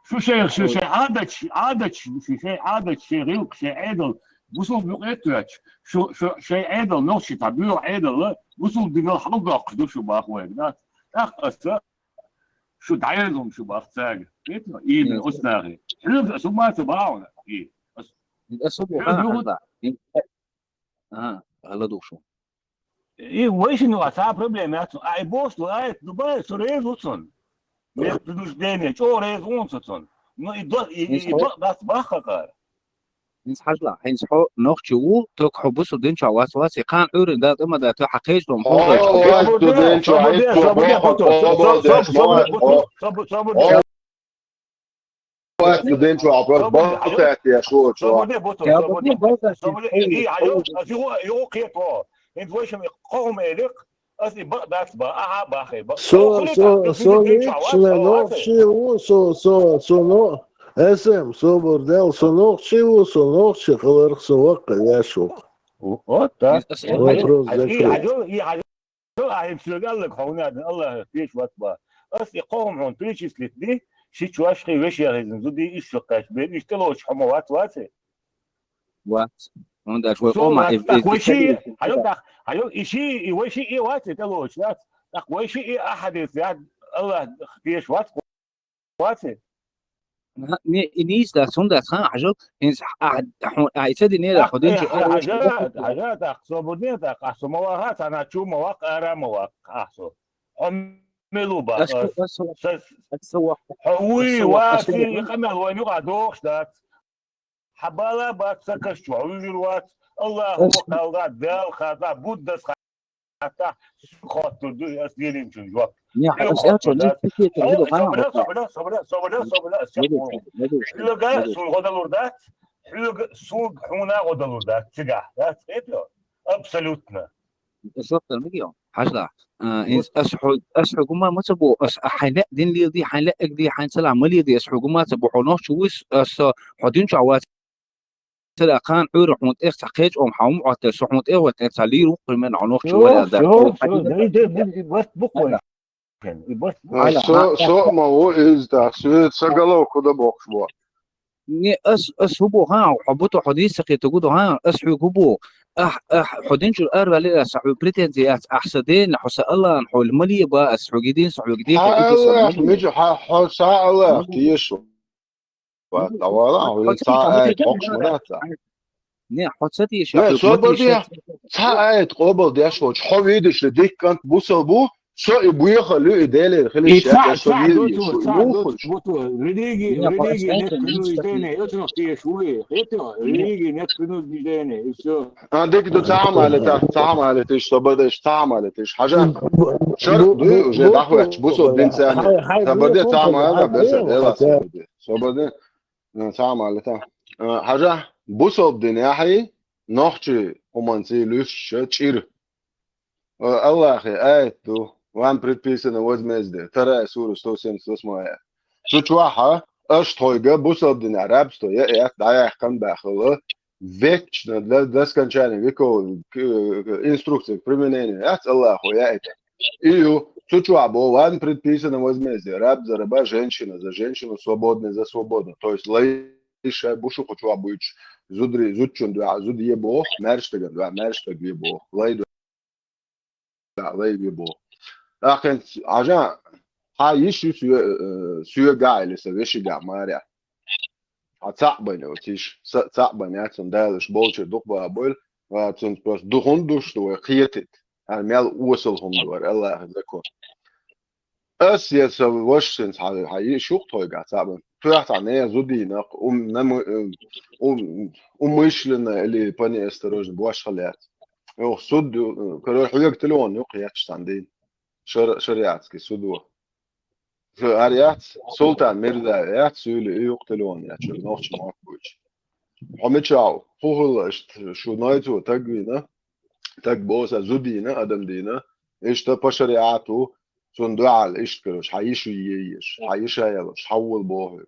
شو شيء عادة شيء غيوك شيء عدل وصل بقيتوش شو شيء عدل نوشي تعبير عدل وصل ديال حلقة قدو شو باخ ويك ده أسا شو دعيلهم شو باخ تاج كيتنا إيه من أسناغي حلو شو ما تباعنا إيه هلا دوشو إيه وإيش إنه أصعب بروبليمات أي بوش لغاية دبي سوريز وصل ما بدوش دنيا شو ريز وصل ما يبقى بس بخكر إنس حجلا إنس حو نخشوا تكحو بسوا دينشوا واسواسي قان عور ده ما ده تحقيج لهم واسو دينشوا واسو دينشوا عبر بطات يا شو اسم سو بردل سنوخشي خلرخ سوق يا شو وطا قال لك هنا الله فيش واتبا أصلي قوم عن تريشيس لتدي شي شواش خي وش يا غيزن زودي إيش شقاش بين إيش تلوش حما واتي وات عندك شوي قوم وشي هيو إشي وشي إيه واتي تلوش لا وشي إيه أحد يساعد الله فيش واتي نيس ده سوندا خان عجل إنس عيسى نيرا خدين حاجات أحسو بديت أحسو مواقع أنا شو مواقع أرى مواقع أحسو عملوا بقى حوي واسي خمل وين يقعدوش دات حبالة بقى سكشوا ويجروات الله هو قالات دال خاطا بودس خاطا خاطر دو أسيرين شنجوا حلقة سوق غدلوردات حلقة سوق حونا غدلوردات تجاه ذات إيه أبسولوتنا شفت المليون حاجة إنس أسحق ما تبو حلا دين لي دي حلا دي حين سلام ملي دي أسحق ما تبو حنا شو حدين شعوات سلا كان عور حمد إخ سقيج أم حوم عت سحمد إخ وتسالي روح من عنق شو ولا ده ده بس بقول بس Så ما هو إزدا سجلوا كده بوكسبوا. ني أس هبو ها حبوتو حديث قي تقولوا ها أس هبو حدين شو الأربع اللي سحب بريتنزيات أحسدين حس الله نحول ملي بقى أس حجدين سحجدين الله ميجو حسا الله كيشو. ولا هو ساعة بوكس مناتا. ني حسيتي لا سو بدي ساعة قبل دي أشوف حويدش لديك كانت بوصل بو شو يبغى خليه يدالي خليه يدفع شو ريليجي نتكلم يوتنو في شوي ريليجي نتكلم شو عندك دو تعملتش شو بدش تعملتش حاجة شرط دو وجه دعوة بوصل دين ثانية بدي تعمل بس يلا شو بدي تعملتها حاجة بوصل دين ياحي نحكي ومنسي ليش تشير الله أخي آيتو وان предписано возмездие. Вторая сура 178. Чучуаха, Аштойга, Бусабдин Арабство, я Даях Канбахала, вечно для скончания веков инструкции к применению. Это Аллаху, я это. И Чучуабо, ван предписано возмездие. Раб за раба, женщина за женщину, свободный за свободу. То есть лайша бушу Чучуабуич, зудри, зудчун, зуд ебо, мерштаган, мерштаг ебо, лайду. Лайду ебо. لكن عشان هاي سوى قاعد لسه وش قاعد ماريا هتصعبني وتيش صعبني عشان دالش بولش دقبة بول وعشان بس دهندوش تو خيتت المال وصلهم دور الله يذكر أس يس وشنس هاي شو توي قاعد صعبن فرحت عنيا زودينا مشلنا اللي بني استروج بواش خليات يو صد كانوا حيوك تلون يقياتش عندين شريعتك سودو شريعت سلطان مردايات سولي يقتلون يا شو نوش ماكوش حمتشاو هو شو نايتو تقوينا تقبوسا زودينا ادم دينا ايش تبا شريعته صندوع ايش كروش حيشو ييش حيش يلش حول بوه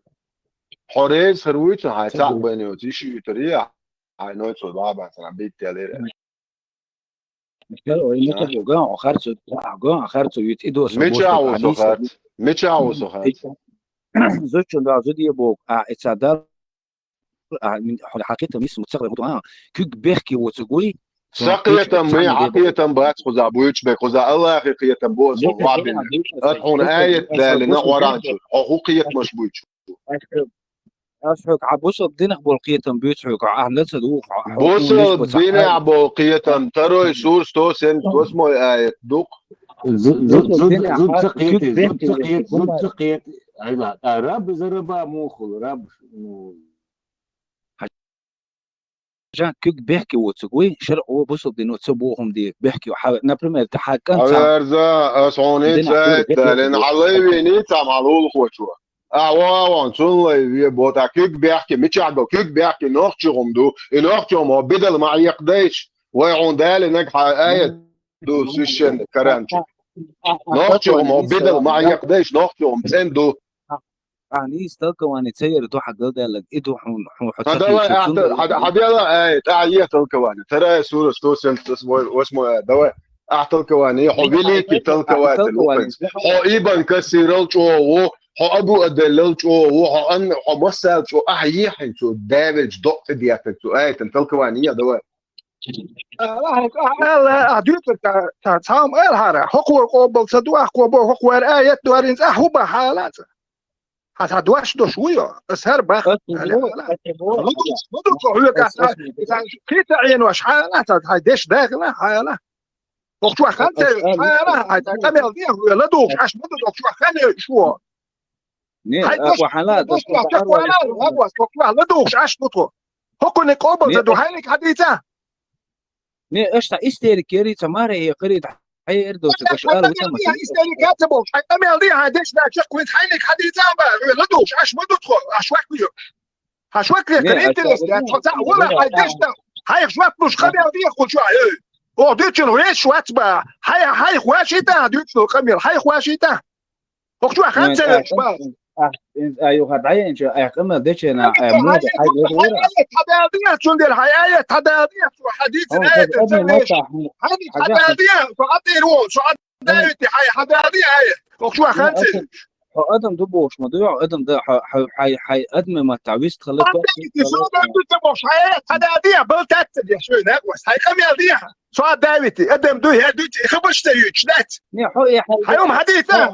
حريز خرويت هاي تعبني وتيشي تريع هاي نايتو بابا مثلا بيت تالير ميتشاو سوخات زوجون دا زودي بوك اتسادر من حقيقة ميس متسقط كوك بيحكي وتقوي سقية مي عقية بات خذا بويتش بك خذا الله حقيقة بوز وعبين أتحون آية لنا ورانشو حقوقية مش بويتش أشحك عبوس الدين بولقية بيتحك أهل صدوق بوس الدين بولقية ترى سور ستو سن اسمه آية دوق زود سقيت أيوة رب زربا موخل رب عشان كيك بيحكي وتقوي شرقوا بوس الدين وتسبوهم دي بيحكي وحاول نبرم تحكم أرزا أصوني سات لأن علي نيتا معلول خوشوا أوان سون لي بوتا كيك بيحكي متشعبو كيك بيحكي نوختهم دو نوختهم هو بدل ما يقديش ويعون دال إنك آية دو سيشن كرانشي نوختهم هو بدل ما يقديش نوختهم سندو أني استلقواني تسير تو حق ده لك إدو هذا يلا آية تعية تلقواني ترى سورة ستوسن اسمه دواء أعتلقواني حبيلي كتلقوات الوقت حقيبا كسيرل شو هو أبو أدلل شو هو أن هو مسألة شو أحيي شو دامج ضغط دياتك شو آية تلقوانية دواء لا أديت تعام هذا حقوق قبل صدوا حقوق آية دوارين هو بحالات حتى دواش دو شوية أسهر بخ كي تعين واش حالات هاي ديش داخله حالة وقت خانت حالة هاي تعمل فيها لا دوش عش مدة وقت خانة شو هاي وحالات لا دوش عش مدة هكو نقابل زدو هاينك حديثة ني اشتا استيري كيري تماري هي قريت هي اردو تشقال وتم استيري كاتبو هاي تعمل فيها ديش دا شق وين هاينك حديثة لا دوش عش مدة عشواك بيو عشواك كريت لست ولا هاي ديش دا هاي شواك مش خبير فيها كل شوية او دوتشن ويش واتبا هاي خواشيتا دوتشن قمير هاي خواشيتا وقتوا خمسة شباب ايوه هدعي انت اقمه ديش انا مو هاي حدادية شو دير هاي آية حدادية شو حديث الآية تسميش هاي حدادية شو عطي رو شو عطي هاي حدادية هاي وقتوا خمسة ادم دبوش موضوع ادم ده حي ادم ما تعويز تخلط شو دبوش هاي حدادية بلتات يا شو ناقص هاي كم يديها شو داويتي ادم دوي هدوتي خبرش تيوش نات هيوم حديثة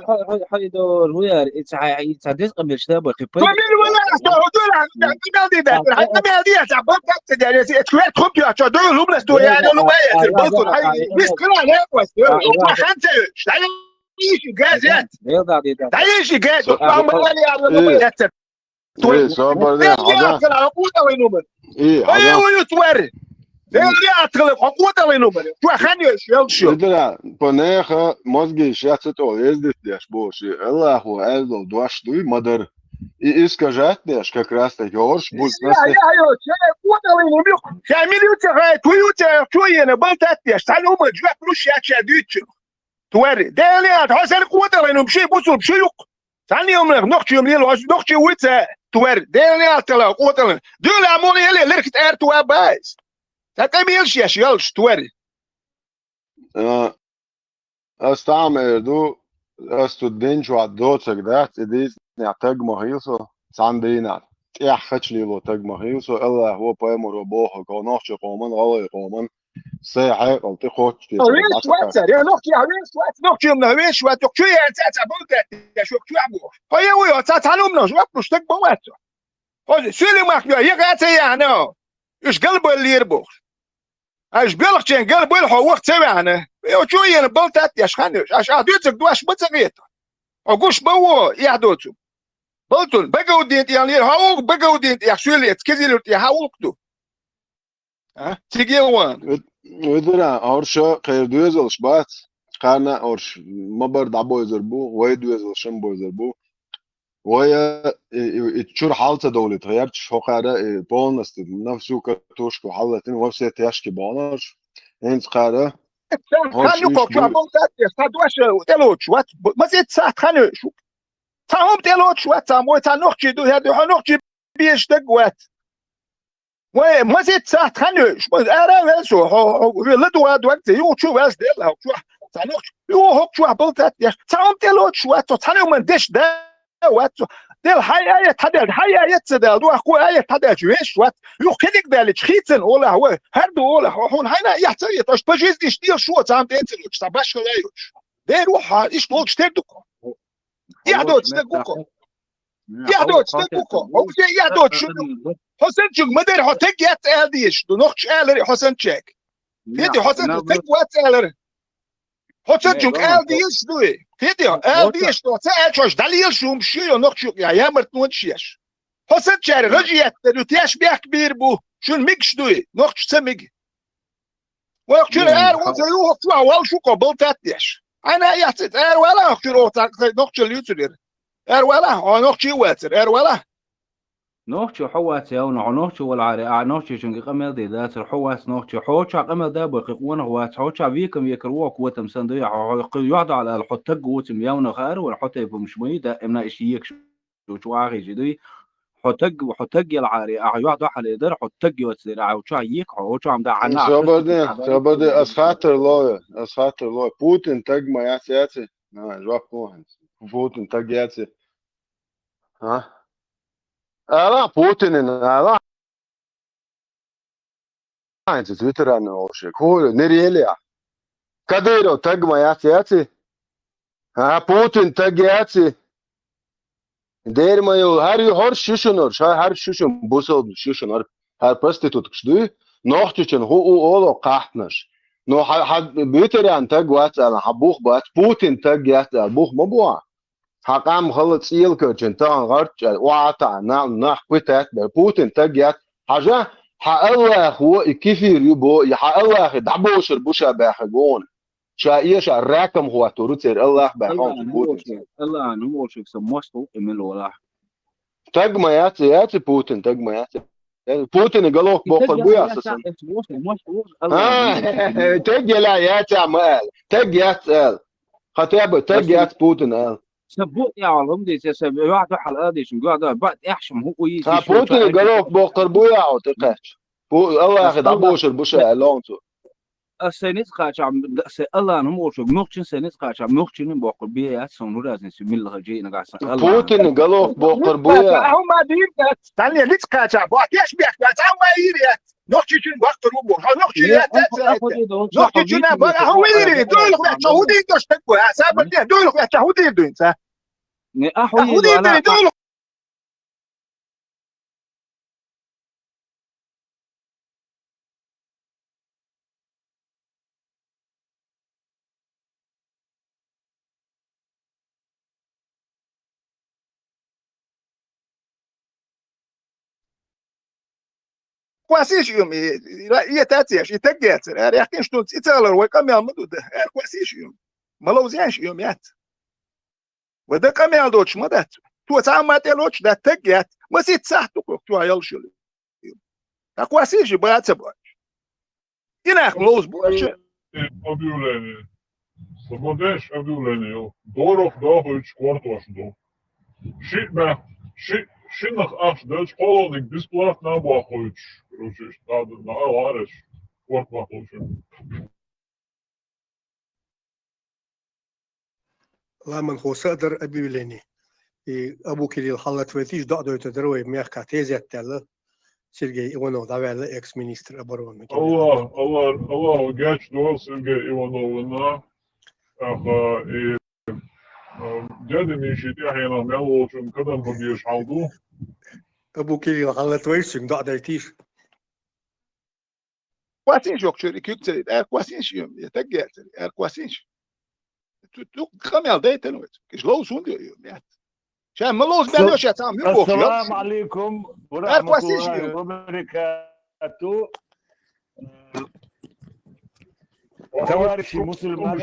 حي دور ويا يتصدق قبل شتابه قبل ولا هدول عندي ده هاي كم يديها بلتات يعني تكويت كمبيوتر شو دول لوبلس دول يعني لو بايت بلتون هاي مش كلها ناقص خمسة تعيشي جازات تعيشي جاز ايه صبر ده حاجة ايه ويتوري اللي اتغلب حقوقه وينوبر شو خانيش يلشو بدنا بناخ مozgi šaceto jezditi boš Allahu eldo došli madar I iskažatneš как раз таки орш будь нас я куда винубю я милюте туюте чуене балтатеш салюма джа плюс я чадючу تواري ده اللي حسن قوته وينو بشي بوصل بشيوق ثاني يوم نخشي يوم ليل نخشي ويتا تواري ده اللي طلع قوته دول عمولي اللي لركت اير تو بايز تكملش يا شيلش تواري استعمل دو استودنت وعدوتك ده ديز نعتاج مهيصه ساندينا يا خشلي لو تاج مهيصه الله هو بايمر وبوه قناش قومن غلي قومن ساعه قلت خوش ويش واتر يا نوكي ويش وات نوكي من ويش وات شو يعني تاع بولت يا شو ابو هيا ويا تعالوا شو مش تك بوات هذا سيلي ما يا غاتي يعني ايش قلبه اللي يربخ ايش بيلخشين قلبه الحو وقت سمعنا شو يعني بولت يا شخانش اش ادوتك دواش بتغيت اقوش بو يحدوتو بولتون بقوا ديت يعني هاو بقوا ديت يا شو اللي تكذلوا يا هاوقتو ها تيجي وان ودرا أورشا خير دوزلش بات قارنا أورش ما برد عبو يزربو ويا دوزل شن بو يزربو ويا تشور حالته دولة غيرت شو قارة بونست نفسه كتوش كحالتين وفسه تياشكي بونش إنت قارة خانو كوكو بونتات يستدوش تلوش وات ما زيد ساعت خانو شو تاهم تلوش وات تامو تانوخشي دو هادو هنوخشي بيش دقوات وما زيد ساعت خانوش أنا شو هو لدوا دوات يو شو بس ديلا شو تانوخ يو هو شو بولتات يا تاهم تلوش وات تانو من دش ده وات دل هاي تدل هاي يتسدل دو أخو هاي تدل جويش وات يو كدك دالش خيتن ولا هو هردو ولا هون هنا يحتاج تاش بجيز دي شتيل شو تام تنتلوش تباش خلايوش ده روح إيش نقول شتردكو يعدو تستقوكو يعدو تستقوكو هو يعدو شو حسن شو مدر هتك يات ألديش دو نخش ألري حسن شك هدي حسن هتك وات ألري حسن شو ألديش دوي هدي ألديش دو تأجش دليل شو مشيو نخش يا يامرت نونشيش حسن شاري رجيت دو تياش بيح كبير بو شو الميكش دوي نخش سمج وقت الأر وزيوه طلع وال شو قبل تاتيش أنا يحسد أر ولا نخش اليوتيوبر أر ولا نخش واتر أر ولا نوختي حوات يا ونوختي والعاري نوختي شنقي قمل دي ذات الحواس نوختي حوتشا قمل ده بقيقون هوات حوتشا فيكم يكروك وتم صندوق يقعد على الحطق وتم ياون غار والحطة بمشمي ده امنا اشيك شو عاغي جدي حطق العاري يقعد على يدر حطق وتصير حوتشا يك حوتشا عم ده عنا شبده أسفاتر لوي بوتين تاج ما ياسياتي جواب كوهن بوتين تاج ياتي ها لا بوتين لا انت تويتر انا وشك هو نريليا كاديرو تاج ما ياتي ها بوتين تاج ياتي دير ما يو هر شوشنور هر شوشن بوسل شوشنور هر بروستيتوت كشدي نوختشن هو اولو قاحتنش نو حد بيتر ان تاج وات انا حبوخ بات بوتين تاج ياتي بوخ مبوا حقام خلط سيل كرجنتان غرج وعطا نح كويتات بوتين تاجيات حاجة حالله هو كيفير يبو حالله دعبوشر بوشا باخجون شايش الراكم هو تروتير الله باخون بوتين الله نموشك سموستو من ولا تاج ما ياتي بوتين تاج ما ياتي بوتين قالوك بوقر بويا اساسا تجي لا يا تعمل تجي اسال خطيب تجي اس بوتين قال سبوت يا والله بدي سبب واحد حلقه دي شو قاعد بعد احشم هو ها بوتين قالوك بوقر بويا وتقاش الله اخذ عبوش البوشة لونتو السنت قاچم الله نمو شو نوخشن سنت قاچم نوخشن بوقر بويا سونو رازن سميل غجي نقاس بوتين قالوك بوقر بويا هم ديرت تاني ليت قاچا باكيش بيك قاچا ما يريت نوخشين بوقر بو نوخشين نوخشين بقى هو يري دول شهودي دشتكوا حساب دي دول شهودي دين صح ني احوي على دول quasish yum ia tatsiash itagetser er yakin shtuts itsalar wa kamel mudud er quasish yum malowziash yum yat wada kamel doch madat tu tsamat eloch da taget masit sahtu tu ayal shul ta quasish baatsa ba ina khlos boche Объявление. Свободеш объявление. Дорог дохуч квартошду. Шинах аш дач холодник бесплатно обахуч. Короче, надо на лареш квартошду. لمن هو صدر объявление и أبو كليل حلت وتيج دعوة تدروي ميخ تيزة تلا سيرجي إيوانو دعوة إكس مينستر أبرون الله جاش دول سيرجي إيوانوفنا أخا دядя ميشيتي أحيانا ميلو شن كدن بديش حوضو أبو كليل حلت ويش دعوة تيج quasish yok şöyle kükteri er quasish yum itagetser er quasish tu kamel dayten wet kishlos und yum yat شان ملوز بيعملوا شيء تام السلام عليكم ورحمة الله وبركاته توارشي مسلمان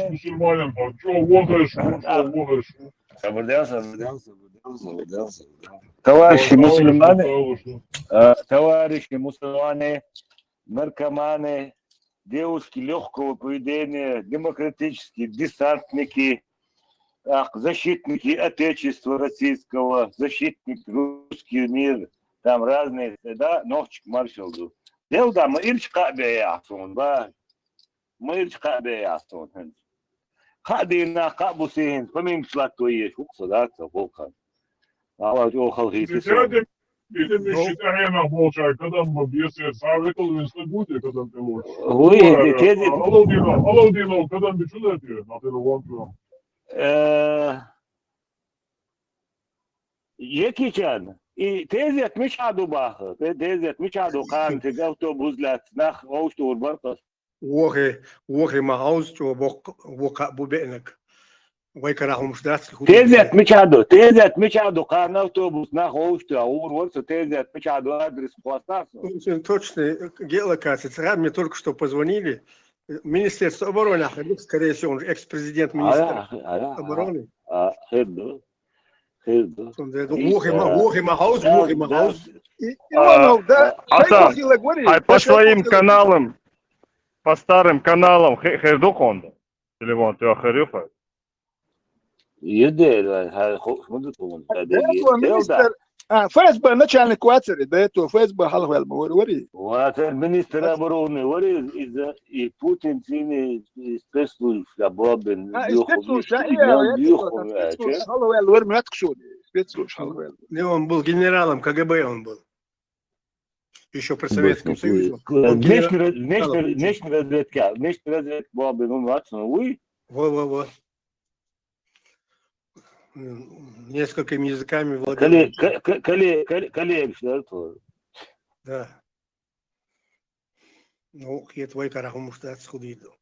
توارشي مسلمان توارشي مسلمان наркоманы, девушки легкого поведения, демократические десантники, защитники Отечества Российского, защитник русский мир, там разные, да, ногчик маршалду. Делда мы ирч кабе яхсон, да, мы ирч кабе яхсон. Хадина кабусин, помим шлатуешь, уксудаться, волкан. Allah охал хисис. Или не считая на волчай, когда мы бьёсе савекал в институте, когда ты лучше. Алло, когда мы чудете, на телефон. يكيشان تيزيت مش عادو باخر تيزيت مش عادو قام تجاوتو بوزلات نخ غوشتو البرقص وخي ما عاوز تو وقع ببئنك ويكره مش داس تيزيت مش عادو قام اوتوبوس نخ غوشتو اور ورسو تيزيت مش عادو адрес пластасу. Точно, геолокация. Мне только что позвонили. Министерство обороны, скорее всего, он экс-президент министра обороны. По своим каналам, по старым каналам, Хердукон, телефон, ты охерюха? فاسبا نشان كواتر بيتو فاسبا حلو الموري والمينستر обороны وري إذا بوتين فيني يستسلم شبابن Он был генералом КГБ, он был. Еще при Советском Союзе. Внешний разведка Бобин, он ватсон, Во. Несколькими языками владел. Коллег, да. Ну, я твой карахум что сходил.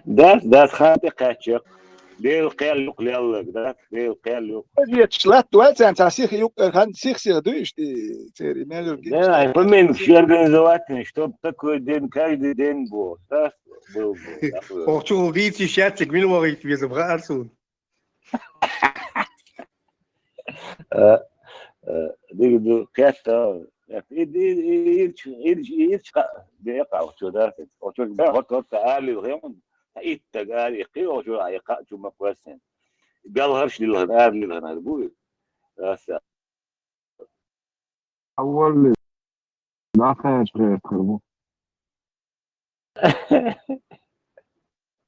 Да, хаты качек. Лел кэлюк леллек, да, лел кэлюк. Я шлат дуэльцен тасих юк хан сихси дуешь ты церемонию. Да, помню, все организовательно, чтобы такой день каждый день был, да, был. Ох, что видите, счастье, гвинова их тебе забраться. Digo, questa إيش بيقع شو ده أو شو ده وقت تعالي وهم إتجاري قي أو شو عيقة شو ما كويسين قال هرش للهنار للهنار بوي بس أول لا خير خربو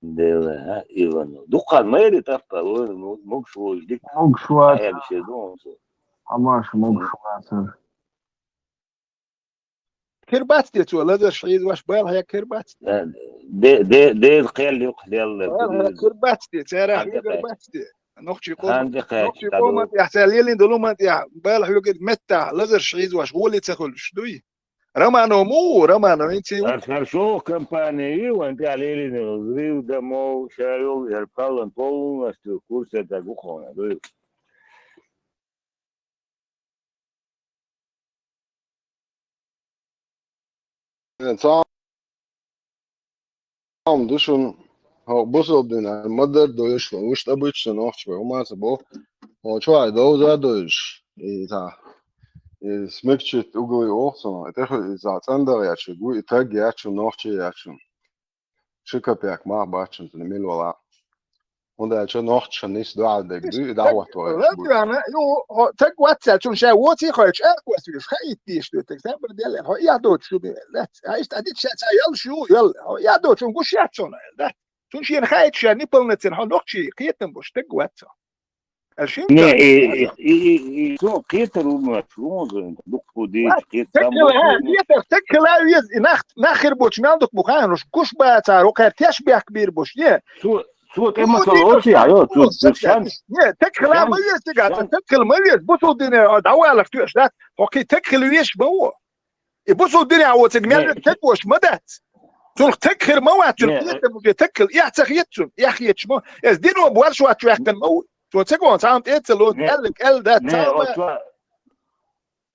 ده إيوانو دقال ما يدي تفكر مقشوش ديك مقشوات هاي بشيدون أماش مقشوات كربات ديت ولا ذا شعيد واش بالها يا كربات ده القيل اللي يقلل بالها كربات ديت يا راح كربات ديت نخشي قوم هاندي قاعد نخشي قوم يا حساليلين دلومات يا بالها يقعد متى لذر شعيد واش هو اللي تاكل شدوي رمانو مو رمانو انت شو كمباني وانت عليه نغزري ودمو شايو يرقل طول استو كورسة تاقوخونا دوي Tamam düşün. Ha bu soldina madar doyuş uç da bu için oç ve olmaz bu. O çoğu da o doyuş. Ta. Smekçit ugu olsun. Te zaten da ya şu bu itag ya şu nohçe ya şu. Şıkapyak ma başın ne milwala. Onda şu nohçe nis doğal da gidiyor davet var. لا انا يو تك واتساب شو شا واتي خرج اكوس يش خيتيش دو تكتب ديال هو يا دوت شو لا عايش تعديت شا يلا شو يلا يا دوت شو نقول شات شو لا شو شي خايت شا نيبلنت هو نوخشي قيتن بوش تك واتساب الشين شو قيتر ومشروع دكتور دي تكلا يز ناخر بوش نالدك بوخان روش كوش باتا روكار تشبيه كبير بوش يا شو كم صلوتي يا شو شمس تكلا ما يستقعد تكل ما يز بوصل الدنيا دعوالك توش ذات اوكي تكل ويش بو يبوصل الدنيا هو تجمل تكوش مدات تلخ تكخر موات تكل يعتخيتون يخيتش مو از دينو بوال شو اتوحكن مو شو تكون تعام تيتلو قالك ال ده تعام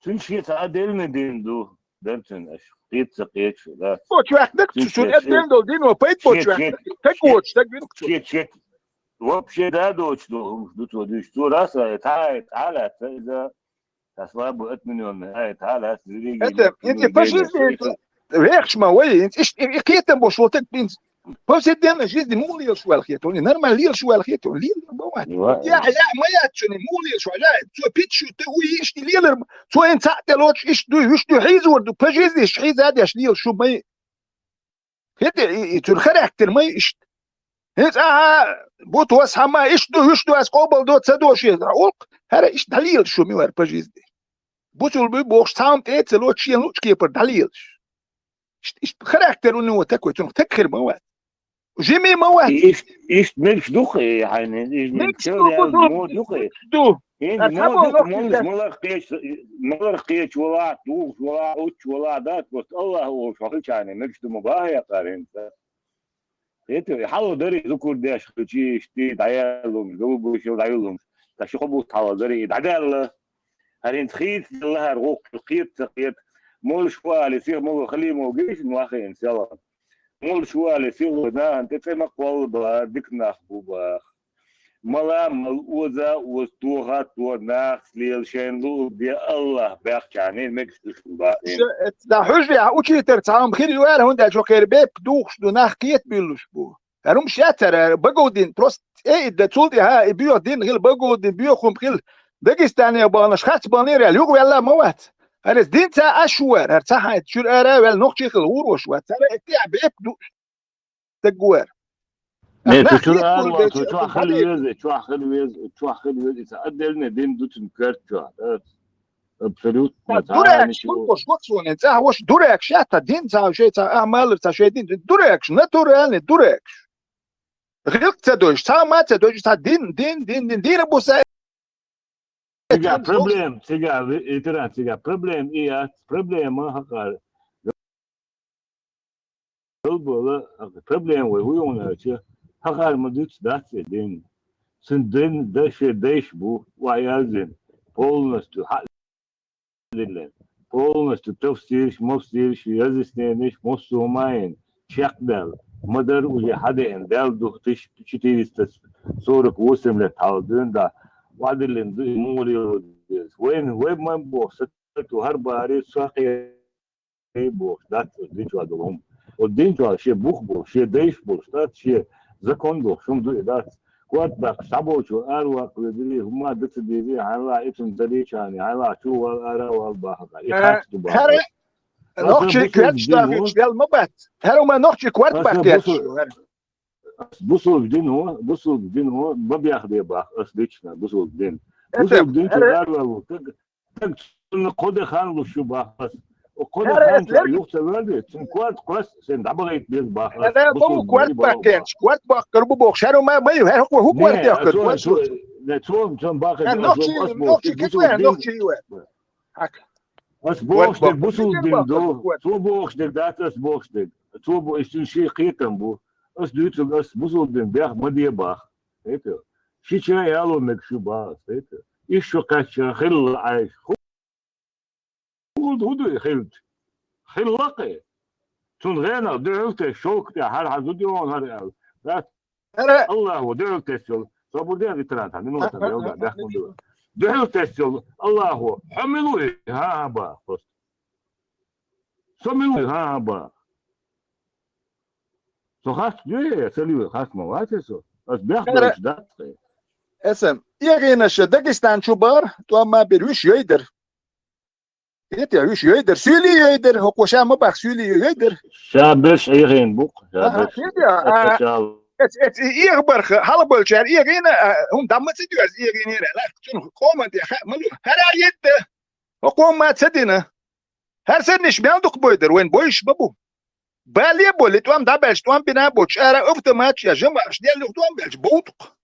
تنشي تعدلنا دين دو دمتن اش قيت شو لا اتوحكنك شو ادين دو دينو بيت بوتوحكنك تكوش شيت وبشي دادوش دو ديش تو راسا تعالى اذا تصواب اتمنى هاي تعالى انت فاشل ريخش ما وي انت ايش كيتن بوشوتك بينز بس الدين جدي مو ليل شو الخيتون نرمال ليل شو الخيتون ليل بوات يا ما ياتشني مو ليل شو لا تو بيتشو تو ايش ليل تو انت تلوش ايش دو حيز ورد بجيز ايش حيز هذا ايش ليل شو ما هدي تنخرع كتير ما ايش انت بوت واسها ما ايش دو اس قبل دو تصدو شي راولق هذا ايش دليل شو مي ور بجيز دي بوتول بوش تام تلوش شي لوش كيبر دليل ايش خراكتر انه تكوي تكخر مواد جيمي مواد ايش مش دخي يعني مش مو دخي دو ما لقيت ولا دوخ ولا اوتش ولا دات بس الله هو شو يعني مش مباهي قارن انت حاول دري ذكر ده شي شتي دايلهم جو شو دايلهم تشخبوا حاول دري دايل هرين تخيت الله روق قيت مول شوال يصير مول خليه موجيش مواخي ان شاء الله مول شوال يصير هنا انت في مقوال بدك نخبوبا ملا ملوزة وستوها تورناخ ليل شين لو بي الله باخشاني مكسش بعدين دا حجري اوتشي ترتام خير يوال هوندا جوكر بيب دوخ دو ناخ كيت بيلوش بو هروم شاتر بقودين بروست ايه دا تولدي ها بيو دين غير بقودين بيو خم خيل داغستاني بانش خات بانير اليوغ يلا موات هرس دين تا اشوار هرتاحت شو ارا ول نوخشي خلور وشوات ترى اتيع بيب دو تجوار شو خلي ويز يتعدلنا دين دوتن كارتشو ابسولوت دورك شو انت واش دورك شاتا دين تا شي تا اعمال تا شي دين دورك ناتورال دورك غير تدوش تا ما تدوش تا دين بوسا تيجا بروبلم تيجا ايترا تيجا بروبلم ايه بروبلم ما حقا البولا بروبلم وهو هنا حقا المدوت دات دين سندين داش بو وعيازن полностью полностью تفسيرش مفسيرش يزستنش مصومين شقدل مدر وجي حدا اندال دوختش 448 لتعودين دا وعدلن مولي وين ما بوست وهر باري ساقي بوخ دات دينجوا دوم ودينجوا شي بوخ بوخ شي ديش بوخ دات شي زكون بوخ شوم دو دات كوات باك سابو شو اروا كودري هما دت دي على اتن دريشاني على شو ارا والباخ هر نوchtje kwetsdag wel مبات هر ما نوchtje kwart bakket بوصل بدين هو ما بياخذ باخ اصدقنا بوصل بدين تقاروا تق نقود خان شو باخ وقود خان يوقت ولد كوات كويس سند عبغيت بيز باخ انا بو كوات باكيت كوات باخ قربو بوخ شارو ما بيو هو كوات ياخذ كوات لا توم جنب باخ نوchtje كتوه نوchtje يو هكا اس بوخدك بوصل دين دو تو بوخدك دات اس بوخدك تو بو شي قيتم بو اس دوت اس بوصل دين باخ ما دي باخ هيك شي شي يالو مك شو باخ هيك ايشو كاش خل عايش هدو خلقي تون غينا دعوت شوك تاع هر حدودي هر الله دعوت الشغل صبر دي ترى عندنا نقطه داخل دعوت الشغل الله حملوا ها با سملوا ها با سو خاص دي سليو خاص ما واسو بس بياخذ ده اسم يغينا داغستان شوبر تو ما بيروش يقدر يت يعيش يقدر سيلي يقدر هو وشا ما باخ سيلي يقدر شابش يغين بوق شابش ات يغبر هالبل شار يغينا هم دمت سيدوز يغينا لا شنو قومت يا مالو هلا يد حكومه تدينا هر سنش بيندق بويدر وين بويش بابو بالي بولي توام دابش توام بنا بوش ارا افت ماتش يا جماعه اش ديال توام بلش بوطق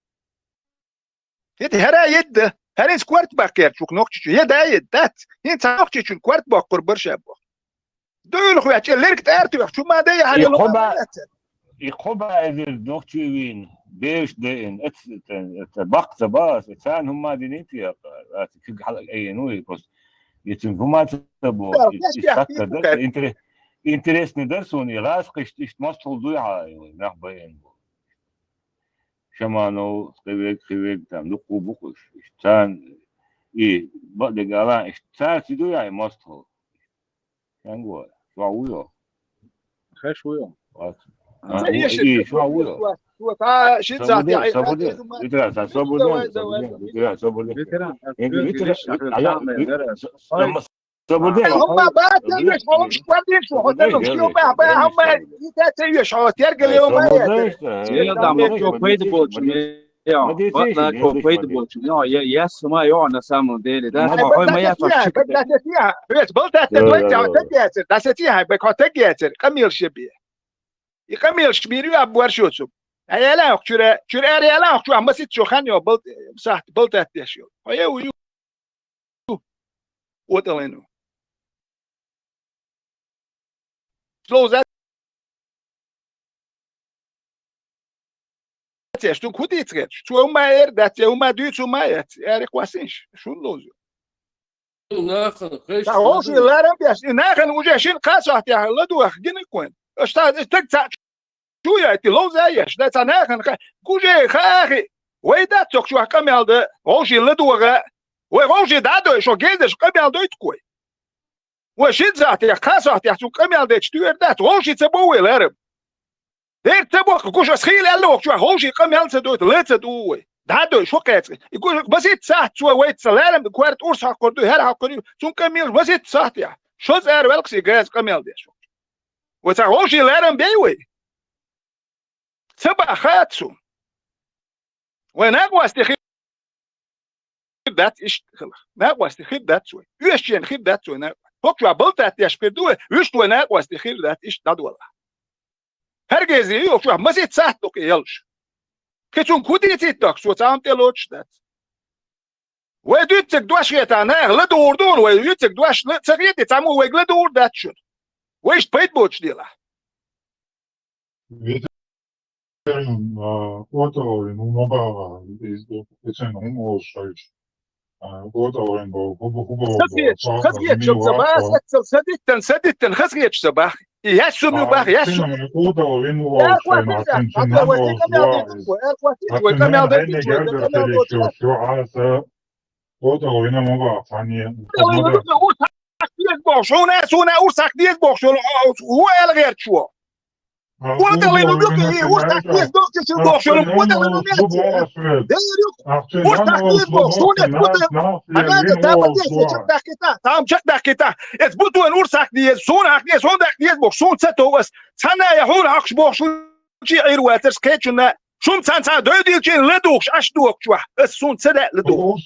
يت هرا يد هرين سكوارت باكير شوك نوكتش هي دايد دات انت نوكتش كوارت باكر برشا دول خويا ليرك تارتو شو ما داي على يخبا الدكتور وين بيش دين باق باس انسان هم دينيتي في حلقه اي نوي بس يتم هما تبو انتريس ندرسوني راسق ايش مصل ضيعه نخبين شمانو خيوك تام نقو بوكش اشتان ايه بعد قالان اشتان سيدو يعني مصل كان قول شو عويو خش ويو ايه شو عويو شو ساعتي هم بقى تيجي هم مش قادرين شو هذول مش يوم بقى هم تيجي شو ترجع اليوم يس ما يعنى سامو ديلي ده ما يعرف بس بلت تتوجع تسيتيها بكاتجيتر كميل شبيه يكمل شبيري ابوار شوتو ايلا شورا اريلا شو عم بسيت شو خانيو بلت صح بلت تشيو هيا ويو وطلينو سلوزات tu kuditret tu uma dat uma duit uma quasinch شو لوزو hoje lá bias nagan وجاشين قاسه تاع لدوخ جنكون استاذ تقطع شويه تلوزا يش ده ناغن كوجي خاخي ويدات شو كمل ده hoje لدوغ وhoje دادو شو جيدش كمل دوت كوي وشيت ذات يا قاسه تاع شو كمل ده تشتير دات hoje تبوي لرب دير تبوك كوش سخيل قالو شو hoje كمل تدوت لت دوي دادو شو قاعد يقول بسيط صح شو ويت سلام كوارت اورس حقدو هر حقدو شو كمل بسيط صح يا شو زار ولكس جاز كمل ده شو وتا hoje لرم بيوي سبع خاتسو وناقواس تخيل دات ايش ناقواس تخيل دات شوي يشين خيل دات شوي هوكوا بلتات يشبدو يشتو ناقواس تخيل دات ايش داد والله هرجزي يوكوا ما زيت ساعتك يلش كتون كوديتي تاكس وتعم تلوتش دات ويدوتك دواش يتانا لدوردون ويدوتك دواش تغيدي تعمو ويغلدور دات شو ويش بيت بوتش ديلا Gotovi nabava izdokucen umolšajč. Gotovi خزيت صباح سدت خزيت صباح ياسو مباح ياسو Gotovi umolšajč. Gotovi بوشونه سونه ورسك ديز بوشونه هو الغير شو وده اللي نقول ايه ورسك ديز بوشونه بوشونه وده اللي نقول ورسك ديز بوشونه وده انا تابع ديز شفتك كده تام شفتك كده اثبتوا ان ورسك ديز سونه ديز سونه ديز بوشونه ستو بس سنه يهون حقش بوشونه شي غير واتس كيتشنا شوم سان دو ديلشين لدوش اشدوك شو السون سدا لدوك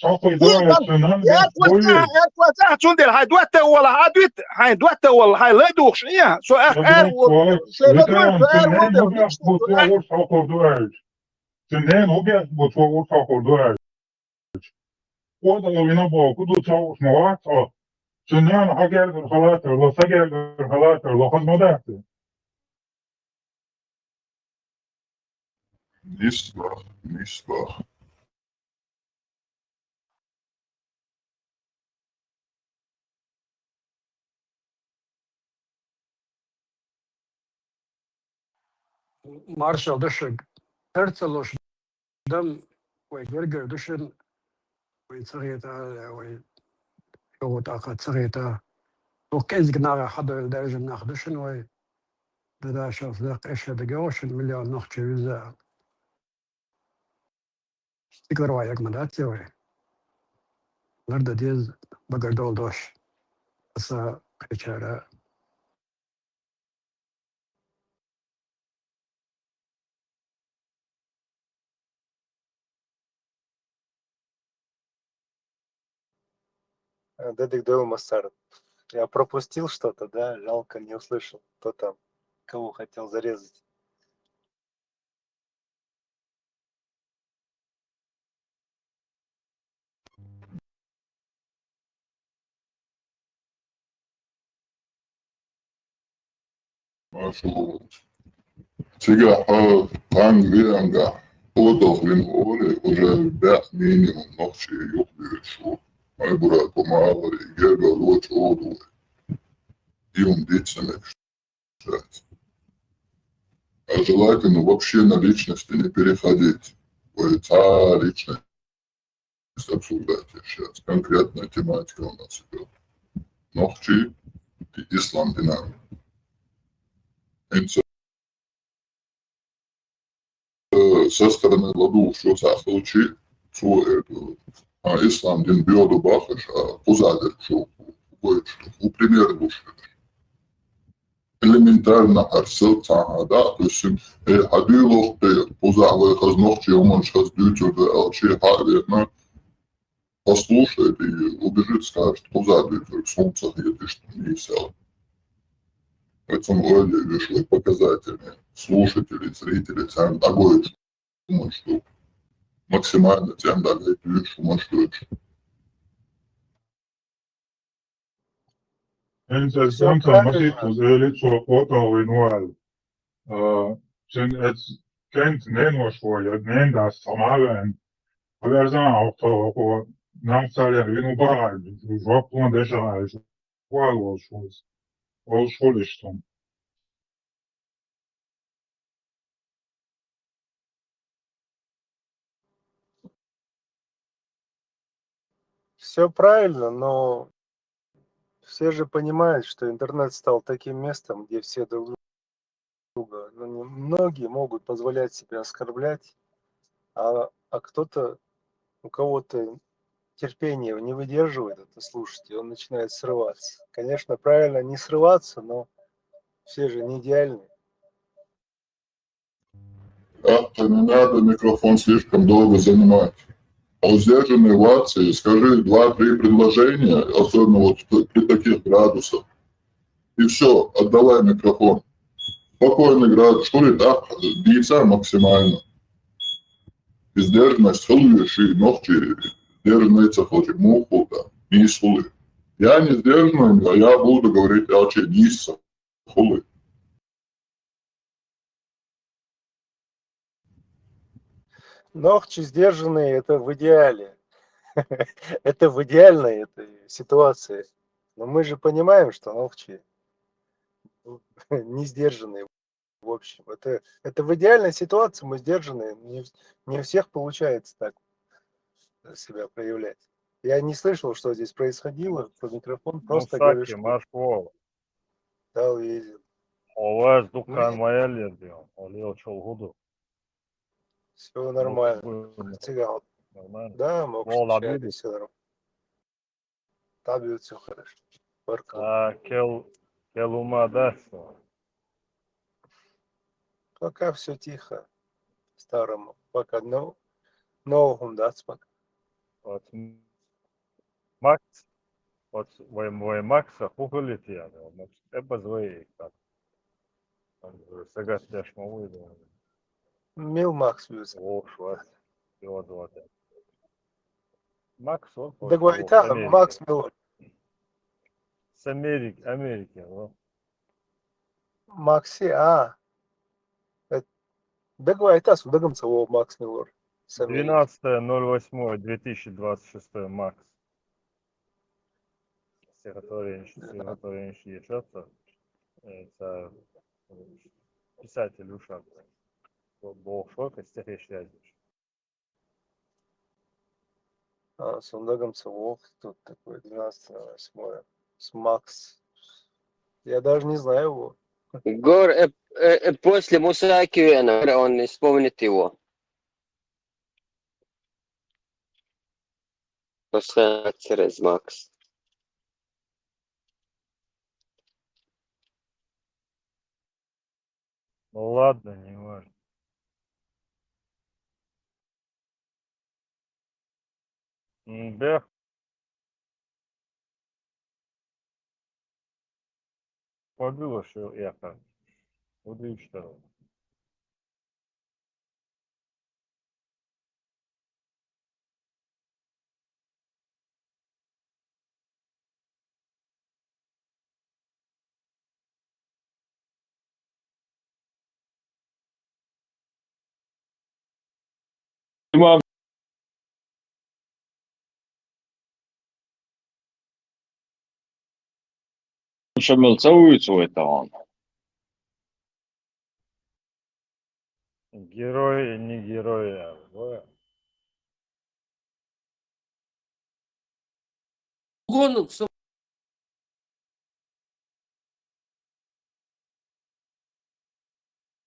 يا كوتا شون دير هاي دوته ولا هادوت هاي دوته ولا هاي لدوش يا سو اخر شو نسبة Marshall dışın Herzloş dam ve gerger dışın ve tsareta ve yoğurt akat tsareta o kez gnara hada derece nach dışın ve da şaflak eşede göşün milyon noch çevize stikler var yakmadat ve nerede diz bagardol doş asa kaçara Дедик Дойл Массар. Я пропустил что-то, да? Жалко, не услышал, кто там, кого хотел зарезать. Машу тебя танга подохлин оле уже 5 минимум ночи юбили шо. Мой брат помало и герга лоч оду. И он дети не пишет. А желательно вообще на личности не переходить. Та личность обсуждать сейчас. Конкретная тематика у нас идет. Ночи и ислам динамик. Со стороны ладу, что случай, а ислам дин биоду бахаш, а позади, что у пример лучше. Элементарно арсел тага, да, то есть адилох ты позади, хазнохчи, уман шаз дютер, да, алчи харвер, послушает и убежит, скажет, позади, солнце едешь, не сел. Поэтому вышло показатели слушателей, зрителей, тем дагой, что максимально тем дагой, что Interessant, man sieht, dass so Foto in Ural. Sind jetzt kennt nehmen wir nehmen das normale. Aber es auch so, nach Zeit wie nur bei, ich war von der Schale, all schuldig. Все правильно, но все же понимают, что интернет стал таким местом, где все друг друга, ну, многие могут позволять себе оскорблять, а кто-то, у кого-то терпение не выдерживает это слушать, и он начинает срываться. Конечно, правильно не срываться, но все же не идеальны. Это не надо микрофон слишком долго занимать. А у сдержанной в акции скажи 2-3 предложения, особенно вот при таких градусах. И все, отдавай микрофон. Спокойный градус, что ли так, бийца максимально. И сдержанность хылыши, ногти, сдержанность хочет муху, да, не сулы. Я не сдержанный, а я буду говорить, вообще не сулы. Ногти сдержанные, это в идеале. Это в идеальной этой ситуации. Но мы же понимаем, что ногти не сдержанные. В общем, это в идеальной ситуации, мы сдержанные. Не у всех получается так себя проявлять. Я не слышал, что здесь происходило по микрофону, просто говорю, Musaki, что Машкова. да, увидел. Оваз Ну, Дукан Майалер diyor. Oluyor Çolhudu. все нормально. Цыган. Нормально. Да, мы Вол общались, Абиду. все нормально. Там все хорошо. Баркал. А Келума Дасо. Пока все тихо. Старому. Пока новым даст пока. Вот Макс. Вот мой Макса хугалит я. Это звои как. Сагат тяжмо выйду. Мил Макс бьется. О, шват. Его звати. Макс, он Да говорит, а, Макс Мил. С Америки, ну. Макси, а. Да говорит, а, судагам целого Макс Миллер. 12.08.2026 Макс. Стихотворение Ешетца. Это писатель Ушак. Был шок из стихи связи. А, судагам целого. Тут такой 12/8. С Макс. Я даже не знаю его. Гор, после Мусаки, он не вспомнит его. После через Макс. Ну ладно, не важно. Да. Побило, что я как. Удивительно. Шамилцовывается это он. Герои, не герои, а Гоном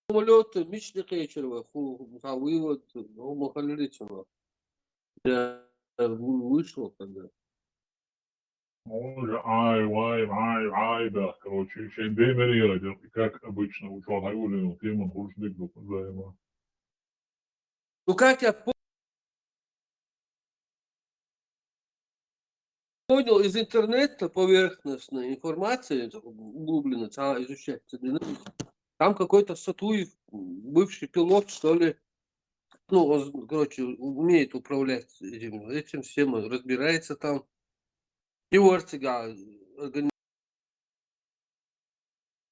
самолет, мечты Хейчерова, вывод, ну, Махалиличева. Я вышел тогда. Он же ай, да, короче, еще демерировать, как обычно, у Чуана Юлину, тему хуршдык взаимо. Ну, как я понял из интернета поверхностной информации, углубленно, изучать, там какой-то Сатуев, бывший пилот, что ли, ну, он, короче, умеет управлять этим всем, разбирается там. И Орцега,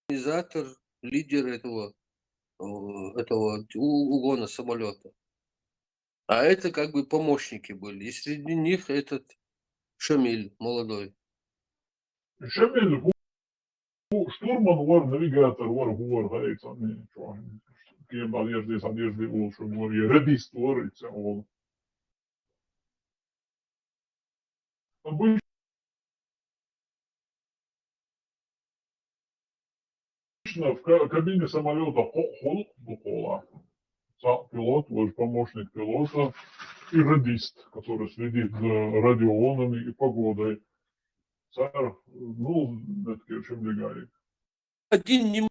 организатор, лидер этого угона самолета. А это как бы помощники были. И среди них этот Шамиль молодой. Шамиль, штурман var, навигатор var, var, hani şu an kim одежды oluşu var, ya radist var, он. Обычно в кабине самолета холод пола. Пилот, помощник пилота и радист, который следит за радиоволнами и погодой. Царь, ну, это чем легает. Один не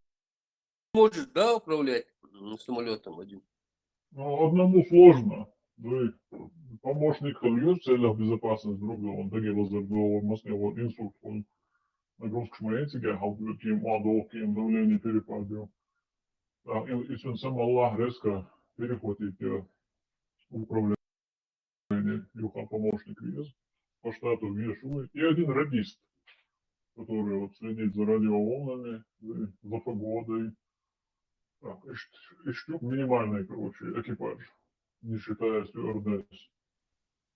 может, да, управлять самолетом один? Ну, одному сложно. Помощник в целях безопасности другого, он такие возраговал в Москве, вот инсульт, он нагрузка шмаетига, халбюким, адолким, давление перепадил. И сам Аллах резко перехватит управление, юха помощник вес, по штату вешивает, и один радист, который вот следит за радиоволнами, за погодой. Так, и штук минимальный, короче, экипаж, не считая стюардесс.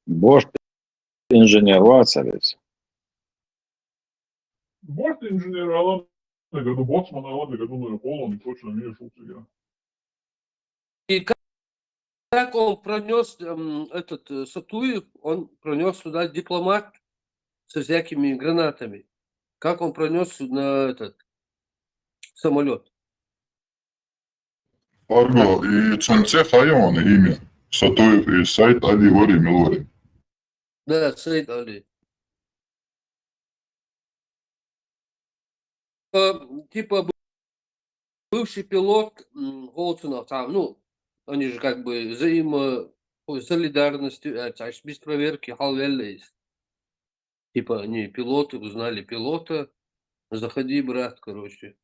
Борт инженер Вацарец. Борт инженер Алан, году боцман Алан, году на полон, и точно не шутся я. И Как он пронес этот Сатуев, он пронес туда дипломат со всякими гранатами. Как он пронес на этот самолет. Арго, и Цунце Хайон имя. Сатуев и сайт Али Вари Милори. Да, Сейд Али. Типа бывший пилот Голцунов, там, ну, они же как бы солидарностью, без проверки, халвеллейс. Типа они пилоты, узнали пилота, заходи, брат, короче.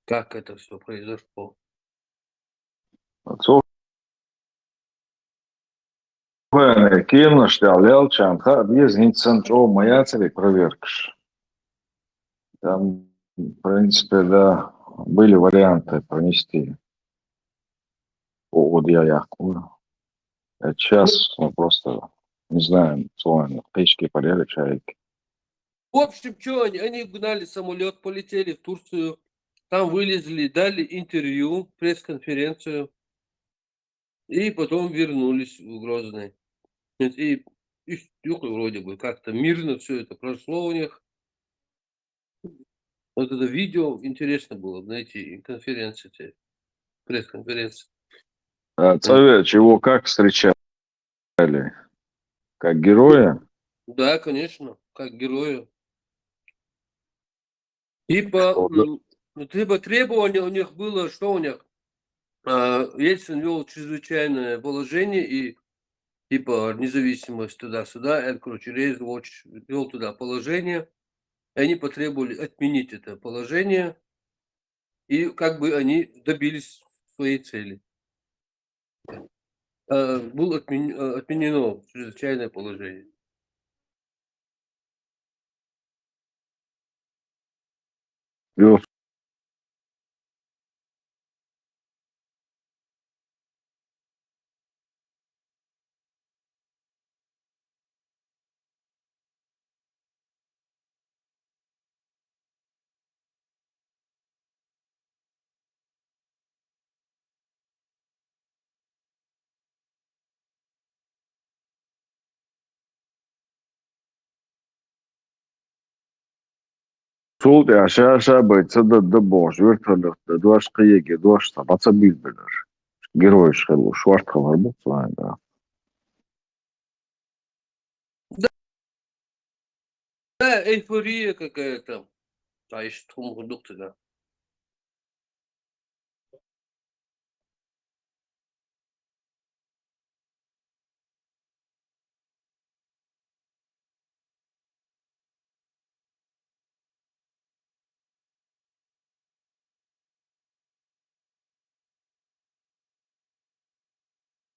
Как это все произошло? Кем шталял чамха без ничего моя цель проверка. Там, в принципе, да, были варианты пронести по Яку. Сейчас мы просто не знаем, что они печки полили, чайки. В общем, что они гнали самолет, полетели в Турцию, там вылезли, дали интервью, пресс-конференцию, и потом вернулись в Грозный. И вроде бы как-то мирно все это прошло у них. Вот это видео интересно было найти, конференции, пресс-конференции. Совет, его как встречали? Как героя? Да, конечно, как героя. Типа требование у них было, что у них? Ельцин ввел чрезвычайное положение и типа независимость туда-сюда, короче, Рейс ввел туда положение, и они потребовали отменить это положение, и как бы они добились своей цели. Было отменено чрезвычайное положение. Сол аша быть да бош вертолет да дуаш киеге дуаш табаца билбелер. Герой шелу шварт хавар бу да. Да, эйфория какая-то. А еще продукты, да.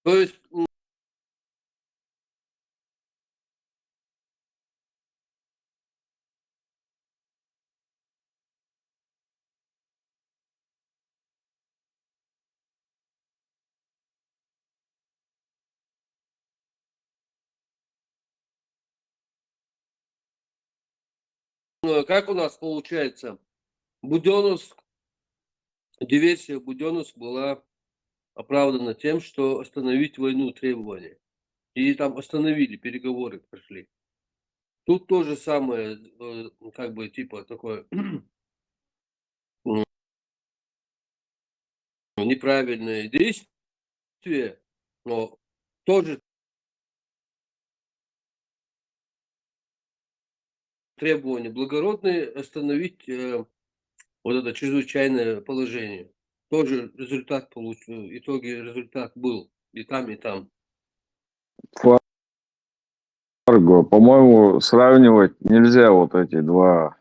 То есть как у нас получается? Буденновск, диверсия в Буденновск была оправдана тем, что остановить войну требования. И там остановили, переговоры прошли. Тут то же самое, как бы типа такое неправильное действие, но тоже требования благородные остановить вот это чрезвычайное положение. Тоже результат получил, в итоге результат был и там, и там. Фарго, по-моему, сравнивать нельзя вот эти два,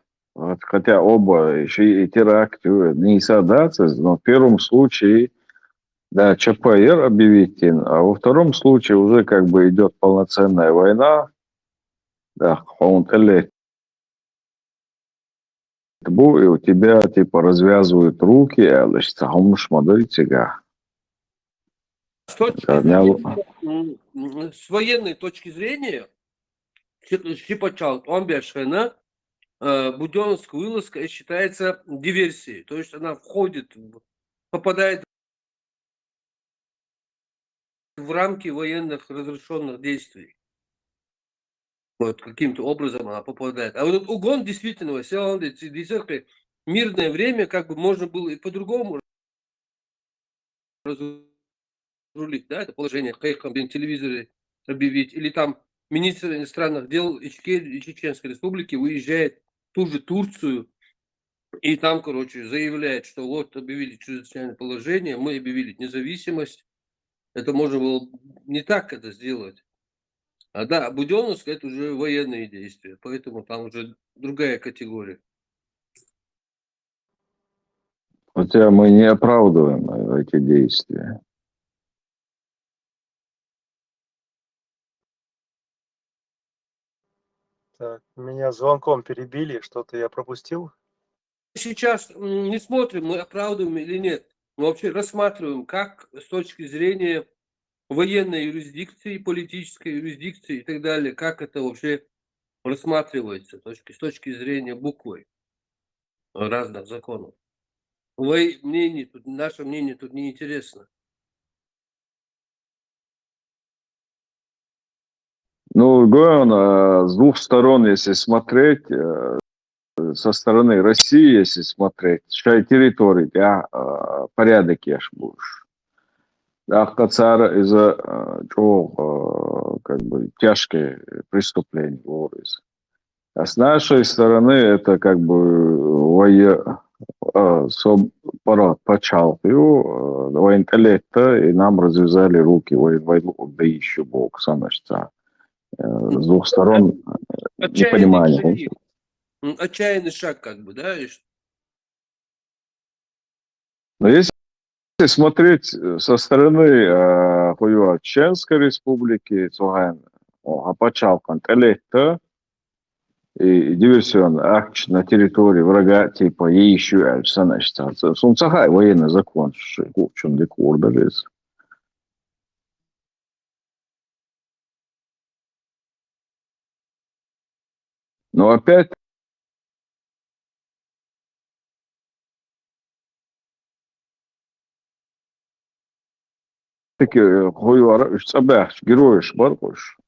хотя оба еще и теракты, не садаться, но в первом случае, да, ЧПР объявить, а во втором случае уже как бы идет полноценная война, да, и у тебя типа развязывают руки, а значит, С военной точки зрения, Буденновская вылазка считается диверсией. То есть она попадает в рамки военных разрешенных действий. Вот каким-то образом она попадает. А вот этот угон действительно, мирное время, как бы можно было и по-другому разрулить, да, это положение, в телевизоре объявить, или там министр иностранных дел Чеченской Республики выезжает в ту же Турцию, и там, короче, заявляет, что вот объявили чрезвычайное положение, мы объявили независимость. Это можно было не так это сделать. А да, Буденновск — это уже военные действия, поэтому там уже другая категория. Хотя мы не оправдываем эти действия. Так, меня звонком перебили, что-то я пропустил. Сейчас не смотрим, мы оправдываем или нет. Мы вообще рассматриваем, как с точки зрения военной юрисдикции, политической юрисдикции и так далее, как это вообще рассматривается с точки зрения буквы разных законов. Наше мнение тут не интересно. Ну, Гоэн, с двух сторон, если смотреть, со стороны России, если смотреть, что территории, порядок еш будешь. Ахкацара из-за чего, как бы, тяжкие преступления. А с нашей стороны это как бы почалкою военколлекта, и нам развязали руки войну, да еще Бог, самое с двух сторон непонимание. Отчаянный шаг, как бы, да? Но если смотреть со стороны Чеченской Республики, Апачалкан, Электа и диверсионный акт на территории врага, типа еще Сунцахай, военный закон, в чем декор даже. Но опять таки герои Шбаркуш.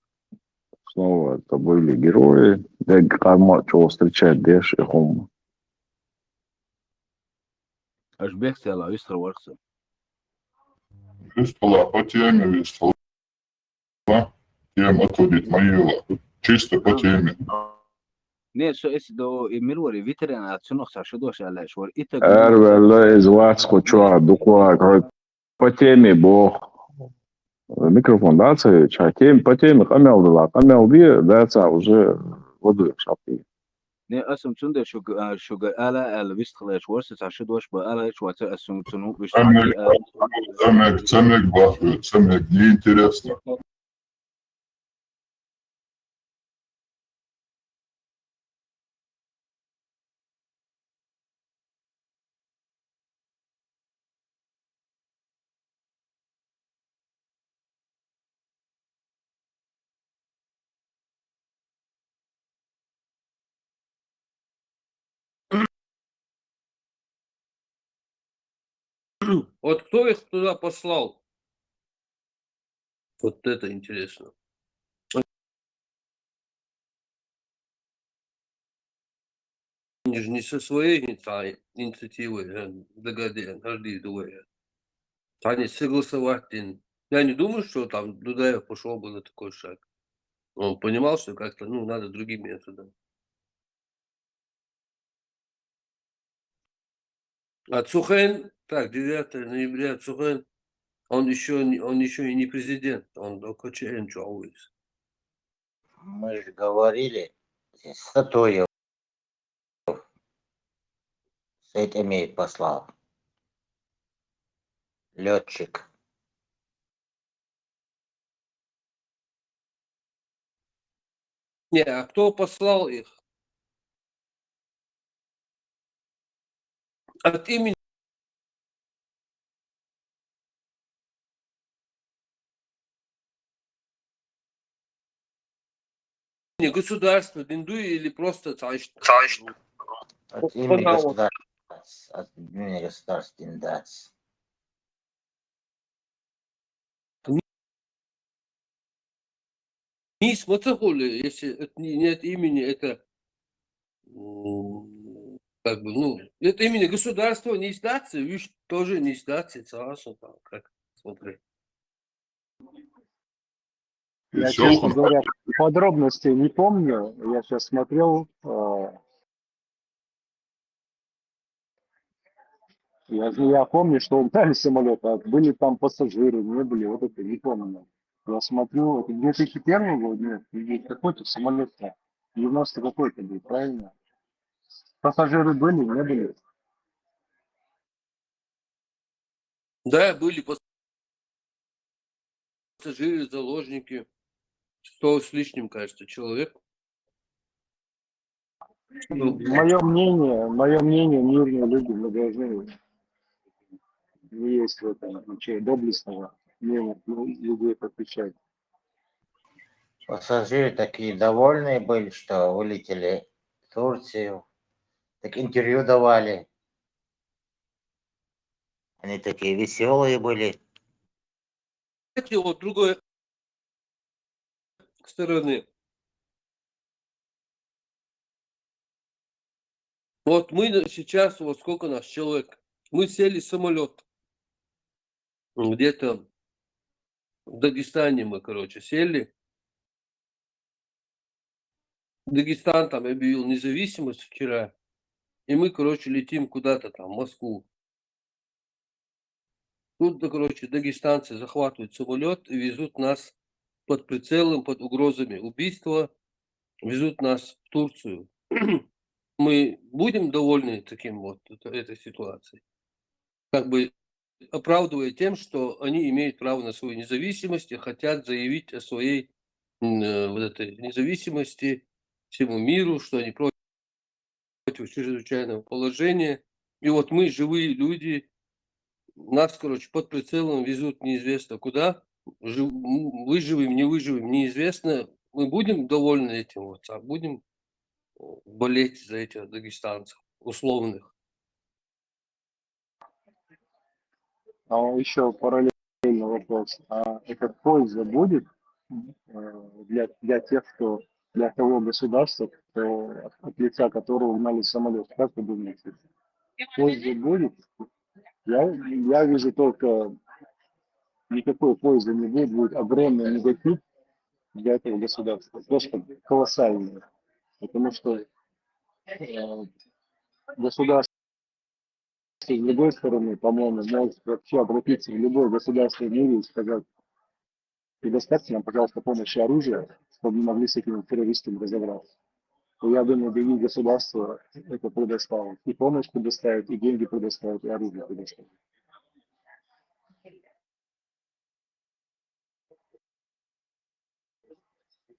Снова это были герои. Чего встречать Деш и Хом. Ашбек стала Вистерворкса. Вистала по теме, вистала. Тема отводить моила. Чисто по теме. Не, что если до Эмирвори ветерана отцунох сашидош алаш вор ита. Эрвелла из вас хочу докладывать по теме Бог. Микрофон, да, по теме камел да, уже воду шапи. Не, асум цунда шугар ала ал вистхлаш ворс сашидош ба ала швата асум цуну вистхлаш. Цемек бахвет, цемек неинтересно. Вот кто их туда послал? Вот это интересно. Они же не со своей инициативой догадывают. Они согласовать. Я не думаю, что там Дудаев пошел бы на такой шаг. Он понимал, что как-то надо другим методом. А Цухен, так, 9 ноября Цухен, он еще и не президент, он только член ЧАУИС. Мы же говорили, Сатоев с этими послал. Летчик. Не, а кто послал их? От имени государства, Диндуи или просто От имени государства Диндats. Мисс Мацахули, если это нет имени, это как бы, ну, это имени государства, не из нации, видишь, тоже не из нации, согласен, там, как, смотри. Я, честно говоря, подробностей не помню. Я сейчас смотрел. Я помню, что угнали самолет, а были там пассажиры, не были, вот это не помню. Я смотрю, это 2001 год, нет, какой-то самолет-то, 90 какой-то был, правильно? Пассажиры были, не были? Да, были пассажиры, заложники, 100 с лишним, кажется, человек. Мое мнение, мирные люди, мы должны, не есть в этом ничего доблестного, мнения людей отвечать. Пассажиры такие довольные были, что вылетели в Турцию. Так интервью давали. Они такие веселые были. Кстати, вот другой стороны. Вот мы сейчас, вот сколько нас человек, мы сели в самолет. Где-то в Дагестане мы, короче, сели. Дагестан там объявил независимость вчера. И мы, короче, летим куда-то там, в Москву. Тут, короче, дагестанцы захватывают самолет и везут нас под прицелом, под угрозами убийства. Везут нас в Турцию. Мы будем довольны таким вот этой ситуацией? Как бы оправдывая тем, что они имеют право на свою независимость и хотят заявить о своей вот этой независимости всему миру, что они против чрезвычайного положения. И вот мы, живые люди, нас, короче, под прицелом везут неизвестно куда. Выживем, не выживем, неизвестно. Мы будем довольны этим, вот, а будем болеть за этих дагестанцев условных. А еще параллельный вопрос. А это польза будет для тех, кто, для того государства, кто, от лица которого угнали самолет? Как вы думаете? Польза будет? Я вижу только никакой пользы не будет, будет огромный негатив для этого государства. Просто колоссальный. Потому что государство, с другой стороны, по-моему, может вообще обратиться в любое государство в мире и сказать: предоставьте нам, пожалуйста, помощь и оружие, чтобы мы могли с этими террористами разобраться. И я думаю, другие государства это предоставят. И помощь предоставят, и деньги предоставят, и оружие предоставят.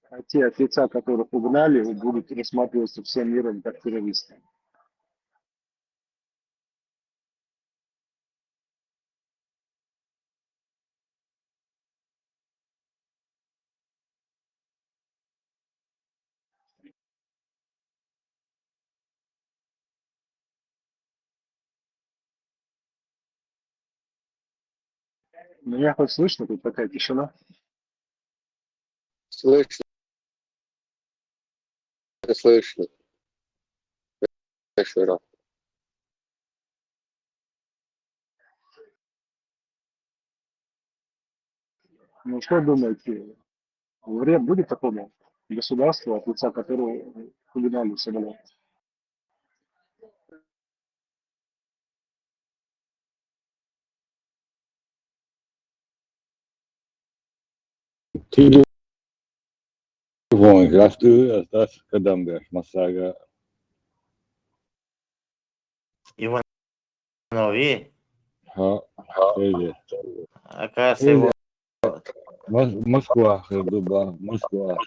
А те от лица, которых угнали, будут рассматриваться всем миром как террористы. Меня хоть слышно, тут такая тишина. Слышно, слышно. Еще раз. Ну что думаете, вред будет такому государству, от лица которого угнали самолет? Telefon graftı, das kadam der masaga. Иванови, Ha, öyle. оказывается, его Москва, Дуба, Москва.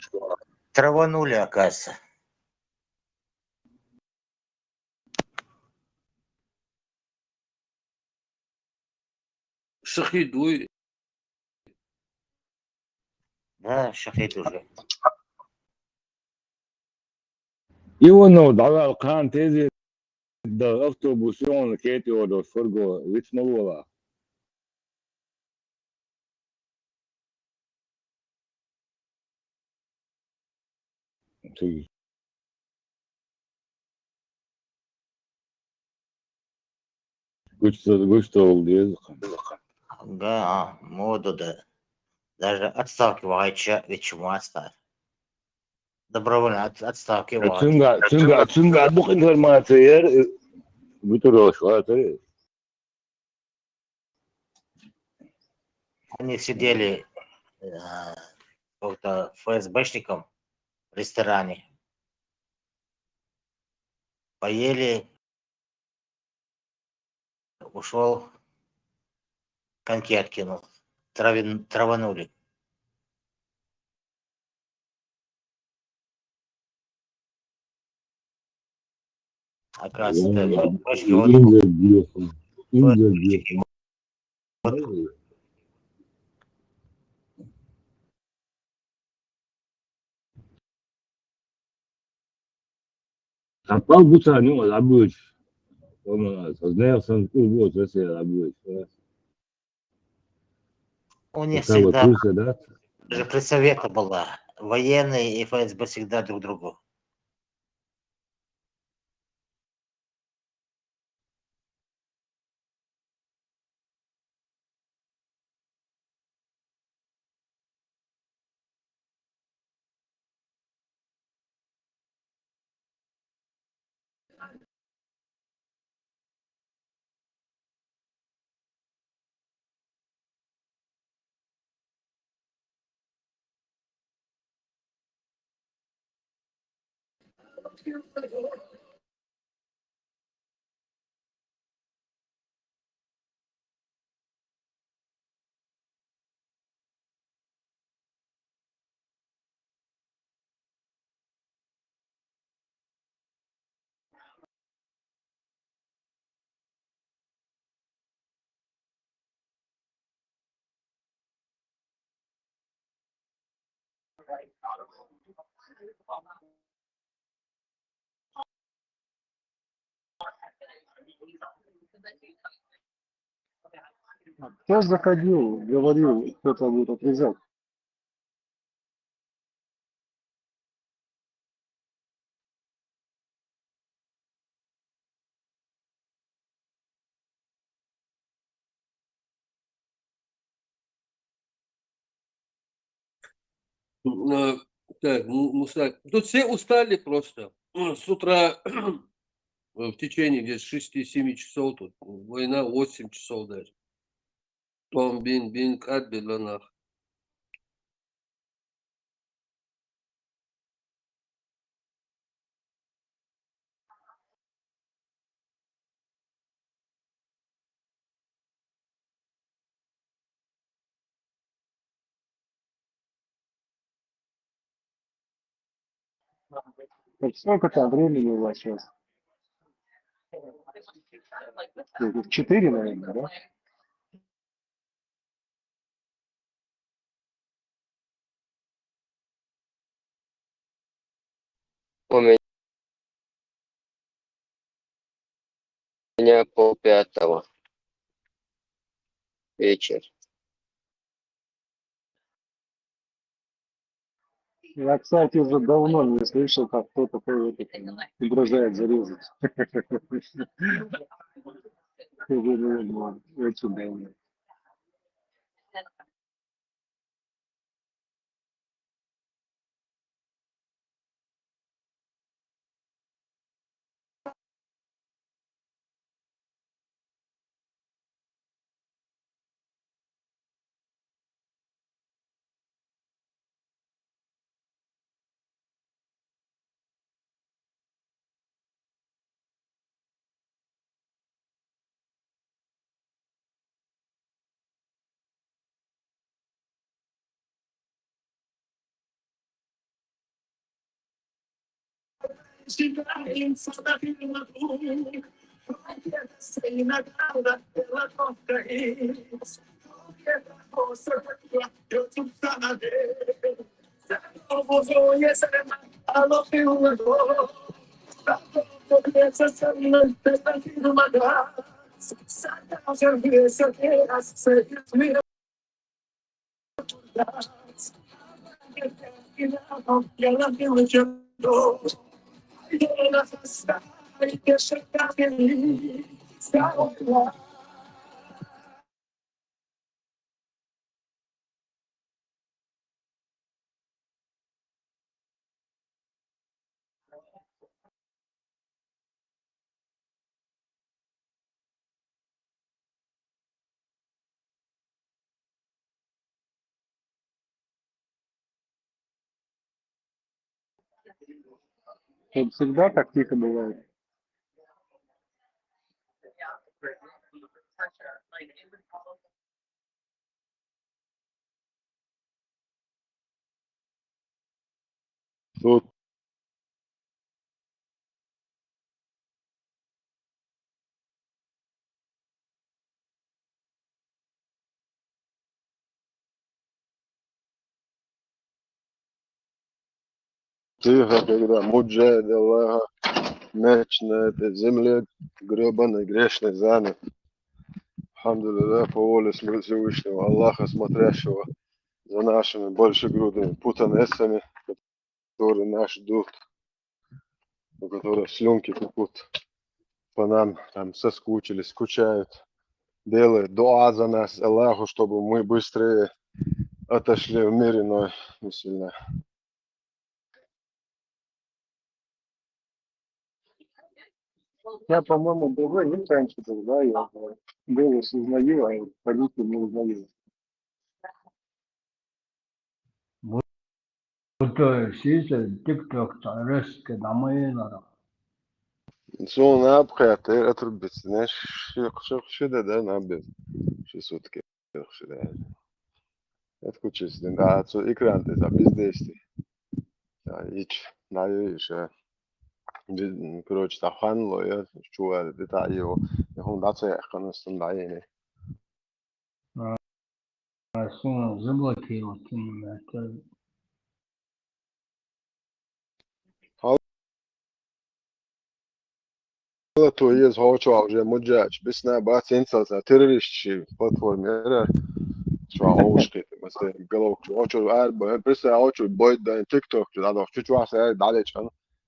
траванули, оказывается. Шахид, вы... Да, шахид уже. Иванов, давал кан тezi da автобусон кетио до Сорго, Вицмалола. Ты. Гуштол дез. Да, моду да. Даже отставки врача, ведь чему отставить? Добровольно отставки врача. Цинга, бух информация, вытурил шватер. Они сидели каким-то ФСБшником в ресторане, поели, ушел, коньки откинул, траванули. Оказывается, Apal bu tane o labuç. Ona ne sen bu sesi labuç. у них Это вот всегда, Турция, да? даже при Совете была, военные и ФСБ всегда друг другу. Кто заходил, говорил, кто-то будет отрезать. Так, Мусак, тут все устали просто. С утра в течение где-то 6-7 часов тут. Война 8 часов даже. Том бин кат беланах. Так, сколько там времени у вас сейчас? 4, наверное, да? У меня 4:30 вечер. Я, кстати, уже давно не слышал, как кто-то угрожает зарезать. Очень давно. Я Тут всегда так тихо бывает. Тут тихо, когда муджахид Аллаха меч на этой земле гребаной грешной занят. Алхамдулилля, по воле Всевышнего Аллаха, смотрящего за нашими большегрудыми путанессами, которые нас ждут, у которых слюнки текут по нам, там соскучились, скучают, делают дуа за нас Аллаху, чтобы мы быстрее отошли в мир иной. Сильно. Я, по-моему, другой не раньше был, да, я голос узнаю, а полицию не узнаю. Buto size TikTok резко дамаена. Son apret atrbits, ne? Şu da ne yapıyorsun? Şu sutki. Şu da. Et kuçisin. Daha so ekran da bizde işte. Ya hiç ne işe. Короче, таханло, я чувствую детали его. Я хом даться, конечно, стандартный. Сон заблокировал темно. То есть хочу уже муджач, без на бацинца за террористы платформе. Что аушки, مثلا головок, хочу арба, просто хочу бойд да TikTok, да да, чуть вас далеч,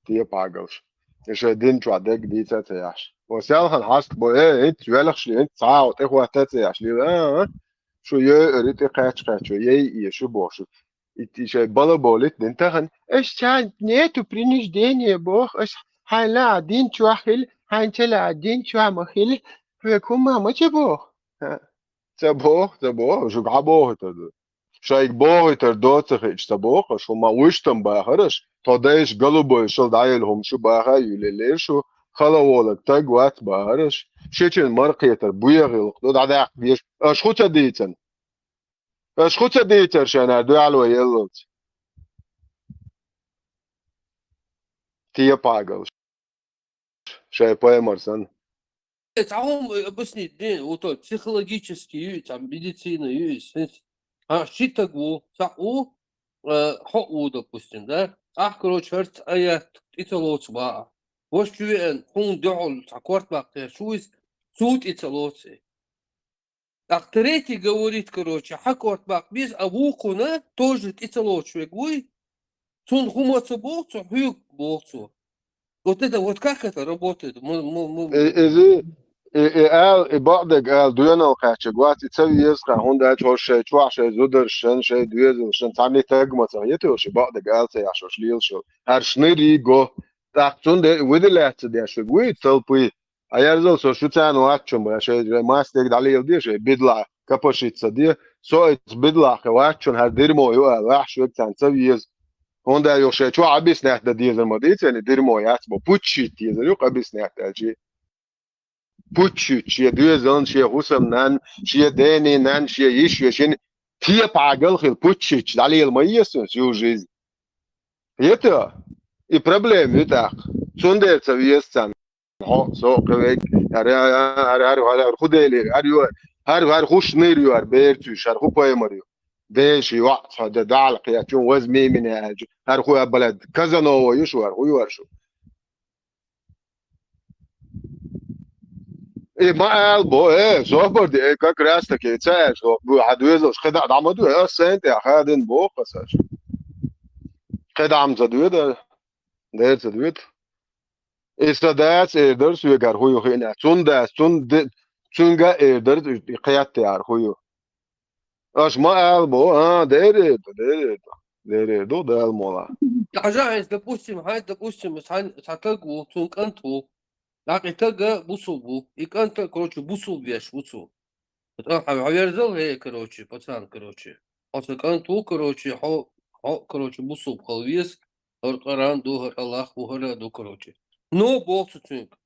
тие пагаш. Еще один чудак дитя тяж. وسيال هن حاست بوي انت يلخش انت ساعه تخوا تتياش لي شو يريت قاچ قاچ ей شو бош. И ты же балаболит, дентахан. Эш нету принуждения, бог. Эш хайла один чуахил, хайнчела один чуамахил. Фекума маче бог. Це бог, що габог это. Шайк бог это доцах, что бог, что ма уштам бахараш, то даешь голубой, что даёлхом, что баха юлеле, что халаволак так ват бахараш. Шечен маркетер буягыл, то дадак веш. Ашхута дейтен. Ашхута дейтер шана дуалу еллот. Тие пагал. Шай поэмарсан. تعاون объяснить, вот психологический, там, медицина, щитагу, сау, хау, допустим, да? Короче, аят, италоц ба. Ваш чуен, хун дёл, такварт бакте, шуиз, суд италоцы. Третий говорит, короче, хакварт бак, без авукуна, тоже италоц, швегуй, сун хумацу болцу, хюк болцу. Вот это, вот как это работает? قال بعضك قال دوينا وقاعد قوات تسوي يسقى هون ده جوش شو عشان زودر شن شيء دويز شن تعني تجمع صحيته وش بعضك قال سي عشان شليل شو هرشنيري جو تاكتون ده ودي لات ده شو قوي تلبي أيارزل شو شو تانو أكشن باشي ما استيقظ عليه الدي شيء بدلع كبشيت صدي سو بدلع كواكشن هالديرمو يوه واحد شو تان تسوي يز هون ده يوش شو عبيس نحت ديز المديت يعني ديرمو ياتبو بوتشي تيز يوق عبيس نحت الشيء Pucci, شيء دوزن شيء حسم نان شيء ديني نان شيء يشوي شيء تيه بعقل خل Pucci عليه المية شو جيز يتا и проблем يتاق سوندر سويستان ها سوق ويك هر خديلي هر خوش نيريو هر بيرتوش هر خو بايمريو ديش وقت هذا دعلق ياتون وزمي من هر خو بلد كذا نو يشو هر خو يورشو إيه ما قال بو إيه صوبر دي إيه كاكراستك يتساعد بو عدويزوش خدع دعمدو إيه سنت يا خادن بو قصاش خدع عم زدويدا That's it. It's that's there's we got who you in Tsunga there's قيادتي عار who اش ما البو ديري دو ده المولا عجائز допустим сатагу тунканту лакитага бусулбу иканта короче бусул веш вуцу Аверзал короче пацан короче Осаканту короче короче бусул халвес Аркаран дугар Аллах бугара ду короче но болцунг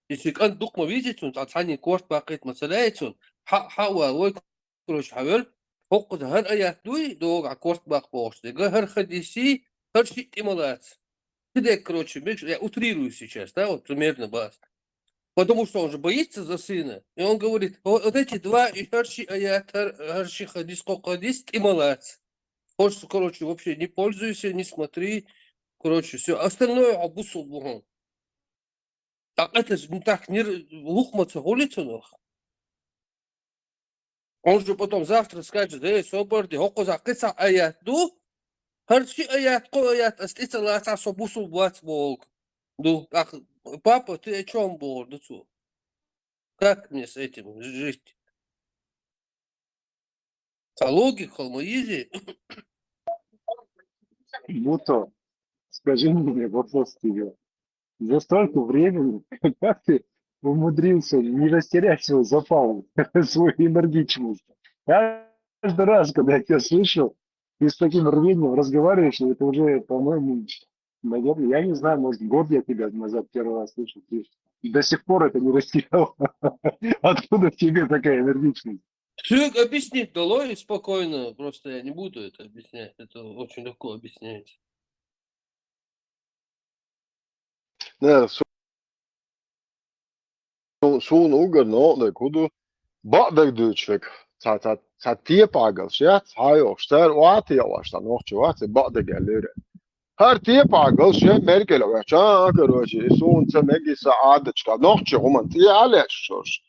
если кан дукма видитун цани корт бакет масалаитун хауа ой короче хавел فوق هر آيات دوغ عكورت باقبوش دقا هر خديسي هر شيء ималат. Ты, короче, я утрирую сейчас, да, вот примерно бас. Потому что он же боится за сына. И он говорит, вот эти два и харши аят, харши хадис, хадис, ималат. Хочешь, короче, вообще не пользуйся, не смотри. Короче, все. Остальное абусул бугон. Так это же не так, не лухматься улицу нах. Он же потом завтра скажет, соборди, хокоза киса аят, ду, харчи аят, ко аят, астица лаца собусу блац болг. Ду, ах, папа, ты о чем был, дуцу? Как мне с этим жить? А логика, холмоизи. Буто, скажи мне вопрос тебе. За столько времени, как ты умудрился не растерять свой запал, свою энергичность? Каждый раз, когда я тебя слышу, ты с таким рвением разговариваешь, это уже, по-моему, наверное, я не знаю, может, год я тебя назад первый раз слышу, ты до сих пор это не растерял. Откуда в тебе такая энергичность? Все объяснить дало и спокойно, просто я не буду это объяснять, это очень легко объясняется. Ne, zo'n uger no, kudu ba'dak duchvek. Ta tiepagal, šeit, hajo, šter, oati jau šta nohči, oati ba'dak galere. Her tiepagal, šeit, merkele, vecha, короче, zo'n ta megi sa adachka, nohči human tialech, šoš.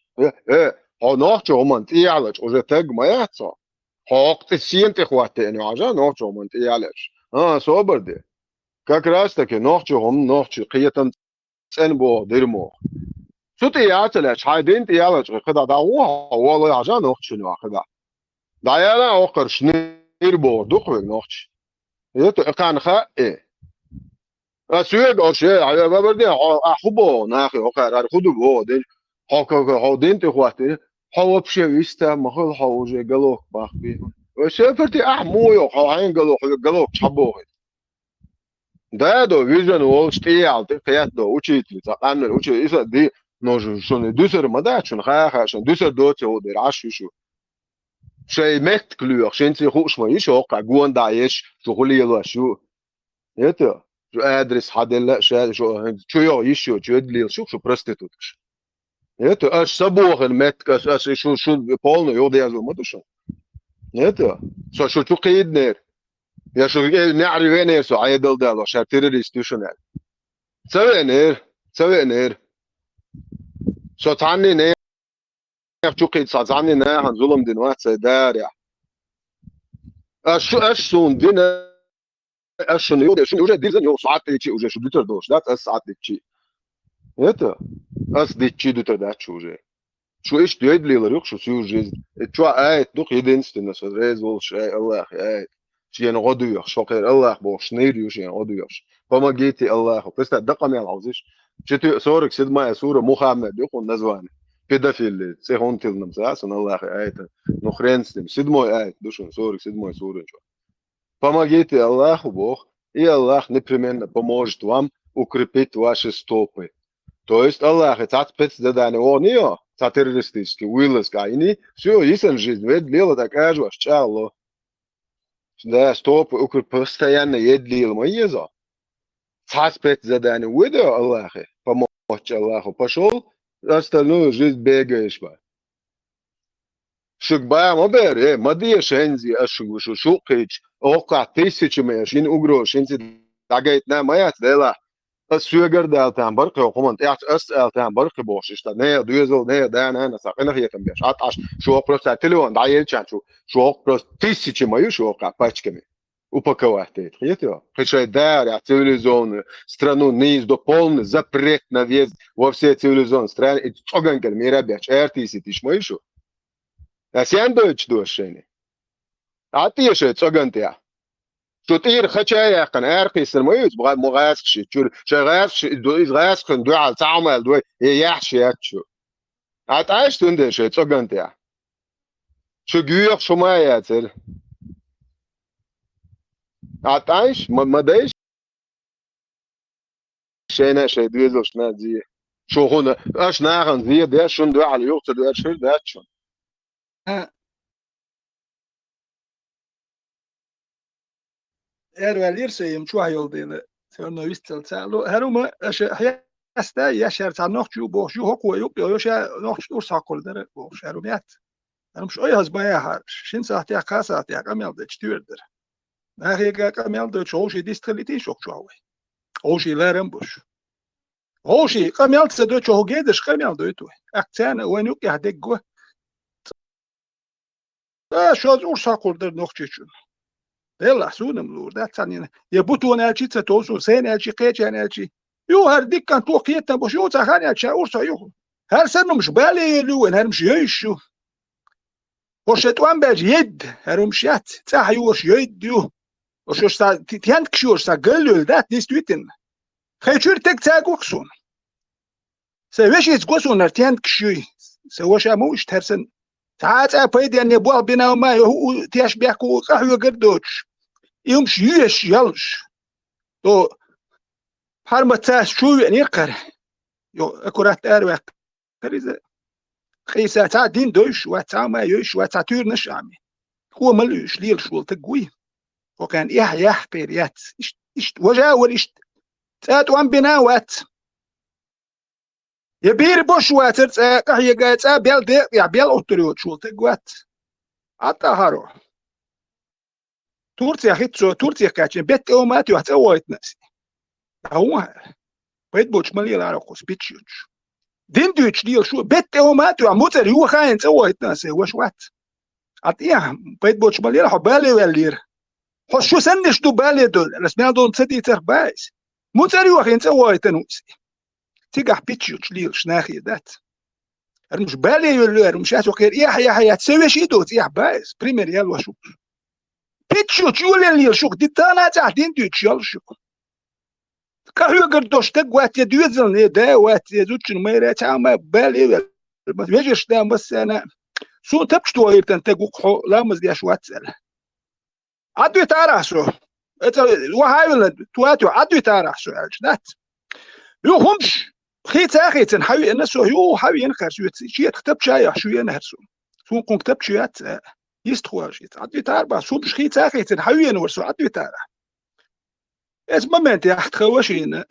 Ha nohči human tialech, уже teg majaca. Ha okti siente хватит, не ажа, nohči human tialech. Соборди. Как раз таки ночью قيتم سنبو ديرمو شو تياتل شايدين تيالا خدا داوها والله عجا نوخش نو خدا دايالا اوقر شنيربو دوخ نوخش يتو كان خا اسويق او شيء على بردي احبو ناخي اوقر خدو بو دين هاكو دين تخواتي هو بشي ويستا مخل حوجي قالوك باخبي وسافرتي احمو يو هاين قالوك شبوه Да, вижен ол штиал, ты пять до учительница, анна учительница, ди, но же что не дюсер мадачун, ха, дюсер до цього дирашушу. Шей мехт клюр, шенци хушма еще, как гуан даешь, что хулило шу. Это, что адрес хаделла, что я еще, что длил, что проститутка. Это аж собоген метка, аж что полно, я удержу, матуша. Это, что киднер. يا شو نعرف وين يسو عيدل دالو شار تيروريست شنال تسوي نير شو تعني نير شو قيد صعني نير عن ظلم دين واحد سيداريا اش سون دين اش يود شو يوجد دير زين يو ساعات تيجي وجه شو ديتر دوش دات اس ساعات تيجي это اس ديتشي ديتر دات شو جه شو ايش دويد ليلر يوك شو سيو جيز شو ايت دوك يدينستن سو ريزول شي الله ايت شيء غدويش شقير الله بوش نيريو شيء غدويش فما جيتي الله بس دقم يا العوزيش شتي صورك سيد ما صوره محمد يكون نزوانه بيدافيل سيهون تلنم ساسن الله ايت نخرنستم سيد ما ايت دوشن صورك سيد ما صوره помогите Аллаху Бог и Аллах непременно поможет вам укрепить ваши стопы то есть Аллах это спецзадание он ее террористический вылаз кайни все истинная жизнь ведь дело такая же чало Да, стоп, постоянно едлил моеза. Цаспет задание выдал Аллахе, помочь Аллаху, пошел, остальную жизнь бегаешь ба. Шукба мобер, мадия шензи, шукич, ока тысячами, шин угро, шинси дагает на моя дела. Сюгер дал там барки, команд, я أسأل там барки бош, что не дуезл, не да на сакена хиетам беш. Аш шо просто телефон, да ел чанчу, шо просто тысячи мою шо пачками. упаковать это. Хотя дарят цивилизованную страну не до полный запрет на въезд во все цивилизованные страны. И цоганкер мира бяч, артиси тиш моишу. А сян дойч дошени. А ты еще цогантя. Что ты хотя я кан артиси моиш, мугасши, чур, шагасши, изгас кан дуал تعمل دوي يحشي ياتشو. А ты что ты цогантя. Что гюйх шумая цель. عطايش ما دايش شينا شي دويزو شنا دي شو هنا اش ناغن دي ده شون دو على يوقت دو شو ده شون Ervel irseyim çuha yoldayını. Sonra üstel çalo. Heruma hasta yaşar tanokçu boşu hoku yok ya yaşa nokçu ursa koldere boş herumiyat. Herum şu ayaz baya har. Şin saat ya ka saat ya kamel de çtürdür. Nahiye kamel de çoğu şey distreliti çok çoğu. O şeylerin boş. O şey kamel se de çoğu gediş kamel de tu. Akçana o yok ya deggo. Şu ursa kolder nokçu için. Bella sunum lur da tsanin ya butun elçi tosu sen elçi qeçen elçi yo her dikkan toqiyetna boş yo tsahan elçi ursa yo her senumş bali lu her mş yishu boşet wan bej yed herum shat tsah yosh yed yo oş sta tient kshur sta galul dat distuitin khaychur tek tsaguksun se vesh is gosun er tient kshui se wash amush tersen تعال أبيد يعني بوال بنا وما هو تياش بيحكوا قهوة قردوش يمشي يش يلش تو حرمة تاس شو يعني يقر يو أكورات أروح كريزة خيسة تا دين دوش وتا ما يش وتا تور نشامي هو ملوش ليل شغل تقوي وكان يح بيريات إشت وجاول إشت تات وان بنا وات يبير بوش واتر قهية قايت بيل دي يا بيل أوتريوت شغل تقوات عطا هارو تورتيا خيتسو تورتيا كاتشين بيت اومات يحتى وايت ناسي هو بيت بوش مالي لاروكوس بيتشيوش دين دوتش ديال شو بيت اومات يا موتر هو خاين وايت ناسي واش وات عطيا بيت بوش مالي راح بالي والير خو شو سنش دو بالي دول رسمي دون تدي تربايس موتر هو خاين وايت نوسي تيقح بيتشيوش ديال شناخي دات مش بالي يولر مش هاتو خير يا تسوي شي دوت يا بايس بريمير يال وشو بيتشو تشولي اللي شوك دي تانا تعدين دي تشيل شوك كهو قردوش تقوات يدوزن دا وات يدوتشن ميرا تعما بالي ما تبيجش دا بس انا سو تبشتو يرتن تقوق حو لا مزدي اشوات سأل عدو يتعرحسو وهاي تواتو عدو يتعرحسو الجنات يو همش خيت اخيتن حوي الناس يو حوي ينخر شي كتب شاي شو ينهرسو سو كون كتب شيات يستخواجيت عدو يتعربا سو مش خيت اخيتن حوي ينورسو عدو يتعرح اسمع ما انت يا خواشين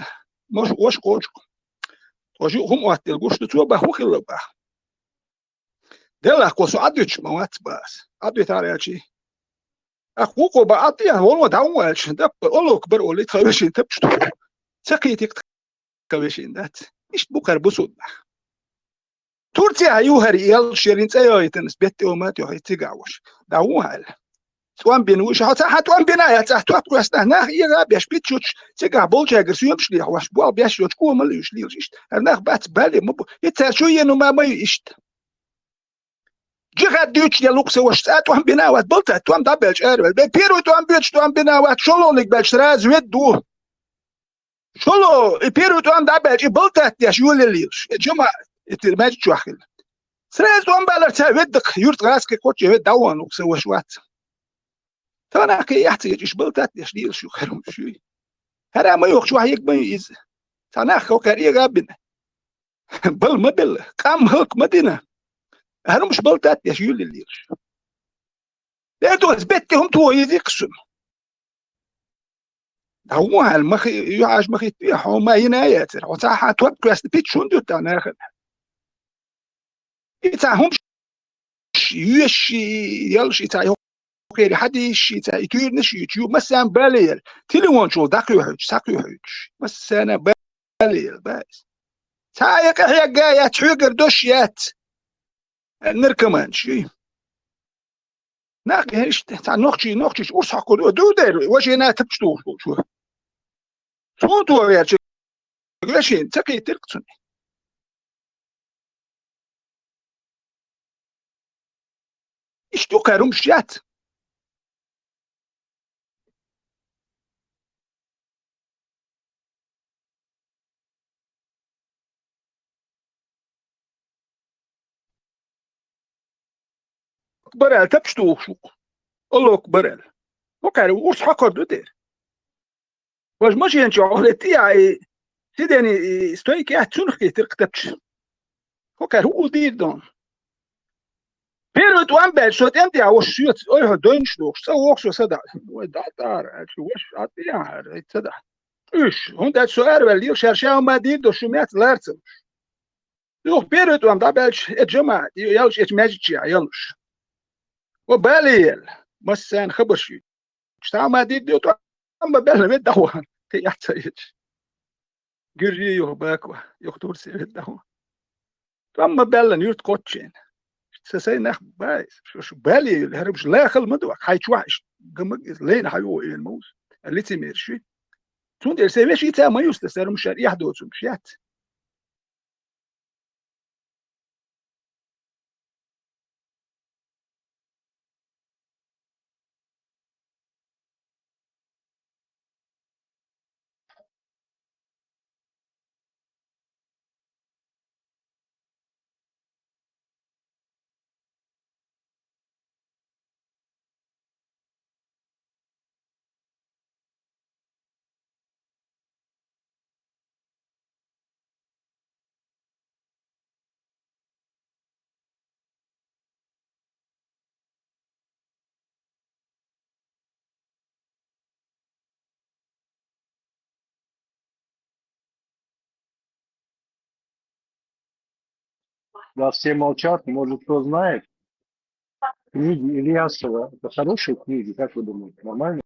مش واش قوش وجو هم وقت القوش تتوبه هو خلبه دلا قوسو عدوش موات باس عدو يتعرف شي اخوكو بعطيه والله دعوالش دب اولو كبر اولي خواشين تبشتو سقيتك خواشين دات ايش بكر بسود تورتيا يوهري يل شيرين تايويتن سبيت اومات يو هيتيغاوش دعوال توان بينوش حتى وان بينايا تحت وقت هنا هي بيش بيتشوتش تيغا بولجا غرسيوم شلي واش بوال بيش يوتكو مليوش ليش هنا بات بالي مو يتشويه نو ما يشت جيغا دوتش يا لوكس واش ساعات وان بيناوات بلتا توان دابلش اربل بيرو توان بيتش توان بيناوات شلو لك بالش راز ودو شلو بيرو توان دابلش بلتا يا شولي ليش جماعه ماجي تشوخل سراز توان بالر ودك يورت راسك كوتش ود داون لوكس واش وات تانا كي يحتاج إيش بلتات يشديل شو خيرهم شوي هذا ما يوخ شو هيك ما يز تانا خو كاري غابنا بل ما بل قام هلك مدينة هذا مش بلتات يشيل اللي ده تو اثبتهم تو يذكسن هو المخي يعاش مخي تبيح وما ينايات وصاحة توقع بيتشون دو تانا خد يتاهم يش يلش يتاهم خير حد شيء يطير نشي يوتيوب مثلا باليل تليفون شو دقيقة ساقي مثلا باليل بس سايق هي جاية تحقر دوشيات نركمان شيء ناقش تاع نوختي ورس حقو دو دير واش انا تبشتو شو صوتو يا لاشين تكي ترقصني اشتو كارو مشيات برال تبشتو شو الله برال وكارو ورس حقو دو دير واش ماشي انت عولتي سيداني ستويك يا تسونخ كي ترقتبش وكارو هو دير دون بيرو توان بال شوت انت واش شوت اوه دونشلوخ سو وخ شو صدع دار واش عطيها صدع ايش هون سؤال ولا شرشاو ما دير دو شمات لارتم يوخ بيرو توان دابلش الجماعه يلش اتماجتشي يلش وباليل مسان خبر شي شتا ما دير دو اما بال مد دوان يحتاج جري يوخ باكوا يوخ تورسي دو اما بال نيوت كوتشين سسي نخ بايس شو بالي الهربش لا يخل مدوك حيش وحش قمق لين حيو الموز اللي تمير شي تون دير سيفي شي تا ما يستسر مش يحدث مشيات Да, все молчат, может, кто знает. Книги Ильясова, это хорошие книги, как вы думаете, нормально?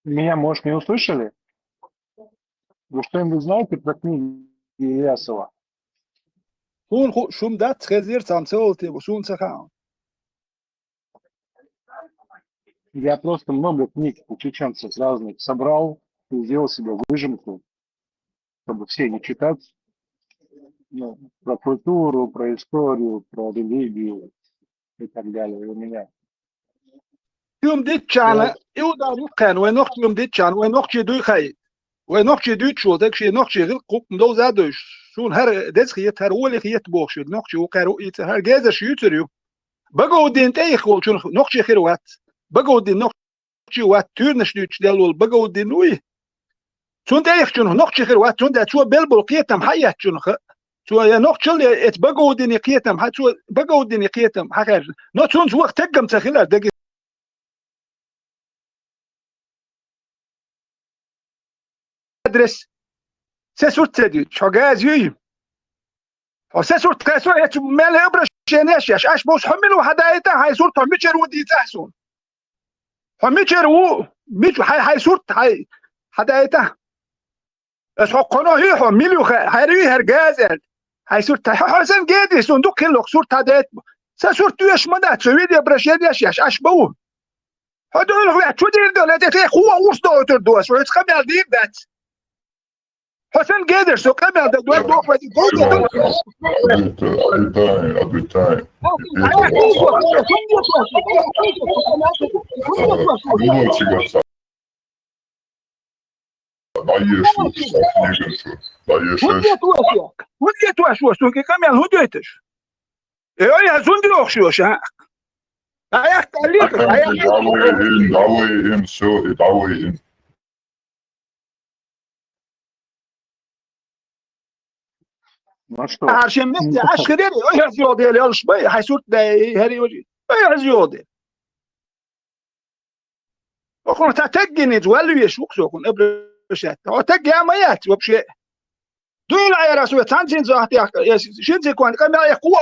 Меня, может, не услышали? Вы что-нибудь знаете про книги Ильясова? شوم دات خزير تامسولتي وشون سخان Я просто много книг у чеченцев разных собрал и сделал себе выжимку, чтобы все не читать. Ну, про культуру, про историю, про религию и так далее. У меня. يوم ديت شانا يودا كان وين وقت يوم ديت شان وين وقت يدوي خاي وين وقت يدوي شو ذاك شيء نقش غير قوق مدو زادوش شون هر دز خيت هر ولي خيت بوخش نقش وقارو يت هر جاز شيوتريو بقوا دين تايخول شون نقش خير وات بقوا دين نقش وات تورنش نيتش دلول بقوا دين وي شون تايخ شون نقش خير وات شون دا شو بلبل قيتم حيات شون شو يا نقش اللي ات بقوا دين قيتم حت شو بقوا دين قيتم حكر نو شون وقت تقم تخيل دق ادرس سسور تدي شغاز يي وسسور تكسو يت مال ابرش شناش اش بوس حملوا حدايته هاي صورته ميشر ودي تحسون فميشر و ميت هاي صورت هاي حدايته اس حقنا هي حملوا هاي هرجاز هاي صورت حسن جدي صندوق كله صورت حدايت سسور توش مدات سويدي ابرش يديش اش بو هدول هو شو دير دول تي هو وسطو تردوس ويتخمل دي ذات حسن قادر سو قبل ده دوار دوق ودي Ayakta libre, ayakta. Дали им все и дали им. Ну что? عشان نحكي عشرين ايه زيادة يا شوي حيصير ده هري وجي ايه زيادة وكون تتجنج ولا يشوك سوكون ابرشات او تجي عميات وبشيء دول يا رسول تانجين زهت يا شنزي كون كما يقوى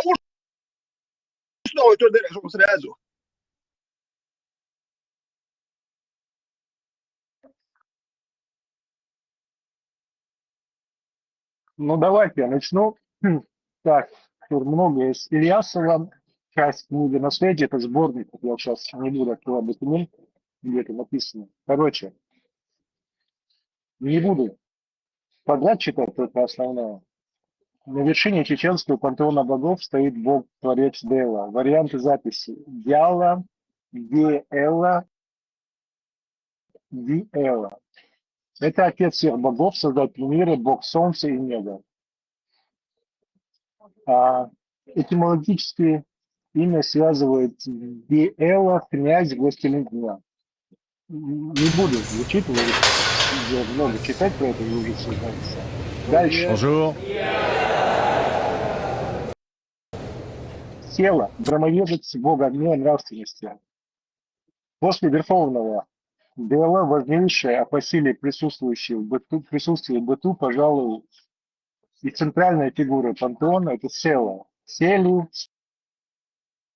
شنو تقدر شو سرازو Ну, давайте я начну. Так, тут много из Ильясова. Часть книги «Наследие» — это сборник. Я сейчас не буду открывать документ, где это написано. Короче, не буду подряд читать, только основное. На вершине чеченского пантеона богов стоит бог-творец Дела. Варианты записи. Дьяла, Диэла, Диэла. Это отец всех богов, создатель мира, бог солнца и неба. Этимологически имя связывает Диэла, князь, властелин дня. Не буду зачитывать, я много читать про это, вы уже все знаете. Дальше. Bonjour. Села, громоведец, бог огня и нравственности. После Верховного Дела важнейшее, а по силе присутствующее в быту, пожалуй, и центральная фигура пантеона — это Села. Сели,